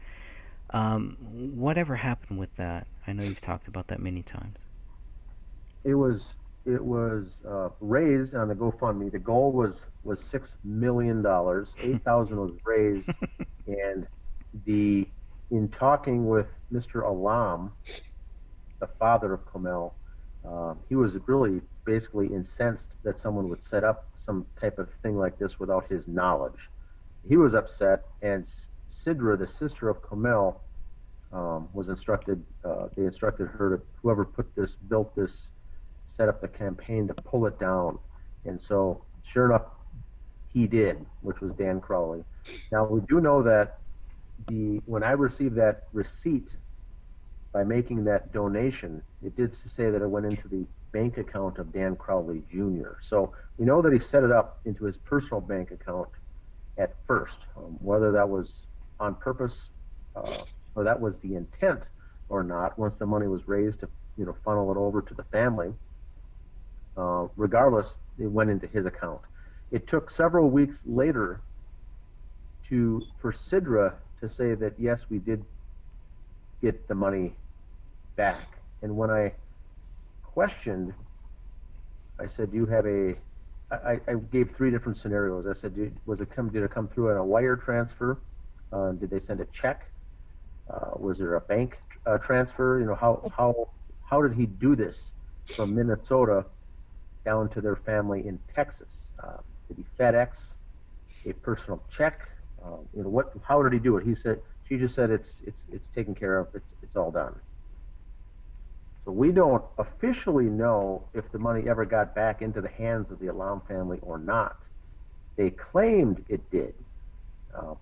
Speaker 11: Whatever happened with that? I know you've talked about that many times.
Speaker 2: It was raised on the GoFundMe. The goal was $6 million. 8,000 was raised, and in talking with Mr. Alam, the father of Kamel, he was really basically incensed that someone would set up some type of thing like this without his knowledge. He was upset, and Sidra, the sister of Kamel, was instructed. They instructed her to, whoever built this, set up the campaign to pull it down. And so, sure enough, he did, which was Dan Crowley. Now, we do know that when I received that receipt by making that donation, it did say that it went into the bank account of Dan Crowley Jr. So we know that he set it up into his personal bank account at first. Whether that was on purpose or that was the intent or not, once the money was raised to funnel it over to the family, regardless, it went into his account. It took several weeks later for Sidra to say that yes, we did get the money back. And when I questioned, I said, "Do you have I gave 3 different scenarios. I said, did it come through on a wire transfer? Did they send a check? Was there a bank transfer? How did he do this from Minnesota down to their family in Texas? Did he FedEx a personal check? How did he do it?" She just said it's taken care of. It's all done. So we don't officially know if the money ever got back into the hands of the Alam family or not. They claimed it did.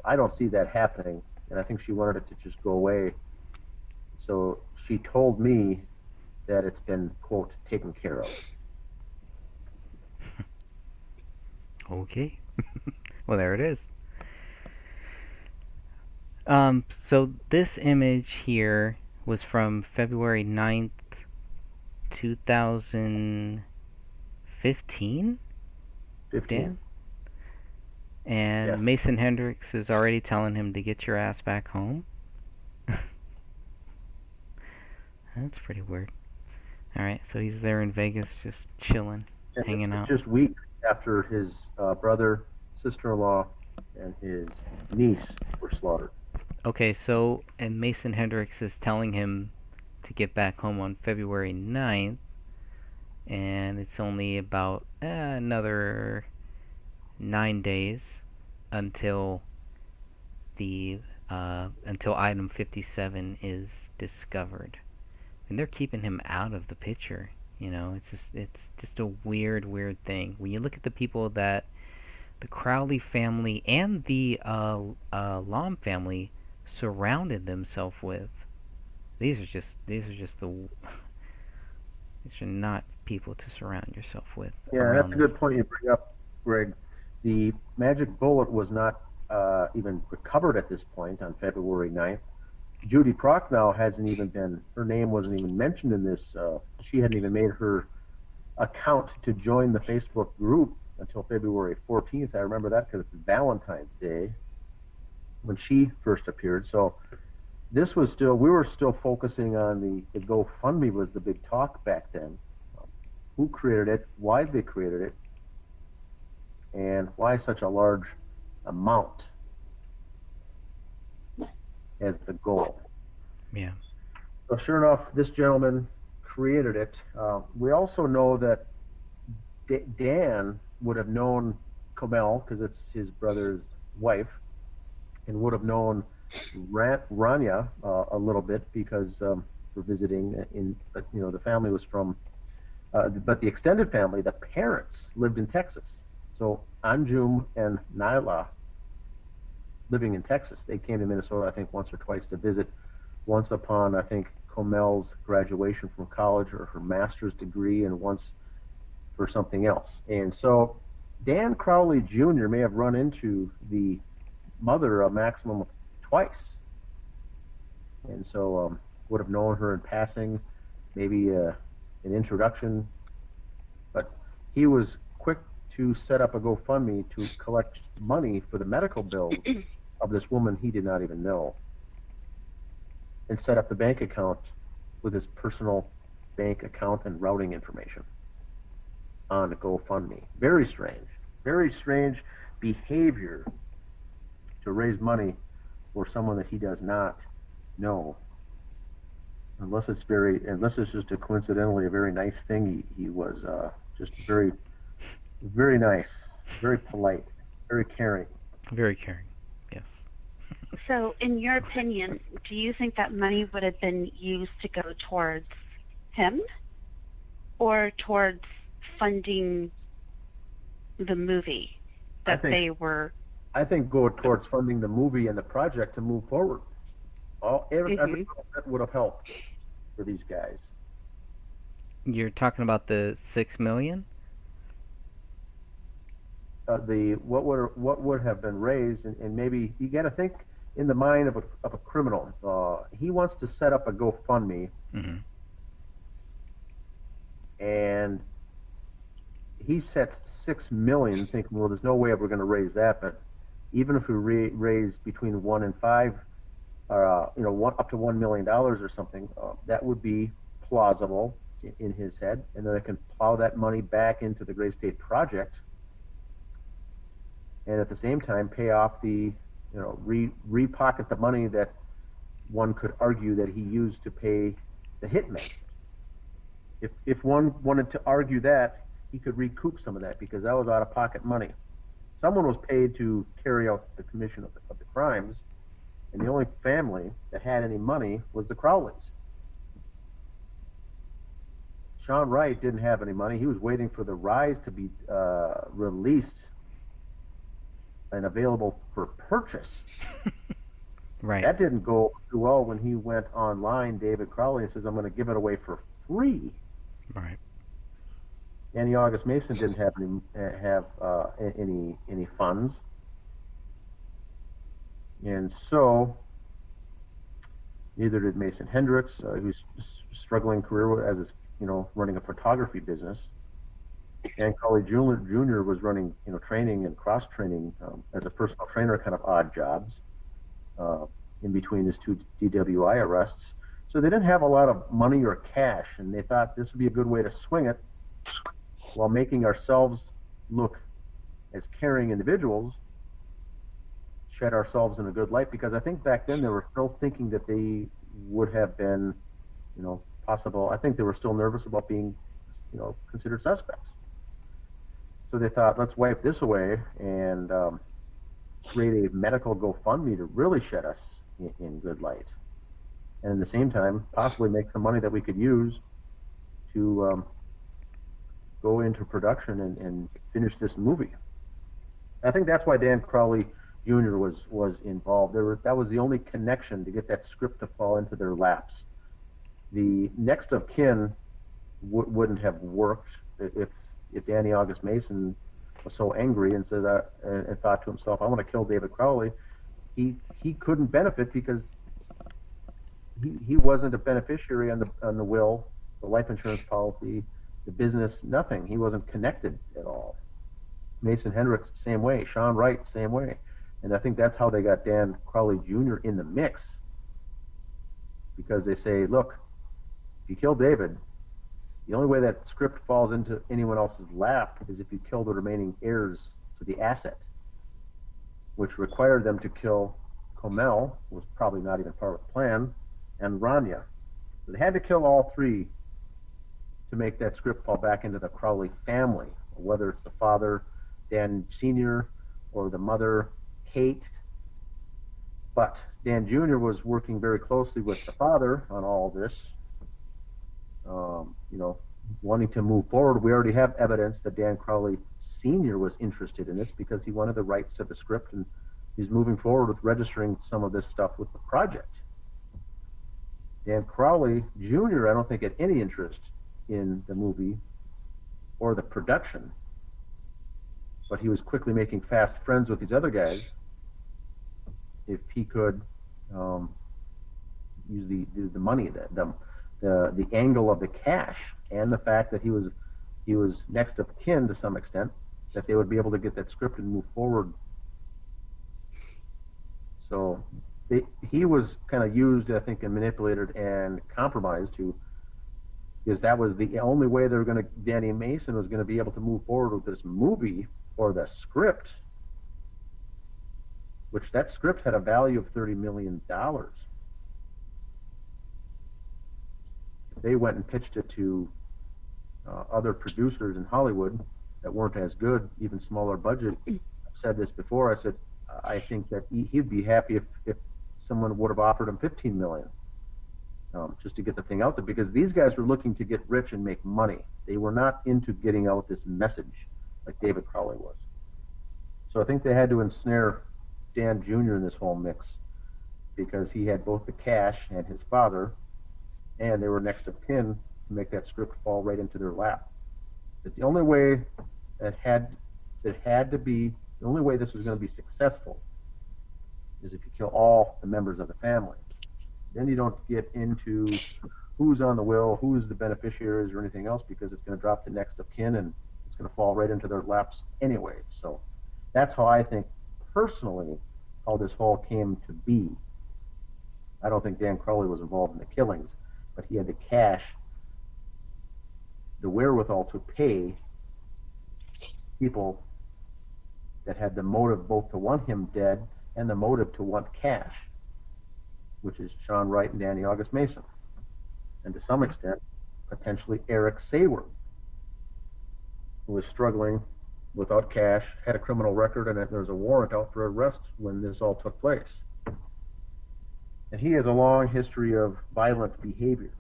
Speaker 2: I don't see that happening, and I think she wanted it to just go away. So she told me that it's been, quote, taken care of.
Speaker 11: Okay. Well, there it is. So this image here was from February 9th, 2015?
Speaker 2: 15.
Speaker 11: Dan? And
Speaker 2: Yes.
Speaker 11: Mason Hendricks is already telling him to get your ass back home. That's pretty weird. All right, so he's there in Vegas, just chilling,
Speaker 2: And
Speaker 11: hanging
Speaker 2: it's
Speaker 11: out.
Speaker 2: just weeks after his brother, sister-in-law, and his niece were slaughtered.
Speaker 11: Okay, so and Mason Hendricks is telling him to get back home on February 9th, and it's only about another 9 days until the until item 57 is discovered, and they're keeping him out of the picture. It's just a weird thing when you look at the people that the Crowley family and the Lom family surrounded themselves with. These are not people to surround yourself with.
Speaker 2: Yeah, that's a good point you bring up, Greg. The magic bullet was not even recovered at this point on February 9th. Judy Prochnow hasn't even been, her name wasn't even mentioned in this. She hadn't even made her account to join the Facebook group until February 14th. I remember that because it's Valentine's Day when she first appeared. So we were still focusing on the GoFundMe was the big talk back then. Who created it, why they created it, and why such a large amount as the goal.
Speaker 11: Yeah.
Speaker 2: So sure enough, this gentleman created it. We also know that Dan would have known Kamel, because it's his brother's wife, and would have known Rania a little bit because for visiting the family was from, but the extended family, the parents lived in Texas. So Anjum and Nyla living in Texas. They came to Minnesota, I think, once or twice to visit. Once upon, I think, Komel's graduation from college or her master's degree, and once for something else. And so Dan Crowley Jr. may have run into the mother a maximum of twice. And so would have known her in passing, maybe an introduction. But he was quick to set up a GoFundMe to collect money for the medical bills of this woman he did not even know, and set up the bank account with his personal bank account and routing information on the GoFundMe. Very strange behavior to raise money for someone that he does not know, unless it's just a coincidentally a very nice thing. He was just very nice, very polite, very caring.
Speaker 11: Very caring, yes.
Speaker 7: So, in your opinion, do you think that money would have been used to go towards him or towards funding the movie that they were?
Speaker 2: I think go towards funding the movie and the project to move forward. Every that would have helped for these guys.
Speaker 11: You're talking about the $6 million?
Speaker 2: What would have been raised, and maybe you got to think in the mind of a criminal. He wants to set up a GoFundMe, and he sets $6 million, thinking, well, there's no way we're going to raise that. But even if we raise between 1 and 5, up to $1 million or something, that would be plausible in his head, and then they can plow that money back into the Gray State Project, and at the same time pay off the, repocket the money that one could argue that he used to pay the hitman. If one wanted to argue that, he could recoup some of that because that was out-of-pocket money. Someone was paid to carry out the commission of the crimes, and the only family that had any money was the Crowleys. Sean Wright didn't have any money. He was waiting for the Rise to be released and available for purchase.
Speaker 11: Right.
Speaker 2: That didn't go too well when he went online, David Crowley, and says, I'm going to give it away for free.
Speaker 11: Right.
Speaker 2: Annie August Mason didn't have any funds. And so, neither did Mason Hendricks, who's struggling career as running a photography business. And Crowley Jr. was running, training and cross-training as a personal trainer, kind of odd jobs in between his two DWI arrests. So So they didn't have a lot of money or cash, and they thought this would be a good way to swing it while making ourselves look as caring individuals, shed ourselves in a good light, because I think back then they were still thinking that they would have been, possible. I think they were still nervous about being, considered suspects. So they thought, let's wipe this away and create a medical GoFundMe to really shed us in good light. And at the same time, possibly make some money that we could use to go into production and finish this movie. I think that's why Dan Crowley Jr. was involved. That was the only connection to get that script to fall into their laps. The next of kin wouldn't have worked if Danny August Mason was so angry and said and thought to himself, "I want to kill David Crowley." He couldn't benefit because he wasn't a beneficiary on the will, the life insurance policy, the business, nothing. He wasn't connected at all. Mason Hendricks, same way. Sean Wright, same way. And I think that's how they got Dan Crowley Jr. in the mix, because they say, look, if you kill David, the only way that script falls into anyone else's lap is if you kill the remaining heirs to the asset, which required them to kill Comel, was probably not even part of the plan, and Rania. So they had to kill all three to make that script fall back into the Crowley family, whether it's the father, Dan Sr., or the mother, Kate. But Dan Jr. was working very closely with the father on all of this, wanting to move forward. We already have evidence that Dan Crowley Sr. was interested in this because he wanted the rights to the script, and he's moving forward with registering some of this stuff with the project. Dan Crowley Jr., I don't think had any interest in the movie or the production, but he was quickly making fast friends with these other guys if he could use the money, the angle of the cash, and the fact that he was next of kin to some extent, that they would be able to get that script and move forward. So he was kind of used, I think, and manipulated and compromised because that was the only way Danny Mason was going to be able to move forward with this movie, or the script, which that script had a value of $30 million. They went and pitched it to other producers in Hollywood that weren't as good, even smaller budget. I've said this before. I said, I think that he'd be happy if someone would have offered him $15 million just to get the thing out there, because these guys were looking to get rich and make money. They were not into getting out this message like David Crowley was. So I think they had to ensnare Dan Jr. in this whole mix, because he had both the cash and his father, and they were next of kin to make that script fall right into their lap. That the only way the only way this was going to be successful is if you kill all the members of the family. Then you don't get into who's on the will, who's the beneficiaries, or anything else, because it's going to drop to next of kin and it's going to fall right into their laps anyway. So that's how I think, personally, how this whole came to be. I don't think Dan Crowley was involved in the killings, but he had the cash, the wherewithal to pay people that had the motive both to want him dead and the motive to want cash, which is Sean Wright and Danny August Mason, and to some extent, potentially Eric Sayward, who was struggling without cash, had a criminal record, and there was a warrant out for arrest when this all took place. And he has a long history of violent behavior.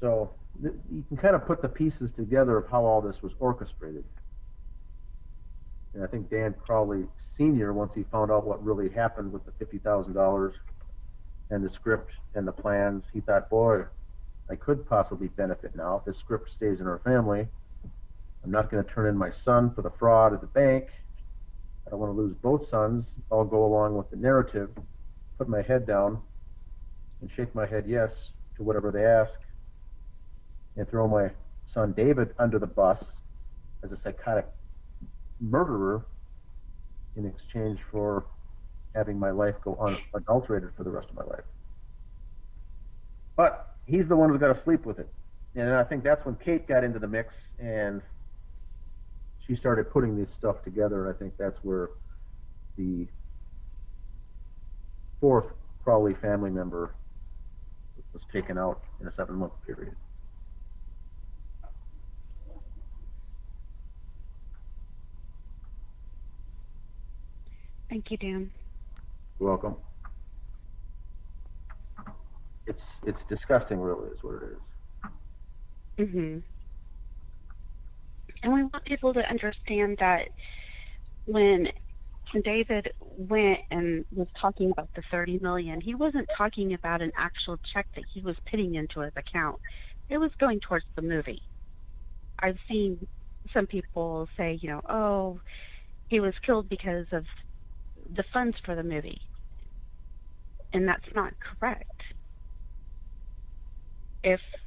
Speaker 2: So you can kind of put the pieces together of how all this was orchestrated. And I think Dan Crowley Sr., once he found out what really happened with the $50,000 and the script and the plans, he thought, boy, I could possibly benefit now if this script stays in our family. I'm not going to turn in my son for the fraud at the bank. I don't want to lose both sons. I'll go along with the narrative, put my head down, and shake my head yes to whatever they ask, and throw my son David under the bus as a psychotic murderer in exchange for having my life go unadulterated for the rest of my life. But he's the one who's got to sleep with it. And I think that's when Kate got into the mix and she started putting this stuff together. I think that's where the fourth Crowley family member was taken out in a 7-month period.
Speaker 7: Thank you, Dan.
Speaker 2: You're welcome. It's disgusting, really, is what it is.
Speaker 7: Mhm. And we want people to understand that when David went and was talking about the 30 million, he wasn't talking about an actual check that he was putting into his account. It was going towards the movie. I've seen some people say, oh, he was killed because of the funds for the movie. And that's not correct.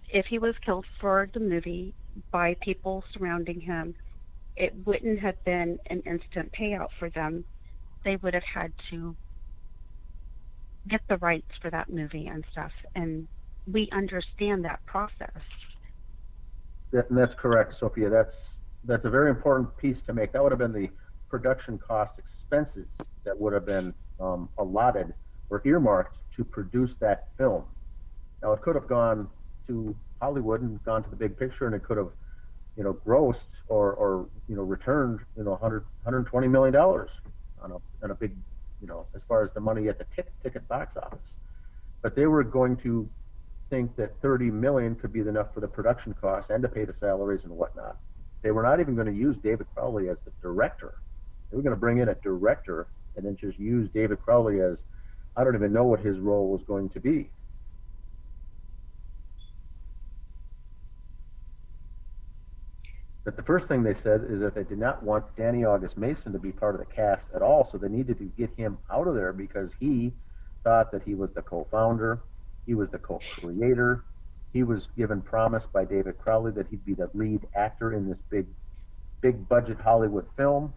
Speaker 7: If he was killed for the movie by people surrounding him, it wouldn't have been an instant payout for them. They would have had to get the rights for that movie and stuff. And we understand that process.
Speaker 2: That's correct, Sophia. That's a very important piece to make. That would have been the production cost expenses that would have been allotted or earmarked to produce that film. Now, it could have gone to Hollywood and gone to the big picture, and it could have, grossed or returned, $120 million on a big, as far as the money at the ticket box office. But they were going to think that 30 million could be enough for the production costs and to pay the salaries and whatnot. They were not even going to use David Crowley as the director. They were going to bring in a director and then just use David Crowley as, I don't even know what his role was going to be. But the first thing they said is that they did not want Danny August Mason to be part of the cast at all, so they needed to get him out of there because he thought that he was the co-founder, he was the co-creator, he was given promise by David Crowley that he'd be the lead actor in this big budget Hollywood film.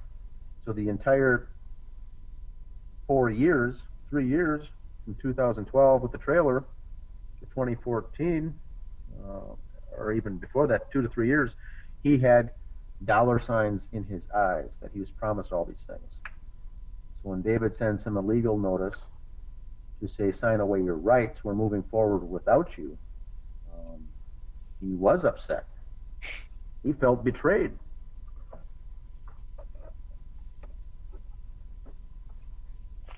Speaker 2: So the entire 3 years, from 2012 with the trailer to 2014, or even before that, 2 to 3 years, he had dollar signs in his eyes that he was promised all these things. So when David sends him a legal notice to say, sign away your rights, we're moving forward without you, he was upset. He felt betrayed.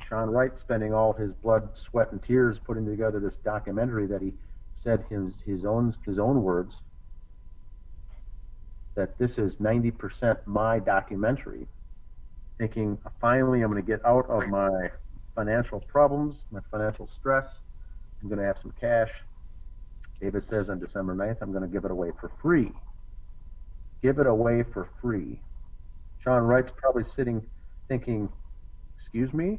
Speaker 2: Sean Wright spending all his blood, sweat, and tears putting together this documentary that he said his own words, that this is 90% my documentary, thinking finally I'm going to get out of my financial problems, my financial stress, I'm going to have some cash. David says on December 9th, I'm going to give it away for free. Give it away for free. Sean Wright's probably sitting thinking, excuse me,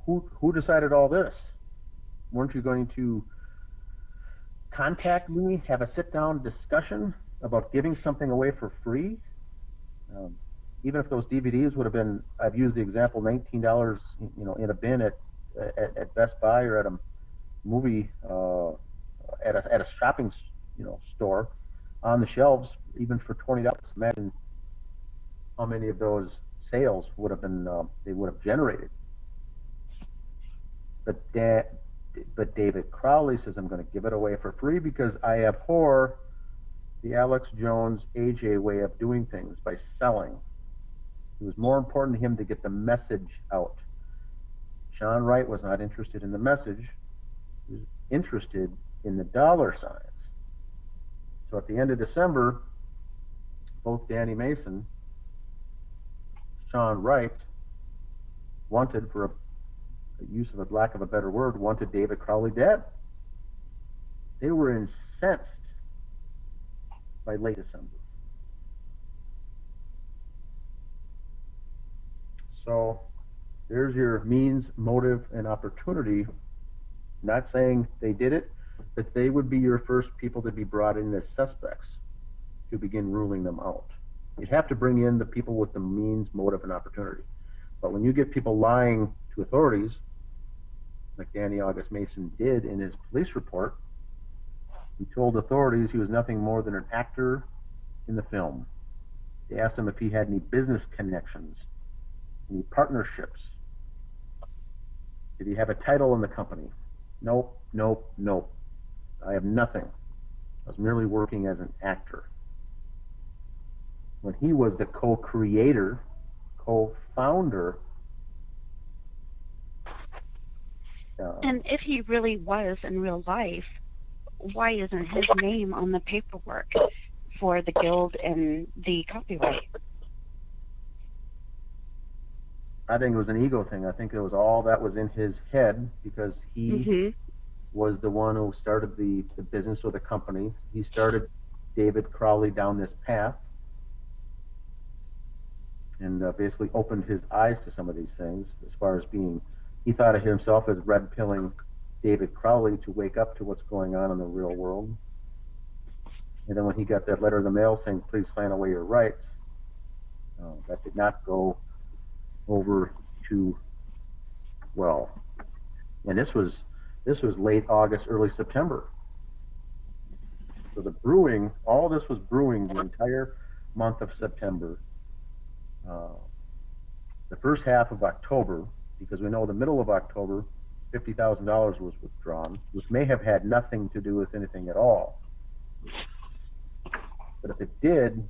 Speaker 2: who decided all this? Weren't you going to contact me, have a sit-down discussion about giving something away for free? Even if those DVDs would have been, I've used the example, $19, in a bin at Best Buy or at a movie, at a shopping, store, on the shelves, even for $20. Imagine how many of those sales would have been, they would have generated. But David Crowley says, I'm going to give it away for free because I abhor the Alex Jones AJ way of doing things by selling. It was more important to him to get the message out. Sean Wright was not interested in the message. He was interested in the dollar signs. So at the end of December, both Danny Mason, Sean Wright, wanted, for a use of a lack of a better word, wanted David Crowley dead. They were incensed by late December. So there's your means, motive, and opportunity. Not saying they did it, but they would be your first people to be brought in as suspects to begin ruling them out. You'd have to bring in the people with the means, motive, and opportunity. But when you get people lying to authorities, like Danny August Mason did in his police report, He told authorities he was nothing more than an actor in the film. They asked him if he had any business connections, any partnerships. Did he have a title in the company? Nope, nope, nope. I have nothing. I was merely working as an actor. When he was the co-creator, co-founder.
Speaker 7: And if he really was in real life, why isn't his name on the paperwork for the guild and the copyright?
Speaker 2: I think it was an ego thing. I think it was all that was in his head because he was the one who started the business or the company. He started David Crowley down this path and basically opened his eyes to some of these things as far as being, he thought of himself as red pilling David Crowley to wake up to what's going on in the real world. And then when he got that letter in the mail saying, please sign away your rights, that did not go over too well. And this was late August, early September. So the brewing, all this was brewing the entire month of September. The first half of October, because we know the middle of October, $50,000 was withdrawn, which may have had nothing to do with anything at all. But if it did,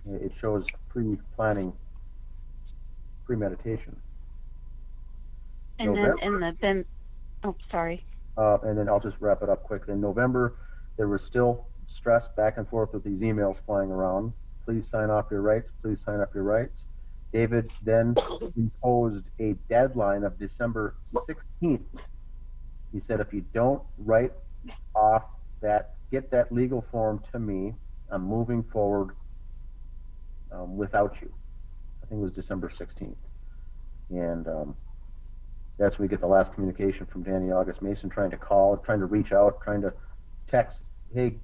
Speaker 2: it shows pre-planning, premeditation.
Speaker 7: And then oh, sorry.
Speaker 2: And then I'll just wrap it up quickly. In November, there was still stress back and forth with these emails flying around. Please sign off your rights. Please sign up your rights. David then imposed a deadline of December 16th. He said, if you don't write off that, get that legal form to me, I'm moving forward without you. I think it was December 16th. And that's when we get the last communication from Danny August Mason trying to call, trying to reach out, trying to text, hey,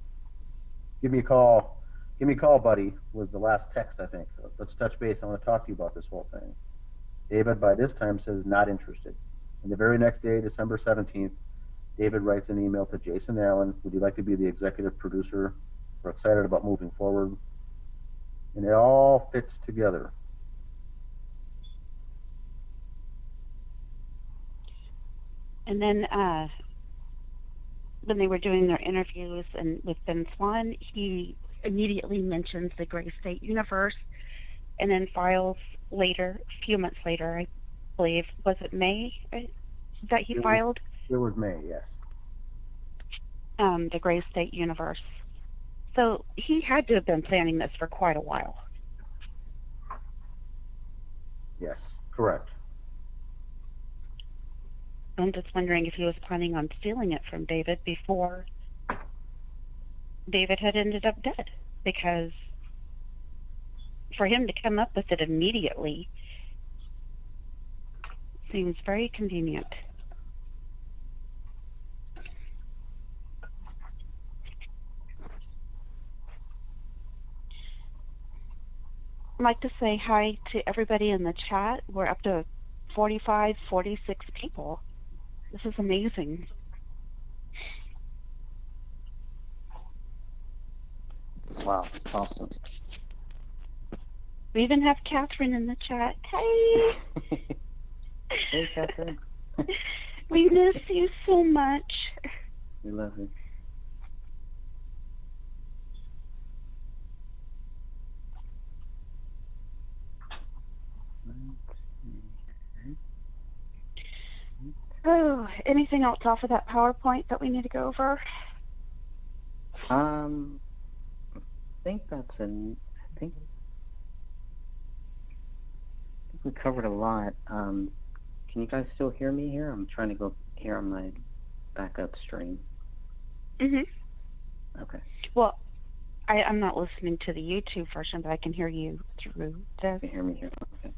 Speaker 2: give me a call, buddy, was the last text, I think. Let's touch base. I want to talk to you about this whole thing. David, by this time, says not interested. And the very next day, December 17th, David writes an email to Jason Allen, would you like to be the executive producer? We're excited about moving forward. And it all fits together.
Speaker 7: And then when they were doing their interviews and with Ben Swan, he immediately mentions the Gray State Universe, and then files later, a few months later, I believe, was it May that he filed?
Speaker 2: It was May, yes.
Speaker 7: The Gray State Universe. So he had to have been planning this for quite a while.
Speaker 2: Yes, correct.
Speaker 7: I'm just wondering if he was planning on stealing it from David before David had ended up dead, because for him to come up with it immediately seems very convenient. I'd like to say hi to everybody in the chat. We're up to 45, 46 people. This is amazing.
Speaker 12: Wow, awesome.
Speaker 7: We even have Catherine in the chat. Hey!
Speaker 12: Hey, Catherine.
Speaker 7: We miss you so much.
Speaker 12: We love you.
Speaker 7: Oh, anything else off of that PowerPoint that we need to go over?
Speaker 12: I think that's I think we covered a lot. Can you guys still hear me here? I'm trying to go here on my backup stream. Okay.
Speaker 7: Well, I'm not listening to the YouTube version, but I can hear you through this.
Speaker 12: You can hear me here. Okay.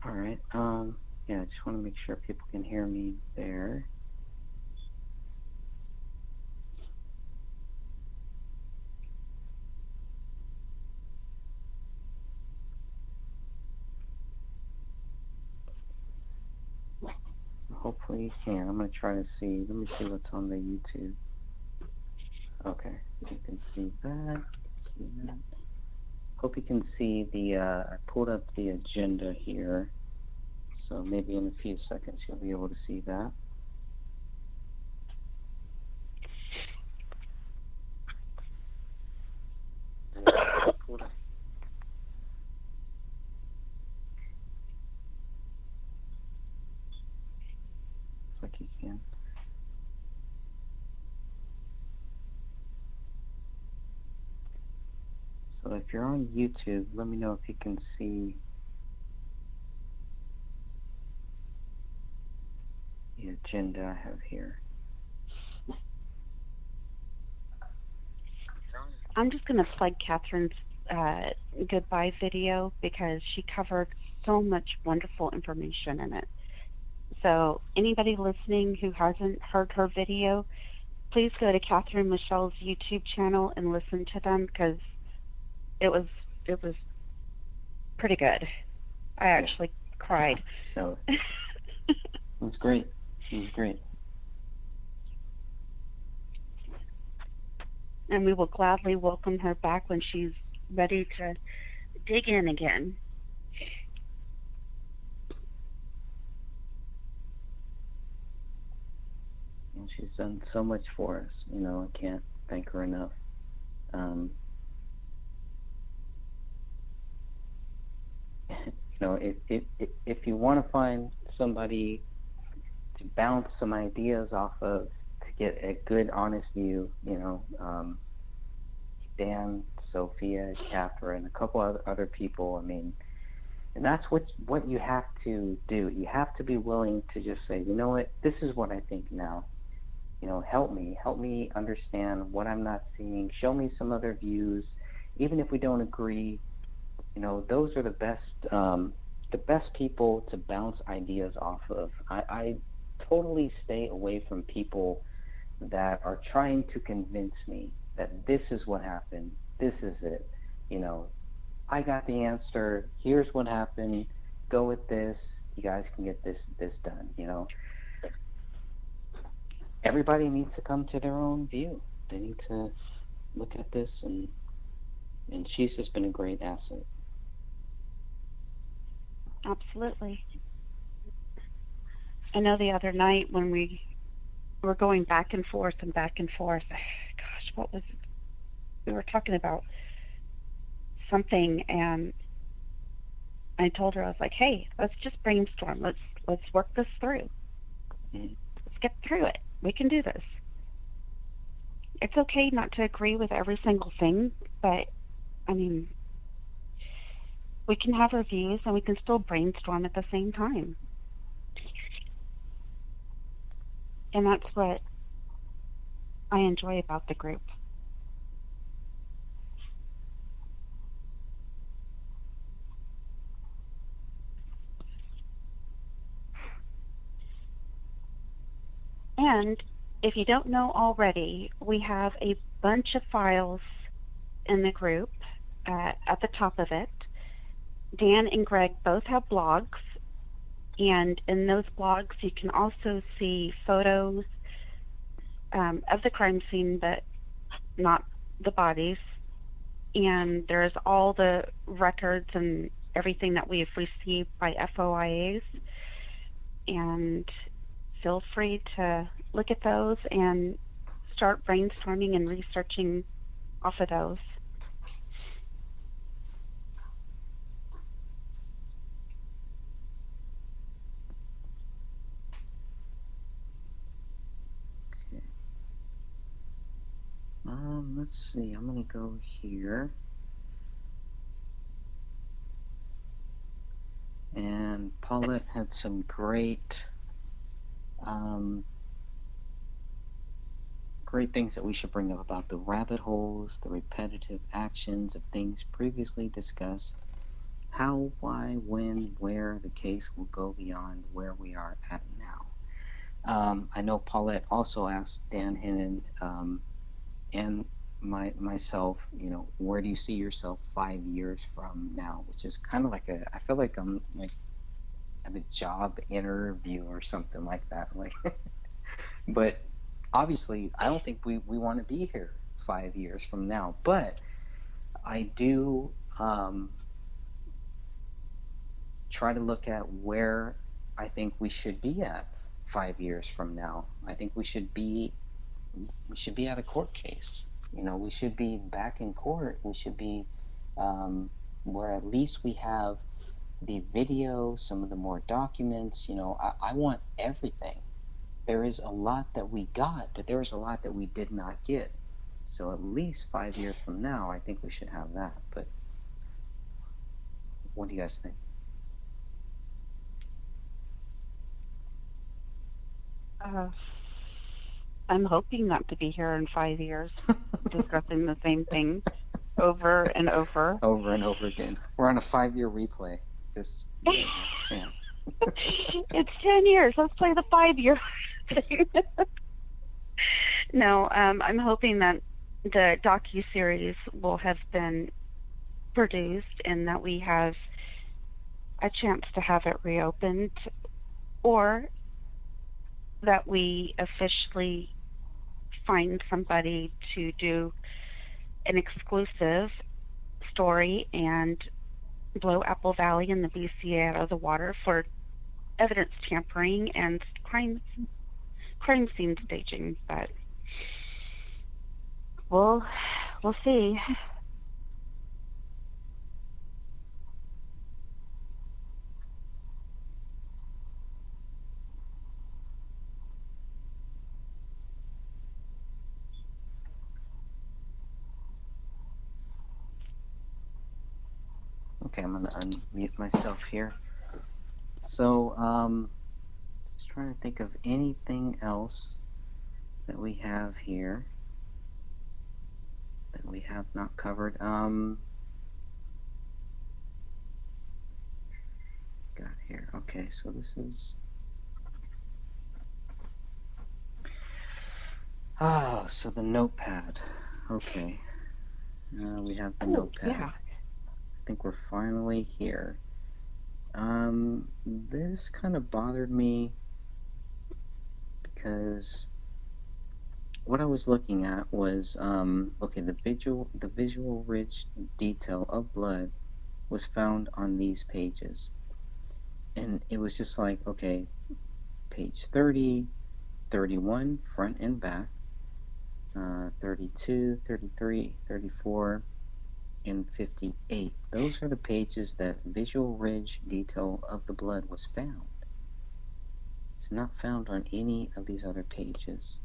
Speaker 12: All right. Yeah, I just want to make sure people can hear me there. Hopefully you can. I'm gonna try to see. Let me see what's on the YouTube. Okay, you can see that. See that. Hope you can see the. I pulled up the agenda here, so maybe in a few seconds you'll be able to see that. Pulled up. Like you can. So if you're on YouTube, let me know if you can see the agenda I have here.
Speaker 7: I'm just going to plug Catherine's goodbye video because she covered so much wonderful information in it. So anybody listening who hasn't heard her video, please go to Catherine Michelle's YouTube channel and listen to them because it was pretty good. I actually cried.
Speaker 12: So it was great. It was great.
Speaker 7: And we will gladly welcome her back when she's ready to dig in again.
Speaker 12: And she's done so much for us. You know, I can't thank her enough. You know, if you want to find somebody to bounce some ideas off of, to get a good, honest view, you know, Dan, Sophia, Catherine, a couple other people. I mean, and that's what you have to do. You have to be willing to just say, you know what, this is what I think now. You know, help me understand what I'm not seeing. Show me some other views, even if we don't agree. You know, those are the best people to bounce ideas off of. I totally stay away from people that are trying to convince me that this is what happened, this is it. You know, I got the answer, here's what happened, go with this, you guys can get this done, you know. Everybody needs to come to their own view. They need to look at this, and she's just been a great asset.
Speaker 7: Absolutely. I know the other night when we were going back and forth, gosh, what was it? We were talking about something, and I told her, I was like, hey, let's just brainstorm. Let's work this through. Let's get through it. We can do this. It's okay not to agree with every single thing, but, I mean, we can have our views and we can still brainstorm at the same time. And that's what I enjoy about the group. And if you don't know already, we have a bunch of files in the group at the top of it. Dan and Greg both have blogs, and in those blogs you can also see photos of the crime scene, but not the bodies. And there's all the records and everything that we've received by FOIAs. And feel free to look at those and start brainstorming and researching off of those.
Speaker 12: Okay. Let's see. I'm gonna go here. And Paulette had some great things that we should bring up about the rabbit holes, the repetitive actions of things previously discussed, how, why, when, where the case will go beyond where we are at now. I know Paulette also asked Dan Hennon and myself, you know, where do you see yourself 5 years from now? Which is kind of like I feel like I'm like at a job interview or something like that. Like, but obviously, I don't think we want to be here 5 years from now. But I do try to look at where I think we should be at 5 years from now. I think we should be at a court case. You know, we should be back in court. We should be where at least we have the video, some of the more documents. You know, I want everything. There is a lot that we got, but there is a lot that we did not get. So at least 5 years from now, I think we should have that. But what do you guys think?
Speaker 4: I'm hoping not to be here in 5 years discussing the same thing over and over.
Speaker 12: Over and over again. We're on a 5-year replay. Just, yeah.
Speaker 4: It's 10 years. Let's play the 5-year thing. No, I'm hoping that the docuseries will have been produced and that we have a chance to have it reopened, or that we officially find somebody to do an exclusive story and blow Apple Valley and the BCA out of the water for evidence tampering and crime scene staging. But we'll see.
Speaker 12: Okay, I'm gonna unmute myself here. So, just trying to think of anything else that we have here that we have not covered. Got here. Okay, so this is. Oh, so the notepad. Okay, we have the notepad.
Speaker 4: Yeah.
Speaker 12: I think we're finally here. This kind of bothered me because what I was looking at was, okay, the visual rich detail of blood was found on these pages. And it was just like, okay, page 30, 31, front and back, 32, 33, 34, and 58. Those are the pages that visual ridge detail of the blood was found. It's not found on any of these other pages.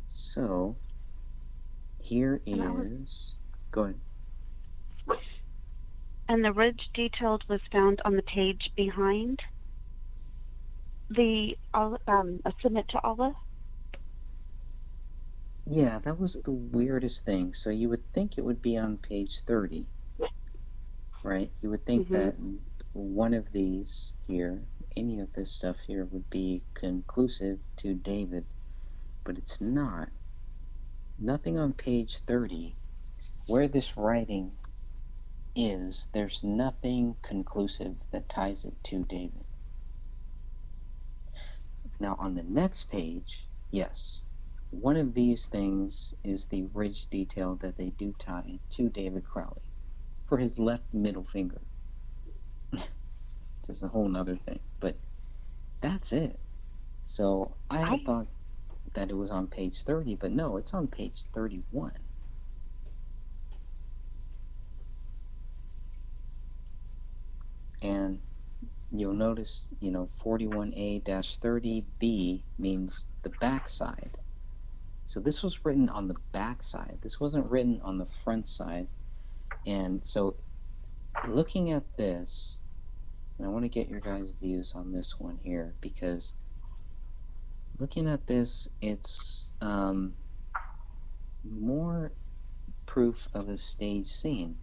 Speaker 12: So here is, go ahead.
Speaker 4: And the ridge detailed was found on the page behind the Submit to Allah.
Speaker 12: Yeah, that was the weirdest thing. So you would think it would be on page 30, right? You would think that one of these here, any of this stuff here, would be conclusive to David, but it's not. Nothing on page 30, where this writing is, there's nothing conclusive that ties it to David. Now on the next page, yes, one of these things is the ridge detail that they do tie to David Crowley for his left middle finger. Just a whole nother thing, but that's it. So I thought that it was on page 30, but no, it's on page 31. And you'll notice, 41A-30B means the backside. So this was written on the back side. This wasn't written on the front side. And so looking at this, and I want to get your guys' views on this one here, because looking at this, it's more proof of a stage scene.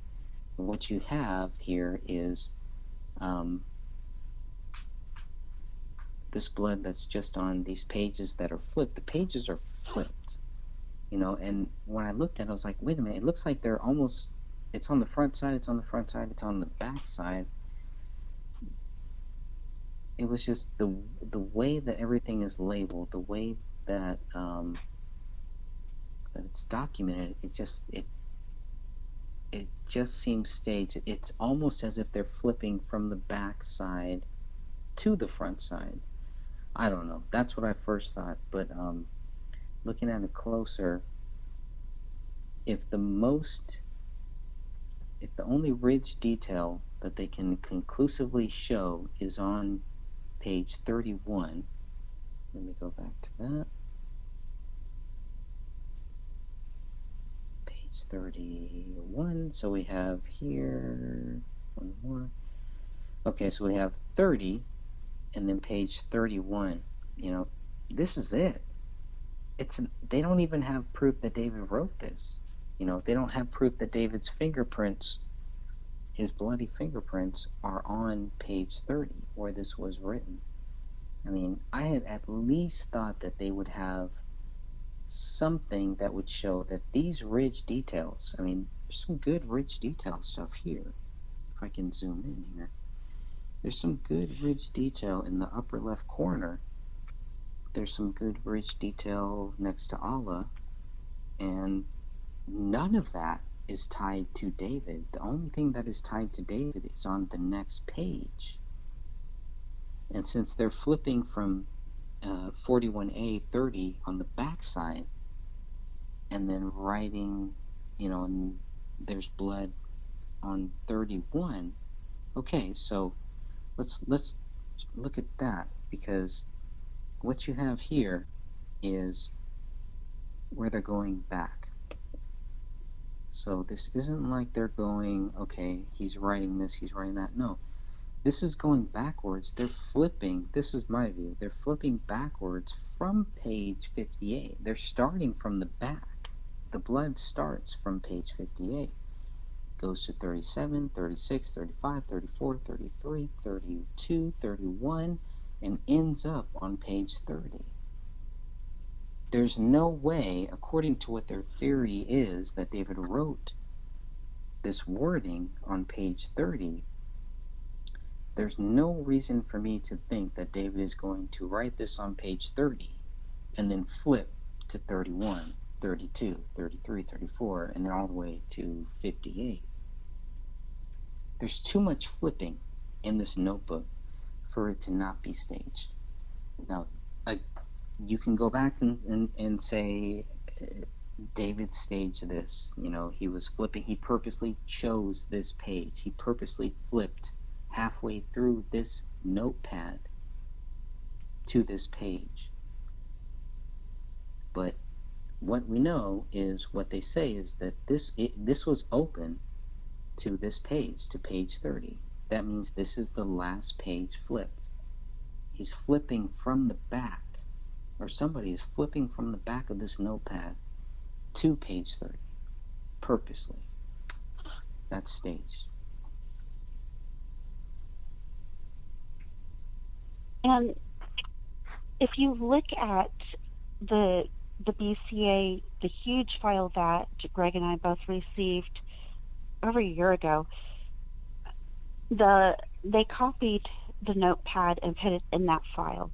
Speaker 12: What you have here is this blood that's just on these pages that are flipped. The pages are flipped, and when I looked at it, I was like, wait a minute, it looks like they're almost, it's on the front side, it's on the front side, it's on the back side. it was just the way that everything is labeled, the way that that it's documented. It just seems staged. It's almost as if they're flipping from the back side to the front side. I don't know. That's what I first thought, but looking at it closer, if the only ridge detail that they can conclusively show is on page 31, let me go back to that. Page 31, so we have here one more. Okay, so we have 30 and then page 31. You know, this is it. They don't even have proof that David wrote this. You know, they don't have proof that David's fingerprints, his bloody fingerprints, are on page 30 where this was written. I mean, I had at least thought that they would have something that would show that these ridge details, I mean, there's some good ridge detail stuff here. If I can zoom in here. There's some good ridge detail in the upper left corner. There's some good ridge detail next to Allah, and none of that is tied to David. The only thing that is tied to David is on the next page. And since they're flipping from 41A 30 on the back side, and then writing, you know, and there's blood on 31. Okay, so let's look at that, because what you have here is where they're going back. So this isn't like they're going, okay, he's writing this, he's writing that. No, this is going backwards. They're flipping, this is my view, they're flipping backwards from page 58. They're starting from the back. The blood starts from page 58, goes to 37, 36, 35, 34, 33, 32, 31, and ends up on page 30. There's no way, according to what their theory is, that David wrote this wording on page 30. There's no reason for me to think that David is going to write this on page 30 and then flip to 31, 32, 33, 34, and then all the way to 58. There's too much flipping in this notebook for it to not be staged. Now, you can go back and say David staged this. You know, he was flipping. He purposely chose this page. He purposely flipped halfway through this notepad to this page. But what we know is, what they say is that this was open to this page, to page 30. That means this is the last page flipped. He's flipping from the back, or somebody is flipping from the back of this notepad to page 30, purposely. That's staged.
Speaker 7: And if you look at the BCA, the huge file that Greg and I both received over a year ago, they copied the notepad and put it in that file.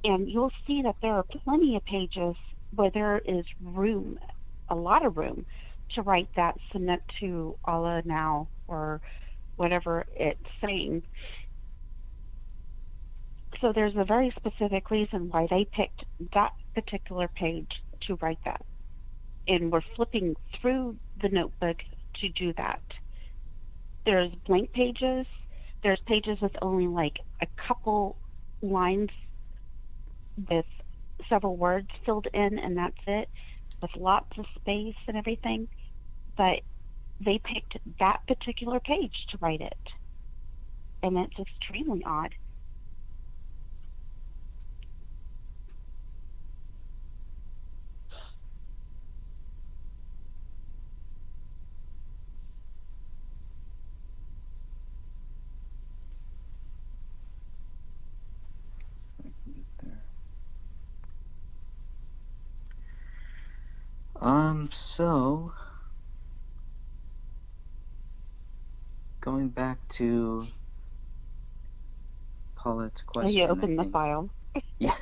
Speaker 7: And you'll see that there are plenty of pages where there is room, a lot of room, to write that submit to Allah now, or whatever it's saying. So there's a very specific reason why they picked that particular page to write that. And we're flipping through the notebook to do that. There's blank pages. There's pages with only like a couple lines with several words filled in, and that's it, with lots of space and everything. But they picked that particular page to write it. And it's extremely odd.
Speaker 12: So going back to Paulette's
Speaker 4: Oh,
Speaker 12: question,
Speaker 4: you
Speaker 12: I
Speaker 4: open the
Speaker 12: think.
Speaker 4: file.
Speaker 12: Yeah.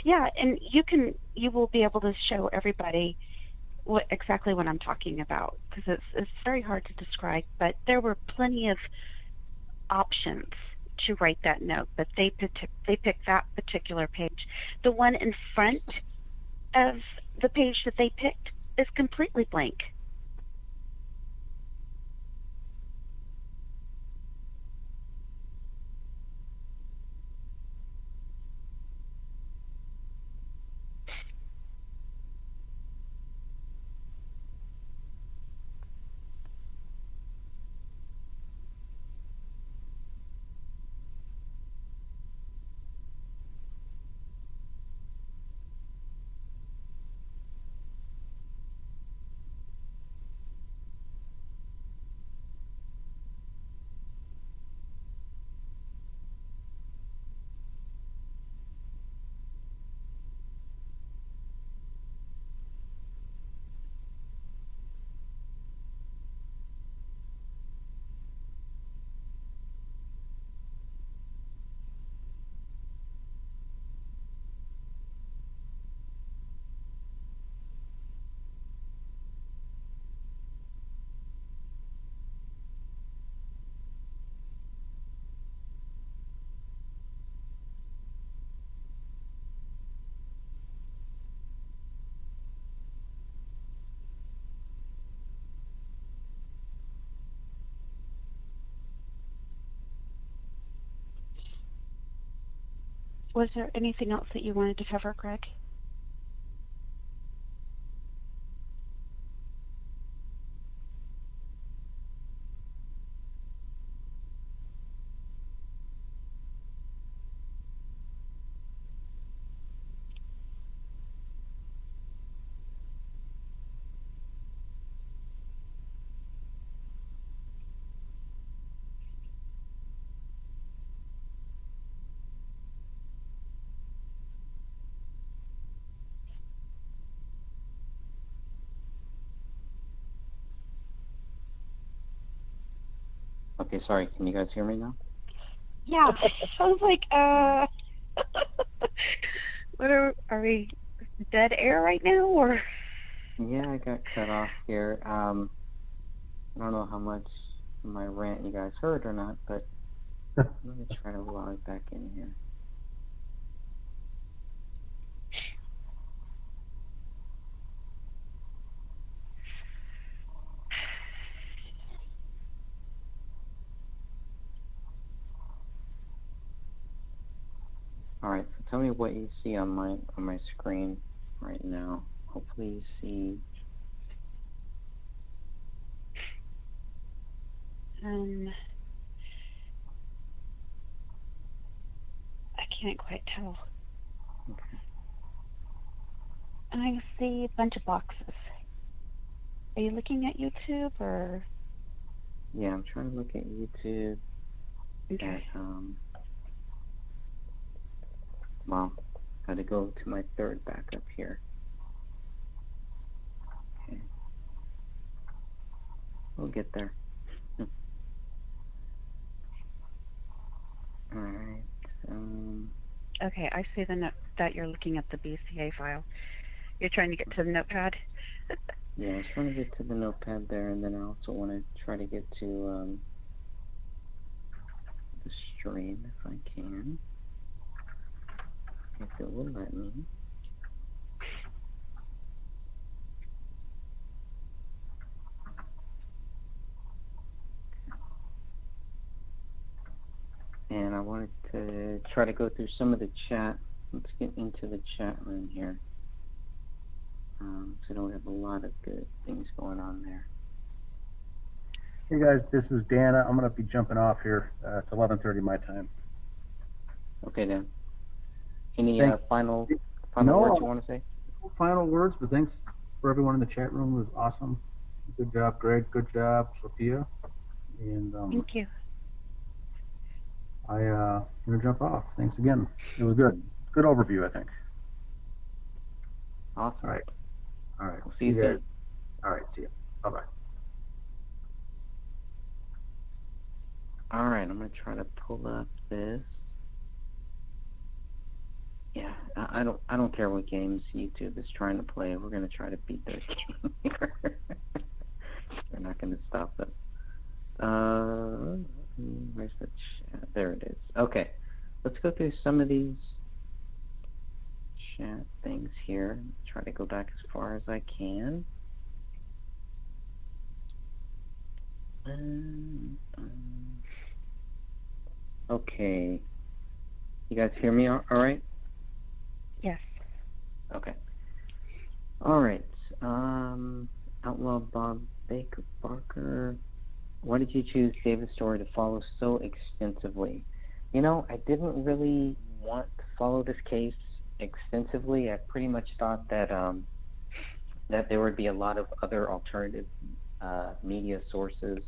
Speaker 4: Yeah, and you will be able to show everybody exactly what I'm talking about, because it's very hard to describe. But there were plenty of options to write that note, but they picked that particular page. The one in front of the page that they picked is completely blank. Was there anything else that you wanted to cover, Greg?
Speaker 12: Okay, sorry. Can you guys hear me now?
Speaker 4: Yeah. I was like, what are we dead air right now, or?
Speaker 12: Yeah, I got cut off here. I don't know how much of my rant you guys heard or not, but I'm going to try to log back in here. All right, so tell me what you see on my screen right now. Hopefully you see.
Speaker 4: I can't quite tell.
Speaker 12: Okay.
Speaker 4: I see a bunch of boxes. Are you looking at YouTube, or?
Speaker 12: Yeah, I'm trying to look at YouTube.
Speaker 4: Okay.
Speaker 12: Well, got to go to my third backup here. Okay. We'll get there. All right.
Speaker 4: Okay, I see the note that you're looking at the BCA file. You're trying to get to the notepad?
Speaker 12: Yeah, I was trying to get to the notepad there, and then I also want to try to get to the stream if I can. If it will let me. And I wanted to try to go through some of the chat. Let's get into the chat room here. So we have a lot of good things going on there.
Speaker 2: Hey guys, this is Dana. I'm going to be jumping off here. It's 11:30 my time.
Speaker 12: Okay then. Any final
Speaker 2: No,
Speaker 12: words you want to say?
Speaker 2: Final words, but thanks for everyone in the chat room. It was awesome. Good job, Greg. Good job, Sophia. And
Speaker 4: Thank you.
Speaker 2: I'm going to jump off. Thanks again. It was good. Good overview, I think.
Speaker 12: Awesome.
Speaker 2: All right. All right.
Speaker 12: We'll see you soon.
Speaker 2: All right. See you. Bye-bye.
Speaker 12: All right, I'm gonna try to pull up this. Yeah, I don't care what games YouTube is trying to play. We're gonna try to beat their game here. They're not gonna stop us. Where's the chat? There it is. Okay, let's go through some of these chat things here. Try to go back as far as I can. Okay. You guys hear me all right?
Speaker 4: Yes.
Speaker 12: Okay. All right. Outlaw Bob Barker. Why did you choose David's story to follow so extensively? You know, I didn't really want to follow this case extensively. I pretty much thought that that there would be a lot of other alternative media sources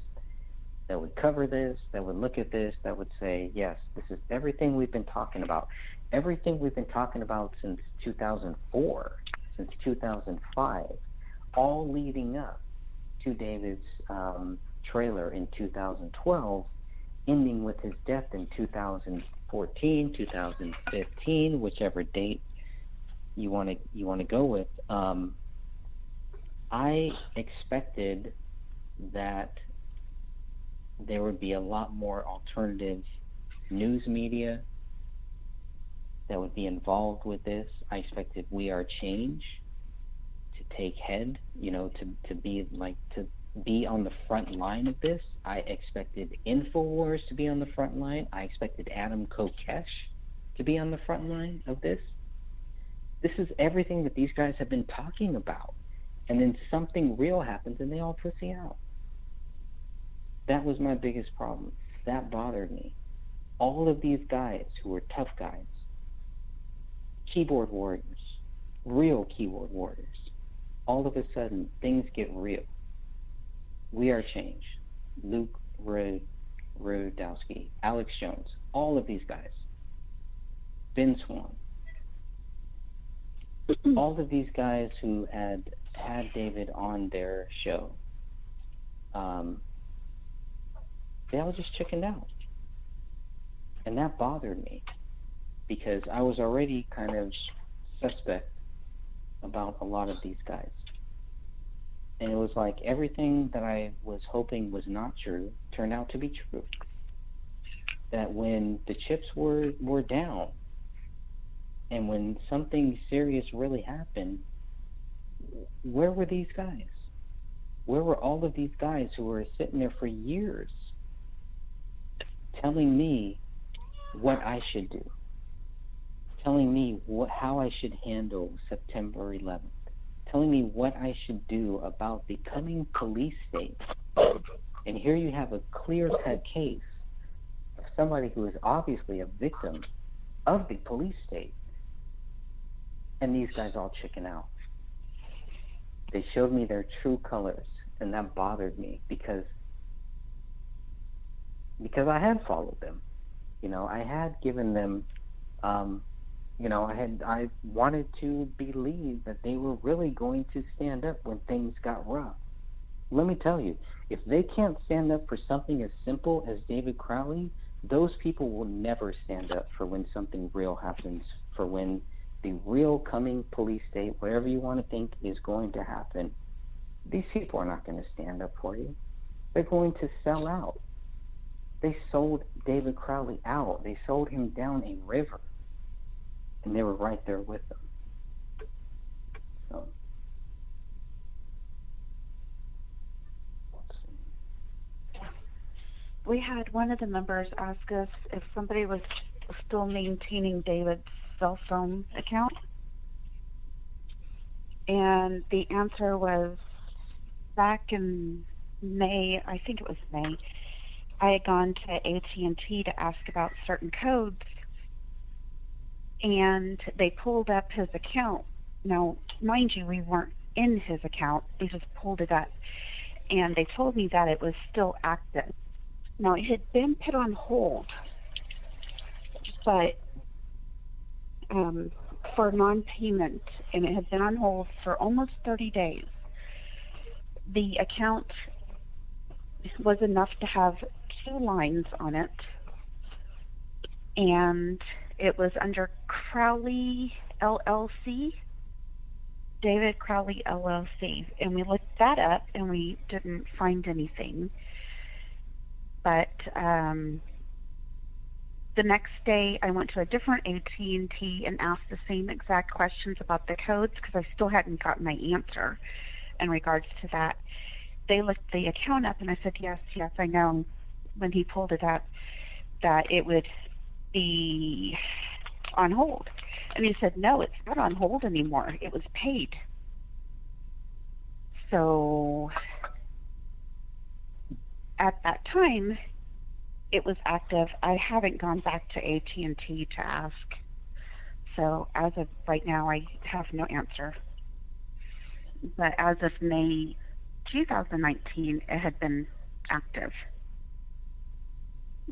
Speaker 12: that would cover this, that would look at this, that would say, yes, this is everything we've been talking about. Everything we've been talking about since 2004, since 2005, all leading up to David's trailer in 2012, ending with his death in 2014, 2015, whichever date you want to go with. I expected that there would be a lot more alternative news media that would be involved with this. I expected We Are Change to take head, you know, to be on the front line of this. I expected InfoWars to be on the front line. I expected Adam Kokesh to be on the front line of this. This is everything that these guys have been talking about. And then something real happens and they all pussy out. That was my biggest problem. That bothered me. All of these guys who were tough guys, keyboard warriors, real keyboard warriors, all of a sudden things get real. We Are Change, Luke Rudowski, Alex Jones, all of these guys, Ben Swan, all of these guys who had David on their show, they all just chickened out. And that bothered me because I was already kind of suspect about a lot of these guys. And it was like everything that I was hoping was not true turned out to be true. That when the chips were down and when something serious really happened, where were these guys? Where were all of these guys who were sitting there for years telling me what I should do, telling me how I should handle September 11th, telling me what I should do about the coming police state. And here you have a clear-cut case of somebody who is obviously a victim of the police state, and these guys all chicken out. They showed me their true colors, and that bothered me because I had followed them. You know, I had given them, you know, I wanted to believe that they were really going to stand up when things got rough. Let me tell you, if they can't stand up for something as simple as David Crowley, those people will never stand up for when something real happens, for when the real coming police state, whatever you want to think is going to happen. These people are not going to stand up for you. They're going to sell out. They sold David Crowley out. They sold him down a river. And they were right there with them. So, let's see.
Speaker 4: We had one of the members ask us if somebody was still maintaining David's cell phone account. And the answer was back in May, I think it was May, I had gone to AT&T to ask about certain codes, and they pulled up his account. Now, mind you, we weren't in his account. They just pulled it up, and they told me that it was still active. Now, it had been put on hold, but for non-payment, and it had been on hold for almost 30 days. The account was enough to have two lines on it, and it was under Crowley LLC, David Crowley LLC, and we looked that up and we didn't find anything. But the next day, I went to a different AT&T and asked the same exact questions about the codes because I still hadn't gotten my answer in regards to that. They looked the account up, and I said, yes, I know. When he pulled it up, that it would be on hold. And he said, no, it's not on hold anymore. It was paid. So at that time, it was active. I haven't gone back to AT&T to ask. So as of right now, I have no answer. But as of May 2019, it had been active.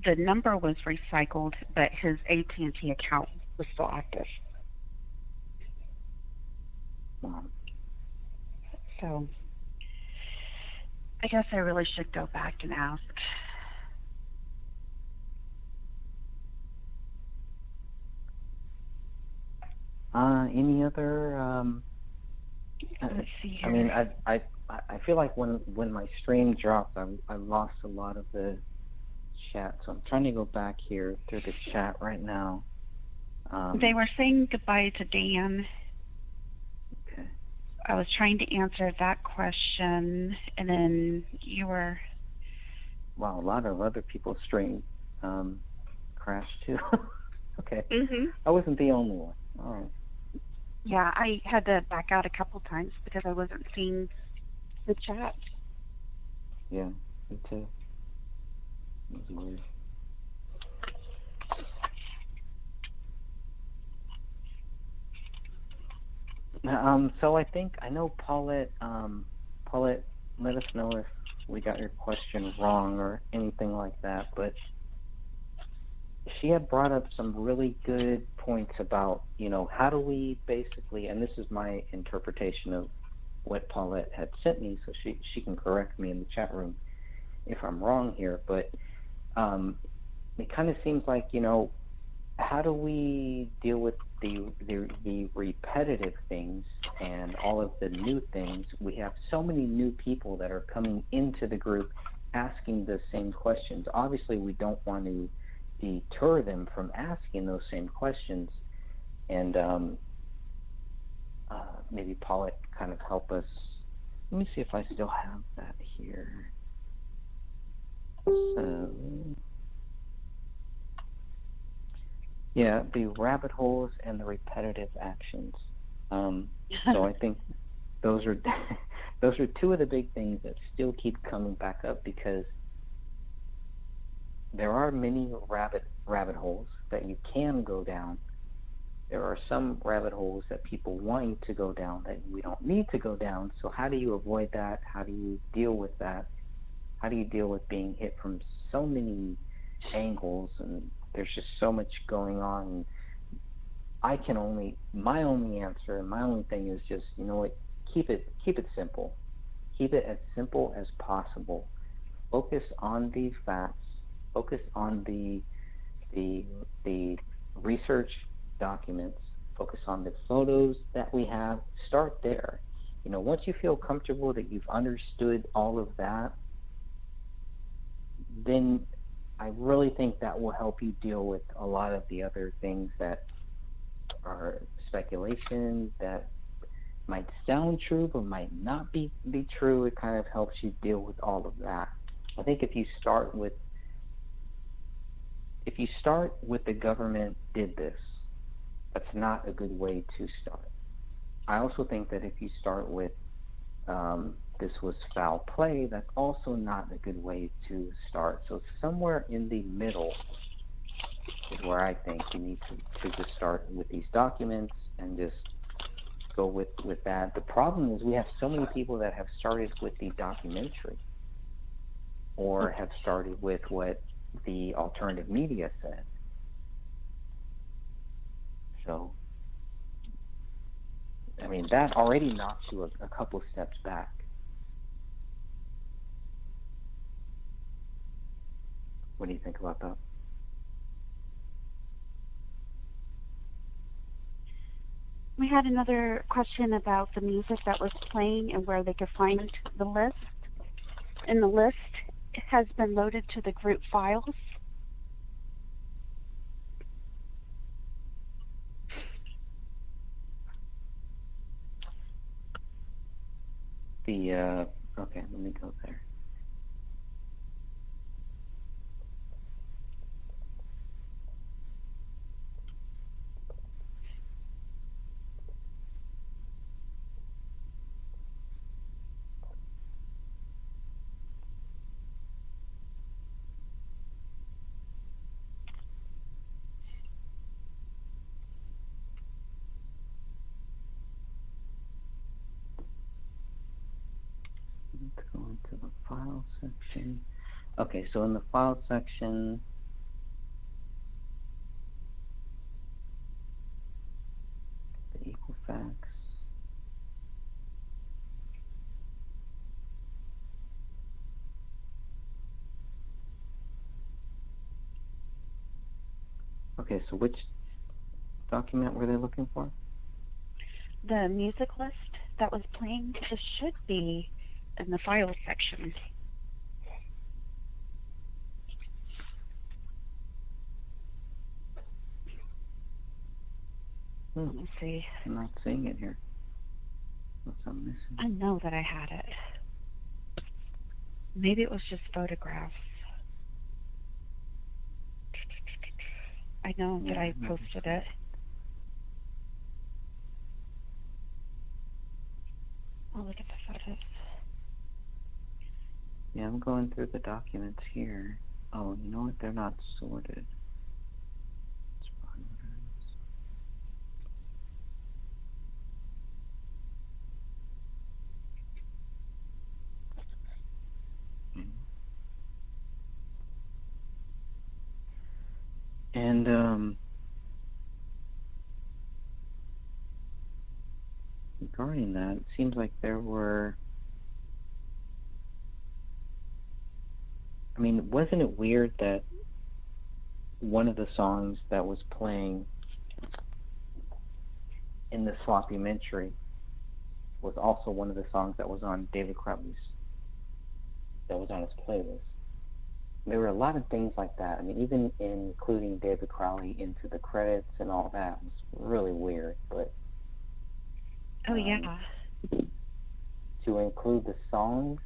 Speaker 4: The number was recycled, but his AT&T account was still active. So I guess I really should go back and ask.
Speaker 12: Any other?
Speaker 4: Let's see here.
Speaker 12: I mean, I feel like when my stream dropped, I lost a lot of the chat. So I'm trying to go back here through the chat right now.
Speaker 4: They were saying goodbye to Dan.
Speaker 12: Okay.
Speaker 4: I was trying to answer that question, and then you were.
Speaker 12: Wow, a lot of other people's stream crashed too. Okay.
Speaker 4: Mhm.
Speaker 12: I wasn't the only one. All right.
Speaker 4: Yeah, I had to back out a couple times because I wasn't seeing the chat.
Speaker 12: Yeah, me too. It was weird. So I know Paulette. Paulette, let us know if we got your question wrong or anything like that. But she had brought up some really good points about, how do we basically, and this is my interpretation of what Paulette had sent me, so she can correct me in the chat room if I'm wrong here. But it kind of seems like, how do we deal with the repetitive things and all of the new things? We have so many new people that are coming into the group asking the same questions. Obviously, we don't want to deter them from asking those same questions, and maybe Paulette kind of help us. Let me see if I still have that here. So, yeah, the rabbit holes and the repetitive actions. So I think those are two of the big things that still keep coming back up, because there are many rabbit holes that you can go down. There are some rabbit holes that people want you to go down that we don't need to go down. So how do you avoid that? How do you deal with that? How do you deal with being hit from so many angles, and there's just so much going on? My only answer and my only thing is just, keep it simple. Keep it as simple as possible. Focus on the facts. Focus on the research documents. Focus on the photos that we have. Start there. Once you feel comfortable that you've understood all of that, then I really think that will help you deal with a lot of the other things that are speculation, that might sound true but might not be true. It kind of helps you deal with all of that. I think if you start with the government did this, that's not a good way to start. I also think that if you start with this was foul play, that's also not a good way to start. So somewhere in the middle is where I think you need to just start with these documents and just go with that. The problem is we have so many people that have started with the documentary or have started with what the alternative media said. So, I mean, that already knocks you a couple steps back. What do you think about that?
Speaker 7: We had another question about the music that was playing and where they could find the list. And the list has been loaded to the group files.
Speaker 12: Okay, let me go there. Let's go into the file section. Okay, so in the file section, the Equifax. Okay, so which document were they looking for?
Speaker 7: The music list that was playing, this should be in the file section. Let me see.
Speaker 12: I'm not seeing it here. What's I'm missing?
Speaker 7: I know that I had it. Maybe it was just photographs. I know that I posted it. I'll look at the photos.
Speaker 12: Yeah, I'm going through the documents here. Oh, you know what? They're not sorted. And regarding that, it seems like there were. I mean, wasn't it weird that one of the songs that was playing in the Sloppymentary was also one of the songs that was on David Crowley's, that was on his playlist? There were a lot of things like that. I mean, even including David Crowley into the credits and all that was really weird. But
Speaker 7: Oh, yeah.
Speaker 12: to include the songs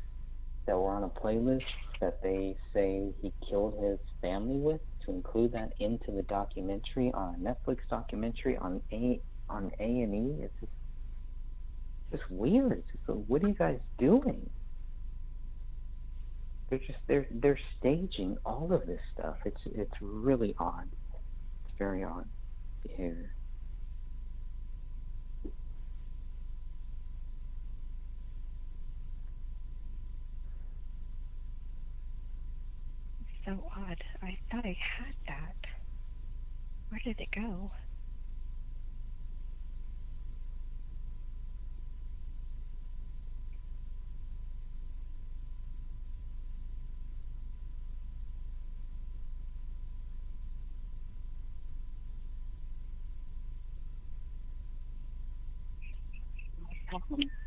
Speaker 12: that were on a playlist that they say he killed his family with, to include that into the documentary, on a Netflix documentary on A&E, it's just weird. It's just, what are you guys doing? They're staging all of this stuff. It's really odd. It's very odd behavior.
Speaker 7: So odd. I thought I had that. Where did it go?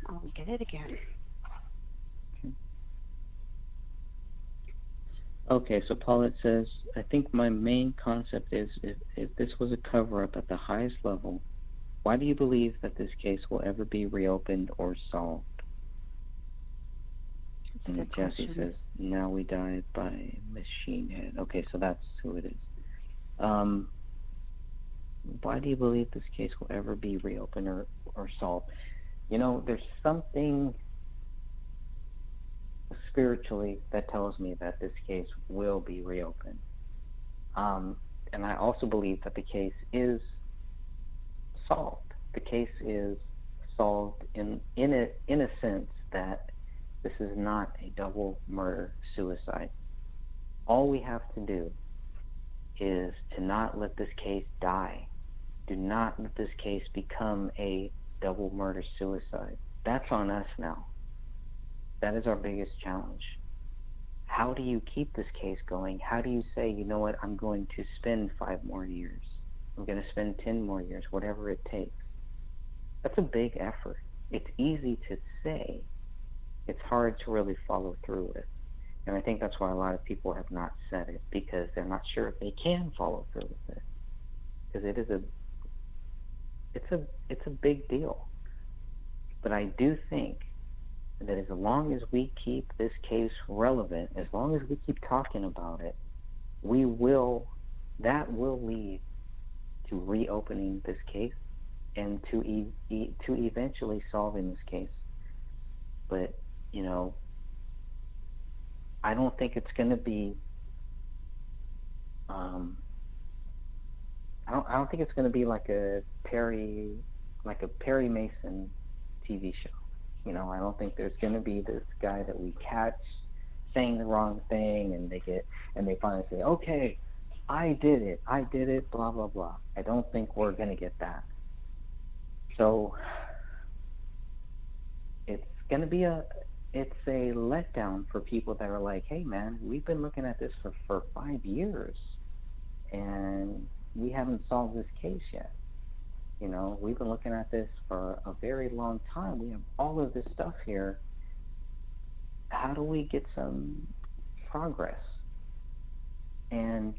Speaker 7: I'll get it again.
Speaker 12: Okay, so Paulette says, I think my main concept is if this was a cover-up at the highest level, why do you believe that this case will ever be reopened or solved? And then Jesse says, now we die by Machine Head. Okay, so that's who it is. Why do you believe this case will ever be reopened or solved? You know, there's something spiritually that tells me that this case will be reopened. And I also believe that the case is solved. The case is solved in a sense that this is not a double murder suicide. All we have to do is to not let this case die. Do not let this case become a double murder suicide. That's on us now. That is our biggest challenge. how do you keep this case going? How do you say, you know what, I'm going to spend 5 more years. I'm going to spend 10 more years, whatever it takes. That's a big effort. It's easy to say. It's hard to really follow through with. And I think that's why a lot of people have not said it, because they're not sure if they can follow through with it. Because it's a big deal. But I do think that as long as we keep this case relevant, as long as we keep talking about it, that will lead to reopening this case and to eventually solving this case. But, you know, I don't think it's going to be I don't think it's going to be like a Perry Mason TV show. You know, I don't think there's going to be this guy that we catch saying the wrong thing and they finally say, okay, I did it, blah, blah, blah. I don't think we're going to get that. So it's going to be it's a letdown for people that are like, hey man, we've been looking at this for 5 years and we haven't solved this case yet. You know, we've been looking at this for a very long time. We have all of this stuff here. How do we get some progress? And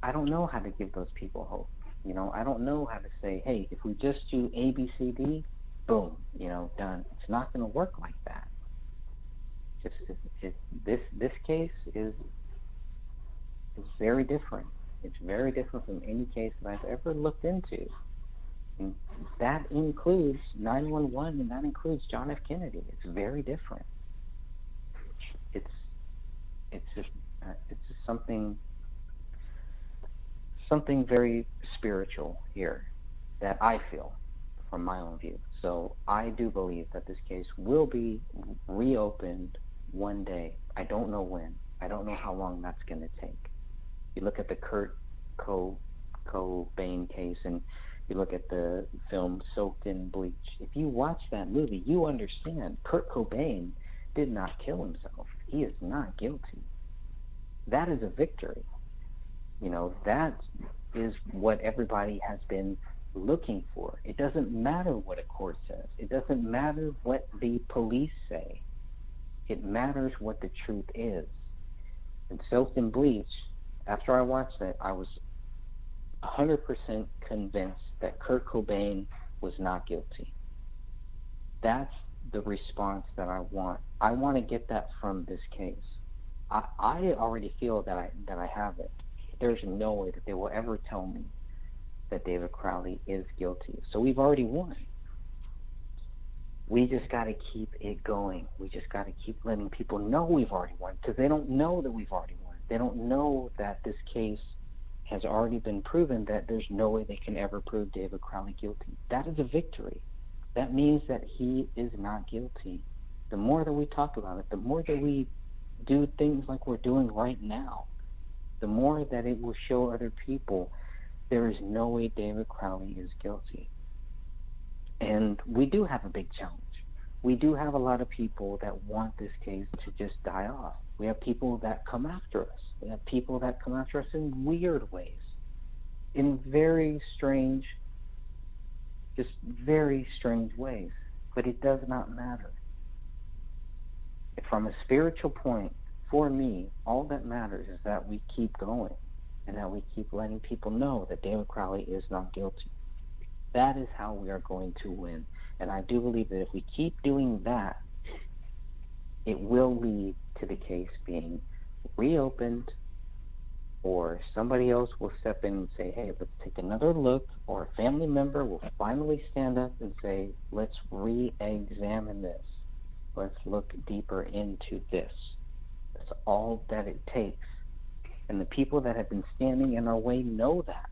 Speaker 12: I don't know how to give those people hope. You know, I don't know how to say, hey, if we just do ABCD, boom, you know, done. It's not going to work like that. This case is very different. It's very different from any case that I've ever looked into. And that includes 911 and that includes John F. Kennedy. It's very different. It's just something very spiritual here that I feel from my own view. So I do believe that this case will be reopened one day. I don't know when. I don't know how long that's going to take. You look at the Kurt Cobain case and you look at the film Soaked in Bleach. If you watch that movie, you understand Kurt Cobain did not kill himself. He is not guilty. That is a victory. You know, that is what everybody has been looking for. It doesn't matter what a court says. It doesn't matter what the police say. It matters what the truth is. And Soaked in Bleach, after I watched that, I was 100% convinced that Kurt Cobain was not guilty. That's the response that I want. I want to get that from this case. I already feel that I have it. There's no way that they will ever tell me that David Crowley is guilty. So we've already won. We just got to keep it going. We just got to keep letting people know we've already won, because they don't know that we've already won. They don't know that this case has already been proven, that there's no way they can ever prove David Crowley guilty. That is a victory. That means that he is not guilty. The more that we talk about it, the more that we do things like we're doing right now, the more that it will show other people there is no way David Crowley is guilty. And we do have a big challenge. We do have a lot of people that want this case to just die off. We have people that come after us. We have people that come after us in weird ways, in very strange ways. But it does not matter. From a spiritual point, for me, all that matters is that we keep going and that we keep letting people know that David Crowley is not guilty. That is how we are going to win. And I do believe that if we keep doing that, it will lead to the case being reopened, or somebody else will step in and say, hey, let's take another look, or a family member will finally stand up and say, let's re-examine this. Let's look deeper into this. That's all that it takes. And the people that have been standing in our way know that.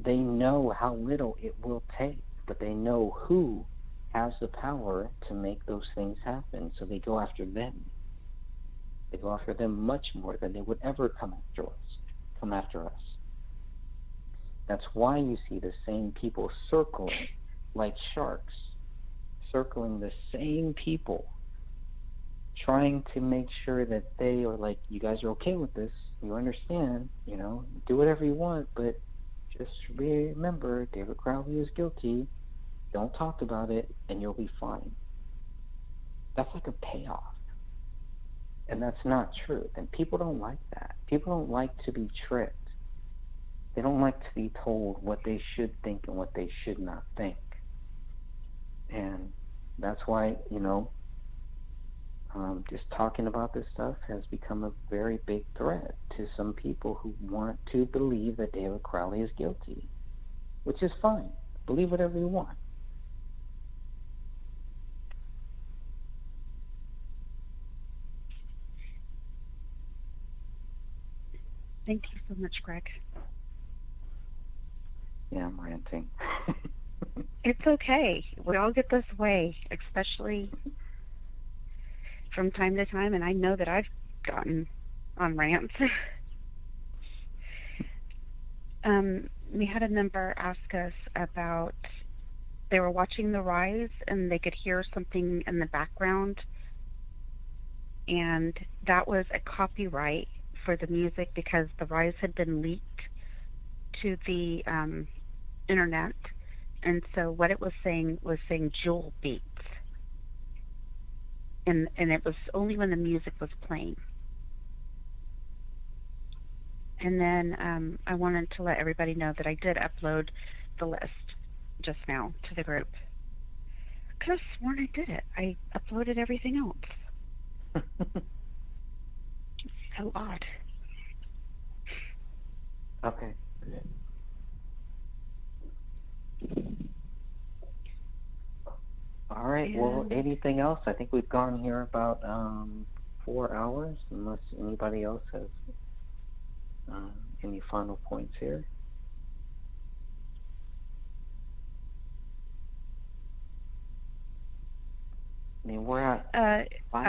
Speaker 12: They know how little it will take, but they know who has the power to make those things happen. So they go after them. They go after them much more than they would ever come after us. That's why you see the same people circling like sharks, circling the same people trying to make sure that they are like, you guys are okay with this, you understand, do whatever you want, but just remember, David Crowley is guilty. Don't talk about it, and you'll be fine. That's like a payoff. And that's not true. And people don't like that. People don't like to be tricked. They don't like to be told what they should think and what they should not think. And that's why, just talking about this stuff has become a very big threat to some people who want to believe that David Crowley is guilty, which is fine. Believe whatever you want.
Speaker 4: Thank you so much, Greg.
Speaker 12: Yeah, I'm ranting.
Speaker 4: It's okay. We all get this way, especially from time to time, and I know that I've gotten on rants. We had a member ask us about, they were watching The Rise and they could hear something in the background, and that was a copyright for the music because The Rise had been leaked to the internet, and so what it was saying jewel beats, and it was only when the music was playing. And then I wanted to let everybody know that I did upload the list just now to the group. I could have sworn I did it. I uploaded everything else. So odd.
Speaker 12: Okay. All right. Well, anything else? I think we've gone here about 4 hours, unless anybody else has any final points here. I mean, we're at
Speaker 4: I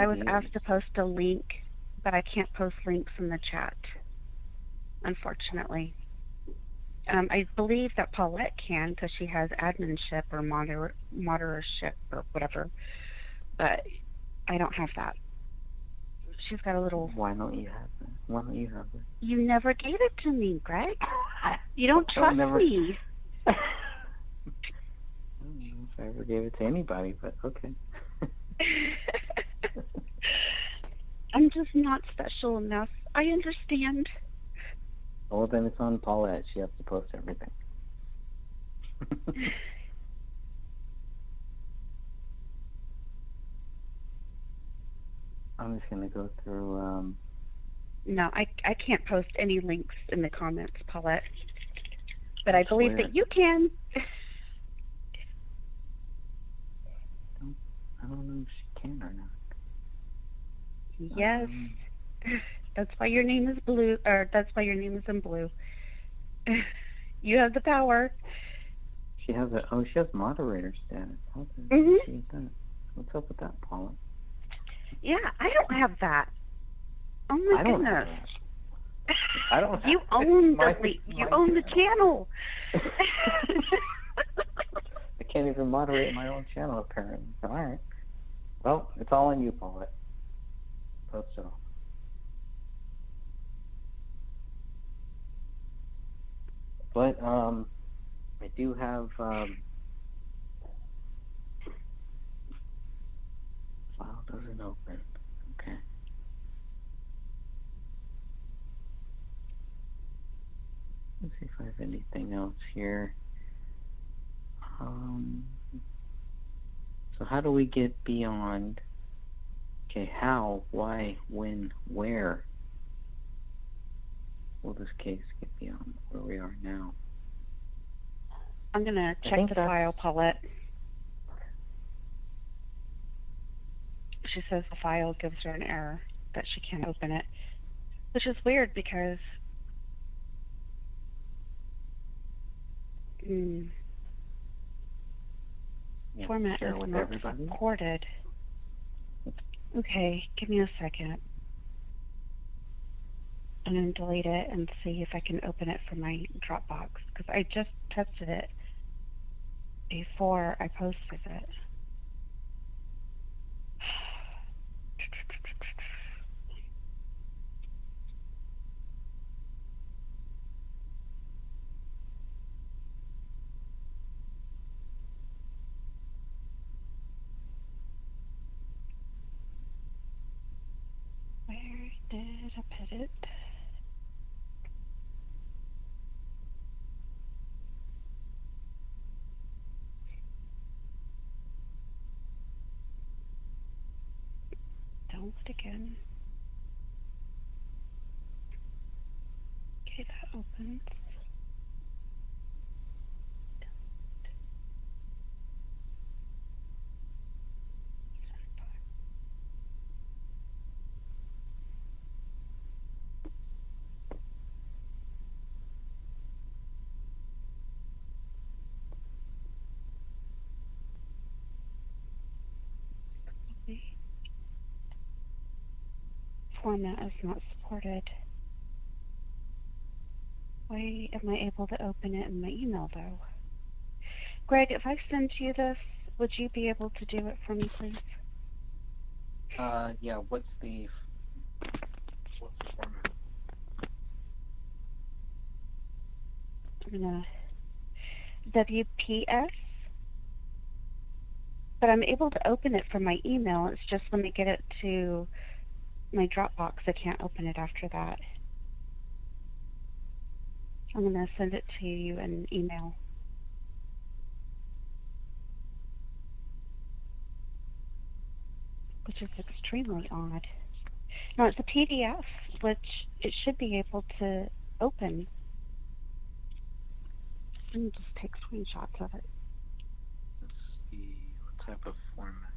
Speaker 4: was
Speaker 12: 5
Speaker 4: asked
Speaker 12: years.
Speaker 4: to post a link, but I can't post links in the chat, unfortunately. I believe that Paulette can because she has adminship or moderatorship or whatever, but I don't have that. She's got a little...
Speaker 12: Why don't you have that? Why don't you have it?
Speaker 4: You never gave it to me, Greg. You don't trust me.
Speaker 12: I don't know if I ever gave it to anybody, but okay.
Speaker 4: I'm just not special enough. I understand.
Speaker 12: Well, then it's on Paulette. She has to post everything. I'm just going to go through...
Speaker 4: No, I can't post any links in the comments, Paulette. But I believe that you can.
Speaker 12: I don't know if she can or not.
Speaker 4: Yes. That's why your name is blue, or that's why your name is in blue. You have the power.
Speaker 12: She has she has moderator status. How does she get that? What's up with that, Paula?
Speaker 4: Yeah, I don't have that. Oh my goodness.
Speaker 12: I don't have
Speaker 4: You own you own the channel.
Speaker 12: I can't even moderate my own channel apparently. All right. Well, it's all on you, Paulette. Hope so. But I do have file doesn't open. Okay. Let's see if I have anything else here. So how do we get beyond? Okay, how, why, when, where will this case get beyond where we are now?
Speaker 4: I'm going to check the file, Paulette. She says the file gives her an error, that she can't open it, which is weird because format is not supported. Okay, give me a second. I'm going to delete it and see if I can open it from my Dropbox, because I just tested it before I posted it. did I put it? Download again. Okay, that opens. Format is not supported. Why am I able to open it in my email though? Greg, if I send you this, would you be able to do it for me, please?
Speaker 12: Yeah, what's the format?
Speaker 4: I'm gonna WPS, but I'm able to open it from my email. It's just when I get it to my Dropbox, I can't open it after that. I'm gonna send it to you in email. Which is extremely odd. No, it's a PDF, which it should be able to open. Let me just take screenshots of it.
Speaker 12: Let's see, what type of format?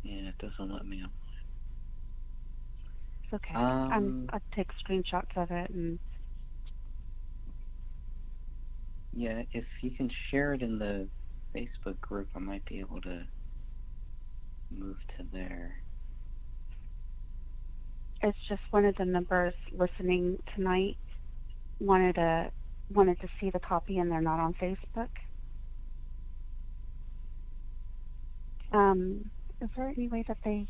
Speaker 12: Yeah, it doesn't let me up.
Speaker 4: It's okay. I'll take screenshots of it and.
Speaker 12: Yeah, if you can share it in the Facebook group, I might be able to move to there.
Speaker 4: It's just one of the members listening tonight wanted to see the copy and they're not on Facebook. Is there any way that they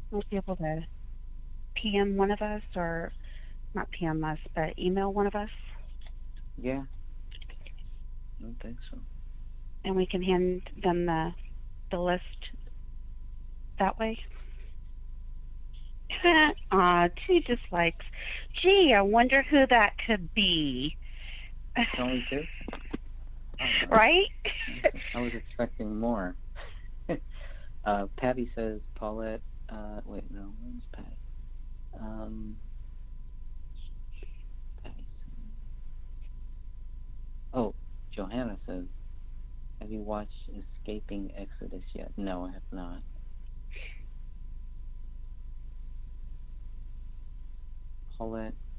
Speaker 4: might be able to PM one of us, or not PM us, but email one of us?
Speaker 12: Yeah. I don't think so.
Speaker 4: And we can hand them the list that way? Aw, 2 dislikes. Gee, I wonder who that could be.
Speaker 12: Only 2?
Speaker 4: Right?
Speaker 12: I was expecting more. Patty says Paulette. Wait, no, where's Patty? Patty says, oh, Johanna says, have you watched Escaping Exodus yet? No, I have not.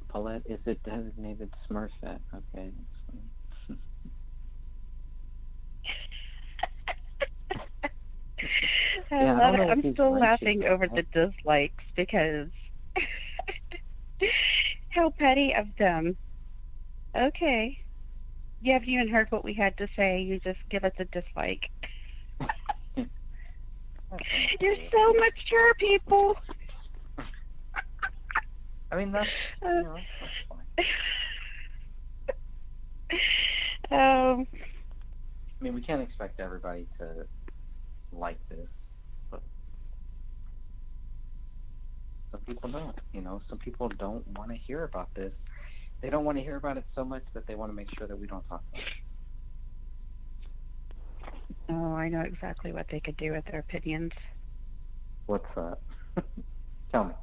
Speaker 12: Paulette, is it designated Smurfette? Okay, that's funny.
Speaker 4: I love it. I'm still laughing over the dislikes because how petty of them. Okay. You haven't even heard what we had to say. You just give us a dislike. You're so mature, people.
Speaker 12: I mean, that's, that's fine. I mean, we can't expect everybody to like this, but some people don't. Some people don't want to hear about this. They don't want to hear about it so much that they want to make sure that we don't talk about it.
Speaker 4: Oh, I know exactly what they could do with their opinions.
Speaker 12: What's that? Tell me.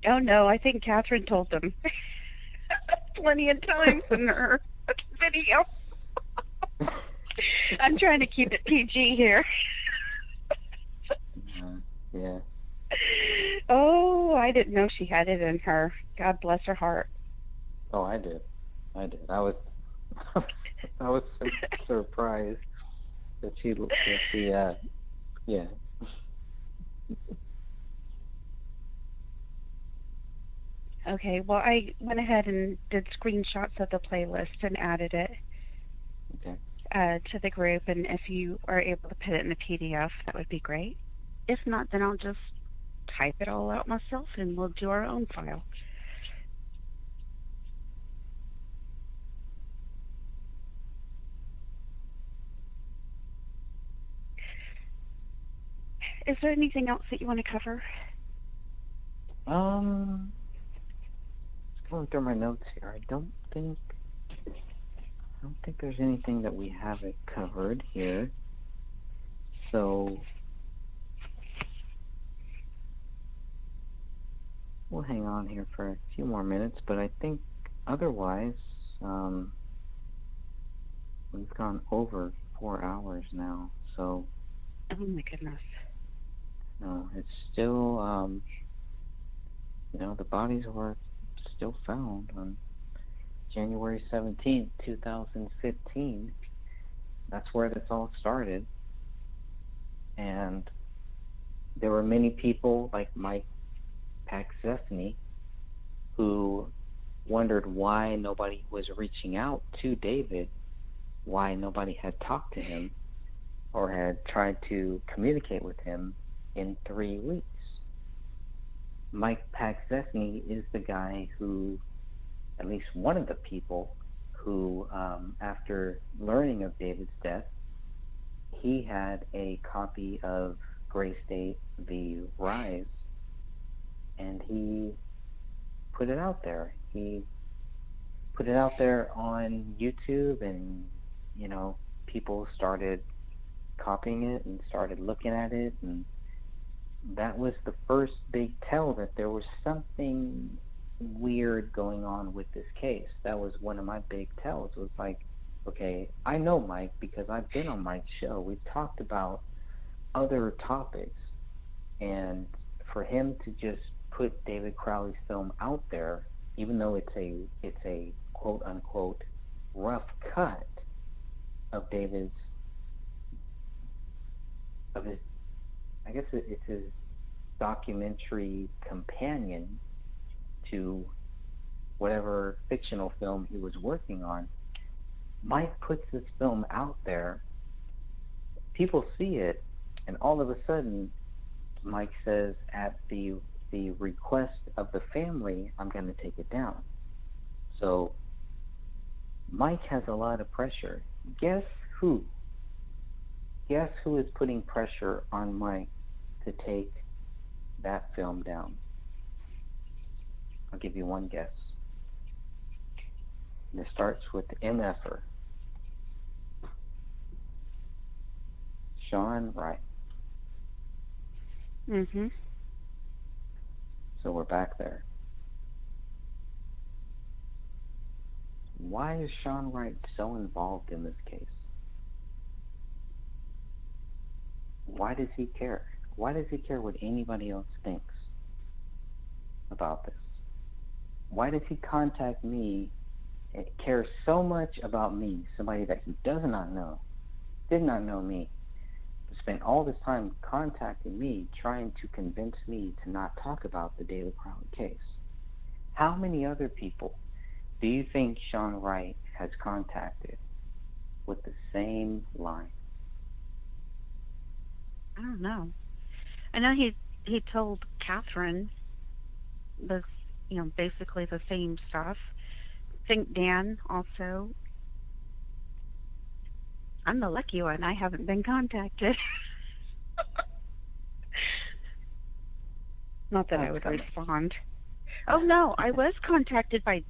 Speaker 4: Oh, no, I think Catherine told them plenty of times in her video. I'm trying to keep it PG here.
Speaker 12: Yeah.
Speaker 4: Oh, I didn't know she had it in her. God bless her heart.
Speaker 12: Oh, I did. I was so surprised that she yeah.
Speaker 4: Okay, well, I went ahead and did screenshots of the playlist and added it to the group, and if you are able to put it in the PDF, that would be great.
Speaker 7: If not, then I'll just type it all out myself and we'll do our own file. Is there anything else that you want to cover?
Speaker 12: Just going through my notes here. I don't think there's anything that we haven't covered here. So we'll hang on here for a few more minutes, but I think otherwise, we've gone over 4 hours now. So,
Speaker 7: oh my goodness.
Speaker 12: no, it's still, the bodies were still found on January 17th, 2015. That's where this all started. And there were many people like Mike Paxesny who wondered why nobody was reaching out to David, why nobody had talked to him or had tried to communicate with him in 3 weeks. Mike Paxesny is the guy who, at least one of the people who, after learning of David's death, he had a copy of Gray State v. Rise, and he put it out there. He put it out there on YouTube, and, people started copying it and started looking at it, and that was the first big tell that there was something weird going on with this case. That was one of my big tells. It was like, okay, I know Mike because I've been on Mike's show. We've talked about other topics, and for him to just put David Crowley's film out there, even though it's a quote unquote rough cut of his I guess it's his documentary companion to whatever fictional film he was working on. Mike puts this film out there, people see it, and all of a sudden Mike says, at the request of the family, I'm going to take it down. So Mike has a lot of pressure. Guess who is putting pressure on Mike to take that film down? I'll give you one guess. And it starts with MFer. Sean Wright.
Speaker 7: Mm-hmm.
Speaker 12: So we're back there. Why is Sean Wright so involved in this case? Why does he care? Why does he care what anybody else thinks about this? Why does he contact me and care so much about me, somebody that he does not know, did not know me, to spend all this time contacting me, trying to convince me to not talk about the David Crowley case? How many other people do you think Sean Wright has contacted with the same line?
Speaker 7: I don't know. I know he told Catherine this, basically the same stuff. I think Dan also. I'm the lucky one. I haven't been contacted. Not that I would respond. Oh, no, I was contacted by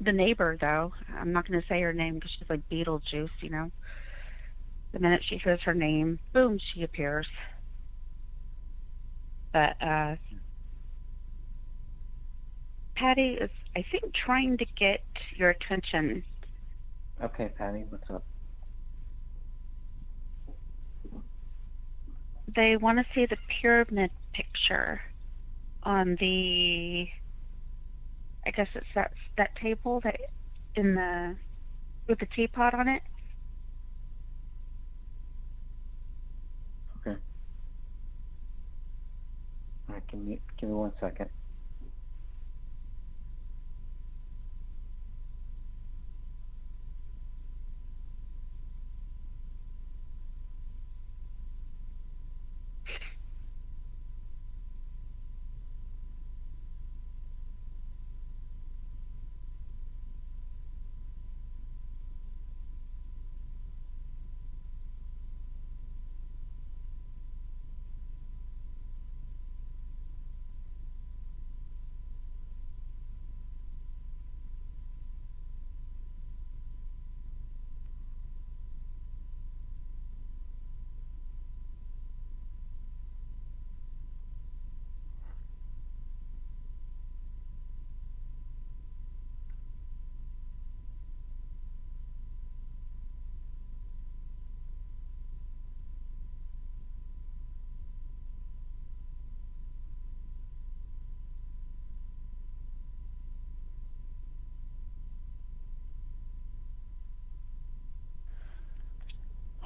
Speaker 7: the neighbor, though. I'm not going to say her name because she's like Beetlejuice, The minute she hears her name, boom, she appears. But Patty is, I think, trying to get your attention.
Speaker 12: Okay, Patty, what's up?
Speaker 7: They want to see the pyramid picture on the, I guess it's that table that with the teapot on it.
Speaker 12: Okay. All right, give me 1 second.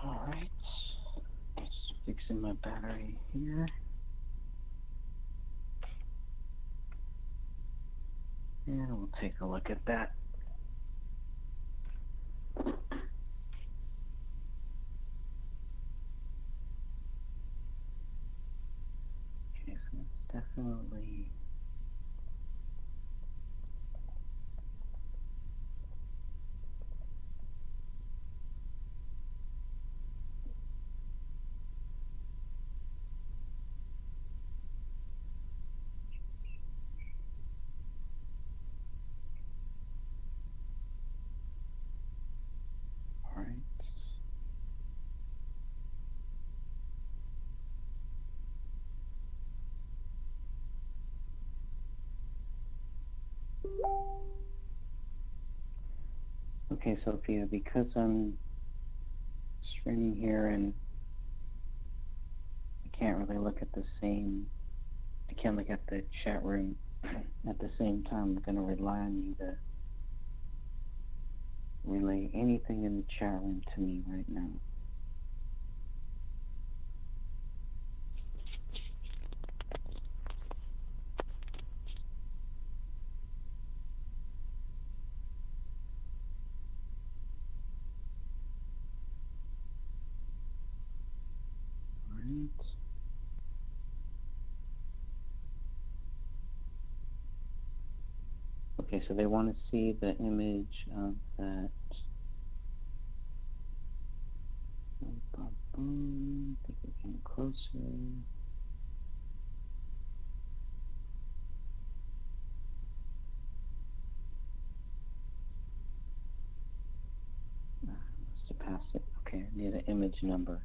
Speaker 12: Alright. Just fixing my battery here. And we'll take a look at that. Okay, so it's definitely alright. Okay, Sophia, because I'm streaming here and I can't really look at the same, I can't look at the chat room at the same time. I'm going to rely on you to relay anything in the chat room to me right now. Alright. Okay, so they want to see the image of that. I think we can closer. Must have passed it. Okay, I need an image number.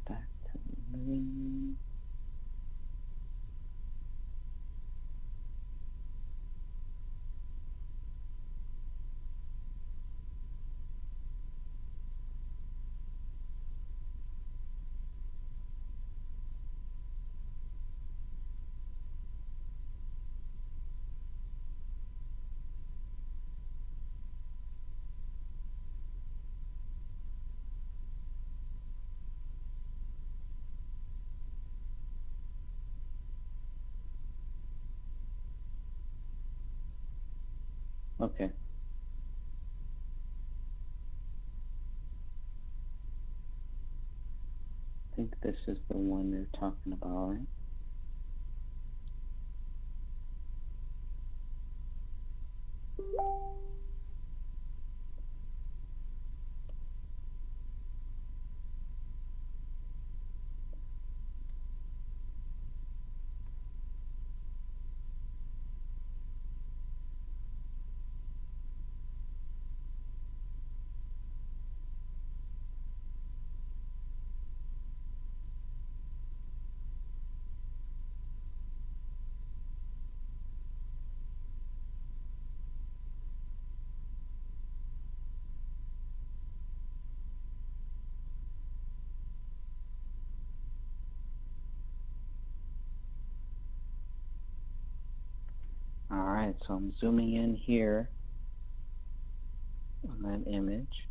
Speaker 12: Back to the living room. Okay. I think this is the one they're talking about, right? Alright, so I'm zooming in here on that image.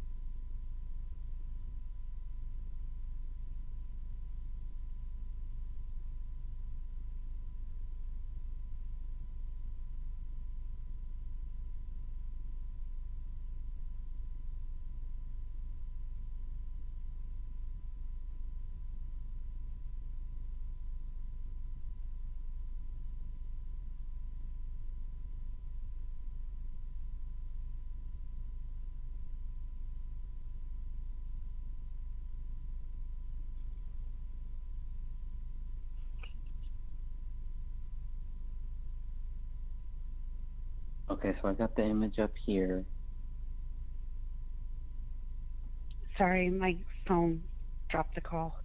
Speaker 12: Okay, so I got the image up here.
Speaker 4: Sorry, my phone dropped the call.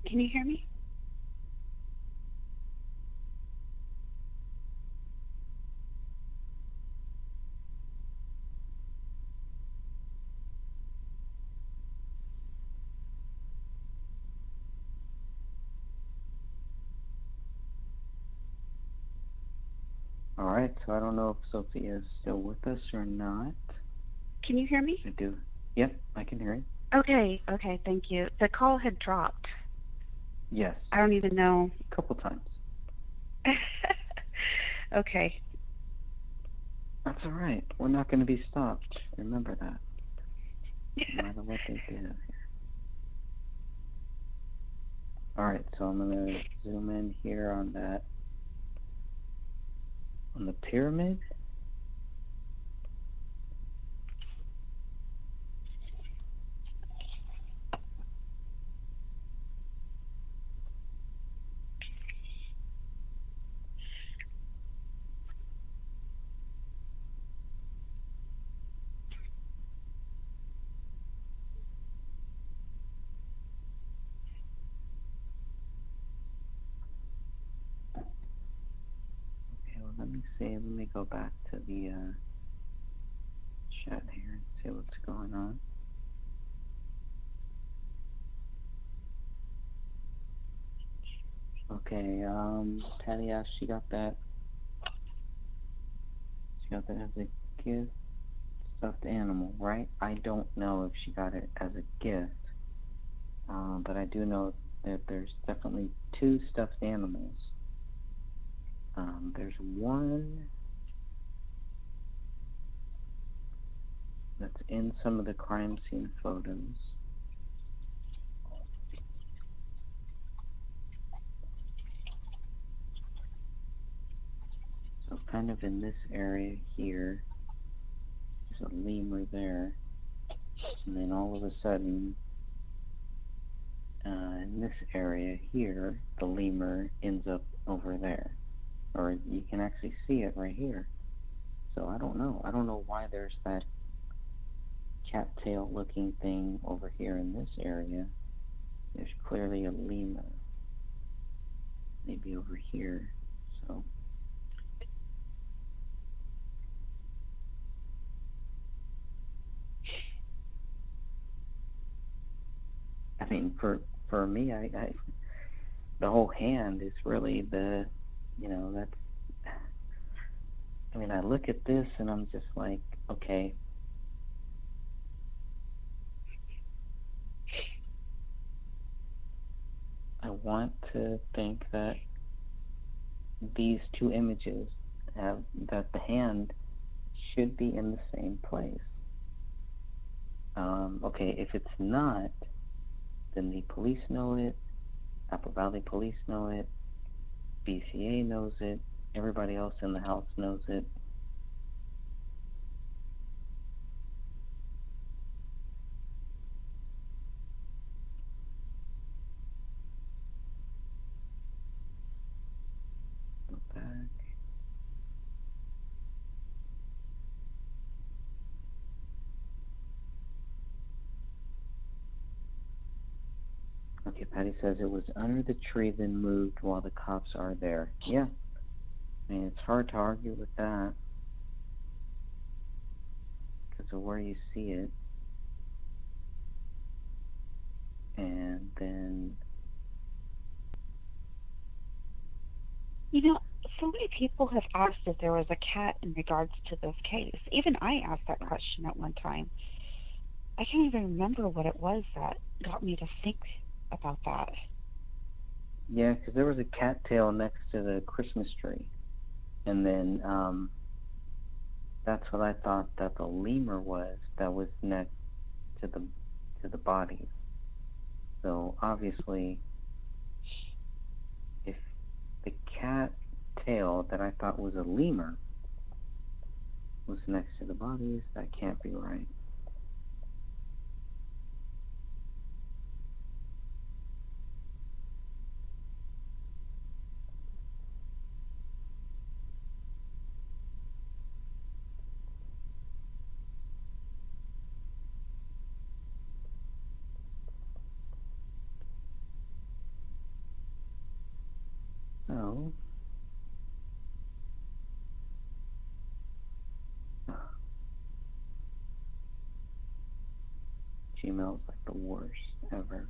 Speaker 4: Can you hear me?
Speaker 12: All right, so I don't know if Sophia is still with us or not.
Speaker 4: Can you hear me?
Speaker 12: I do. Yep, I can hear you.
Speaker 4: Okay, thank you. The call had dropped.
Speaker 12: Yes.
Speaker 4: I don't even know.
Speaker 12: A couple times.
Speaker 4: Okay.
Speaker 12: That's all right. We're not going to be stopped. Remember that. No matter what they do here. All right, so I'm going to zoom in here on that. On the pyramid. Okay, well, let me see. Let me go back to the chat here and see what's going on. Okay, Patty asked, she got that as a gift, stuffed animal, right? I don't know if she got it as a gift, but I do know that there's definitely 2 stuffed animals. There's one that's in some of the crime scene photos. So kind of in this area here, there's a lemur there, and then all of a sudden, in this area here, the lemur ends up over there, or you can actually see it right here. So I don't know. I don't know why there's that cattail looking thing over here in this area. There's clearly a lemur, maybe over here. So I mean, for me, I the whole hand is really the, that's. I mean, I look at this and I'm just like, okay. I want to think that these 2 images have that the hand should be in the same place. Okay, if it's not, then the police know it, Apple Valley Police know it, BCA knows it, everybody else in the house knows it. Go back. Okay, Patty says it was under the tree, then moved while the cops are there. Yeah. I mean, it's hard to argue with that because of where you see it. And then,
Speaker 4: So many people have asked if there was a cat in regards to this case. Even I asked that question at one time. I can't even remember what it was that got me to think about that.
Speaker 12: yeah, because there was a cattail next to the Christmas tree. And then, that's what I thought that the lemur was that was next to the bodies. So obviously, if the cat tail that I thought was a lemur was next to the bodies, that can't be right. So, Gmail's like the worst ever.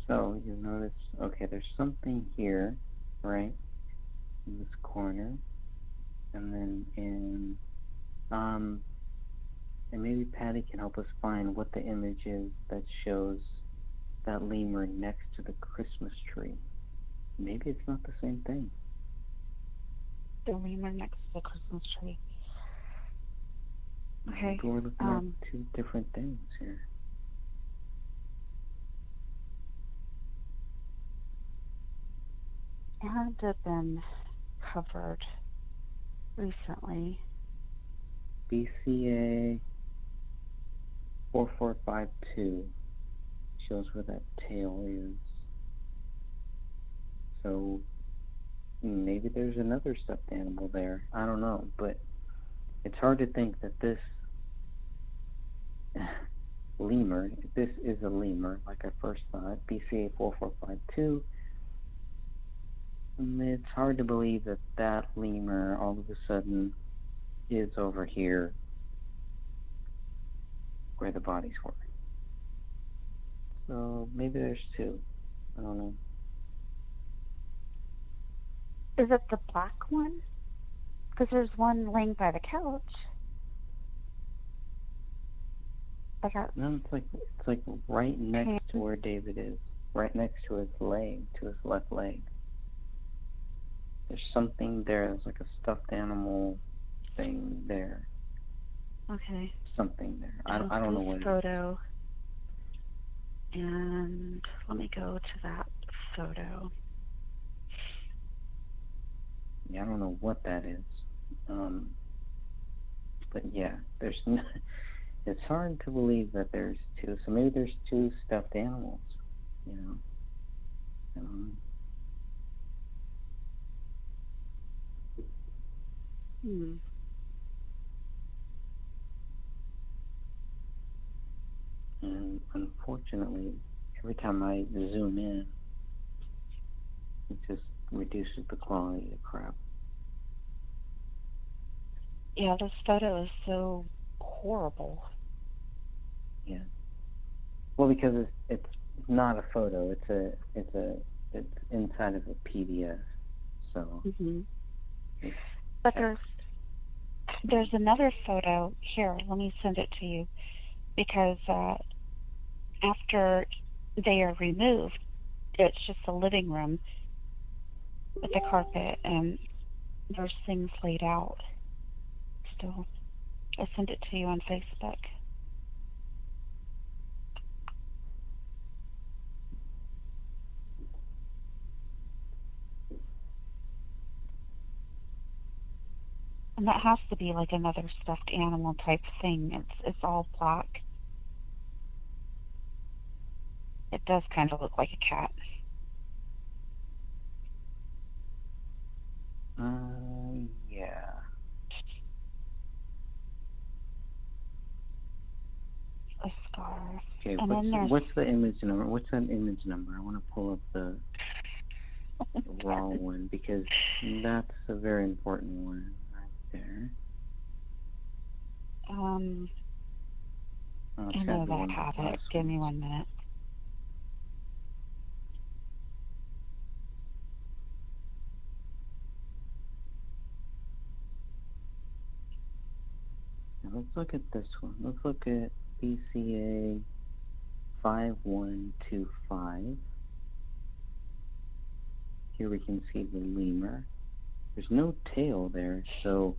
Speaker 12: So you notice, okay, there's something here, right, in this corner, and then and maybe Patty can help us find what the image is that shows that lemur next to the Christmas tree. Maybe it's not the same thing.
Speaker 7: The lemur next to the Christmas tree. Okay.
Speaker 12: Maybe we're looking at two different things here.
Speaker 7: It had to have been covered recently.
Speaker 12: BCA 4452 shows where that tail is. So maybe there's another stuffed animal there. I don't know, but it's hard to think that this lemur, if this is a lemur, like I first thought, BCA 4452, it's hard to believe that that lemur all of a sudden is over here where the bodies were. So maybe there's two. I don't know.
Speaker 7: Is it the black one? Because there's one laying by the couch.
Speaker 12: No, it's like right next to where David is, right next to his leg, to his left leg. There's something there. There's like a stuffed animal thing there.
Speaker 7: Okay.
Speaker 12: Something there. I don't know what it is.
Speaker 7: Photo. And let me go to that photo.
Speaker 12: Yeah, I don't know what that is. But yeah, there's it's hard to believe that there's two. So maybe there's two stuffed animals, you know. I don't know. And unfortunately, every time I zoom in, it just reduces the quality of crap.
Speaker 7: Yeah, this photo is so horrible.
Speaker 12: Yeah. Well, because it's not a photo. It's inside of a PDF. So.
Speaker 7: But there's another photo here. Let me send it to you, because after they are removed, it's just a living room with the carpet, and there's things laid out still. I sent it to you on Facebook. And that has to be like another stuffed animal type thing. It's all black. It does kind of look like a cat.
Speaker 12: Yeah.
Speaker 7: A scarf.
Speaker 12: Okay,
Speaker 7: And
Speaker 12: what's the image number? What's that image number? I want to pull up the raw one, because that's a very important one right there.
Speaker 7: I know that I have it. Give me 1 minute.
Speaker 12: Now let's look at this one. Let's look at BCA 5125. Here we can see the lemur. there's no tail there. So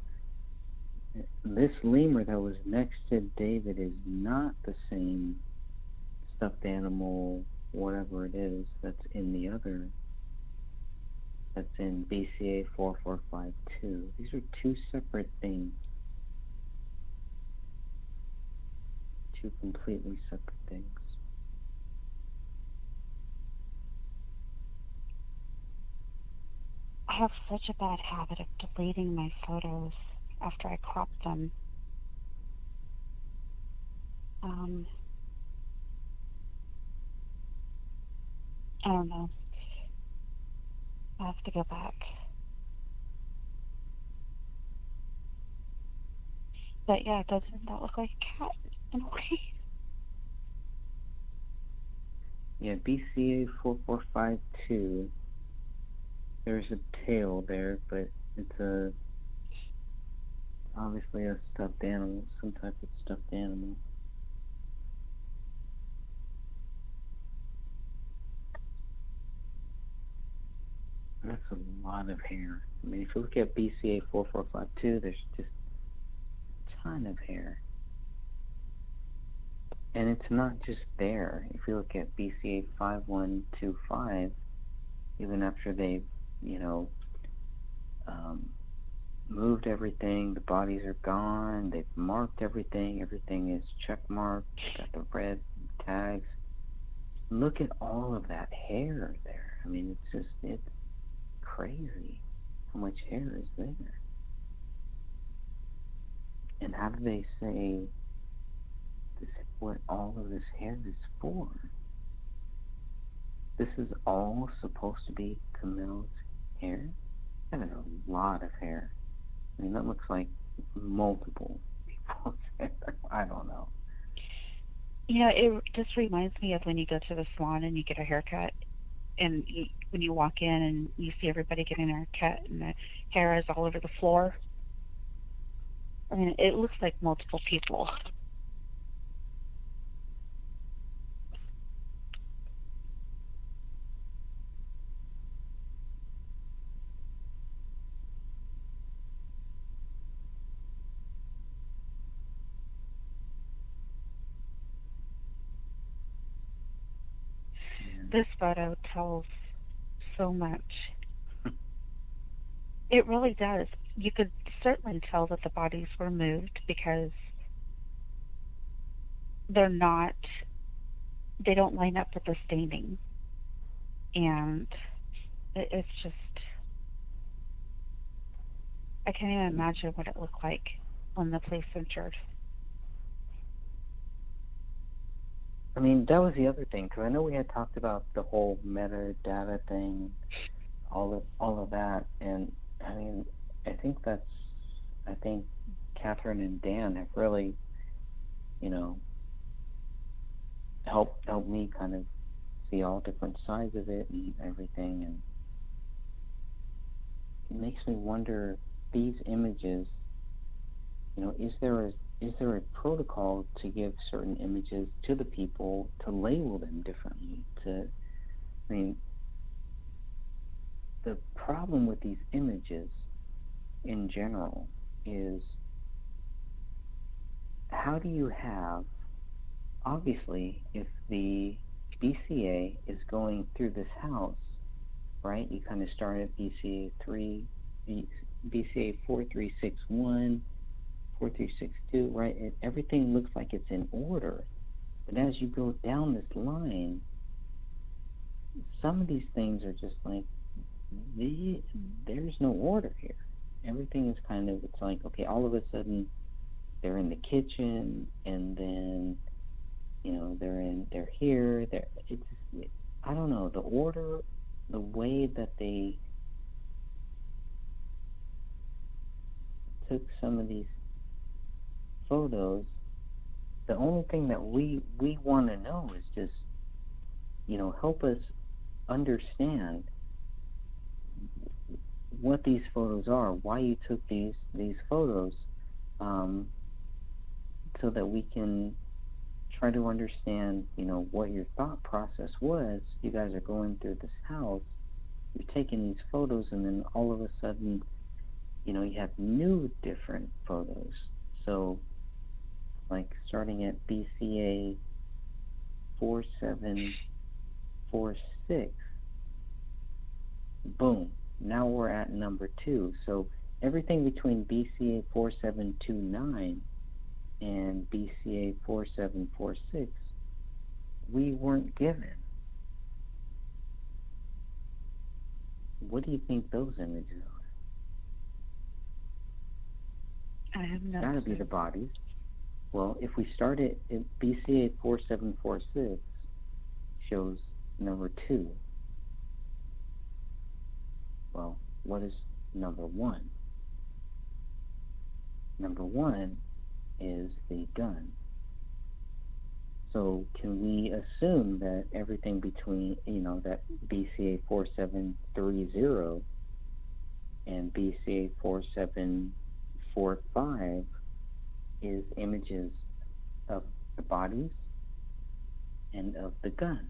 Speaker 12: this lemur that was next to David is not the same stuffed animal, whatever it is, that's in the other, that's in BCA 4452. These are two separate things. Two completely separate things.
Speaker 7: I have such a bad habit of deleting my photos after I crop them. I don't know. I have to go back. But yeah, doesn't that look like a cat in a way?
Speaker 12: Yeah, BCA 4452. There's a tail there, but it's obviously a stuffed animal, some type of stuffed animal. That's a lot of hair. I mean, if you look at BCA 4452, there's just a ton of hair. And it's not just there. If you look at BCA 5125, even after they, moved everything, the bodies are gone, they've marked everything, everything is check marked, got the red tags. Look at all of that hair there. I mean, it's crazy how much hair is there. And how do they say what all of this hair is for? This is all supposed to be Camille's hair? That is a lot of hair. I mean, that looks like multiple people's hair. I don't know.
Speaker 7: It just reminds me of when you go to the salon and you get a haircut, and when you walk in and you see everybody getting their haircut and the hair is all over the floor. I mean, it looks like multiple people. This photo tells so much. It really does. You could certainly tell that the bodies were moved because they don't line up with the staining. And it's just, I can't even imagine what it looked like when the police entered.
Speaker 12: I mean, that was the other thing, because I know we had talked about the whole metadata thing, all of that, and I mean, I think Catherine and Dan have really, helped me kind of see all different sides of it and everything, and it makes me wonder, these images, is there a protocol to give certain images to the people, to label them differently? The problem with these images in general is, how do you have, obviously, if the BCA is going through this house, right? You kind of start at BCA 4361, 4362, right? And everything looks like it's in order. But as you go down this line, some of these things are just like, there's no order here. Everything is kind of, it's like, okay, all of a sudden they're in the kitchen, and then, they're here, I don't know, the order, the way that they took some of these photos, the only thing that we want to know is just, help us understand what these photos are, why you took these photos, so that we can try to understand, what your thought process was. You guys are going through this house, you're taking these photos, and then all of a sudden you know, you have new different photos. So, like starting at BCA 4746, boom, now we're at number 2. So everything between BCA 4729 and BCA 4746, we weren't given. What do you think those images are?
Speaker 4: I have no
Speaker 12: Gotta be the bodies. Well, if we start at BCA 4746, shows number 2. Well, what is number 1? Number 1 is the gun. So can we assume that everything between, you know, that BCA 4730 and BCA 4745 is images of the bodies and of the gun?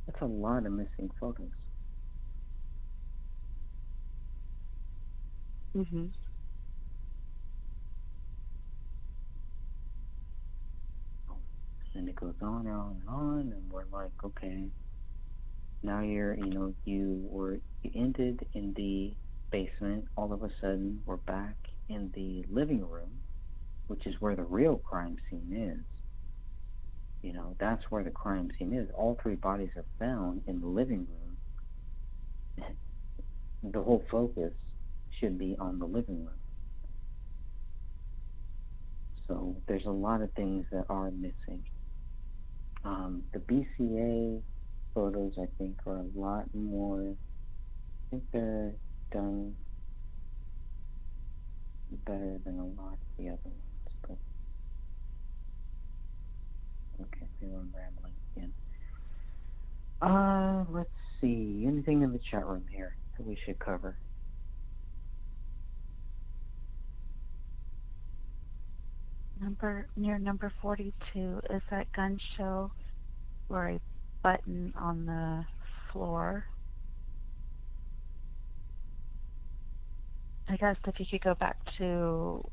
Speaker 12: That's a lot of missing photos.
Speaker 4: Mm-hmm.
Speaker 12: And it goes on and on and on, and we're like, okay, now you ended in the basement. All of a sudden, we're back in the living room, which is where the real crime scene is. You know, that's where the crime scene is. All 3 bodies are found in the living room. The whole focus should be on the living room. So there's a lot of things that are missing. The BCA photos, I think, are a lot more, I think they're done better than a lot of the other ones. But okay, maybe I'm rambling again. Let's see. Anything in the chat room here that we should cover?
Speaker 4: Near number 42 is that gun show or a button on the floor. I guess if you could go back to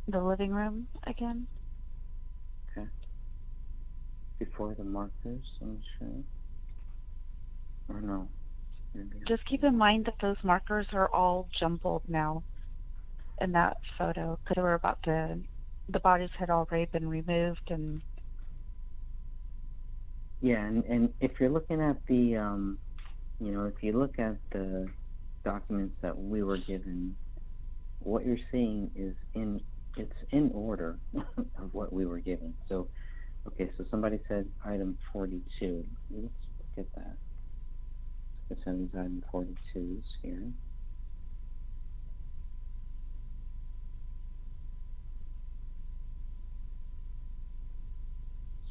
Speaker 4: the living room again.
Speaker 12: Okay. Before the markers, I'm sure. Or no? Maybe
Speaker 4: Just keep in mind that those markers are all jumbled now in that photo because we're about to, the bodies had already been removed and.
Speaker 12: Yeah, and if you're looking at the, you know, if you look at the documents that we were given, what you're seeing is it's in order of what we were given. So, okay, so somebody said item 42. Let's look at that. It says item 42 is here.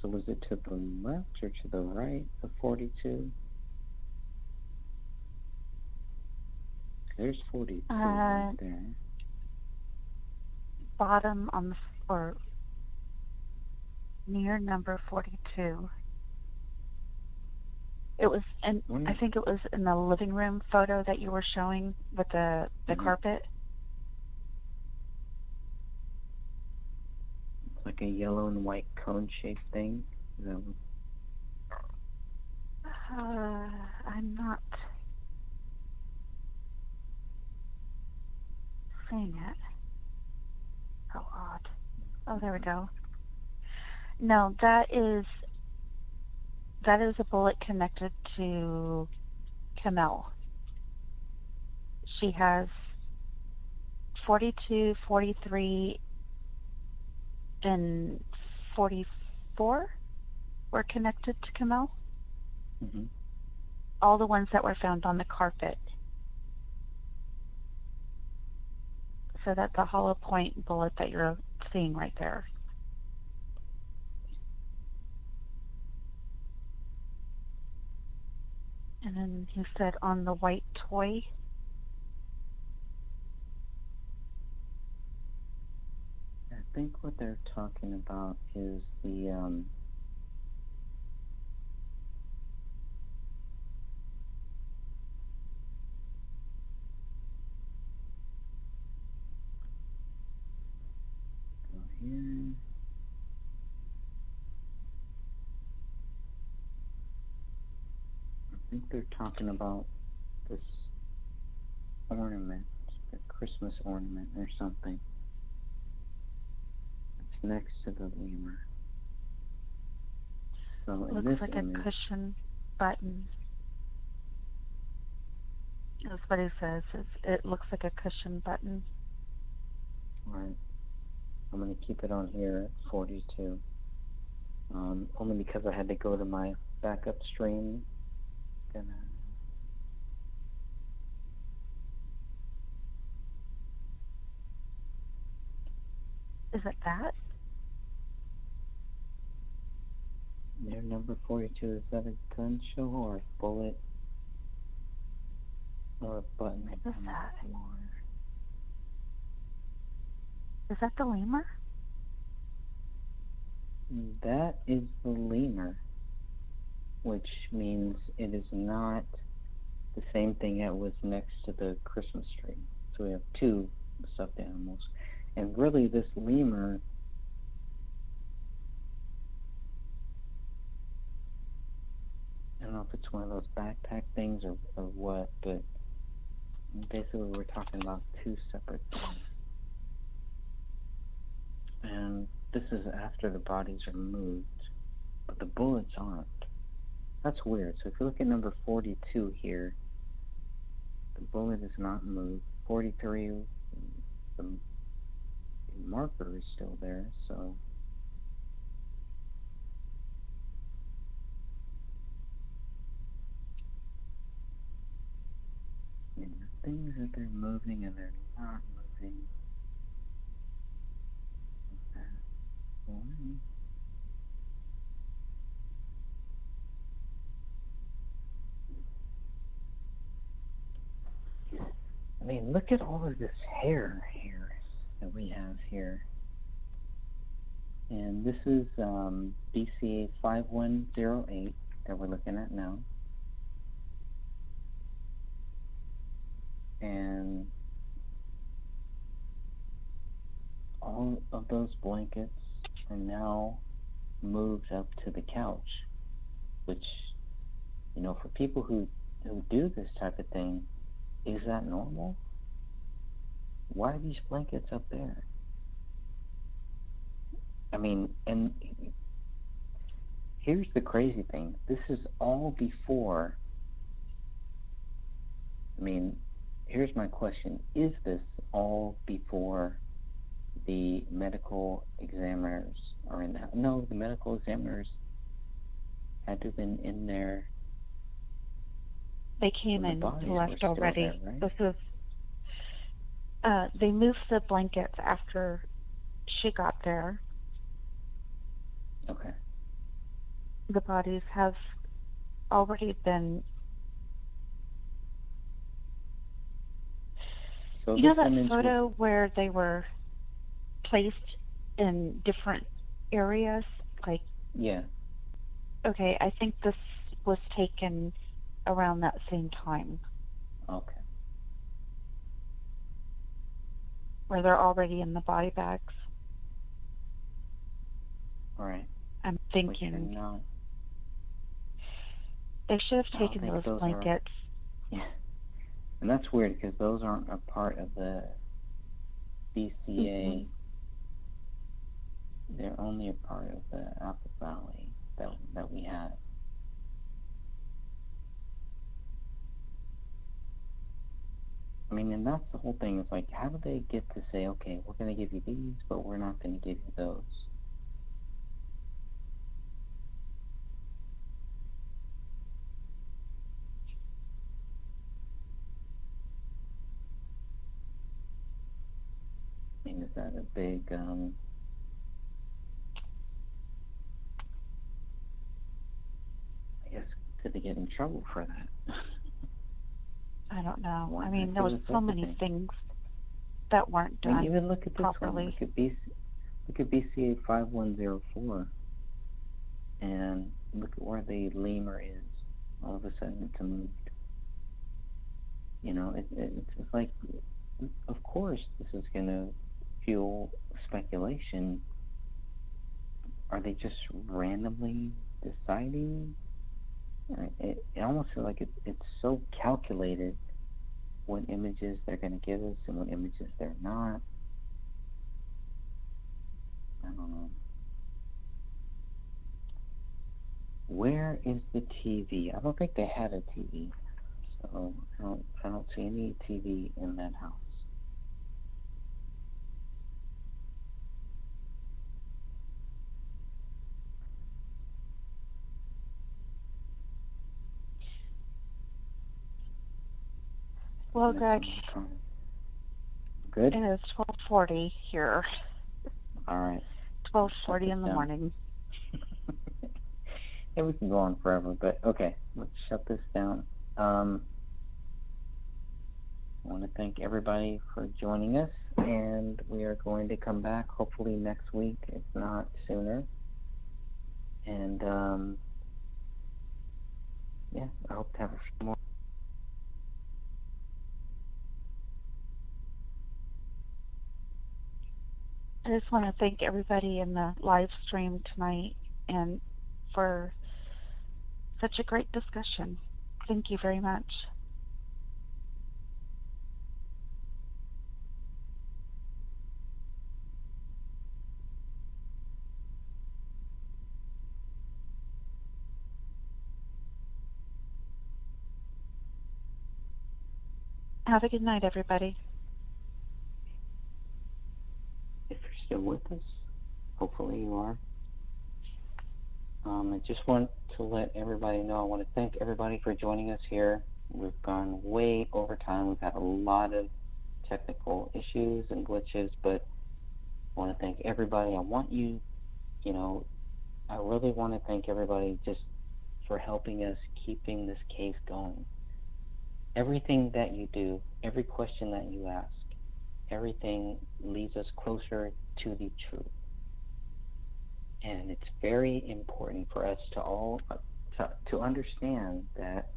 Speaker 12: So was it to the left or to the right of 42? There's 42 right there.
Speaker 4: Bottom on the, or near number 42. It was, and I think it was in the living room photo that you were showing with the carpet.
Speaker 12: It's like a yellow and white cone-shaped thing. Is that what?
Speaker 4: I'm not seeing it. How odd. Oh, there we go. No, that is a bullet connected to Camille. She has 42, 43, and 44 were connected to Camille.
Speaker 12: Mm-hmm.
Speaker 4: All the ones that were found on the carpet. So that's a hollow point bullet that you're seeing right there. And then you said on the white toy.
Speaker 12: I think what they're talking about is the think they're talking about this ornament, the Christmas ornament or something. It's next to the lemur. So in
Speaker 13: Looks
Speaker 12: this
Speaker 13: like
Speaker 12: image,
Speaker 13: a cushion button. That's what he says. It looks like a cushion button.
Speaker 12: right, I'm going to keep it on here at 42. Only because I had to go to my backup stream. Gonna...
Speaker 13: Is it that?
Speaker 12: There, number 42, is that a gun show or a bullet or a button?
Speaker 13: What is that? Is that the lemur?
Speaker 12: That is the lemur, which means it is not the same thing that was next to the Christmas tree. So we have two stuffed animals. And really this lemur, I don't know if it's one of those backpack things or what, but basically we're talking about two separate things. And this is after the bodies are moved, but the bullets aren't. That's weird. So if you look at number 42 here, the bullet is not moved. 43, the marker is still there, so and the things that they're moving and they're not moving. I mean, look at all of this hair here that we have here. And this is BCA 5108 that we're looking at now. And all of those blankets are now moved up to the couch, which, you know, for people who do this type of thing, is that normal? Why are these blankets up there? I mean, and here's the crazy thing. This is all before, I mean, here's my question. Is this all before the medical examiners are in there? No, the medical examiners had to have been in there.
Speaker 13: They came and left already.
Speaker 12: There, right?
Speaker 13: This is. They moved the blankets after she got there.
Speaker 12: Okay.
Speaker 13: The bodies have already been.
Speaker 12: So
Speaker 13: you know that photo where they were placed in different areas? Like.
Speaker 12: Yeah.
Speaker 13: Okay, I think this was taken around that same time.
Speaker 12: Okay.
Speaker 13: Where they're already in the body bags.
Speaker 12: All right.
Speaker 13: I'm thinking
Speaker 12: not,
Speaker 13: they should have taken those blankets.
Speaker 12: Yeah. And that's weird because those aren't a part of the BCA. Mm-hmm. They're only a part of the Apple Valley that we have. I mean, and that's the whole thing. It's like, how do they get to say, okay, we're going to give you these, but we're not going to give you those? I mean, is that a big, I guess, could they get in trouble for that?
Speaker 13: I don't know. I mean, there was so many things that weren't done.
Speaker 12: I mean, even look at this
Speaker 13: properly.
Speaker 12: one. Look at BCA 5104, and look at where the lemur is. All of a sudden, it's moved. You know, it's like, of course, this is going to fuel speculation. Are they just randomly deciding It almost feels like it's so calculated what images they're going to give us and what images they're not. I don't know. Where is the TV? I don't think they had a TV, so I don't see any TV in that house.
Speaker 13: Well, Greg,
Speaker 12: Good?
Speaker 13: it is 12:40 here.
Speaker 12: All right.
Speaker 13: 12:40 in the morning.
Speaker 12: Yeah, we can go on forever, but okay, let's shut this down. I want to thank everybody for joining us, and we are going to come back hopefully next week, if not sooner. And yeah, I hope to have a few more.
Speaker 13: I just want to thank everybody in the live stream tonight and for such a great discussion. Thank you very much. Have a good night, everybody.
Speaker 12: If you're still with us, hopefully you are. I just want to let everybody know, I want to thank everybody for joining us here. We've gone way over time. We've had a lot of technical issues and glitches, but I want to thank everybody. I want you, I really want to thank everybody just for helping us keeping this case going. Everything that you do, every question that you ask, everything leads us closer to the truth. And it's very important for us to all to understand that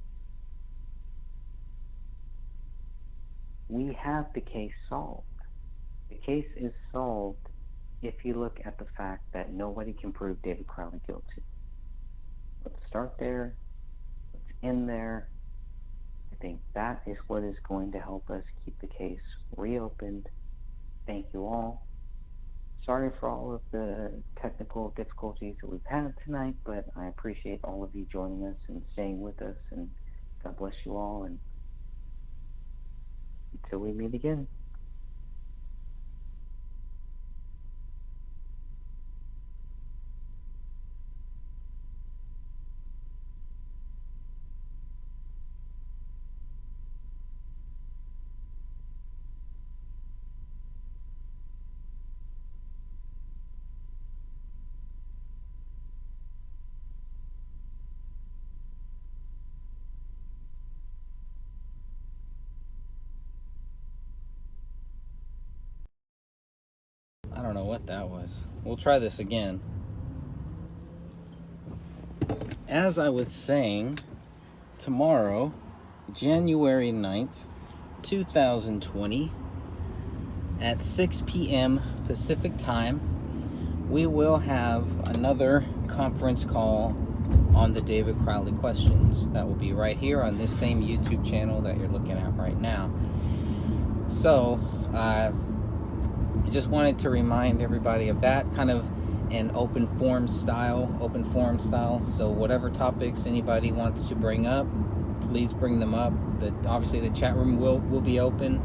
Speaker 12: we have the case solved. The case is solved if you look at the fact that nobody can prove David Crowley guilty. Let's start there. Let's end there. I think that is what is going to help us keep the case reopened. Thank you all. Sorry for all of the technical difficulties that we've had tonight, but I appreciate all of you joining us and staying with us, and God bless you all, and until we meet again.
Speaker 11: I don't know what that was. We'll try this again. As I was saying, tomorrow, January 9th, 2020, at 6 p.m. Pacific time, we will have another conference call on the David Crowley questions. That will be right here on this same YouTube channel that you're looking at right now. So, I just wanted to remind everybody of that, kind of an open forum style. So whatever topics anybody wants to bring up, please bring them up. Obviously the chat room will be open.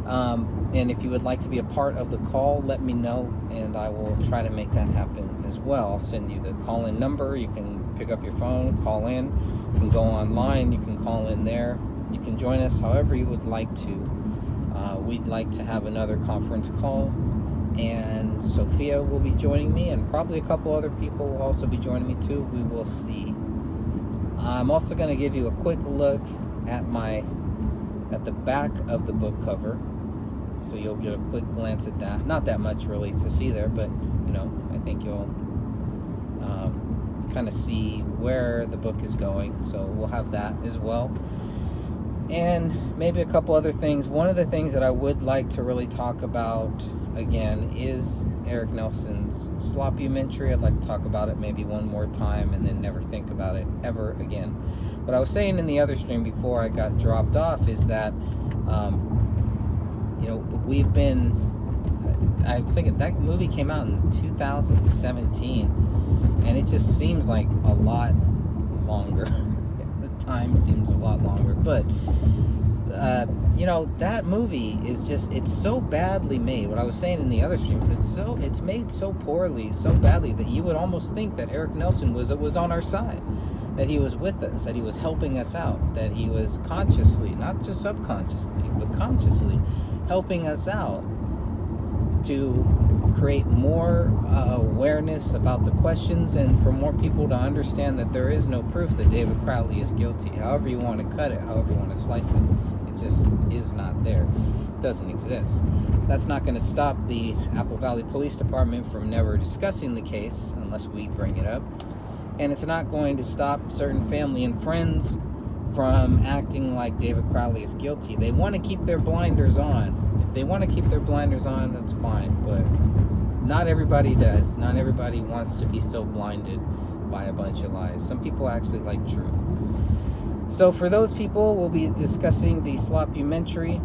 Speaker 11: And if you would like to be a part of the call, let me know, and I will try to make that happen as well. I'll send you the call-in number. You can pick up your phone, call in. You can go online. You can call in there. You can join us however you would like to. We'd like to have another conference call, and Sophia will be joining me, and probably a couple other people will also be joining me too. We will see. I'm also going to give you a quick look at the back of the book cover, so you'll get a quick glance at that. Not that much really to see there, but I think you'll kind of see where the book is going. So we'll have that as well. and maybe a couple other things. One of the things that I would like to really talk about again is Eric Nelson's sloppymentary. I'd like to talk about it maybe one more time and then never think about it ever again. What I was saying in the other stream before I got dropped off is that we've been, I was thinking that movie came out in 2017 and it just seems like a lot longer. The time seems a lot longer, but that movie is just, it's so badly made. What I was saying in the other streams, it's made so poorly, so badly, that you would almost think that Eric Nelson was on our side, that he was with us, that he was helping us out, that he was consciously, not just subconsciously, but consciously helping us out to create more awareness about the questions and for more people to understand that there is no proof that David Crowley is guilty. However you want to cut it, however you want to slice it, it just is not there. It doesn't exist. That's not going to stop the Apple Valley Police Department from never discussing the case unless we bring it up. And it's not going to stop certain family and friends from acting like David Crowley is guilty. They want to keep their blinders on. If they want to keep their blinders on, that's fine, but not everybody does. Not everybody wants to be so blinded by a bunch of lies. Some people actually like truth. So for those people, we'll be discussing the sloppymentary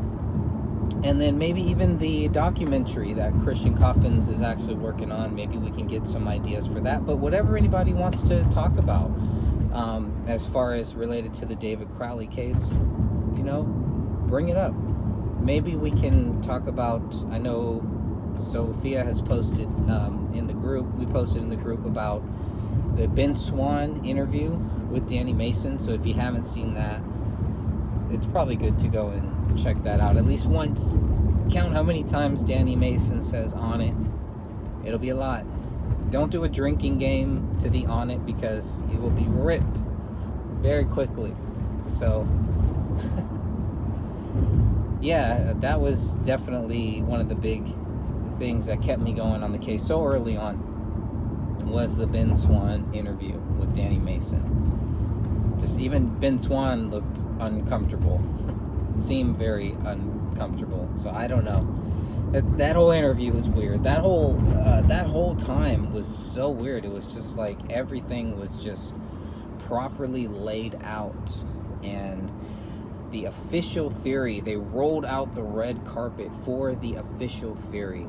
Speaker 11: and then maybe even the documentary that Christian Coffins is actually working on. Maybe we can get some ideas for that. But whatever anybody wants to talk about as far as related to the David Crowley case, bring it up. Maybe we can talk about, I know Sophia has posted in the group, we posted in the group about the Ben Swan interview with Danny Mason. So if you haven't seen that, it's probably good to go and check that out at least once. Count how many times Danny Mason says "on it." It'll be a lot. Don't do a drinking game to the "on it" because you will be ripped very quickly. So yeah, that was definitely one of the big things that kept me going on the case so early on, was the Ben Swan interview with Danny Mason. Just even Ben Swan looked uncomfortable, seemed very uncomfortable. So I don't know. That whole interview was weird. That whole time was so weird. It was just like everything was just properly laid out, and the official theory, they rolled out the red carpet for the official theory.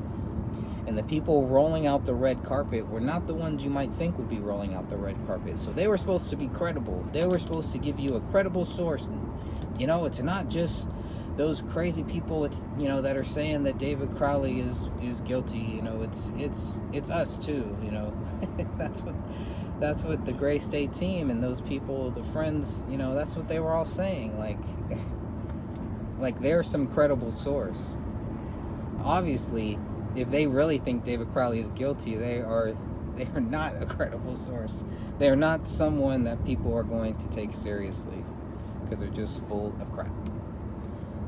Speaker 11: And the people rolling out the red carpet were not the ones you might think would be rolling out the red carpet. So they were supposed to be credible. They were supposed to give you a credible source. And, it's not just those crazy people, it's, that are saying that David Crowley is guilty. It's us too, That's what the Gray State team and those people, the friends, that's what they were all saying. Like they're some credible source. Obviously, if they really think David Crowley is guilty, they are not a credible source. They are not someone that people are going to take seriously, because they're just full of crap.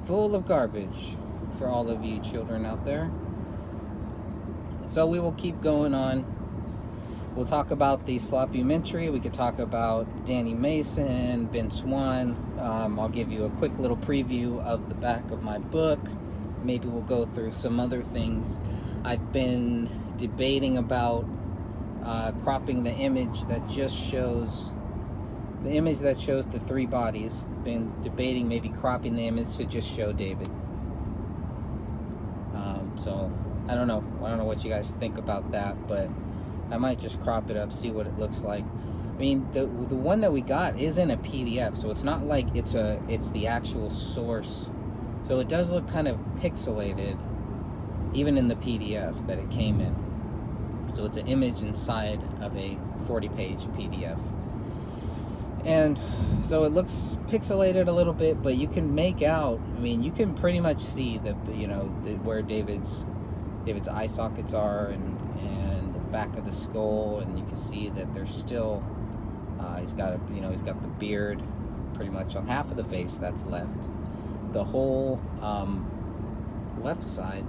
Speaker 11: Full of garbage for all of you children out there. So we will keep going on. We'll talk about the sloppymentary. We could talk about Danny Mason, Ben Swan. I'll give you a quick little preview of the back of my book. Maybe we'll go through some other things. I've been debating about cropping the image that just shows the three bodies. Been debating maybe cropping the image to just show David. So I don't know what you guys think about that, but I might just crop it up, see what it looks like. I mean, the one that we got is in a PDF, so it's not like it's the actual source. So it does look kind of pixelated, even in the PDF that it came in. So it's an image inside of a 40-page PDF. And so it looks pixelated a little bit, but you can make out, you can pretty much see where David's eye sockets are and the back of the skull, and you can see that there's still, he's got the beard pretty much on half of the face that's left. The whole left side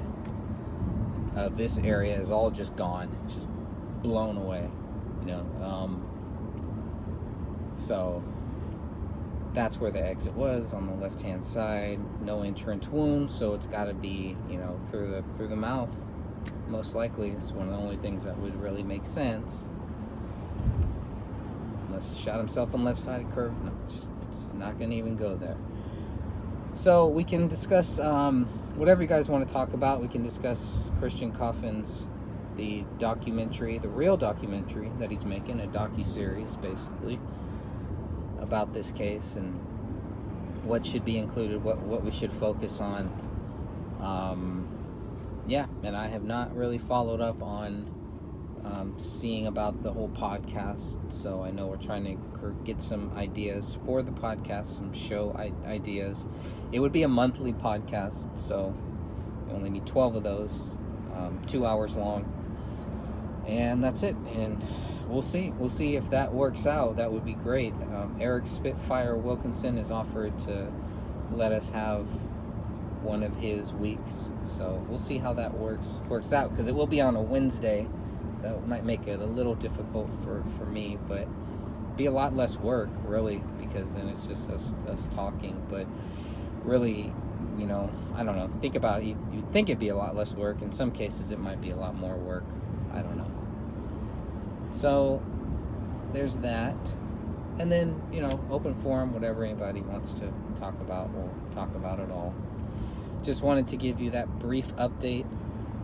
Speaker 11: of this area is all just gone. It's just blown away, So that's where the exit was, on the left-hand side. No entrance wound, so it's got to be, you know, through the mouth. Most likely, it's one of the only things that would really make sense. Unless he shot himself on left-sided curve. No, just not gonna even go there. So we can discuss whatever you guys want to talk about. We can discuss Christian Coffin's the documentary, the real documentary that he's making, a docu-series basically about this case and what should be included, what we should focus on. Yeah, and I have not really followed up on seeing about the whole podcast, so I know we're trying to get some ideas for the podcast, some show ideas. It would be a monthly podcast, so we only need 12 of those, 2 hours long, and that's it. And we'll see if that works out. That would be great. Eric Spitfire Wilkinson has offered to let us have one of his weeks, so we'll see how that works out, because it will be on a Wednesday. That might make it a little difficult for me, but be a lot less work, really, because then it's just us talking. But really, you know, I don't know. Think about it. You'd think it'd be a lot less work. In some cases, it might be a lot more work. I don't know. So there's that. And then, you know, open forum, whatever anybody wants to talk about, we'll talk about it all. Just wanted to give you that brief update